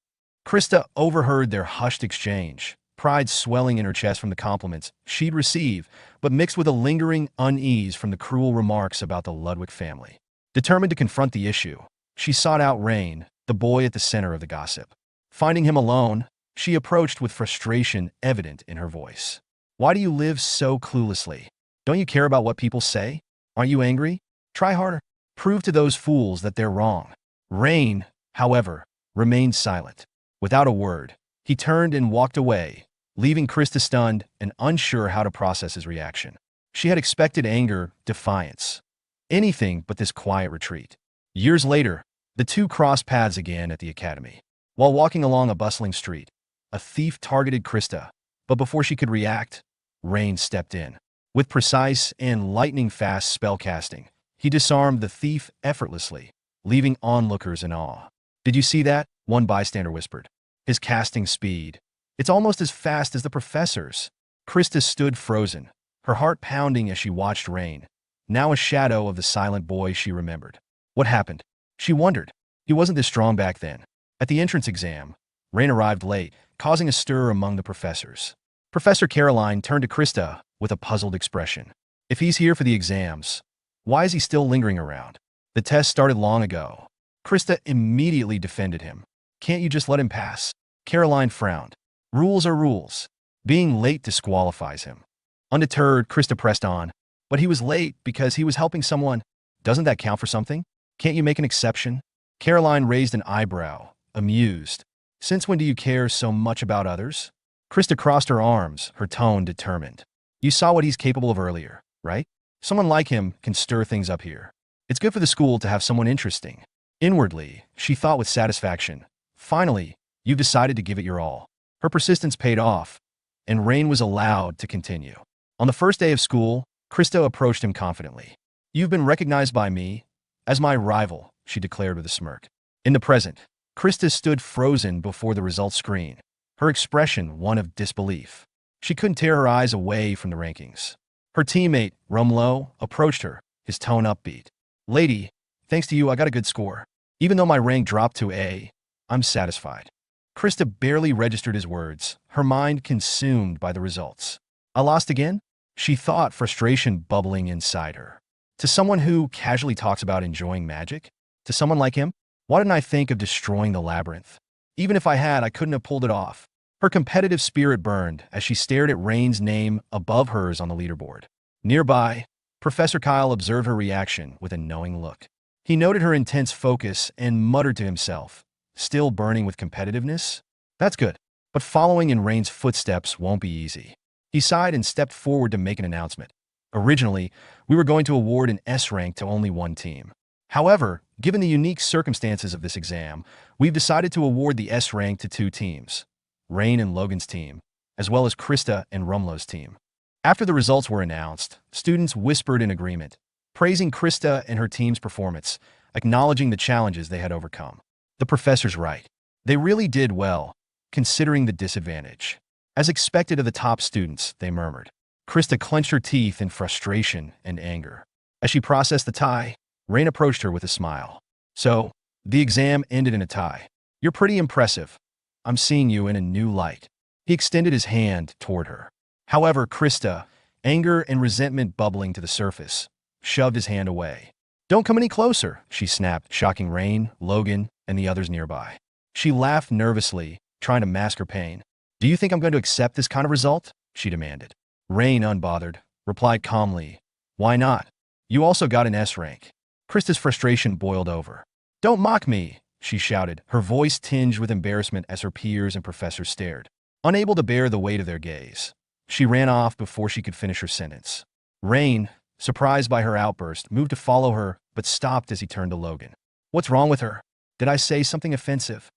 Krista overheard their hushed exchange, pride swelling in her chest from the compliments she'd receive, but mixed with a lingering unease from the cruel remarks about the Ludwig family. Determined to confront the issue, she sought out Rain, the boy at the center of the gossip. Finding him alone, She approached with frustration evident in her voice. Why do you live so cluelessly? Don't you care about what people say? Aren't you angry? Try harder. Prove to those fools that they're wrong. Rain, however, remained silent. Without a word, he turned and walked away, leaving Krista stunned and unsure how to process his reaction. She had expected anger, defiance, anything but this quiet retreat. Years later, the two crossed paths again at the academy. While walking along a bustling street, a thief targeted Krista, but before she could react, Rain stepped in. With precise and lightning-fast spellcasting, he disarmed the thief effortlessly, leaving onlookers in awe. "Did you see that?" one bystander whispered. "His casting speed. It's almost as fast as the professor's." Krista stood frozen, her heart pounding as she watched Rain, now a shadow of the silent boy she remembered. What happened? She wondered. He wasn't this strong back then. At the entrance exam, Rain arrived late, causing a stir among the professors. Professor Caroline turned to Krista with a puzzled expression. If he's here for the exams, why is he still lingering around? The test started long ago. Krista immediately defended him. Can't you just let him pass? Caroline frowned. Rules are rules. Being late disqualifies him. Undeterred, Krista pressed on. But he was late because he was helping someone. Doesn't that count for something? Can't you make an exception? Caroline raised an eyebrow, amused. Since when do you care so much about others? Krista crossed her arms, her tone determined. You saw what he's capable of earlier, right? Someone like him can stir things up here. It's good for the school to have someone interesting. Inwardly, she thought with satisfaction. Finally, you've decided to give it your all. Her persistence paid off, and Rain was allowed to continue. On the first day of school, Krista approached him confidently. You've been recognized by me as my rival, she declared with a smirk. In the present, Krista stood frozen before the results screen, her expression one of disbelief. She couldn't tear her eyes away from the rankings. Her teammate, Rumlow, approached her, his tone upbeat. Lady, thanks to you, I got a good score. Even though my rank dropped to A, I'm satisfied. Krista barely registered his words, her mind consumed by the results. I lost again? She thought, frustration bubbling inside her. To someone who casually talks about enjoying magic? To someone like him? Why didn't I think of destroying the labyrinth? Even if I had, I couldn't have pulled it off. Her competitive spirit burned as she stared at Rain's name above hers on the leaderboard. Nearby, Professor Kyle observed her reaction with a knowing look. He noted her intense focus and muttered to himself, still burning with competitiveness? That's good, but following in Rain's footsteps won't be easy. He sighed and stepped forward to make an announcement. Originally, we were going to award an S rank to only one team. However, given the unique circumstances of this exam, we've decided to award the S rank to two teams, Rain and Logan's team, as well as Krista and Rumlow's team. After the results were announced, students whispered in agreement, praising Krista and her team's performance, acknowledging the challenges they had overcome. The professor's right. They really did well, considering the disadvantage. As expected of the top students, they murmured. Krista clenched her teeth in frustration and anger. As she processed the tie, Rain approached her with a smile. So, the exam ended in a tie. You're pretty impressive. I'm seeing you in a new light. He extended his hand toward her. However, Krista, anger and resentment bubbling to the surface, shoved his hand away. Don't come any closer, she snapped, shocking Rain, Logan, and the others nearby. She laughed nervously, trying to mask her pain. Do you think I'm going to accept this kind of result? She demanded. Rain, unbothered, replied calmly. Why not? You also got an S rank. Krista's frustration boiled over. Don't mock me, she shouted, her voice tinged with embarrassment as her peers and professors stared. Unable to bear the weight of their gaze, she ran off before she could finish her sentence. Rain, surprised by her outburst, moved to follow her, but stopped as he turned to Logan. What's wrong with her? Did I say something offensive?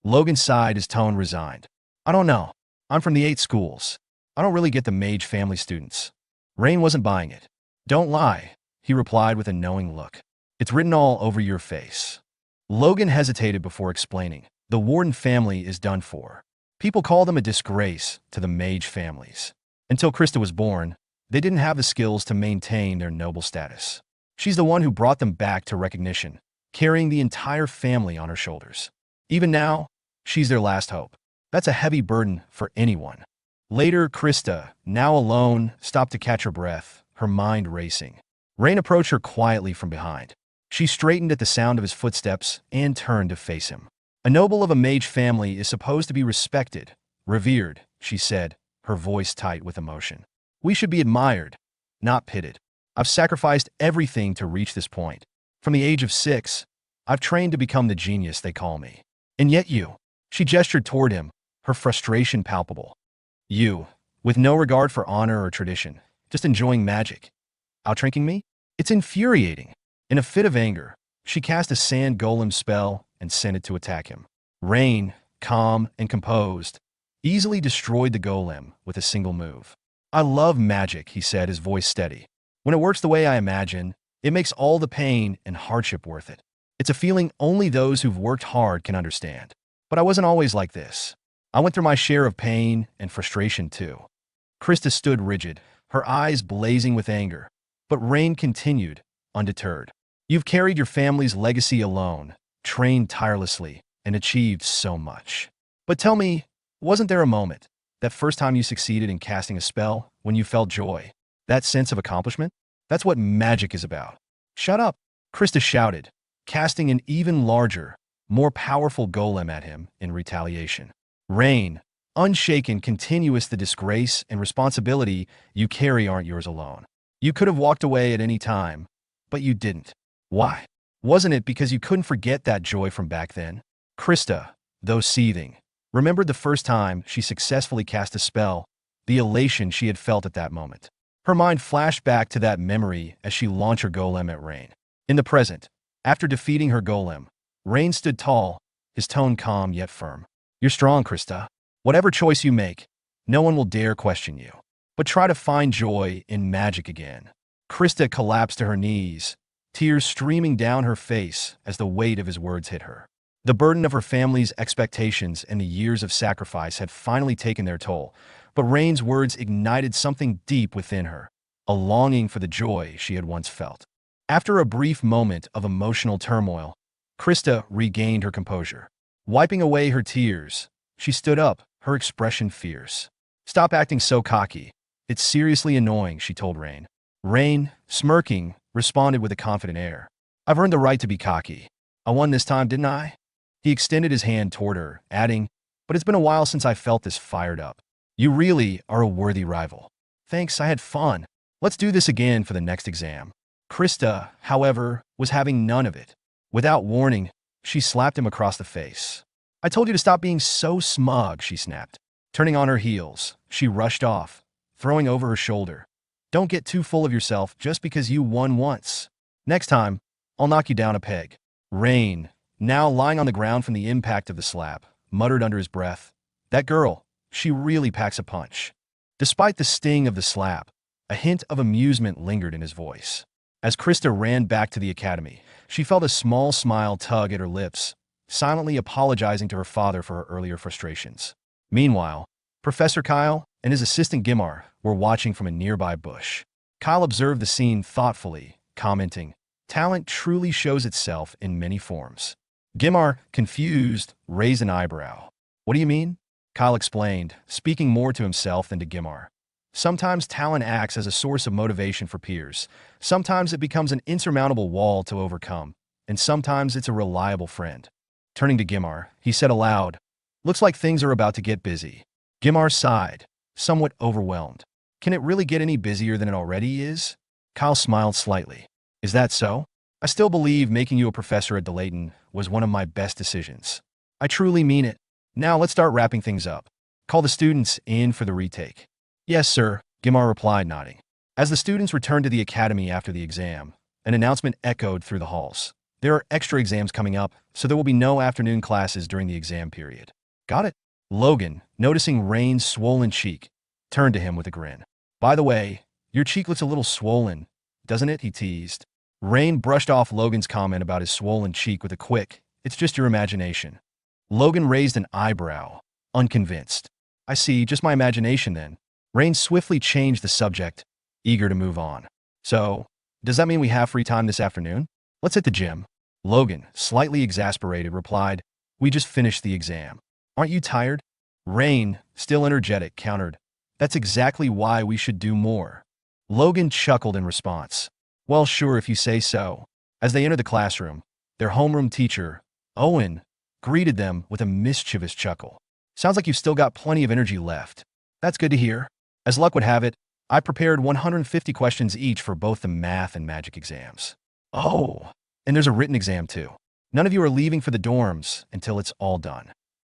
Logan sighed, his tone resigned. I don't know. I'm from the 8 schools. I don't really get the Mage family students. Rain wasn't buying it. Don't lie, he replied with a knowing look. It's written all over your face. Logan hesitated before explaining. The Warden family is done for. People call them a disgrace to the Mage families. Until Krista was born, they didn't have the skills to maintain their noble status. She's the one who brought them back to recognition, carrying the entire family on her shoulders. Even now, she's their last hope. That's a heavy burden for anyone. Later, Krista, now alone, stopped to catch her breath, her mind racing. Rain approached her quietly from behind. She straightened at the sound of his footsteps and turned to face him. A noble of a mage family is supposed to be respected, revered, she said, her voice tight with emotion. We should be admired, not pitted. I've sacrificed everything to reach this point. From the age of 6, I've trained to become the genius they call me. And yet you, she gestured toward him, her frustration palpable. You, with no regard for honor or tradition, just enjoying magic. Outranking me? It's infuriating. In a fit of anger, she cast a sand golem spell and sent it to attack him. Rain, calm and composed, easily destroyed the golem with a single move. I love magic, he said, his voice steady. When it works the way I imagine, it makes all the pain and hardship worth it. It's a feeling only those who've worked hard can understand. But I wasn't always like this. I went through my share of pain and frustration too. Krista stood rigid, her eyes blazing with anger. But Rain continued, undeterred. You've carried your family's legacy alone, trained tirelessly, and achieved so much. But tell me, wasn't there a moment, that first time you succeeded in casting a spell, when you felt joy? That sense of accomplishment? That's what magic is about. Shut up, Krista shouted, casting an even larger, more powerful golem at him in retaliation. Rain, unshaken, continuous, the disgrace and responsibility you carry aren't yours alone. You could have walked away at any time, but you didn't. Why? Wasn't it because you couldn't forget that joy from back then? Krista, though seething, remembered the first time she successfully cast a spell, the elation she had felt at that moment. Her mind flashed back to that memory as she launched her golem at Rain. In the present, after defeating her golem, Rain stood tall, his tone calm yet firm. You're strong, Krista. Whatever choice you make, no one will dare question you. But try to find joy in magic again. Krista collapsed to her knees, tears streaming down her face as the weight of his words hit her. The burden of her family's expectations and the years of sacrifice had finally taken their toll, but Rain's words ignited something deep within her, a longing for the joy she had once felt. After a brief moment of emotional turmoil, Krista regained her composure. Wiping away her tears, she stood up, her expression fierce. Stop acting so cocky. It's seriously annoying, she told Rain. Rain, smirking, responded with a confident air. I've earned the right to be cocky. I won this time, didn't I? He extended his hand toward her, adding, but it's been a while since I felt this fired up. You really are a worthy rival. Thanks, I had fun. Let's do this again for the next exam. Krista, however, was having none of it. Without warning, she slapped him across the face. I told you to stop being so smug, she snapped. Turning on her heels, she rushed off, throwing over her shoulder. Don't get too full of yourself just because you won once. Next time, I'll knock you down a peg. Rain, now lying on the ground from the impact of the slap, muttered under his breath, that girl, she really packs a punch. Despite the sting of the slap, a hint of amusement lingered in his voice. As Krista ran back to the academy, she felt a small smile tug at her lips, silently apologizing to her father for her earlier frustrations. Meanwhile, Professor Kyle and his assistant Gimar were watching from a nearby bush. Kyle observed the scene thoughtfully, commenting, talent truly shows itself in many forms. Gimar, confused, raised an eyebrow. What do you mean? Kyle explained, speaking more to himself than to Gimar. Sometimes talent acts as a source of motivation for peers. Sometimes it becomes an insurmountable wall to overcome, and sometimes it's a reliable friend. Turning to Gimar, he said aloud, looks like things are about to get busy. Gimar sighed, somewhat overwhelmed. Can it really get any busier than it already is? Kyle smiled slightly. Is that so? I still believe making you a professor at Delayton was one of my best decisions. I truly mean it. Now let's start wrapping things up. Call the students in for the retake. Yes, sir, Gimar replied, nodding. As the students returned to the academy after the exam, an announcement echoed through the halls. There are extra exams coming up, so there will be no afternoon classes during the exam period. Got it? Logan, noticing Rain's swollen cheek, turned to him with a grin. By the way, your cheek looks a little swollen, doesn't it? He teased. Rain brushed off Logan's comment about his swollen cheek with a quick, it's just your imagination. Logan raised an eyebrow, unconvinced. I see, just my imagination then. Rain swiftly changed the subject, eager to move on. So, does that mean we have free time this afternoon? Let's hit the gym. Logan, slightly exasperated, replied, we just finished the exam. Aren't you tired? Rain, still energetic, countered, that's exactly why we should do more. Logan chuckled in response. Well, sure, if you say so. As they entered the classroom, their homeroom teacher, Owen, greeted them with a mischievous chuckle. Sounds like you've still got plenty of energy left. That's good to hear. As luck would have it, I prepared 150 questions each for both the math and magic exams. Oh, and there's a written exam too. None of you are leaving for the dorms until it's all done.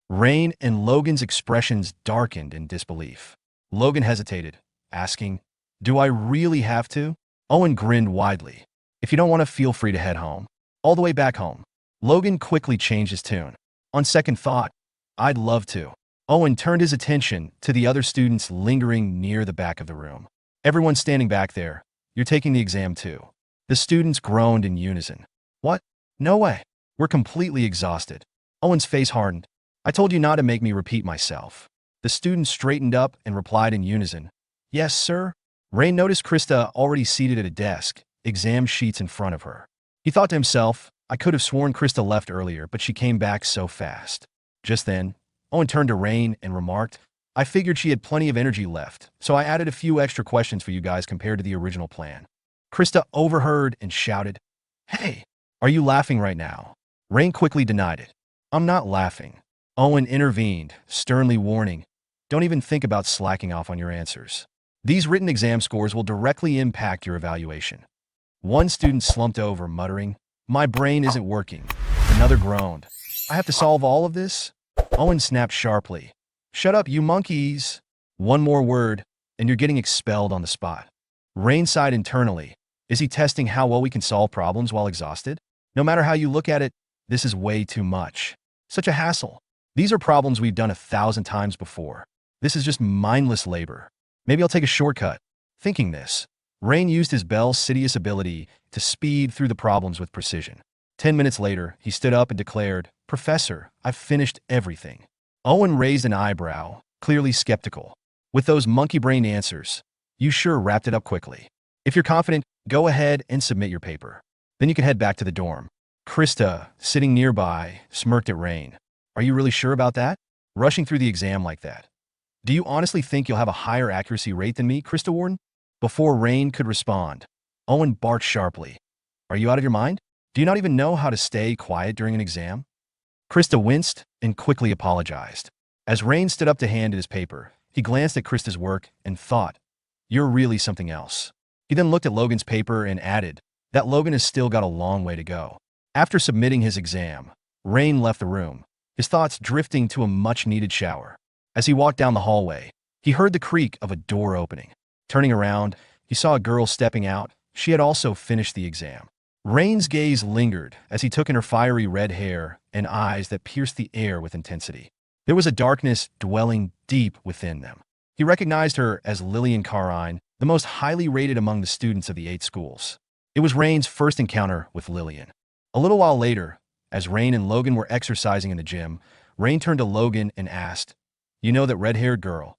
Rain and Logan's expressions darkened in disbelief. Logan hesitated, asking, "Do I really have to?" Owen grinned widely. "If you don't want to, feel free to head home. All the way back home." Logan quickly changed his tune. "On second thought, I'd love to." Owen turned his attention to the other students lingering near the back of the room. "Everyone standing back there, you're taking the exam too." The students groaned in unison. "What? No way. We're completely exhausted." Owen's face hardened. "I told you not to make me repeat myself." The students straightened up and replied in unison, "Yes, sir." Rain noticed Krista already seated at a desk, exam sheets in front of her. He thought to himself, "I could have sworn Krista left earlier, but she came back so fast." Just then, Owen turned to Rain and remarked, "I figured she had plenty of energy left, so I added a few extra questions for you guys compared to the original plan." Krista overheard and shouted, "Hey, are you laughing right now?" Rain quickly denied it. "I'm not laughing." Owen intervened, sternly warning, "Don't even think about slacking off on your answers. These written exam scores will directly impact your evaluation." One student slumped over, muttering, "My brain isn't working." Another groaned, "I have to solve all of this?" Owen snapped sharply, "Shut up, you monkeys. One more word, and you're getting expelled on the spot." Rain sighed internally. Is he testing how well we can solve problems while exhausted? No matter how you look at it, this is way too much. Such a hassle. These are problems we've done 1,000 times before. This is just mindless labor. Maybe I'll take a shortcut. Thinking this, Rain used his Bell-Sidious ability to speed through the problems with precision. 10 minutes later, he stood up and declared, "Professor, I've finished everything." Owen raised an eyebrow, clearly skeptical. "With those monkey-brained answers, you sure wrapped it up quickly. If you're confident, go ahead and submit your paper. Then you can head back to the dorm." Krista, sitting nearby, smirked at Rain. "Are you really sure about that? Rushing through the exam like that? Do you honestly think you'll have a higher accuracy rate than me, Krista Warden?" Before Rain could respond, Owen barked sharply, "Are you out of your mind? Do you not even know how to stay quiet during an exam?" Krista winced and quickly apologized. As Rain stood up to hand in his paper, he glanced at Krista's work and thought, "You're really something else." He then looked at Logan's paper and added that Logan has still got a long way to go. After submitting his exam, Rain left the room, his thoughts drifting to a much-needed shower. As he walked down the hallway, he heard the creak of a door opening. Turning around, he saw a girl stepping out. She had also finished the exam. Rain's gaze lingered as he took in her fiery red hair and eyes that pierced the air with intensity. There was a darkness dwelling deep within them. He recognized her as Lillian Carine, the most highly rated among the students of the 8 schools. It was Rain's first encounter with Lillian. A little while later, as Rain and Logan were exercising in the gym, Rain turned to Logan and asked, "You know that red-haired girl?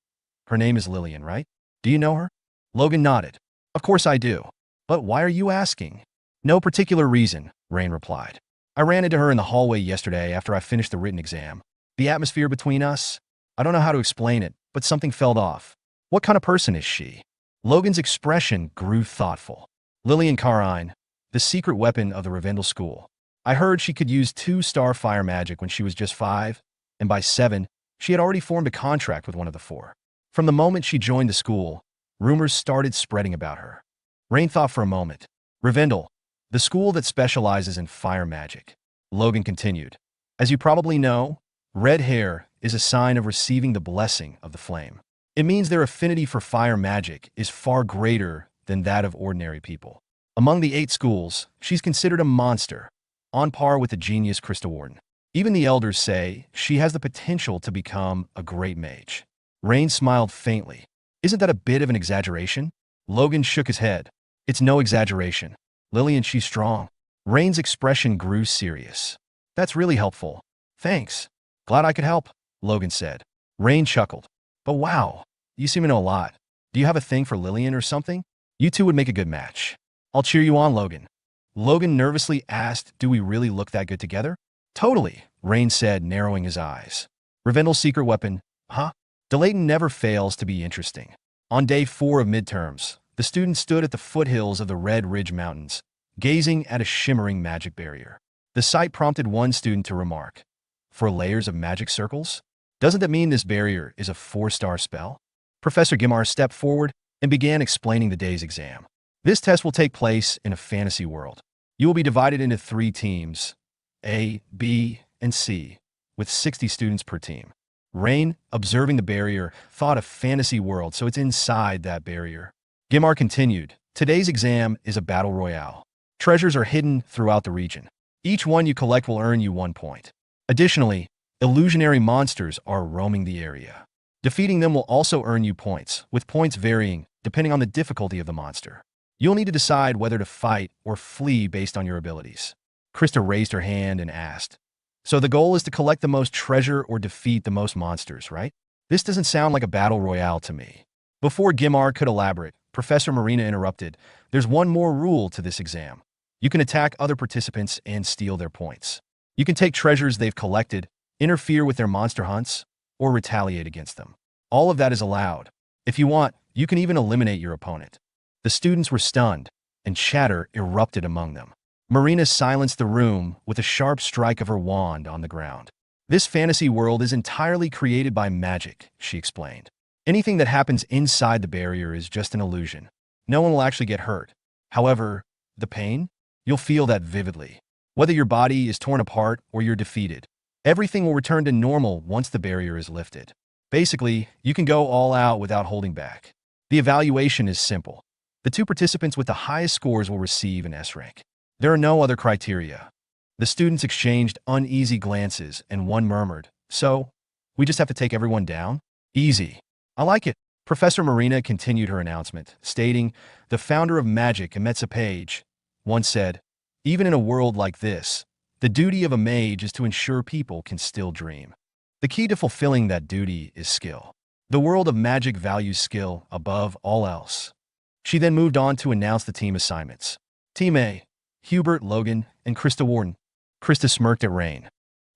Her name is Lillian, right? Do you know her?" Logan nodded. "Of course I do. But why are you asking?" "No particular reason," Rain replied. "I ran into her in the hallway yesterday after I finished the written exam. The atmosphere between us, I don't know how to explain it, but something felt off." "What kind of person is she?" Logan's expression grew thoughtful. "Lillian Carine, the secret weapon of the Rivendell School. I heard she could use 2-star fire magic when she was just 5, and by 7, she had already formed a contract with one of the 4. From the moment she joined the school, rumors started spreading about her." Rain thought for a moment. "Rivendell, the school that specializes in fire magic." Logan continued, "As you probably know, red hair is a sign of receiving the blessing of the flame. It means their affinity for fire magic is far greater than that of ordinary people. Among the 8 schools, she's considered a monster, on par with the genius Krista Warden. Even the elders say she has the potential to become a great mage." Rain smiled faintly. "Isn't that a bit of an exaggeration?" Logan shook his head. "It's no exaggeration. Lillian, she's strong." Rain's expression grew serious. "That's really helpful. Thanks. Glad I could help," Logan said. Rain chuckled. "But wow, you seem to know a lot. Do you have a thing for Lillian or something? You two would make a good match." "I'll cheer you on, Logan." Logan nervously asked, "Do we really look that good together?" "Totally," Rain said, narrowing his eyes. "Rivendell's secret weapon, huh?" Delayton never fails to be interesting. On day 4 of midterms, the students stood at the foothills of the Red Ridge Mountains, gazing at a shimmering magic barrier. The sight prompted one student to remark, for layers of magic circles? Doesn't that mean this barrier is a 4-star spell? Professor Gimar stepped forward and began explaining the day's exam. This test will take place in a fantasy world. You will be divided into 3 teams, A, B, and C, with 60 students per team. Rain, observing the barrier, thought a fantasy world, so it's inside that barrier. Gimar continued, today's exam is a battle royale. Treasures are hidden throughout the region. Each one you collect will earn you 1 point. Additionally, illusionary monsters are roaming the area. Defeating them will also earn you points, with points varying depending on the difficulty of the monster. You'll need to decide whether to fight or flee based on your abilities. Krista raised her hand and asked, so the goal is to collect the most treasure or defeat the most monsters, right? This doesn't sound like a battle royale to me. Before Gimar could elaborate, Professor Marina interrupted, there's one more rule to this exam. You can attack other participants and steal their points. You can take treasures they've collected, interfere with their monster hunts, or retaliate against them. All of that is allowed. If you want, you can even eliminate your opponent. The students were stunned, and chatter erupted among them. Marina silenced the room with a sharp strike of her wand on the ground. This fantasy world is entirely created by magic, she explained. Anything that happens inside the barrier is just an illusion. No one will actually get hurt. However, the pain? You'll feel that vividly. Whether your body is torn apart or you're defeated, everything will return to normal once the barrier is lifted. Basically, you can go all out without holding back. The evaluation is simple. The 2 participants with the highest scores will receive an S rank. There are no other criteria. The students exchanged uneasy glances and one murmured, so, we just have to take everyone down? Easy. I like it. Professor Marina continued her announcement, stating, the founder of magic, Emetsa Page, once said, even in a world like this, the duty of a mage is to ensure people can still dream. The key to fulfilling that duty is skill. The world of magic values skill above all else. She then moved on to announce the team assignments. Team A, Hubert, Logan, and Krista Warden. Krista smirked at Rain.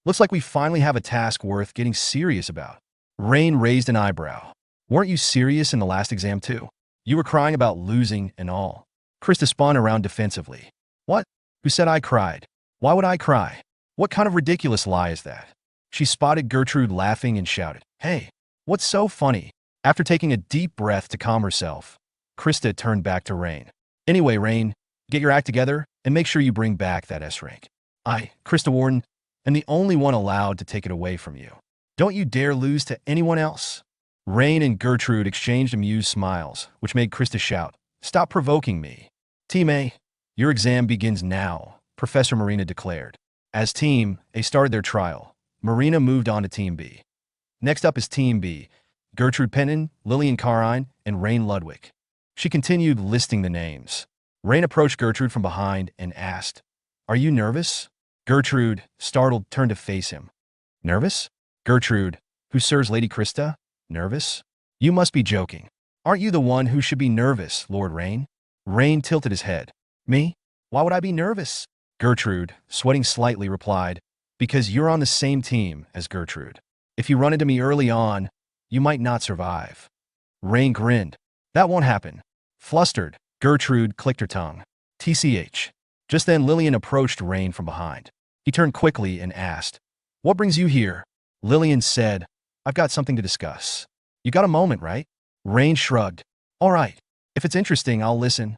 Looks like we finally have a task worth getting serious about. Rain raised an eyebrow. Weren't you serious in the last exam too? You were crying about losing and all. Krista spun around defensively. What? Who said I cried? Why would I cry? What kind of ridiculous lie is that? She spotted Gertrude laughing and shouted, hey, what's so funny? After taking a deep breath to calm herself, Krista turned back to Rain. Anyway, Rain, get your act together and make sure you bring back that S rank. I, Krista Warden, am the only one allowed to take it away from you. Don't you dare lose to anyone else. Rain and Gertrude exchanged amused smiles, which made Krista shout, stop provoking me. Team A, your exam begins now, Professor Marina declared. As Team A started their trial, Marina moved on to Team B. Next up is Team B, Gertrude Pennon, Lillian Carine, and Rain Ludwig. She continued listing the names. Rain approached Gertrude from behind and asked, are you nervous? Gertrude, startled, turned to face him. Nervous? Gertrude, who serves Lady Krista? Nervous? You must be joking. Aren't you the one who should be nervous, Lord Rain? Rain tilted his head. Me? Why would I be nervous? Gertrude, sweating slightly, replied, because you're on the same team as Gertrude. If you run into me early on, you might not survive. Rain grinned. That won't happen. Flustered, Gertrude clicked her tongue. TCH. Just then Lillian approached Rain from behind. He turned quickly and asked, what brings you here? Lillian said, I've got something to discuss. You got a moment, right? Rain shrugged. All right. If it's interesting, I'll listen.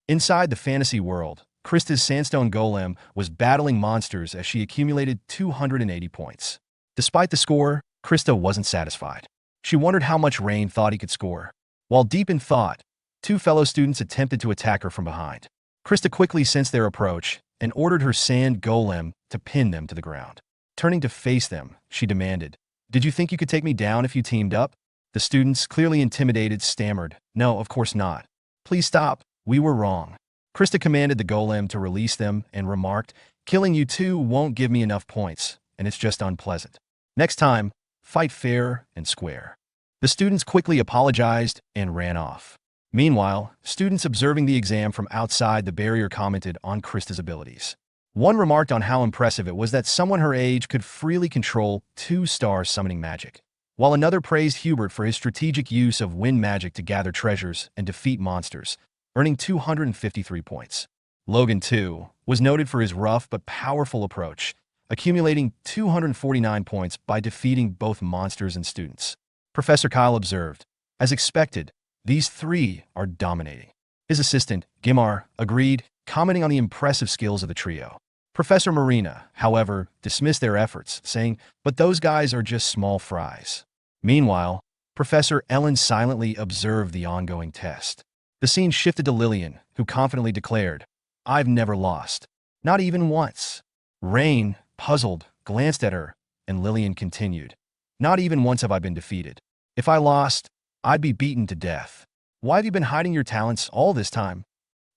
Inside the fantasy world, Krista's sandstone golem was battling monsters as she accumulated 280 points. Despite the score, Krista wasn't satisfied. She wondered how much Rain thought he could score. While deep in thought, 2 fellow students attempted to attack her from behind. Krista quickly sensed their approach and ordered her sand golem to pin them to the ground. Turning to face them, she demanded, did you think you could take me down if you teamed up? The students, clearly intimidated, stammered, no, of course not. Please stop, we were wrong. Krista commanded the golem to release them and remarked, killing you 2 won't give me enough points, and it's just unpleasant. Next time, fight fair and square. The students quickly apologized and ran off. Meanwhile, students observing the exam from outside the barrier commented on Krista's abilities. One remarked on how impressive it was that someone her age could freely control 2-star summoning magic, while another praised Hubert for his strategic use of wind magic to gather treasures and defeat monsters, earning 253 points. Logan, too, was noted for his rough but powerful approach, accumulating 249 points by defeating both monsters and students. Professor Kyle observed, as expected, these three are dominating. His assistant, Gimar, agreed, commenting on the impressive skills of the trio. Professor Marina, however, dismissed their efforts, saying, "But those guys are just small fries." Meanwhile, Professor Ellen silently observed the ongoing test. The scene shifted to Lillian, who confidently declared, "I've never lost. Not even once." Rain, puzzled, glanced at her, and Lillian continued, "Not even once have I been defeated. If I lost, I'd be beaten to death. Why have you been hiding your talents all this time?"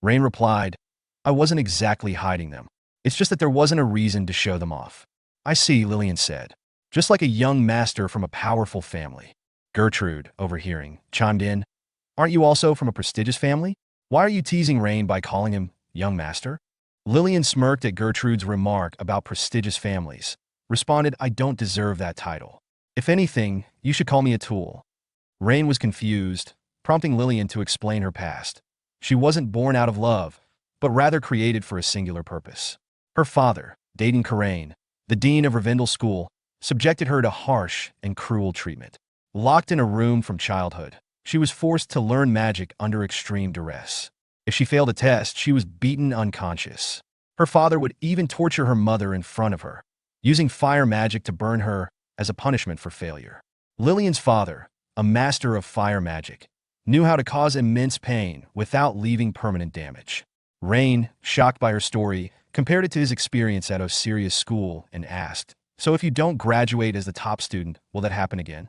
Rain replied, "I wasn't exactly hiding them. It's just that there wasn't a reason to show them off." "I see," Lillian said. "Just like a young master from a powerful family." Gertrude, overhearing, chimed in, "Aren't you also from a prestigious family? Why are you teasing Rain by calling him young master?" Lillian smirked at Gertrude's remark about prestigious families, responded, "I don't deserve that title. If anything, you should call me a tool." Rain was confused, prompting Lillian to explain her past. She wasn't born out of love, but rather created for a singular purpose. Her father, Dayton Karain, the dean of Rivendell School, subjected her to harsh and cruel treatment. Locked in a room from childhood, she was forced to learn magic under extreme duress. If she failed a test, she was beaten unconscious. Her father would even torture her mother in front of her, using fire magic to burn her as a punishment for failure. Lillian's father, a master of fire magic, knew how to cause immense pain without leaving permanent damage. Rain, shocked by her story, compared it to his experience at Osiria's school and asked, "So if you don't graduate as the top student, will that happen again?"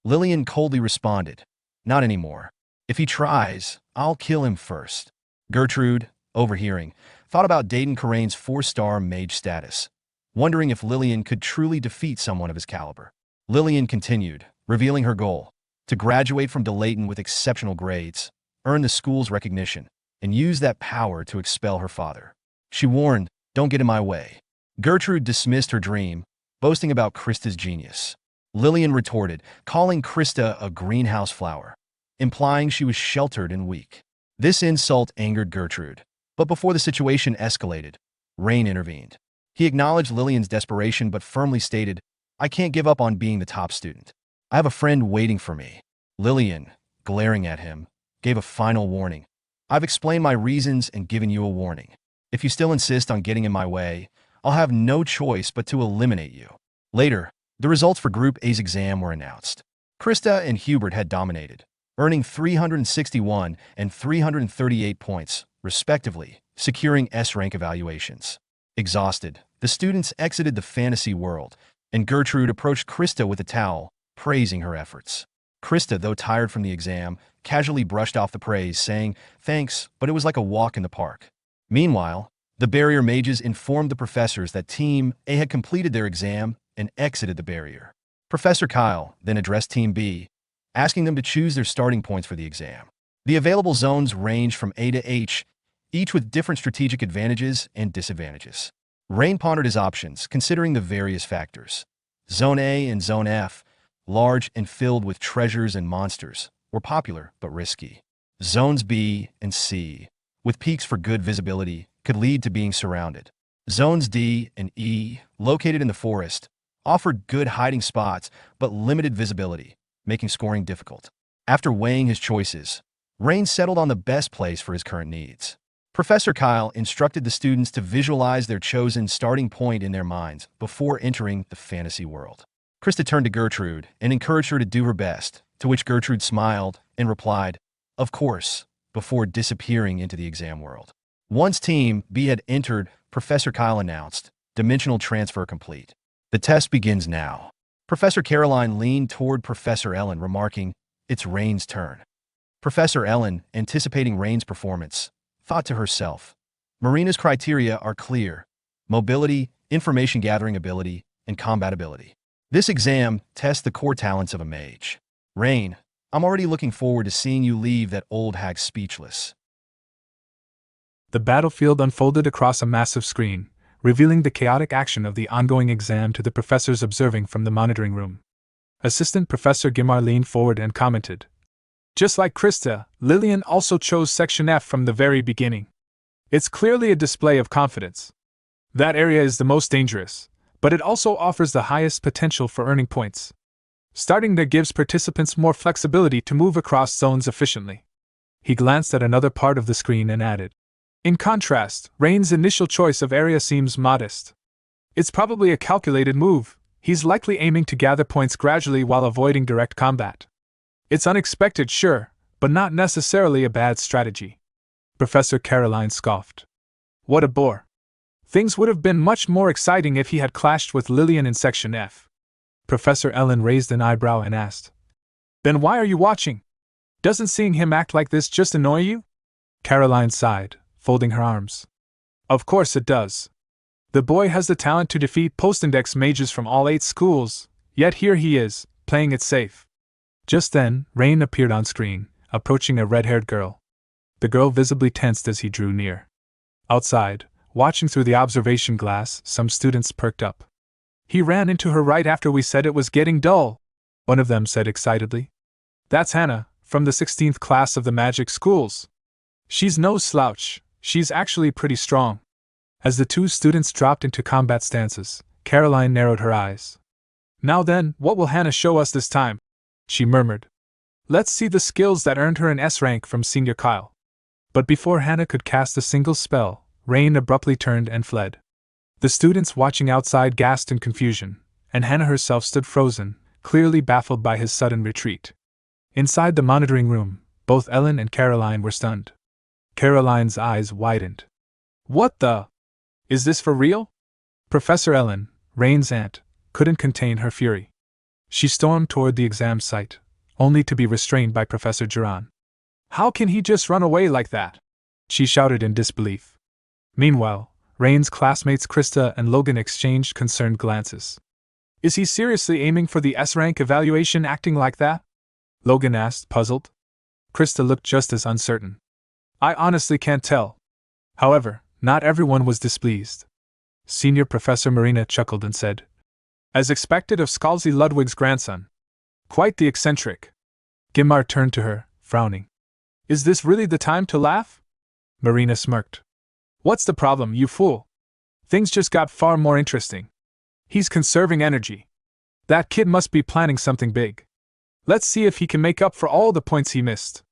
Lillian coldly responded, "Not anymore. If he tries, I'll kill him first." Gertrude, overhearing, thought about Dayton Karain's 4-star mage status, wondering if Lillian could truly defeat someone of his caliber. Lillian continued, revealing her goal: to graduate from Delayton with exceptional grades, earn the school's recognition, and use that power to expel her father. She warned, "Don't get in my way." Gertrude dismissed her dream, boasting about Krista's genius. Lillian retorted, calling Krista a greenhouse flower, implying she was sheltered and weak. This insult angered Gertrude, but before the situation escalated, Rain intervened. He acknowledged Lillian's desperation but firmly stated, "I can't give up on being the top student. I have a friend waiting for me." Lillian, glaring at him, gave a final warning. "I've explained my reasons and given you a warning. If you still insist on getting in my way, I'll have no choice but to eliminate you." Later, the results for Group A's exam were announced. Krista and Hubert had dominated, earning 361 and 338 points, respectively, securing S-rank evaluations. Exhausted, the students exited the fantasy world, and Gertrude approached Krista with a towel, praising her efforts. Krista, though tired from the exam, casually brushed off the praise, saying, "Thanks, but it was like a walk in the park." Meanwhile, the barrier mages informed the professors that Team A had completed their exam and exited the barrier. Professor Kyle then addressed Team B, asking them to choose their starting points for the exam. The available zones range from A to H, each with different strategic advantages and disadvantages. Rain pondered his options, considering the various factors. Zone A and Zone F, large and filled with treasures and monsters, were popular but risky. Zones B and C, with peaks for good visibility, could lead to being surrounded. Zones D and E, located in the forest, offered good hiding spots but limited visibility, making scoring difficult. After weighing his choices, Rain settled on the best place for his current needs. Professor Kyle instructed the students to visualize their chosen starting point in their minds before entering the fantasy world. Krista turned to Gertrude and encouraged her to do her best, to which Gertrude smiled and replied, "Of course," before disappearing into the exam world. Once Team B had entered, Professor Kyle announced, "Dimensional transfer complete. The test begins now." Professor Caroline leaned toward Professor Ellen, remarking, "It's Rain's turn." Professor Ellen, anticipating Rain's performance, thought to herself, "Marina's criteria are clear: mobility, information gathering ability, and combat ability. This exam tests the core talents of a mage. Rain, I'm already looking forward to seeing you leave that old hag speechless." The battlefield unfolded across a massive screen, revealing the chaotic action of the ongoing exam to the professors observing from the monitoring room. Assistant Professor Gimar leaned forward and commented, "Just like Krista, Lillian also chose Section F from the very beginning. It's clearly a display of confidence. That area is the most dangerous, but it also offers the highest potential for earning points. Starting there gives participants more flexibility to move across zones efficiently. He glanced at another part of the screen and added, in contrast, Rain's initial choice of area seems modest. It's probably a calculated move. He's likely aiming to gather points gradually while avoiding direct combat. It's unexpected, sure, but not necessarily a bad strategy. Professor Caroline scoffed. What a bore. Things would have been much more exciting if he had clashed with Lillian in Section F. Professor Ellen raised an eyebrow and asked, then why are you watching? Doesn't seeing him act like this just annoy you? Caroline sighed, folding her arms. Of course it does. The boy has the talent to defeat post-index mages from all 8 schools, yet here he is, playing it safe. Just then, Rain appeared on screen, approaching a red-haired girl. The girl visibly tensed as he drew near. Outside, watching through the observation glass, some students perked up. He ran into her right after we said it was getting dull, one of them said excitedly. That's Hannah, from the 16th class of the magic schools. She's no slouch, she's actually pretty strong. As the 2 students dropped into combat stances, Caroline narrowed her eyes. Now then, what will Hannah show us this time? She murmured. Let's see the skills that earned her an S rank from Senior Kyle. But before Hannah could cast a single spell, Rain abruptly turned and fled. The students watching outside gasped in confusion, and Hannah herself stood frozen, clearly baffled by his sudden retreat. Inside the monitoring room, both Ellen and Caroline were stunned. Caroline's eyes widened. What the? Is this for real? Professor Ellen, Rain's aunt, couldn't contain her fury. She stormed toward the exam site, only to be restrained by Professor Duran. How can he just run away like that? She shouted in disbelief. Meanwhile, Rain's classmates Krista and Logan exchanged concerned glances. Is he seriously aiming for the S-rank evaluation acting like that? Logan asked, puzzled. Krista looked just as uncertain. I honestly can't tell. However, not everyone was displeased. Senior Professor Marina chuckled and said, as expected of Scalzi Ludwig's grandson. Quite the eccentric. Gimar turned to her, frowning. Is this really the time to laugh? Marina smirked. What's the problem, you fool? Things just got far more interesting. He's conserving energy. That kid must be planning something big. Let's see if he can make up for all the points he missed.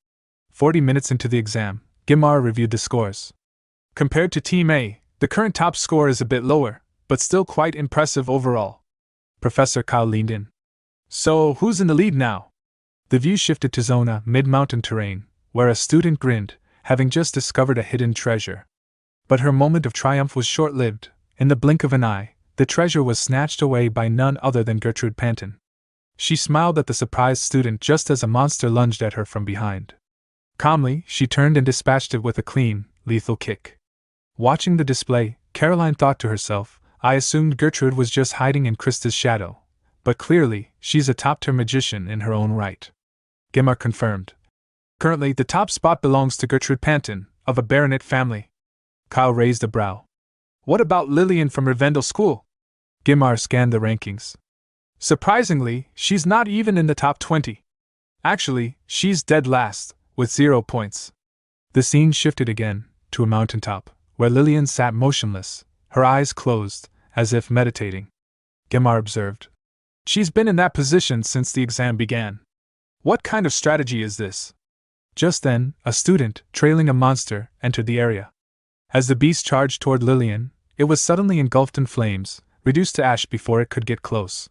40 minutes into the exam, Gimar reviewed the scores. Compared to Team A, the current top score is a bit lower, but still quite impressive overall. Professor Kyle leaned in. So, who's in the lead now? The view shifted to Zona, mid-mountain terrain, where a student grinned, having just discovered a hidden treasure. But her moment of triumph was short-lived. In the blink of an eye, the treasure was snatched away by none other than Gertrude Panton. She smiled at the surprised student just as a monster lunged at her from behind. Calmly, she turned and dispatched it with a clean, lethal kick. Watching the display, Caroline thought to herself, I assumed Gertrude was just hiding in Krista's shadow, but clearly, she's a top-tier magician in her own right. Gimar confirmed. Currently, the top spot belongs to Gertrude Panton, of a baronet family. Kyle raised a brow. What about Lillian from Rivendell School? Gimar scanned the rankings. Surprisingly, she's not even in the top 20. Actually, she's dead last, with 0 points. The scene shifted again, to a mountaintop, where Lillian sat motionless, her eyes closed, as if meditating. Gimar observed. She's been in that position since the exam began. What kind of strategy is this? Just then, a student, trailing a monster, entered the area. As the beast charged toward Lillian, it was suddenly engulfed in flames, reduced to ash before it could get close.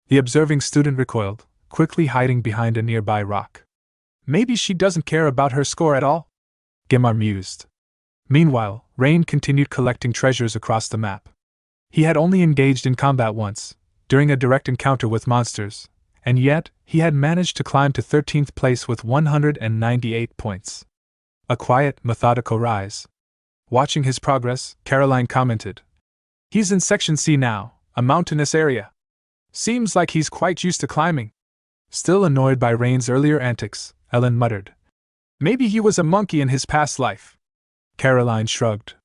The observing student recoiled, quickly hiding behind a nearby rock. Maybe she doesn't care about her score at all? Gimar mused. Meanwhile, Rain continued collecting treasures across the map. He had only engaged in combat once, during a direct encounter with monsters, and yet, he had managed to climb to 13th place with 198 points. A quiet, methodical rise. Watching his progress, Caroline commented. He's in Section C now, a mountainous area. Seems like he's quite used to climbing. Still annoyed by Rain's earlier antics, Ellen muttered. Maybe he was a monkey in his past life. Caroline shrugged.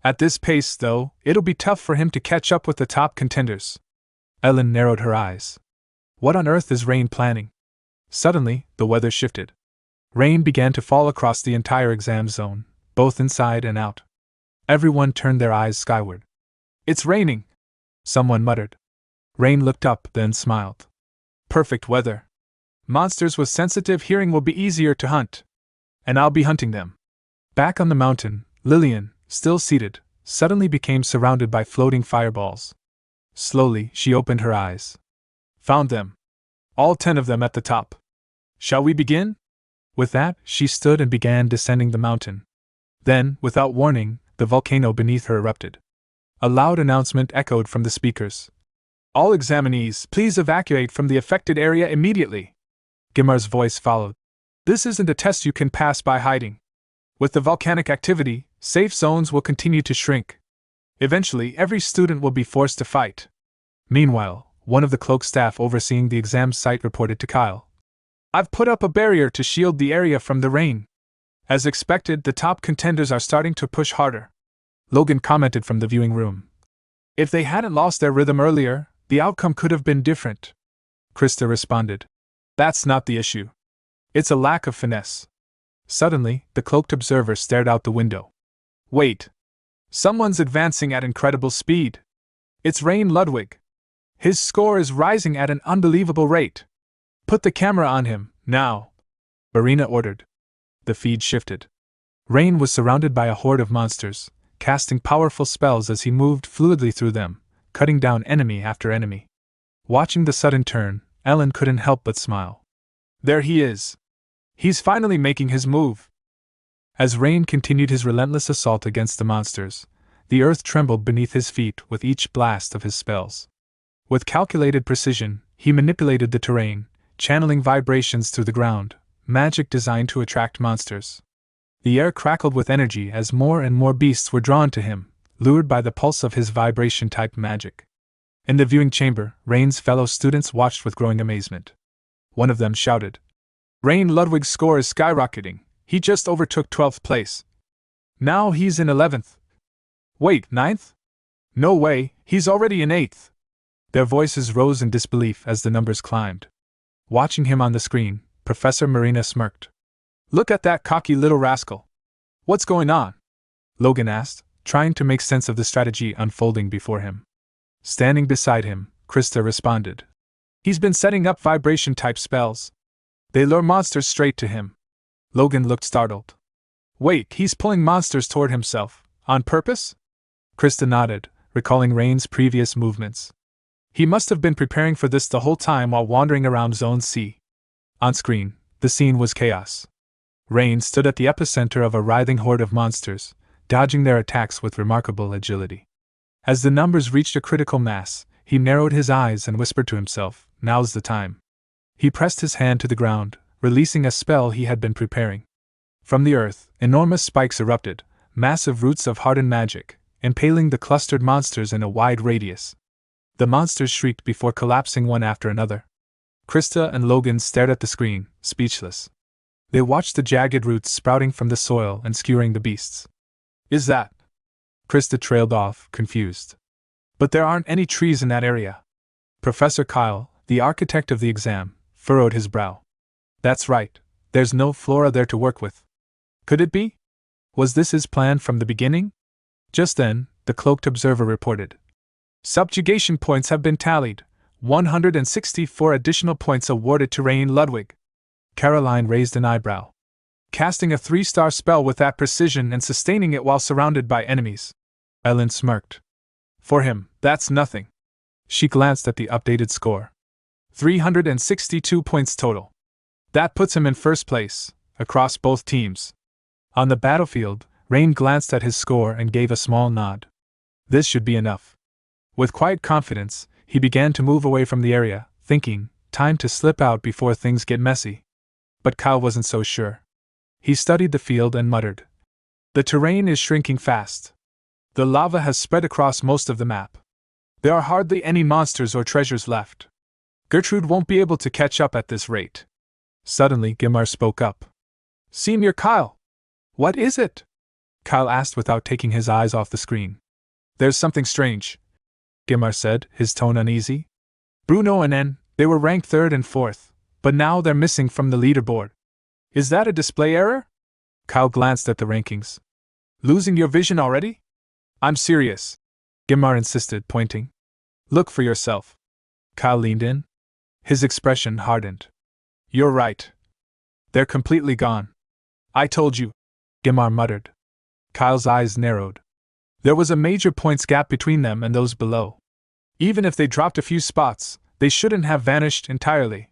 At this pace, though, it'll be tough for him to catch up with the top contenders. Ellen narrowed her eyes. What on earth is Rain planning? Suddenly, the weather shifted. Rain began to fall across the entire exam zone, both inside and out. Everyone turned their eyes skyward. It's raining! Someone muttered. Rain looked up, then smiled. Perfect weather. Monsters with sensitive hearing will be easier to hunt. And I'll be hunting them. Back on the mountain, Lillian, still seated, suddenly became surrounded by floating fireballs. Slowly, she opened her eyes. Found them. All 10 of them at the top. Shall we begin? With that, she stood and began descending the mountain. Then, without warning, the volcano beneath her erupted. A loud announcement echoed from the speakers. All examinees, please evacuate from the affected area immediately. Gimar's voice followed. This isn't a test you can pass by hiding. With the volcanic activity, safe zones will continue to shrink. Eventually, every student will be forced to fight. Meanwhile, one of the cloak staff overseeing the exam site reported to Kyle. I've put up a barrier to shield the area from the rain. As expected, the top contenders are starting to push harder. Logan commented from the viewing room. If they hadn't lost their rhythm earlier, the outcome could have been different. Krista responded. That's not the issue. It's a lack of finesse. Suddenly, the cloaked observer stared out the window. Wait. Someone's advancing at incredible speed. It's Rain Ludwig. His score is rising at an unbelievable rate. Put the camera on him, now. Barina ordered. The feed shifted. Rain was surrounded by a horde of monsters, casting powerful spells as he moved fluidly through them, cutting down enemy after enemy. Watching the sudden turn, Ellen couldn't help but smile. There he is. He's finally making his move. As Rain continued his relentless assault against the monsters, the earth trembled beneath his feet with each blast of his spells. With calculated precision, he manipulated the terrain, channeling vibrations through the ground, magic designed to attract monsters. The air crackled with energy as more and more beasts were drawn to him, lured by the pulse of his vibration-type magic. In the viewing chamber, Rain's fellow students watched with growing amazement. One of them shouted, Rain Ludwig's score is skyrocketing. He just overtook 12th place. Now he's in 11th. Wait, 9th? No way, he's already in 8th. Their voices rose in disbelief as the numbers climbed. Watching him on the screen, Professor Marina smirked. Look at that cocky little rascal. What's going on? Logan asked, trying to make sense of the strategy unfolding before him. Standing beside him, Krista responded. He's been setting up vibration-type spells. They lure monsters straight to him. Logan looked startled. Wait, he's pulling monsters toward himself, on purpose? Krista nodded, recalling Rain's previous movements. He must have been preparing for this the whole time while wandering around Zone C. On screen, the scene was chaos. Rain stood at the epicenter of a writhing horde of monsters, dodging their attacks with remarkable agility. As the numbers reached a critical mass, he narrowed his eyes and whispered to himself, now's the time. He pressed his hand to the ground, releasing a spell he had been preparing. From the earth, enormous spikes erupted, massive roots of hardened magic, impaling the clustered monsters in a wide radius. The monsters shrieked before collapsing one after another. Krista and Logan stared at the screen, speechless. They watched the jagged roots sprouting from the soil and skewering the beasts. Is that? Krista trailed off, confused. But there aren't any trees in that area. Professor Kyle, the architect of the exam, furrowed his brow. That's right, there's no flora there to work with. Could it be? Was this his plan from the beginning? Just then, the cloaked observer reported. Subjugation points have been tallied. 164 additional points awarded to Rain Ludwig. Caroline raised an eyebrow. Casting a 3-star spell with that precision and sustaining it while surrounded by enemies. Ellen smirked. For him, that's nothing. She glanced at the updated score. 362 points total. That puts him in first place, across both teams. On the battlefield, Rain glanced at his score and gave a small nod. This should be enough. With quiet confidence, he began to move away from the area, thinking, time to slip out before things get messy. But Kyle wasn't so sure. He studied the field and muttered. The terrain is shrinking fast. The lava has spread across most of the map. There are hardly any monsters or treasures left. Gertrude won't be able to catch up at this rate. Suddenly, Gimar spoke up. Senior Kyle! What is it? Kyle asked without taking his eyes off the screen. There's something strange, Gimar said, his tone uneasy. Bruno and N, they were ranked 3rd and 4th, but now they're missing from the leaderboard. Is that a display error? Kyle glanced at the rankings. Losing your vision already? I'm serious, Gimar insisted, pointing. Look for yourself. Kyle leaned in. His expression hardened. You're right. They're completely gone. I told you, Gimar muttered. Kyle's eyes narrowed. There was a major points gap between them and those below. Even if they dropped a few spots, they shouldn't have vanished entirely.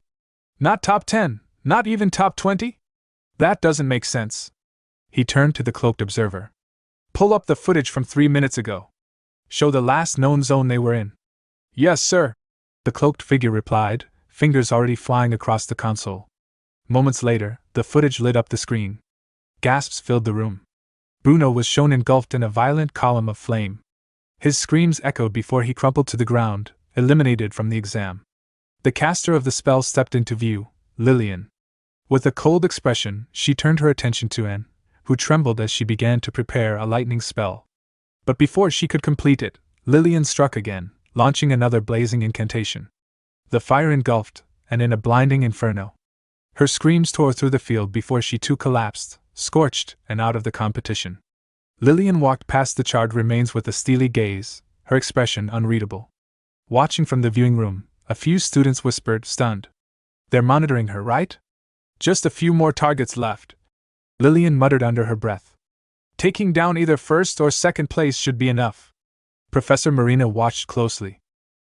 Not top 10, not even top 20? That doesn't make sense. He turned to the cloaked observer. Pull up the footage from 3 minutes ago. Show the last known zone they were in. Yes, sir, the cloaked figure replied, fingers already flying across the console. Moments later, the footage lit up the screen. Gasps filled the room. Bruno was shown engulfed in a violent column of flame. His screams echoed before he crumpled to the ground, eliminated from the exam. The caster of the spell stepped into view, Lillian. With a cold expression, she turned her attention to Anne, who trembled as she began to prepare a lightning spell. But before she could complete it, Lillian struck again, launching another blazing incantation. The fire engulfed, and in a blinding inferno. Her screams tore through the field before she too collapsed, scorched and out of the competition. Lillian walked past the charred remains with a steely gaze, her expression unreadable. Watching from the viewing room, a few students whispered, stunned. They're monitoring her, right? Just a few more targets left. Lillian muttered under her breath. Taking down either first or second place should be enough. Professor Marina watched closely.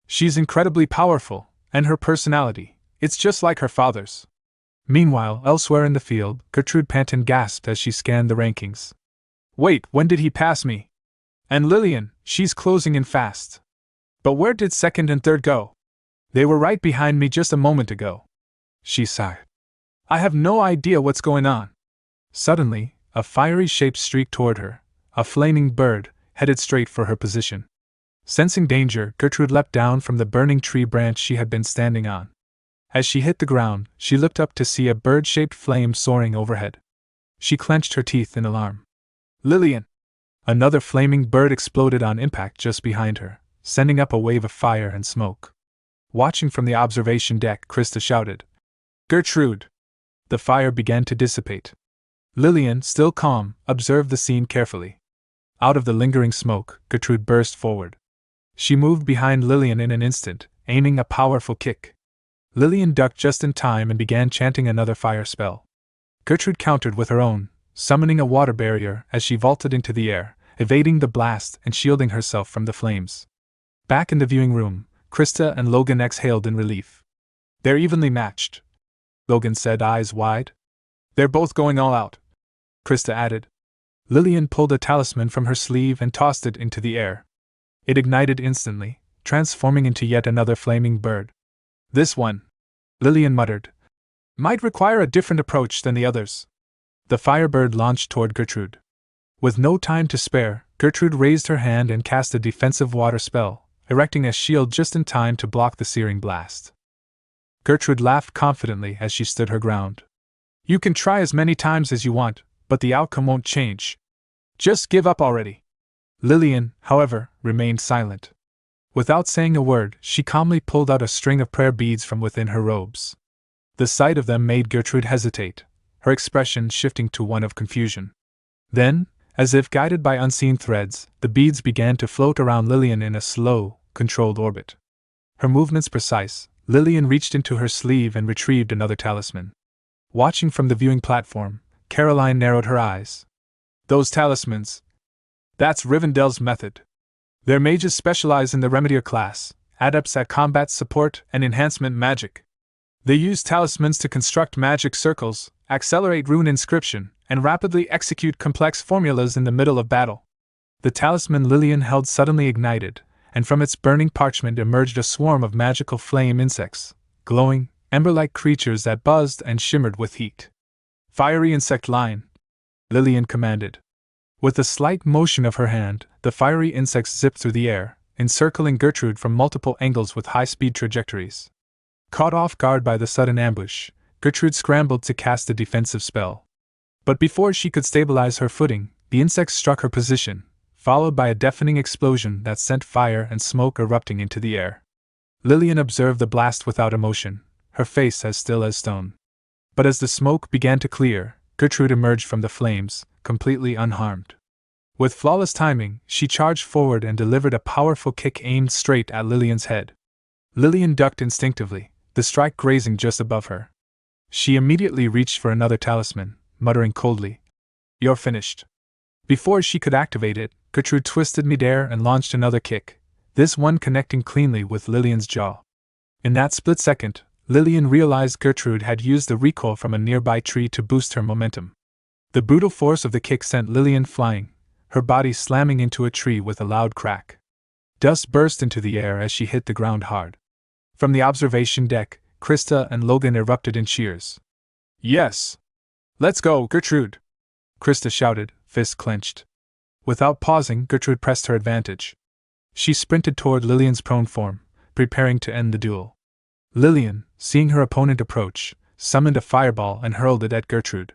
She's incredibly powerful, and her personality, it's just like her father's. Meanwhile, elsewhere in the field, Gertrude Panton gasped as she scanned the rankings. Wait, when did he pass me? And Lillian, she's closing in fast. But where did second and third go? They were right behind me just a moment ago. She sighed. I have no idea what's going on. Suddenly, a fiery shape streaked toward her, a flaming bird, headed straight for her position. Sensing danger, Gertrude leapt down from the burning tree branch she had been standing on. As she hit the ground, she looked up to see a bird-shaped flame soaring overhead. She clenched her teeth in alarm. Lillian! Another flaming bird exploded on impact just behind her, sending up a wave of fire and smoke. Watching from the observation deck, Krista shouted, Gertrude! The fire began to dissipate. Lillian, still calm, observed the scene carefully. Out of the lingering smoke, Gertrude burst forward. She moved behind Lillian in an instant, aiming a powerful kick. Lillian ducked just in time and began chanting another fire spell. Gertrude countered with her own, summoning a water barrier as she vaulted into the air, evading the blast and shielding herself from the flames. Back in the viewing room, Krista and Logan exhaled in relief. They're evenly matched, Logan said, eyes wide. They're both going all out, Krista added. Lillian pulled a talisman from her sleeve and tossed it into the air. It ignited instantly, transforming into yet another flaming bird. This one, Lillian muttered, might require a different approach than the others. The firebird launched toward Gertrude. With no time to spare, Gertrude raised her hand and cast a defensive water spell, erecting a shield just in time to block the searing blast. Gertrude laughed confidently as she stood her ground. You can try as many times as you want, but the outcome won't change. Just give up already. Lillian, however, remained silent. Without saying a word, she calmly pulled out a string of prayer beads from within her robes. The sight of them made Gertrude hesitate, her expression shifting to one of confusion. Then, as if guided by unseen threads, the beads began to float around Lillian in a slow, controlled orbit. Her movements precise, Lillian reached into her sleeve and retrieved another talisman. Watching from the viewing platform, Caroline narrowed her eyes. Those talismans. That's Rivendell's method. Their mages specialize in the Remedier class, adepts at combat support and enhancement magic. They use talismans to construct magic circles, accelerate rune inscription, and rapidly execute complex formulas in the middle of battle. The talisman Lillian held suddenly ignited, and from its burning parchment emerged a swarm of magical flame insects, glowing, ember-like creatures that buzzed and shimmered with heat. Fiery insect line, Lillian commanded. With a slight motion of her hand, the fiery insects zipped through the air, encircling Gertrude from multiple angles with high-speed trajectories. Caught off guard by the sudden ambush, Gertrude scrambled to cast a defensive spell. But before she could stabilize her footing, the insects struck her position, followed by a deafening explosion that sent fire and smoke erupting into the air. Lillian observed the blast without emotion, her face as still as stone. But as the smoke began to clear, Gertrude emerged from the flames, completely unharmed. With flawless timing, she charged forward and delivered a powerful kick aimed straight at Lillian's head. Lillian ducked instinctively, the strike grazing just above her. She immediately reached for another talisman, muttering coldly, "You're finished." Before she could activate it, Gertrude twisted midair and launched another kick, this one connecting cleanly with Lillian's jaw. In that split second, Lillian realized Gertrude had used the recoil from a nearby tree to boost her momentum. The brutal force of the kick sent Lillian flying, her body slamming into a tree with a loud crack. Dust burst into the air as she hit the ground hard. From the observation deck, Krista and Logan erupted in cheers. "Yes! Let's go, Gertrude!" Krista shouted, fists clenched. Without pausing, Gertrude pressed her advantage. She sprinted toward Lillian's prone form, preparing to end the duel. Lillian, seeing her opponent approach, summoned a fireball and hurled it at Gertrude.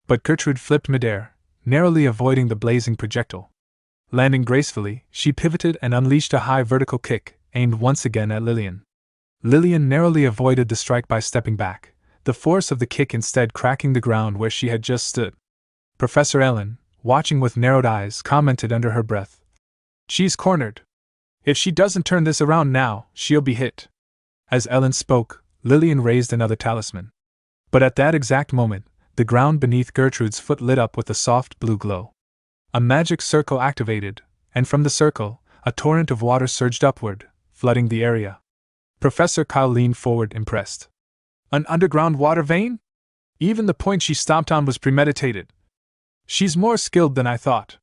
But Gertrude flipped midair, narrowly avoiding the blazing projectile. Landing gracefully, she pivoted and unleashed a high vertical kick, aimed once again at Lillian. Lillian narrowly avoided the strike by stepping back, the force of the kick instead cracking the ground where she had just stood. Professor Ellen, watching with narrowed eyes, commented under her breath, "She's cornered. If she doesn't turn this around now, she'll be hit." As Ellen spoke, Lillian raised another talisman. But at that exact moment, the ground beneath Gertrude's foot lit up with a soft blue glow. A magic circle activated, and from the circle, a torrent of water surged upward, flooding the area. Professor Kyle leaned forward, impressed. "An underground water vein? Even the point she stomped on was premeditated. She's more skilled than I thought."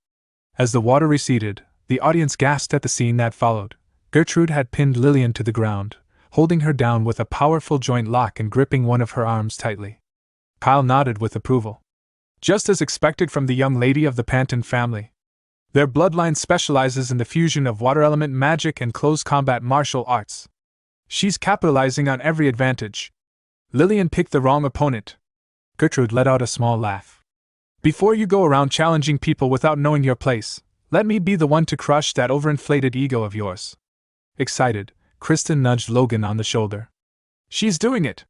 As the water receded, the audience gasped at the scene that followed. Gertrude had pinned Lillian to the ground, holding her down with a powerful joint lock and gripping one of her arms tightly. Kyle nodded with approval. "Just as expected from the young lady of the Panton family. Their bloodline specializes in the fusion of water element magic and close combat martial arts. She's capitalizing on every advantage. Lillian picked the wrong opponent." Gertrude let out a small laugh. "Before you go around challenging people without knowing your place, let me be the one to crush that overinflated ego of yours." Excited, Kristen nudged Logan on the shoulder. "She's doing it!"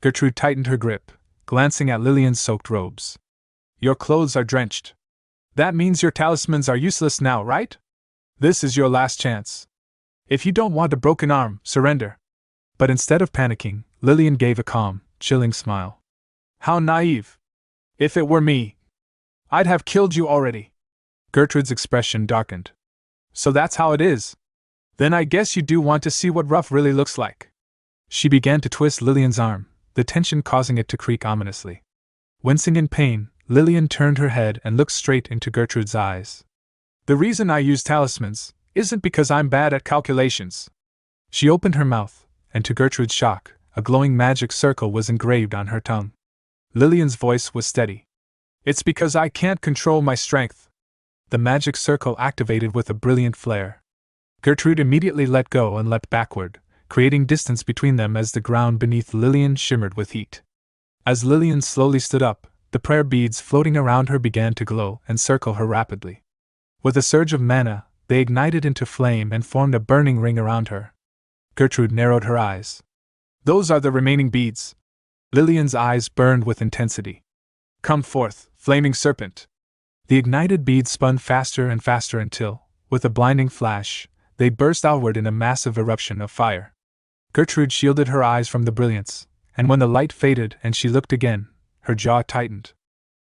Gertrude tightened her grip, glancing at Lillian's soaked robes. "Your clothes are drenched. That means your talismans are useless now, right? This is your last chance. If you don't want a broken arm, surrender." But instead of panicking, Lillian gave a calm, chilling smile. "How naive! If it were me, I'd have killed you already." Gertrude's expression darkened. "So that's how it is? Then I guess you do want to see what rough really looks like." She began to twist Lillian's arm, the tension causing it to creak ominously. Wincing in pain, Lillian turned her head and looked straight into Gertrude's eyes. "The reason I use talismans isn't because I'm bad at calculations." She opened her mouth, and to Gertrude's shock, a glowing magic circle was engraved on her tongue. Lillian's voice was steady. "It's because I can't control my strength." The magic circle activated with a brilliant flare. Gertrude immediately let go and leapt backward, creating distance between them as the ground beneath Lillian shimmered with heat. As Lillian slowly stood up, the prayer beads floating around her began to glow and circle her rapidly. With a surge of mana, they ignited into flame and formed a burning ring around her. Gertrude narrowed her eyes. "Those are the remaining beads." Lillian's eyes burned with intensity. "Come forth, flaming serpent." The ignited beads spun faster and faster until, with a blinding flash, they burst outward in a massive eruption of fire. Gertrude shielded her eyes from the brilliance, and when the light faded and she looked again, her jaw tightened.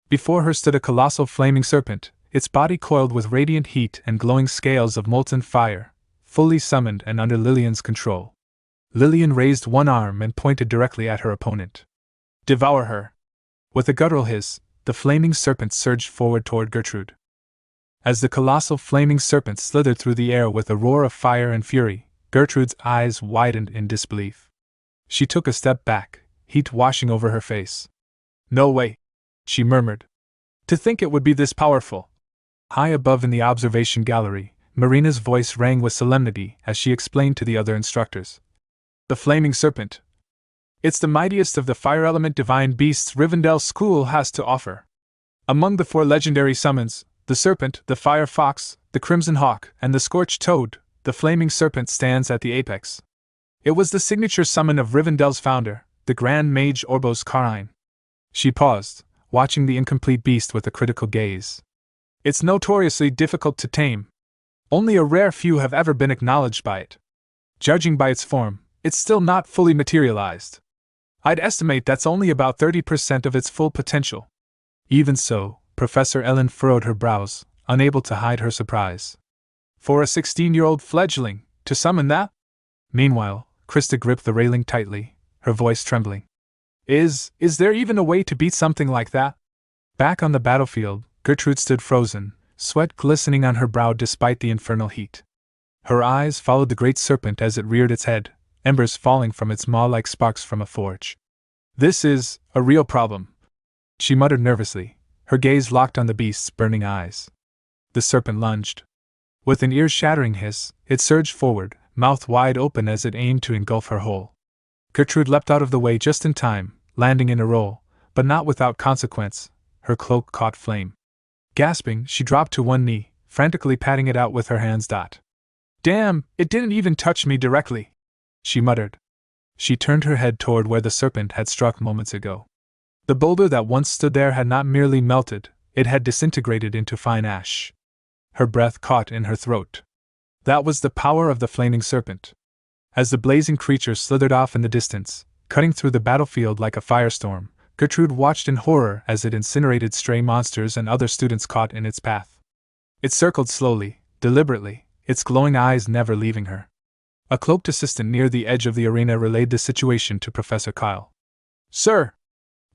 Before her stood a colossal flaming serpent, its body coiled with radiant heat and glowing scales of molten fire, fully summoned and under Lillian's control. Lillian raised one arm and pointed directly at her opponent. "Devour her!" With a guttural hiss, the flaming serpent surged forward toward Gertrude. As the colossal flaming serpent slithered through the air with a roar of fire and fury, Gertrude's eyes widened in disbelief. She took a step back, heat washing over her face. "No way," she murmured. "To think it would be this powerful." High above in the observation gallery, Marina's voice rang with solemnity as she explained to the other instructors. "The flaming serpent. It's the mightiest of the fire element divine beasts Rivendell School has to offer. Among the 4 legendary summons, the serpent, the fire fox, the crimson hawk, and the scorched toad, the flaming serpent stands at the apex. It was the signature summon of Rivendell's founder, the Grand Mage Orbos Karine." She paused, watching the incomplete beast with a critical gaze. It's notoriously difficult to tame. Only a rare few have ever been acknowledged by it. Judging by its form, it's still not fully materialized. I'd estimate that's only about 30% of its full potential. Even so, Professor Ellen furrowed her brows, unable to hide her surprise. For a 16-year-old fledgling, to summon that? Meanwhile, Krista gripped the railing tightly, her voice trembling. Is there even a way to beat something like that? Back on the battlefield, Gertrude stood frozen, sweat glistening on her brow despite the infernal heat. Her eyes followed the great serpent as it reared its head, embers falling from its maw like sparks from a forge. This is a real problem, she muttered nervously, her gaze locked on the beast's burning eyes. The serpent lunged. With an ear-shattering hiss, it surged forward, mouth wide open as it aimed to engulf her whole. Gertrude leapt out of the way just in time, landing in a roll, but not without consequence. Her cloak caught flame. Gasping, she dropped to one knee, frantically patting it out with her hands. Damn, it didn't even touch me directly, she muttered. She turned her head toward where the serpent had struck moments ago. The boulder that once stood there had not merely melted, it had disintegrated into fine ash. Her breath caught in her throat. That was the power of the flaming serpent. As the blazing creature slithered off in the distance, cutting through the battlefield like a firestorm, Gertrude watched in horror as it incinerated stray monsters and other students caught in its path. It circled slowly, deliberately, its glowing eyes never leaving her. A cloaked assistant near the edge of the arena relayed the situation to Professor Kyle. Sir!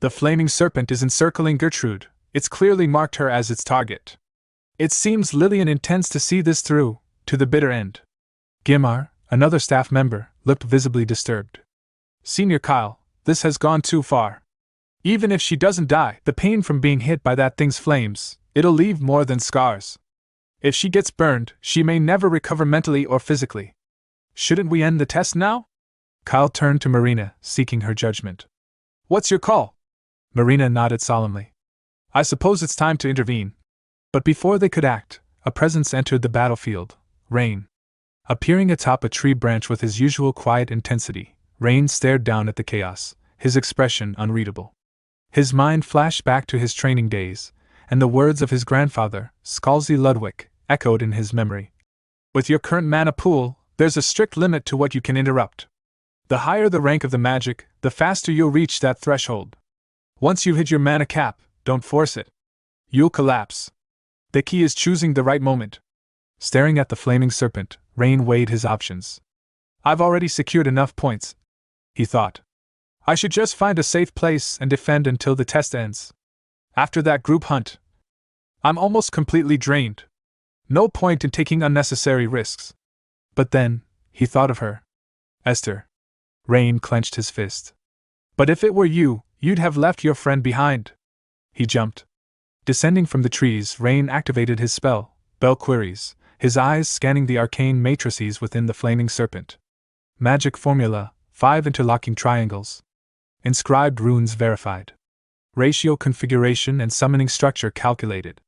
The flaming serpent is encircling Gertrude. It's clearly marked her as its target. It seems Lillian intends to see this through, to the bitter end. Gimar, another staff member, looked visibly disturbed. Senior Kyle, this has gone too far. Even if she doesn't die, the pain from being hit by that thing's flames, it'll leave more than scars. If she gets burned, she may never recover mentally or physically. Shouldn't we end the test now? Kyle turned to Marina, seeking her judgment. What's your call? Marina nodded solemnly. I suppose it's time to intervene. But before they could act, a presence entered the battlefield, Rain. Appearing atop a tree branch with his usual quiet intensity, Rain stared down at the chaos, his expression unreadable. His mind flashed back to his training days, and the words of his grandfather, Scalzi Ludwig, echoed in his memory. With your current mana pool, there's a strict limit to what you can interrupt. The higher the rank of the magic, the faster you'll reach that threshold. Once you hit your mana cap, don't force it. You'll collapse. The key is choosing the right moment. Staring at the flaming serpent, Rain weighed his options. I've already secured enough points, he thought. I should just find a safe place and defend until the test ends. After that group hunt, I'm almost completely drained. No point in taking unnecessary risks. But then, he thought of her. Esther. Rain clenched his fist. But if it were you, you'd have left your friend behind. He jumped. Descending from the trees, Rain activated his spell, Bell Queries, his eyes scanning the arcane matrices within the flaming serpent. Magic formula, 5 interlocking triangles. Inscribed runes verified. Ratio configuration and summoning structure calculated.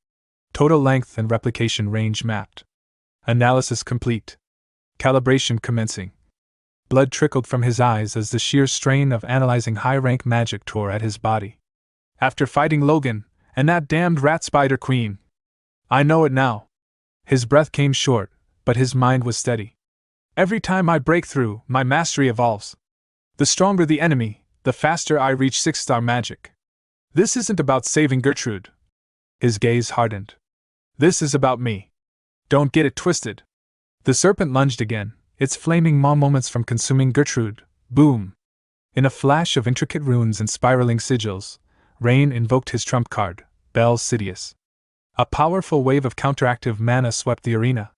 Total length and replication range mapped. Analysis complete. Calibration commencing. Blood trickled from his eyes as the sheer strain of analyzing high-rank magic tore at his body. After fighting Logan, and that damned rat spider queen. I know it now. His breath came short, but his mind was steady. Every time I break through, my mastery evolves. The stronger the enemy, the faster I reach 6-star magic. This isn't about saving Gertrude. His gaze hardened. This is about me. Don't get it twisted. The serpent lunged again, its flaming maw moments from consuming Gertrude. Boom! In a flash of intricate runes and spiraling sigils, Rain invoked his trump card, Bel Sidious. A powerful wave of counteractive mana swept the arena.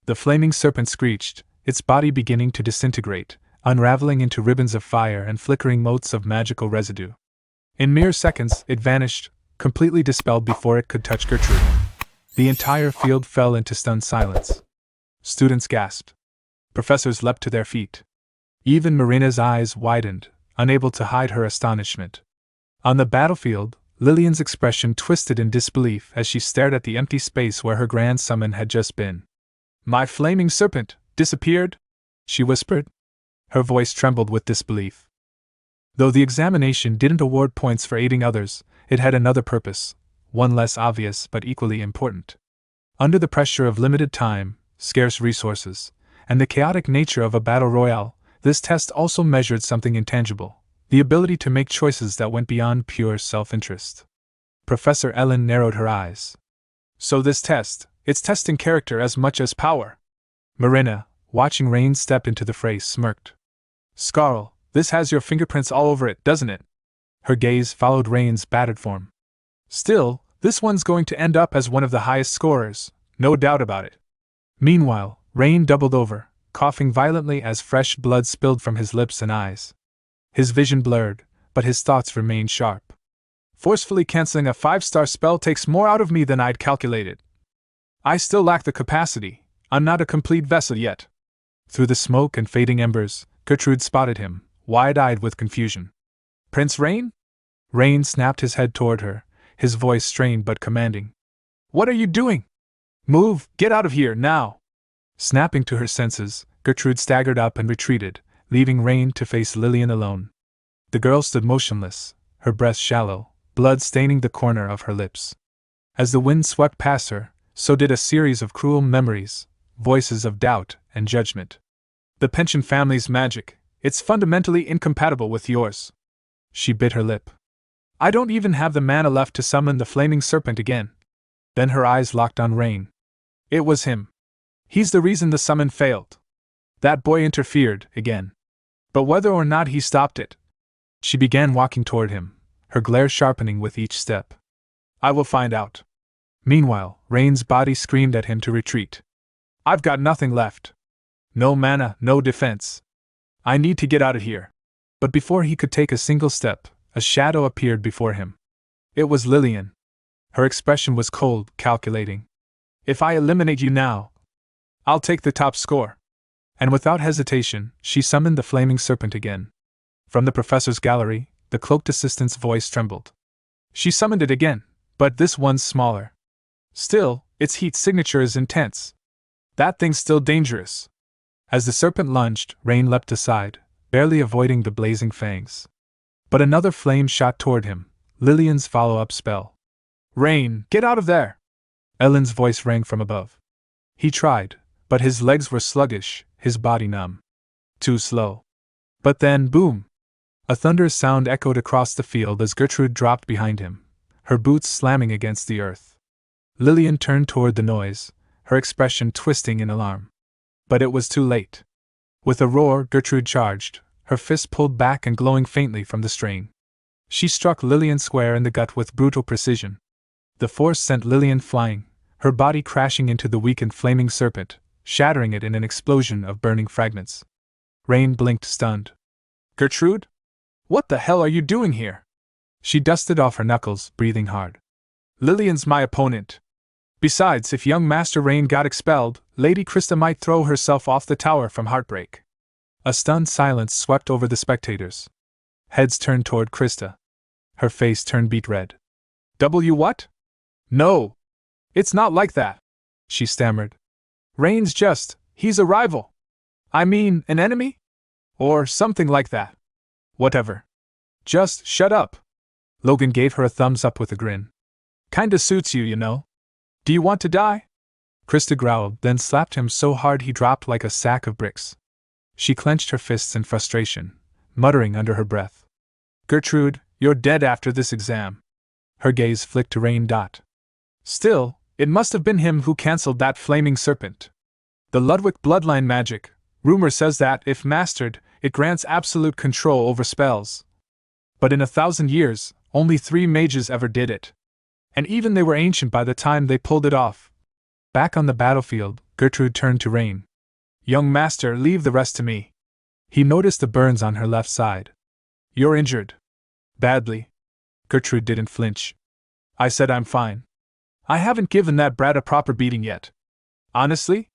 The flaming serpent screeched, its body beginning to disintegrate, unraveling into ribbons of fire and flickering motes of magical residue. In mere seconds, it vanished, completely dispelled before it could touch Gertrude. The entire field fell into stunned silence. Students gasped. Professors leapt to their feet. Even Marina's eyes widened, unable to hide her astonishment. On the battlefield, Lillian's expression twisted in disbelief as she stared at the empty space where her grand summon had just been. My flaming serpent disappeared? She whispered. Her voice trembled with disbelief. Though the examination didn't award points for aiding others, it had another purpose, one less obvious but equally important. Under the pressure of limited time, scarce resources, and the chaotic nature of a battle royale, this test also measured something intangible: the ability to make choices that went beyond pure self-interest. Professor Ellen narrowed her eyes. So this test, it's testing character as much as power. Marina, watching Rain step into the fray, smirked. Scarl, this has your fingerprints all over it, doesn't it? Her gaze followed Rain's battered form. Still, this one's going to end up as one of the highest scorers, no doubt about it. Meanwhile, Rain doubled over, coughing violently as fresh blood spilled from his lips and eyes. His vision blurred, but his thoughts remained sharp. Forcefully canceling a 5-star spell takes more out of me than I'd calculated. I still lack the capacity. I'm not a complete vessel yet. Through the smoke and fading embers, Gertrude spotted him, wide-eyed with confusion. Prince Rain? Rain snapped his head toward her, his voice strained but commanding. What are you doing? Move, get out of here, now! Snapping to her senses, Gertrude staggered up and retreated, leaving Rain to face Lillian alone. The girl stood motionless, her breath shallow, blood staining the corner of her lips. As the wind swept past her, so did a series of cruel memories, voices of doubt and judgment. The Pension family's magic, it's fundamentally incompatible with yours. She bit her lip. I don't even have the mana left to summon the flaming serpent again. Then her eyes locked on Rain. It was him. He's the reason the summon failed. That boy interfered, again. But whether or not he stopped it. She began walking toward him, her glare sharpening with each step. I will find out. Meanwhile, Rain's body screamed at him to retreat. I've got nothing left. No mana, no defense. I need to get out of here. But before he could take a single step, a shadow appeared before him. It was Lillian. Her expression was cold, calculating. If I eliminate you now, I'll take the top score. And without hesitation, she summoned the flaming serpent again. From the professor's gallery, the cloaked assistant's voice trembled. She summoned it again, but this one's smaller. Still, its heat signature is intense. That thing's still dangerous. As the serpent lunged, Rain leapt aside, barely avoiding the blazing fangs. But another flame shot toward him, Lillian's follow-up spell. Rain, get out of there! Ellen's voice rang from above. He tried, but his legs were sluggish, his body numb. Too slow. But then, boom! A thunderous sound echoed across the field as Gertrude dropped behind him, her boots slamming against the earth. Lillian turned toward the noise, her expression twisting in alarm. But it was too late. With a roar, Gertrude charged, her fist pulled back and glowing faintly from the strain. She struck Lillian square in the gut with brutal precision. The force sent Lillian flying, her body crashing into the weakened flaming serpent, shattering it in an explosion of burning fragments. Rain blinked, stunned. Gertrude? What the hell are you doing here? She dusted off her knuckles, breathing hard. Lillian's my opponent. Besides, if young Master Rain got expelled, Lady Krista might throw herself off the tower from heartbreak. A stunned silence swept over the spectators. Heads turned toward Krista. Her face turned beet red. What? No! It's not like that, she stammered. Rain's he's a rival. I mean, an enemy? Or something like that. Whatever. Just shut up. Logan gave her a thumbs up with a grin. Kinda suits you, you know. Do you want to die? Krista growled, then slapped him so hard he dropped like a sack of bricks. She clenched her fists in frustration, muttering under her breath. Gertrude, you're dead after this exam. Her gaze flicked to Rain. Still, it must have been him who cancelled that flaming serpent. The Ludwig bloodline magic, rumor says that, if mastered, it grants absolute control over spells. But in 1,000 years, only 3 mages ever did it. And even they were ancient by the time they pulled it off. Back on the battlefield, Gertrude turned to Rain. Young master, leave the rest to me. He noticed the burns on her left side. You're injured. Badly. Gertrude didn't flinch. I said I'm fine. I haven't given that brat a proper beating yet. Honestly?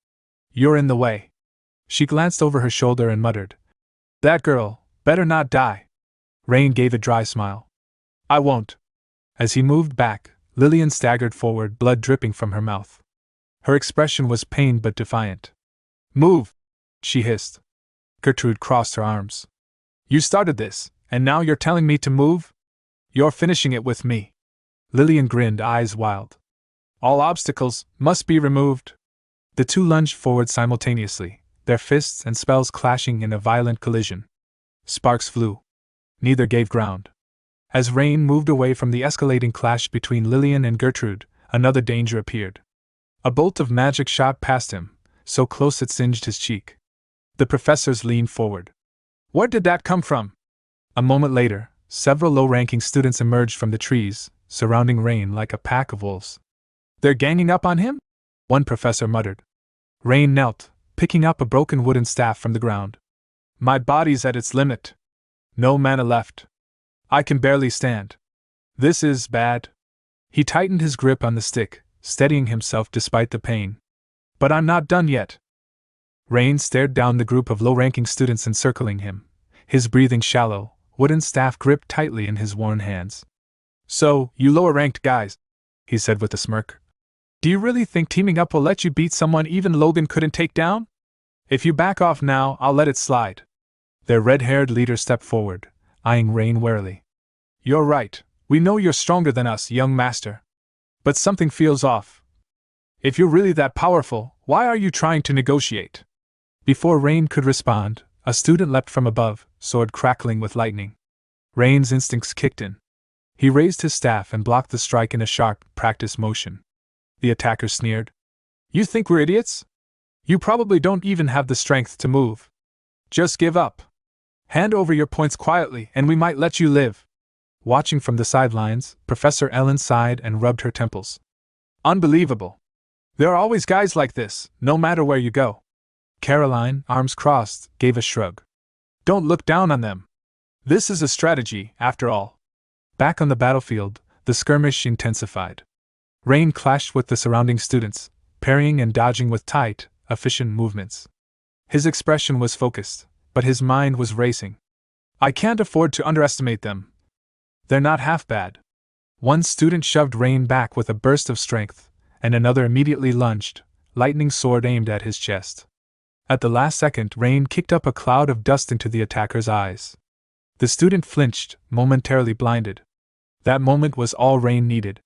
You're in the way. She glanced over her shoulder and muttered. That girl, better not die. Rain gave a dry smile. I won't. As he moved back, Lillian staggered forward, blood dripping from her mouth. Her expression was pained but defiant. Move! She hissed. Gertrude crossed her arms. You started this, and now you're telling me to move? You're finishing it with me. Lillian grinned, eyes wild. All obstacles must be removed. The two lunged forward simultaneously, their fists and spells clashing in a violent collision. Sparks flew. Neither gave ground. As Rain moved away from the escalating clash between Lillian and Gertrude, another danger appeared. A bolt of magic shot past him, so close it singed his cheek. The professors leaned forward. Where did that come from? A moment later, several low-ranking students emerged from the trees, surrounding Rain like a pack of wolves. They're ganging up on him? One professor muttered. Rain knelt, picking up a broken wooden staff from the ground. My body's at its limit. No mana left. I can barely stand. This is bad. He tightened his grip on the stick, steadying himself despite the pain. But I'm not done yet. Rain stared down the group of low-ranking students encircling him, his breathing shallow, wooden staff gripped tightly in his worn hands. So, you lower-ranked guys, he said with a smirk. Do you really think teaming up will let you beat someone even Logan couldn't take down? If you back off now, I'll let it slide. Their red-haired leader stepped forward, eyeing Rain warily. You're right, we know you're stronger than us, young master. But something feels off. If you're really that powerful, why are you trying to negotiate? Before Rain could respond, a student leapt from above, sword crackling with lightning. Rain's instincts kicked in. He raised his staff and blocked the strike in a sharp, practiced motion. The attacker sneered. You think we're idiots? You probably don't even have the strength to move. Just give up. Hand over your points quietly and we might let you live. Watching from the sidelines, Professor Ellen sighed and rubbed her temples. Unbelievable. There are always guys like this, no matter where you go. Caroline, arms crossed, gave a shrug. Don't look down on them. This is a strategy, after all. Back on the battlefield, the skirmish intensified. Rain clashed with the surrounding students, parrying and dodging with tight, efficient movements. His expression was focused, but his mind was racing. I can't afford to underestimate them. They're not half bad. One student shoved Rain back with a burst of strength, and another immediately lunged, lightning sword aimed at his chest. At the last second, Rain kicked up a cloud of dust into the attacker's eyes. The student flinched, momentarily blinded. That moment was all Rain needed.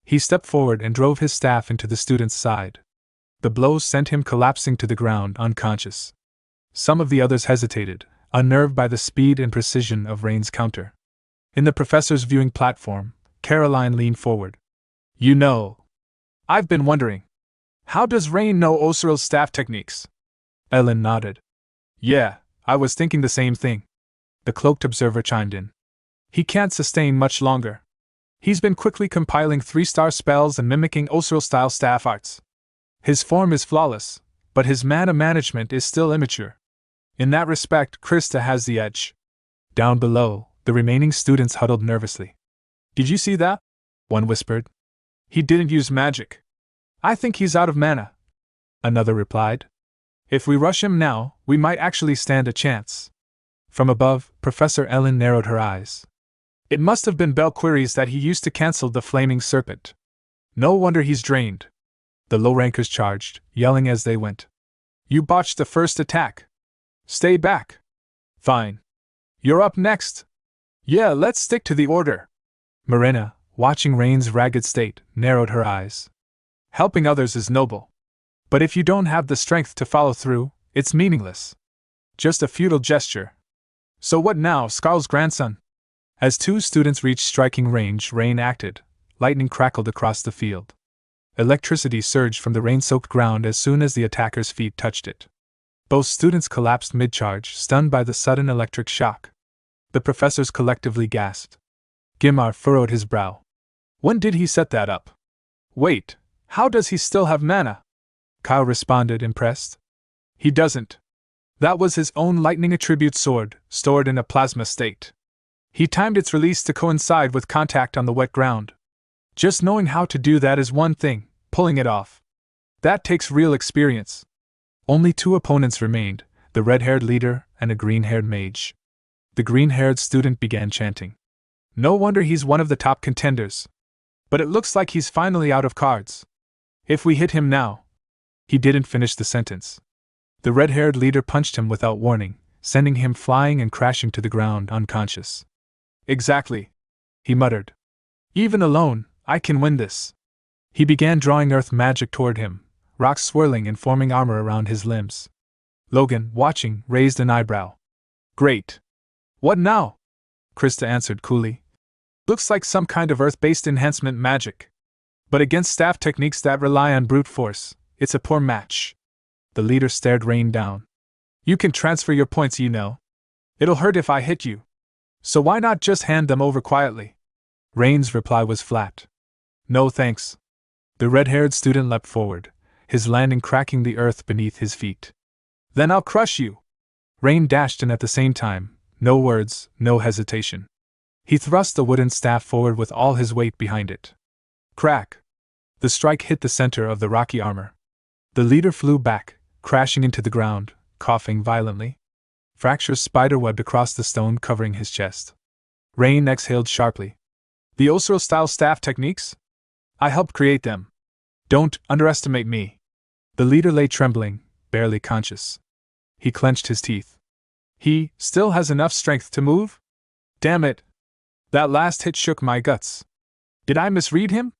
He stepped forward and drove his staff into the student's side. The blows sent him collapsing to the ground, unconscious. Some of the others hesitated, unnerved by the speed and precision of Rain's counter. In the professor's viewing platform, Caroline leaned forward. You know, I've been wondering. How does Rain know Osriel's staff techniques? Ellen nodded. Yeah, I was thinking the same thing. The cloaked observer chimed in. He can't sustain much longer. He's been quickly compiling 3-star spells and mimicking Osriel-style staff arts. His form is flawless, but his mana management is still immature. In that respect, Krista has the edge. Down below, the remaining students huddled nervously. Did you see that? One whispered. He didn't use magic. I think he's out of mana. Another replied. If we rush him now, we might actually stand a chance. From above, Professor Ellen narrowed her eyes. It must have been Belquiri's that he used to cancel the flaming serpent. No wonder he's drained. The low-rankers charged, yelling as they went. You botched the first attack. Stay back. Fine. You're up next. Yeah, let's stick to the order. Marina, watching Rain's ragged state, narrowed her eyes. Helping others is noble. But if you don't have the strength to follow through, it's meaningless. Just a futile gesture. So what now, Skarl's grandson? As two students reached striking range, Rain acted. Lightning crackled across the field. Electricity surged from the rain-soaked ground as soon as the attacker's feet touched it. Both students collapsed mid-charge, stunned by the sudden electric shock. The professors collectively gasped. Gimar furrowed his brow. When did he set that up? Wait, how does he still have mana? Kyle responded, impressed. He doesn't. That was his own lightning attribute sword, stored in a plasma state. He timed its release to coincide with contact on the wet ground. Just knowing how to do that is one thing, pulling it off. That takes real experience. Only 2 opponents remained, the red-haired leader and a green-haired mage. The green-haired student began chanting. No wonder he's one of the top contenders. But it looks like he's finally out of cards. If we hit him now. He didn't finish the sentence. The red-haired leader punched him without warning, sending him flying and crashing to the ground unconscious. Exactly. He muttered. Even alone, I can win this. He began drawing earth magic toward him, rocks swirling and forming armor around his limbs. Logan, watching, raised an eyebrow. Great. What now? Krista answered coolly. Looks like some kind of earth-based enhancement magic. But against staff techniques that rely on brute force, it's a poor match. The leader stared Rain down. You can transfer your points, you know. It'll hurt if I hit you. So why not just hand them over quietly? Rain's reply was flat. No thanks. The red-haired student leapt forward, his landing cracking the earth beneath his feet. Then I'll crush you. Rain dashed in at the same time, no words, no hesitation. He thrust the wooden staff forward with all his weight behind it. Crack! The strike hit the center of the rocky armor. The leader flew back, crashing into the ground, coughing violently. Fractures spiderwebbed across the stone covering his chest. Rain exhaled sharply. The Osuro-style staff techniques? I helped create them. Don't underestimate me. The leader lay trembling, barely conscious. He clenched his teeth. He still has enough strength to move? Damn it! That last hit shook my guts. Did I misread him?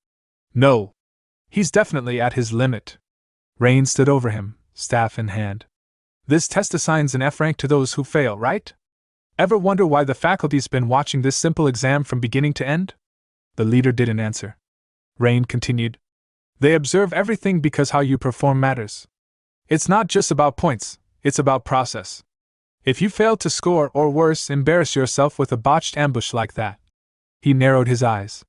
No. He's definitely at his limit. Rain stood over him, staff in hand. This test assigns an F rank to those who fail, right? Ever wonder why the faculty's been watching this simple exam from beginning to end? The leader didn't answer. Rain continued. They observe everything because how you perform matters. It's not just about points, it's about process. If you fail to score or worse, embarrass yourself with a botched ambush like that. He narrowed his eyes.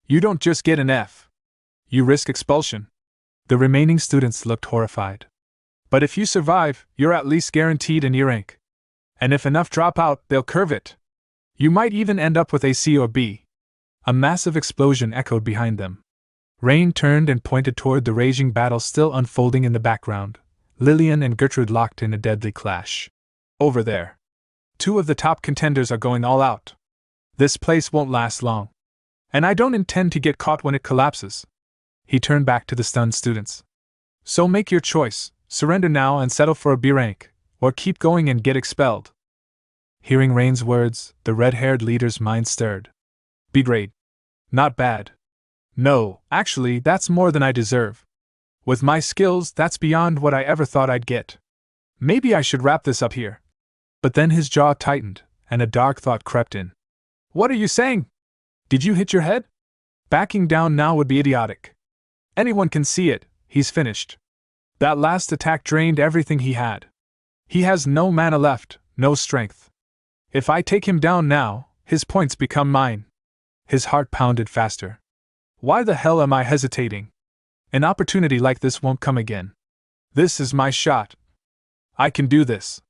You don't just get an F. You risk expulsion. The remaining students looked horrified. But if you survive, you're at least guaranteed an E rank. And if enough drop out, they'll curve it. You might even end up with a C or B. A massive explosion echoed behind them. Rain turned and pointed toward the raging battle still unfolding in the background. Lillian and Gertrude locked in a deadly clash. Over there. 2 of the top contenders are going all out. This place won't last long. And I don't intend to get caught when it collapses. He turned back to the stunned students. So make your choice, surrender now and settle for a B rank, or keep going and get expelled. Hearing Rain's words, the red-haired leader's mind stirred. B grade. Not bad. No, actually, that's more than I deserve. With my skills, that's beyond what I ever thought I'd get. Maybe I should wrap this up here. But then his jaw tightened, and a dark thought crept in. What are you saying? Did you hit your head? Backing down now would be idiotic. Anyone can see it, he's finished. That last attack drained everything he had. He has no mana left, no strength. If I take him down now, his points become mine. His heart pounded faster. Why the hell am I hesitating? An opportunity like this won't come again. This is my shot. I can do this.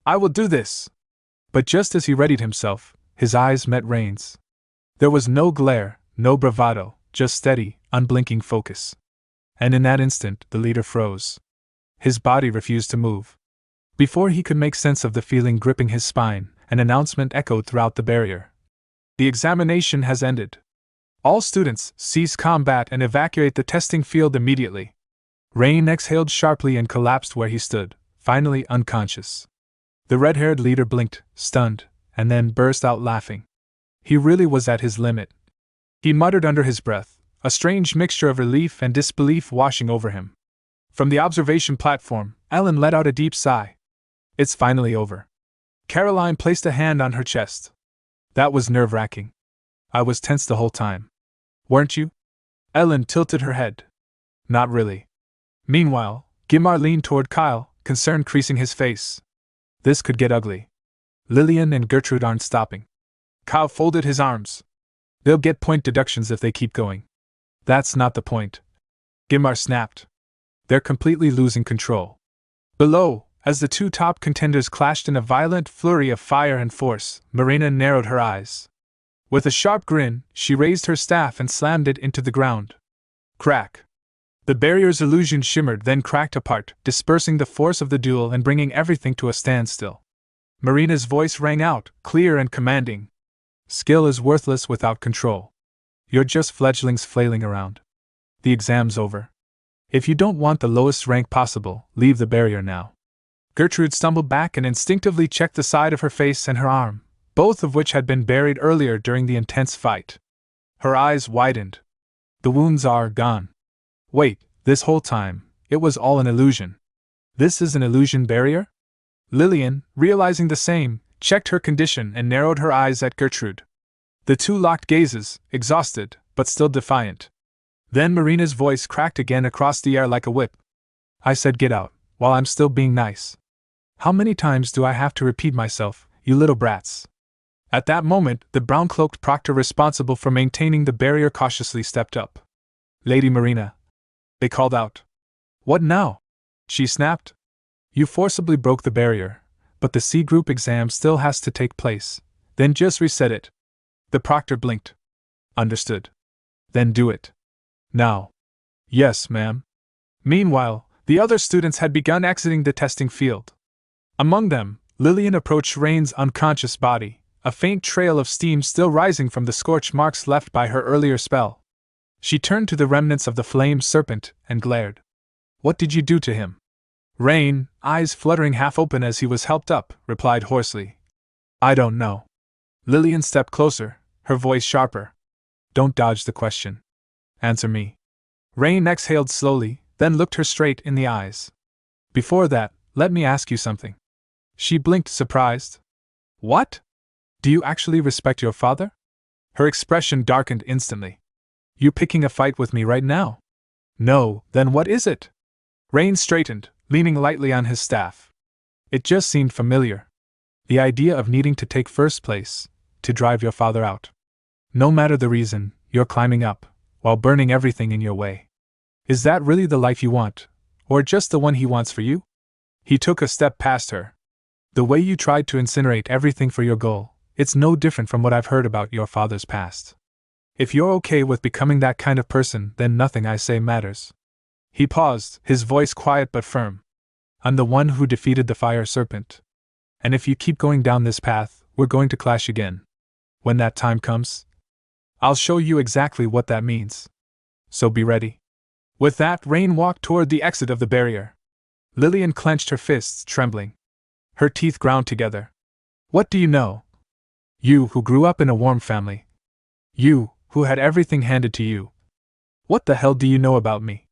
I will do this. But just as he readied himself, his eyes met Rain's. There was no glare, no bravado, just steady, unblinking focus. And in that instant, the leader froze. His body refused to move. Before he could make sense of the feeling gripping his spine, an announcement echoed throughout the barrier. The examination has ended. All students, cease combat and evacuate the testing field immediately. Rain exhaled sharply and collapsed where he stood, finally unconscious. The red-haired leader blinked, stunned, and then burst out laughing. He really was at his limit. He muttered under his breath, a strange mixture of relief and disbelief washing over him. From the observation platform, Ellen let out a deep sigh. It's finally over. Caroline placed a hand on her chest. That was nerve-wracking. I was tense the whole time. Weren't you? Ellen tilted her head. Not really. Meanwhile, Gimar leaned toward Kyle, concern creasing his face. This could get ugly. Lillian and Gertrude aren't stopping. Kyle folded his arms. They'll get point deductions if they keep going. That's not the point. Gimar snapped. They're completely losing control. Below, as the 2 top contenders clashed in a violent flurry of fire and force, Marina narrowed her eyes. With a sharp grin, she raised her staff and slammed it into the ground. Crack! The barrier's illusion shimmered, then cracked apart, dispersing the force of the duel and bringing everything to a standstill. Marina's voice rang out, clear and commanding. Skill is worthless without control. You're just fledglings flailing around. The exam's over. If you don't want the lowest rank possible, leave the barrier now. Gertrude stumbled back and instinctively checked the side of her face and her arm, both of which had been buried earlier during the intense fight. Her eyes widened. The wounds are gone. Wait, this whole time, it was all an illusion. This is an illusion barrier? Lillian, realizing the same, checked her condition and narrowed her eyes at Gertrude. The two locked gazes, exhausted, but still defiant. Then Marina's voice cracked again across the air like a whip. I said get out, while I'm still being nice. How many times do I have to repeat myself, you little brats? At that moment, the brown-cloaked proctor responsible for maintaining the barrier cautiously stepped up. Lady Marina. They called out. What now? She snapped. You forcibly broke the barrier, but the C group exam still has to take place. Then just reset it. The proctor blinked. Understood. Then do it. Now. Yes, ma'am. Meanwhile, the other students had begun exiting the testing field. Among them, Lillian approached Rain's unconscious body, a faint trail of steam still rising from the scorch marks left by her earlier spell. She turned to the remnants of the flame serpent and glared. What did you do to him? Rain, eyes fluttering half open as he was helped up, replied hoarsely. I don't know. Lillian stepped closer, her voice sharper. Don't dodge the question. Answer me. Rain exhaled slowly, then looked her straight in the eyes. Before that, let me ask you something. She blinked, surprised. What? Do you actually respect your father? Her expression darkened instantly. You picking a fight with me right now? No, then what is it? Rain straightened, leaning lightly on his staff. It just seemed familiar. The idea of needing to take first place, to drive your father out. No matter the reason, you're climbing up, while burning everything in your way. Is that really the life you want, or just the one he wants for you? He took a step past her. The way you tried to incinerate everything for your goal, it's no different from what I've heard about your father's past. If you're okay with becoming that kind of person, then nothing I say matters. He paused, his voice quiet but firm. I'm the one who defeated the fire serpent. And if you keep going down this path, we're going to clash again. When that time comes, I'll show you exactly what that means. So be ready. With that, Rain walked toward the exit of the barrier. Lillian clenched her fists, trembling. Her teeth ground together. What do you know? You who grew up in a warm family. You who had everything handed to you. What the hell do you know about me?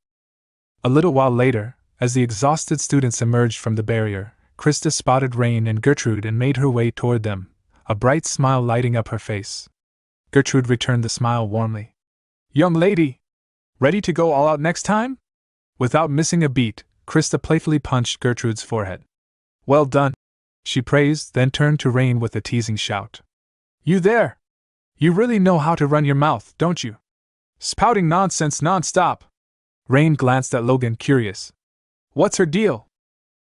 A little while later, as the exhausted students emerged from the barrier, Krista spotted Rain and Gertrude and made her way toward them, a bright smile lighting up her face. Gertrude returned the smile warmly. Young lady! Ready to go all out next time? Without missing a beat, Krista playfully punched Gertrude's forehead. Well done, she praised, then turned to Rain with a teasing shout. You there! You really know how to run your mouth, don't you? Spouting nonsense non-stop. Rain glanced at Logan, curious. What's her deal?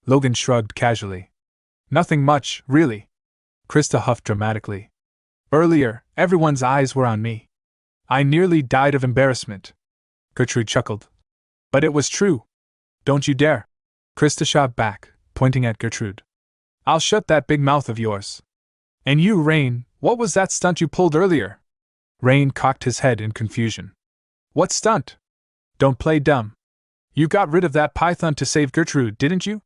Logan shrugged casually. Nothing much, really. Krista huffed dramatically. Earlier, everyone's eyes were on me. I nearly died of embarrassment. Gertrude chuckled. But it was true. Don't you dare. Krista shot back, pointing at Gertrude. I'll shut that big mouth of yours. And you, Rain, what was that stunt you pulled earlier? Rain cocked his head in confusion. What stunt? Don't play dumb. You got rid of that python to save Gertrude, didn't you?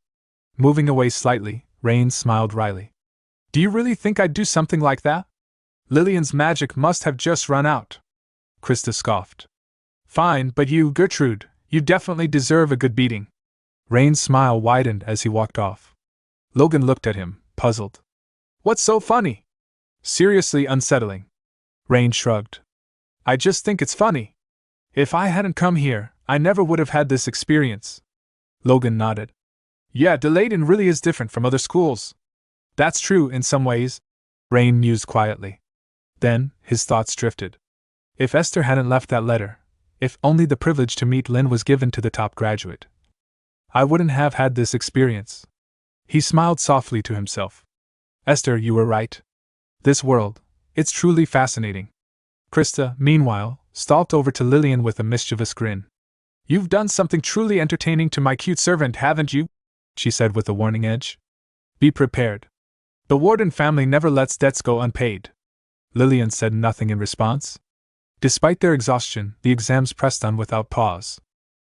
Moving away slightly, Rain smiled wryly. Do you really think I'd do something like that? Lillian's magic must have just run out. Krista scoffed. Fine, but you, Gertrude, you definitely deserve a good beating. Rain's smile widened as he walked off. Logan looked at him, puzzled. What's so funny? Seriously unsettling. Rain shrugged. I just think it's funny. If I hadn't come here, I never would have had this experience. Logan nodded. Yeah, Delayden really is different from other schools. That's true in some ways, Rain mused quietly. Then, his thoughts drifted. If Esther hadn't left that letter, if only the privilege to meet Lynn was given to the top graduate, I wouldn't have had this experience. He smiled softly to himself. Esther, you were right. This world, it's truly fascinating. Krista, meanwhile, stalked over to Lillian with a mischievous grin. You've done something truly entertaining to my cute servant, haven't you? She said with a warning edge. Be prepared. The Warden family never lets debts go unpaid. Lillian said nothing in response. Despite their exhaustion, the exams pressed on without pause.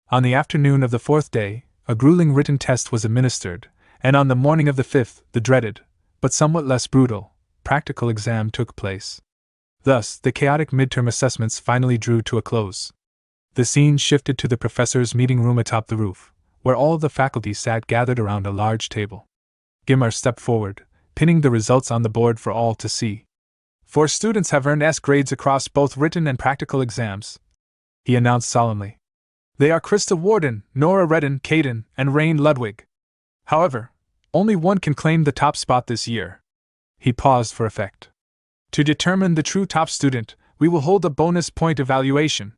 On the afternoon of the fourth day, a grueling written test was administered, and on the morning of the fifth, the dreaded, but somewhat less brutal, practical exam took place. Thus, the chaotic midterm assessments finally drew to a close. The scene shifted to the professor's meeting room atop the roof, where all of the faculty sat gathered around a large table. Gimar stepped forward, pinning the results on the board for all to see. 4 students have earned S grades across both written and practical exams, he announced solemnly. They are Krista Warden, Nora Redden, Caden, and Rain Ludwig. However, only one can claim the top spot this year. He paused for effect. To determine the true top student, we will hold a bonus point evaluation.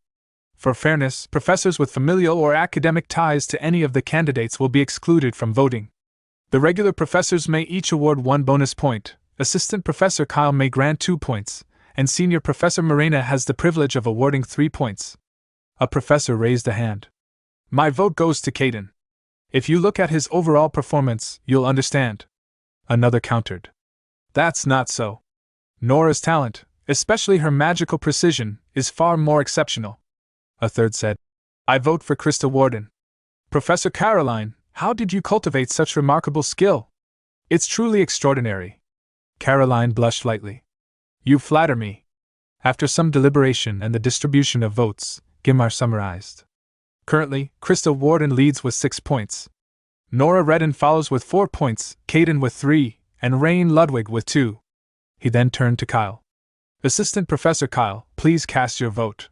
For fairness, professors with familial or academic ties to any of the candidates will be excluded from voting. The regular professors may each award 1 bonus point, Assistant Professor Kyle may grant 2 points, and Senior Professor Morena has the privilege of awarding 3 points. A professor raised a hand. My vote goes to Caden. If you look at his overall performance, you'll understand. Another countered. That's not so. Nora's talent, especially her magical precision, is far more exceptional. A third said. I vote for Krista Warden. Professor Caroline, how did you cultivate such remarkable skill? It's truly extraordinary. Caroline blushed lightly. You flatter me. After some deliberation and the distribution of votes, Gimar summarized. Currently, Krista Warden leads with 6 points. Nora Redden follows with 4 points, Caden with 3, and Rain Ludwig with 2. He then turned to Kyle. Assistant Professor Kyle, please cast your vote.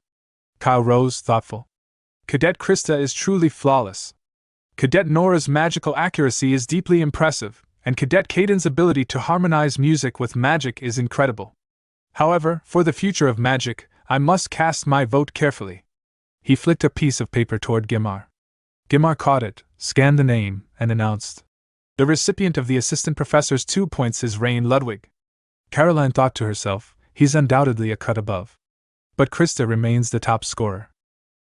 Kyle rose, thoughtful. Cadet Krista is truly flawless. Cadet Nora's magical accuracy is deeply impressive, and Cadet Caden's ability to harmonize music with magic is incredible. However, for the future of magic, I must cast my vote carefully. He flicked a piece of paper toward Gimar. Gimar caught it, scanned the name, and announced. The recipient of the assistant professor's 2 points is Rain Ludwig. Caroline thought to herself, he's undoubtedly a cut above. But Krista remains the top scorer.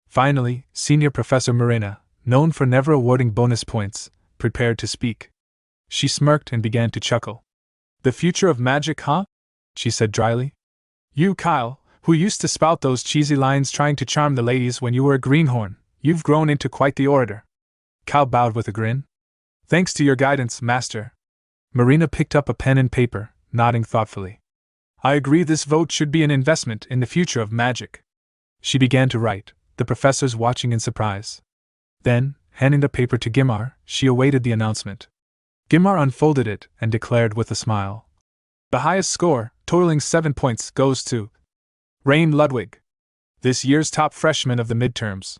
Finally, Senior Professor Morena, known for never awarding bonus points, prepared to speak. She smirked and began to chuckle. The future of magic, huh? She said dryly. You, Kyle, who used to spout those cheesy lines trying to charm the ladies when you were a greenhorn, you've grown into quite the orator. Kyle bowed with a grin. Thanks to your guidance, Master. Marina picked up a pen and paper, nodding thoughtfully. I agree this vote should be an investment in the future of magic. She began to write, the professors watching in surprise. Then, handing the paper to Gimar, she awaited the announcement. Gimar unfolded it and declared with a smile. The highest score, totaling 7 points, goes to Rain Ludwig, this year's top freshman of the midterms.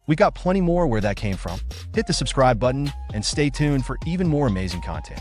We got plenty more where that came from. Hit the subscribe button and stay tuned for even more amazing content.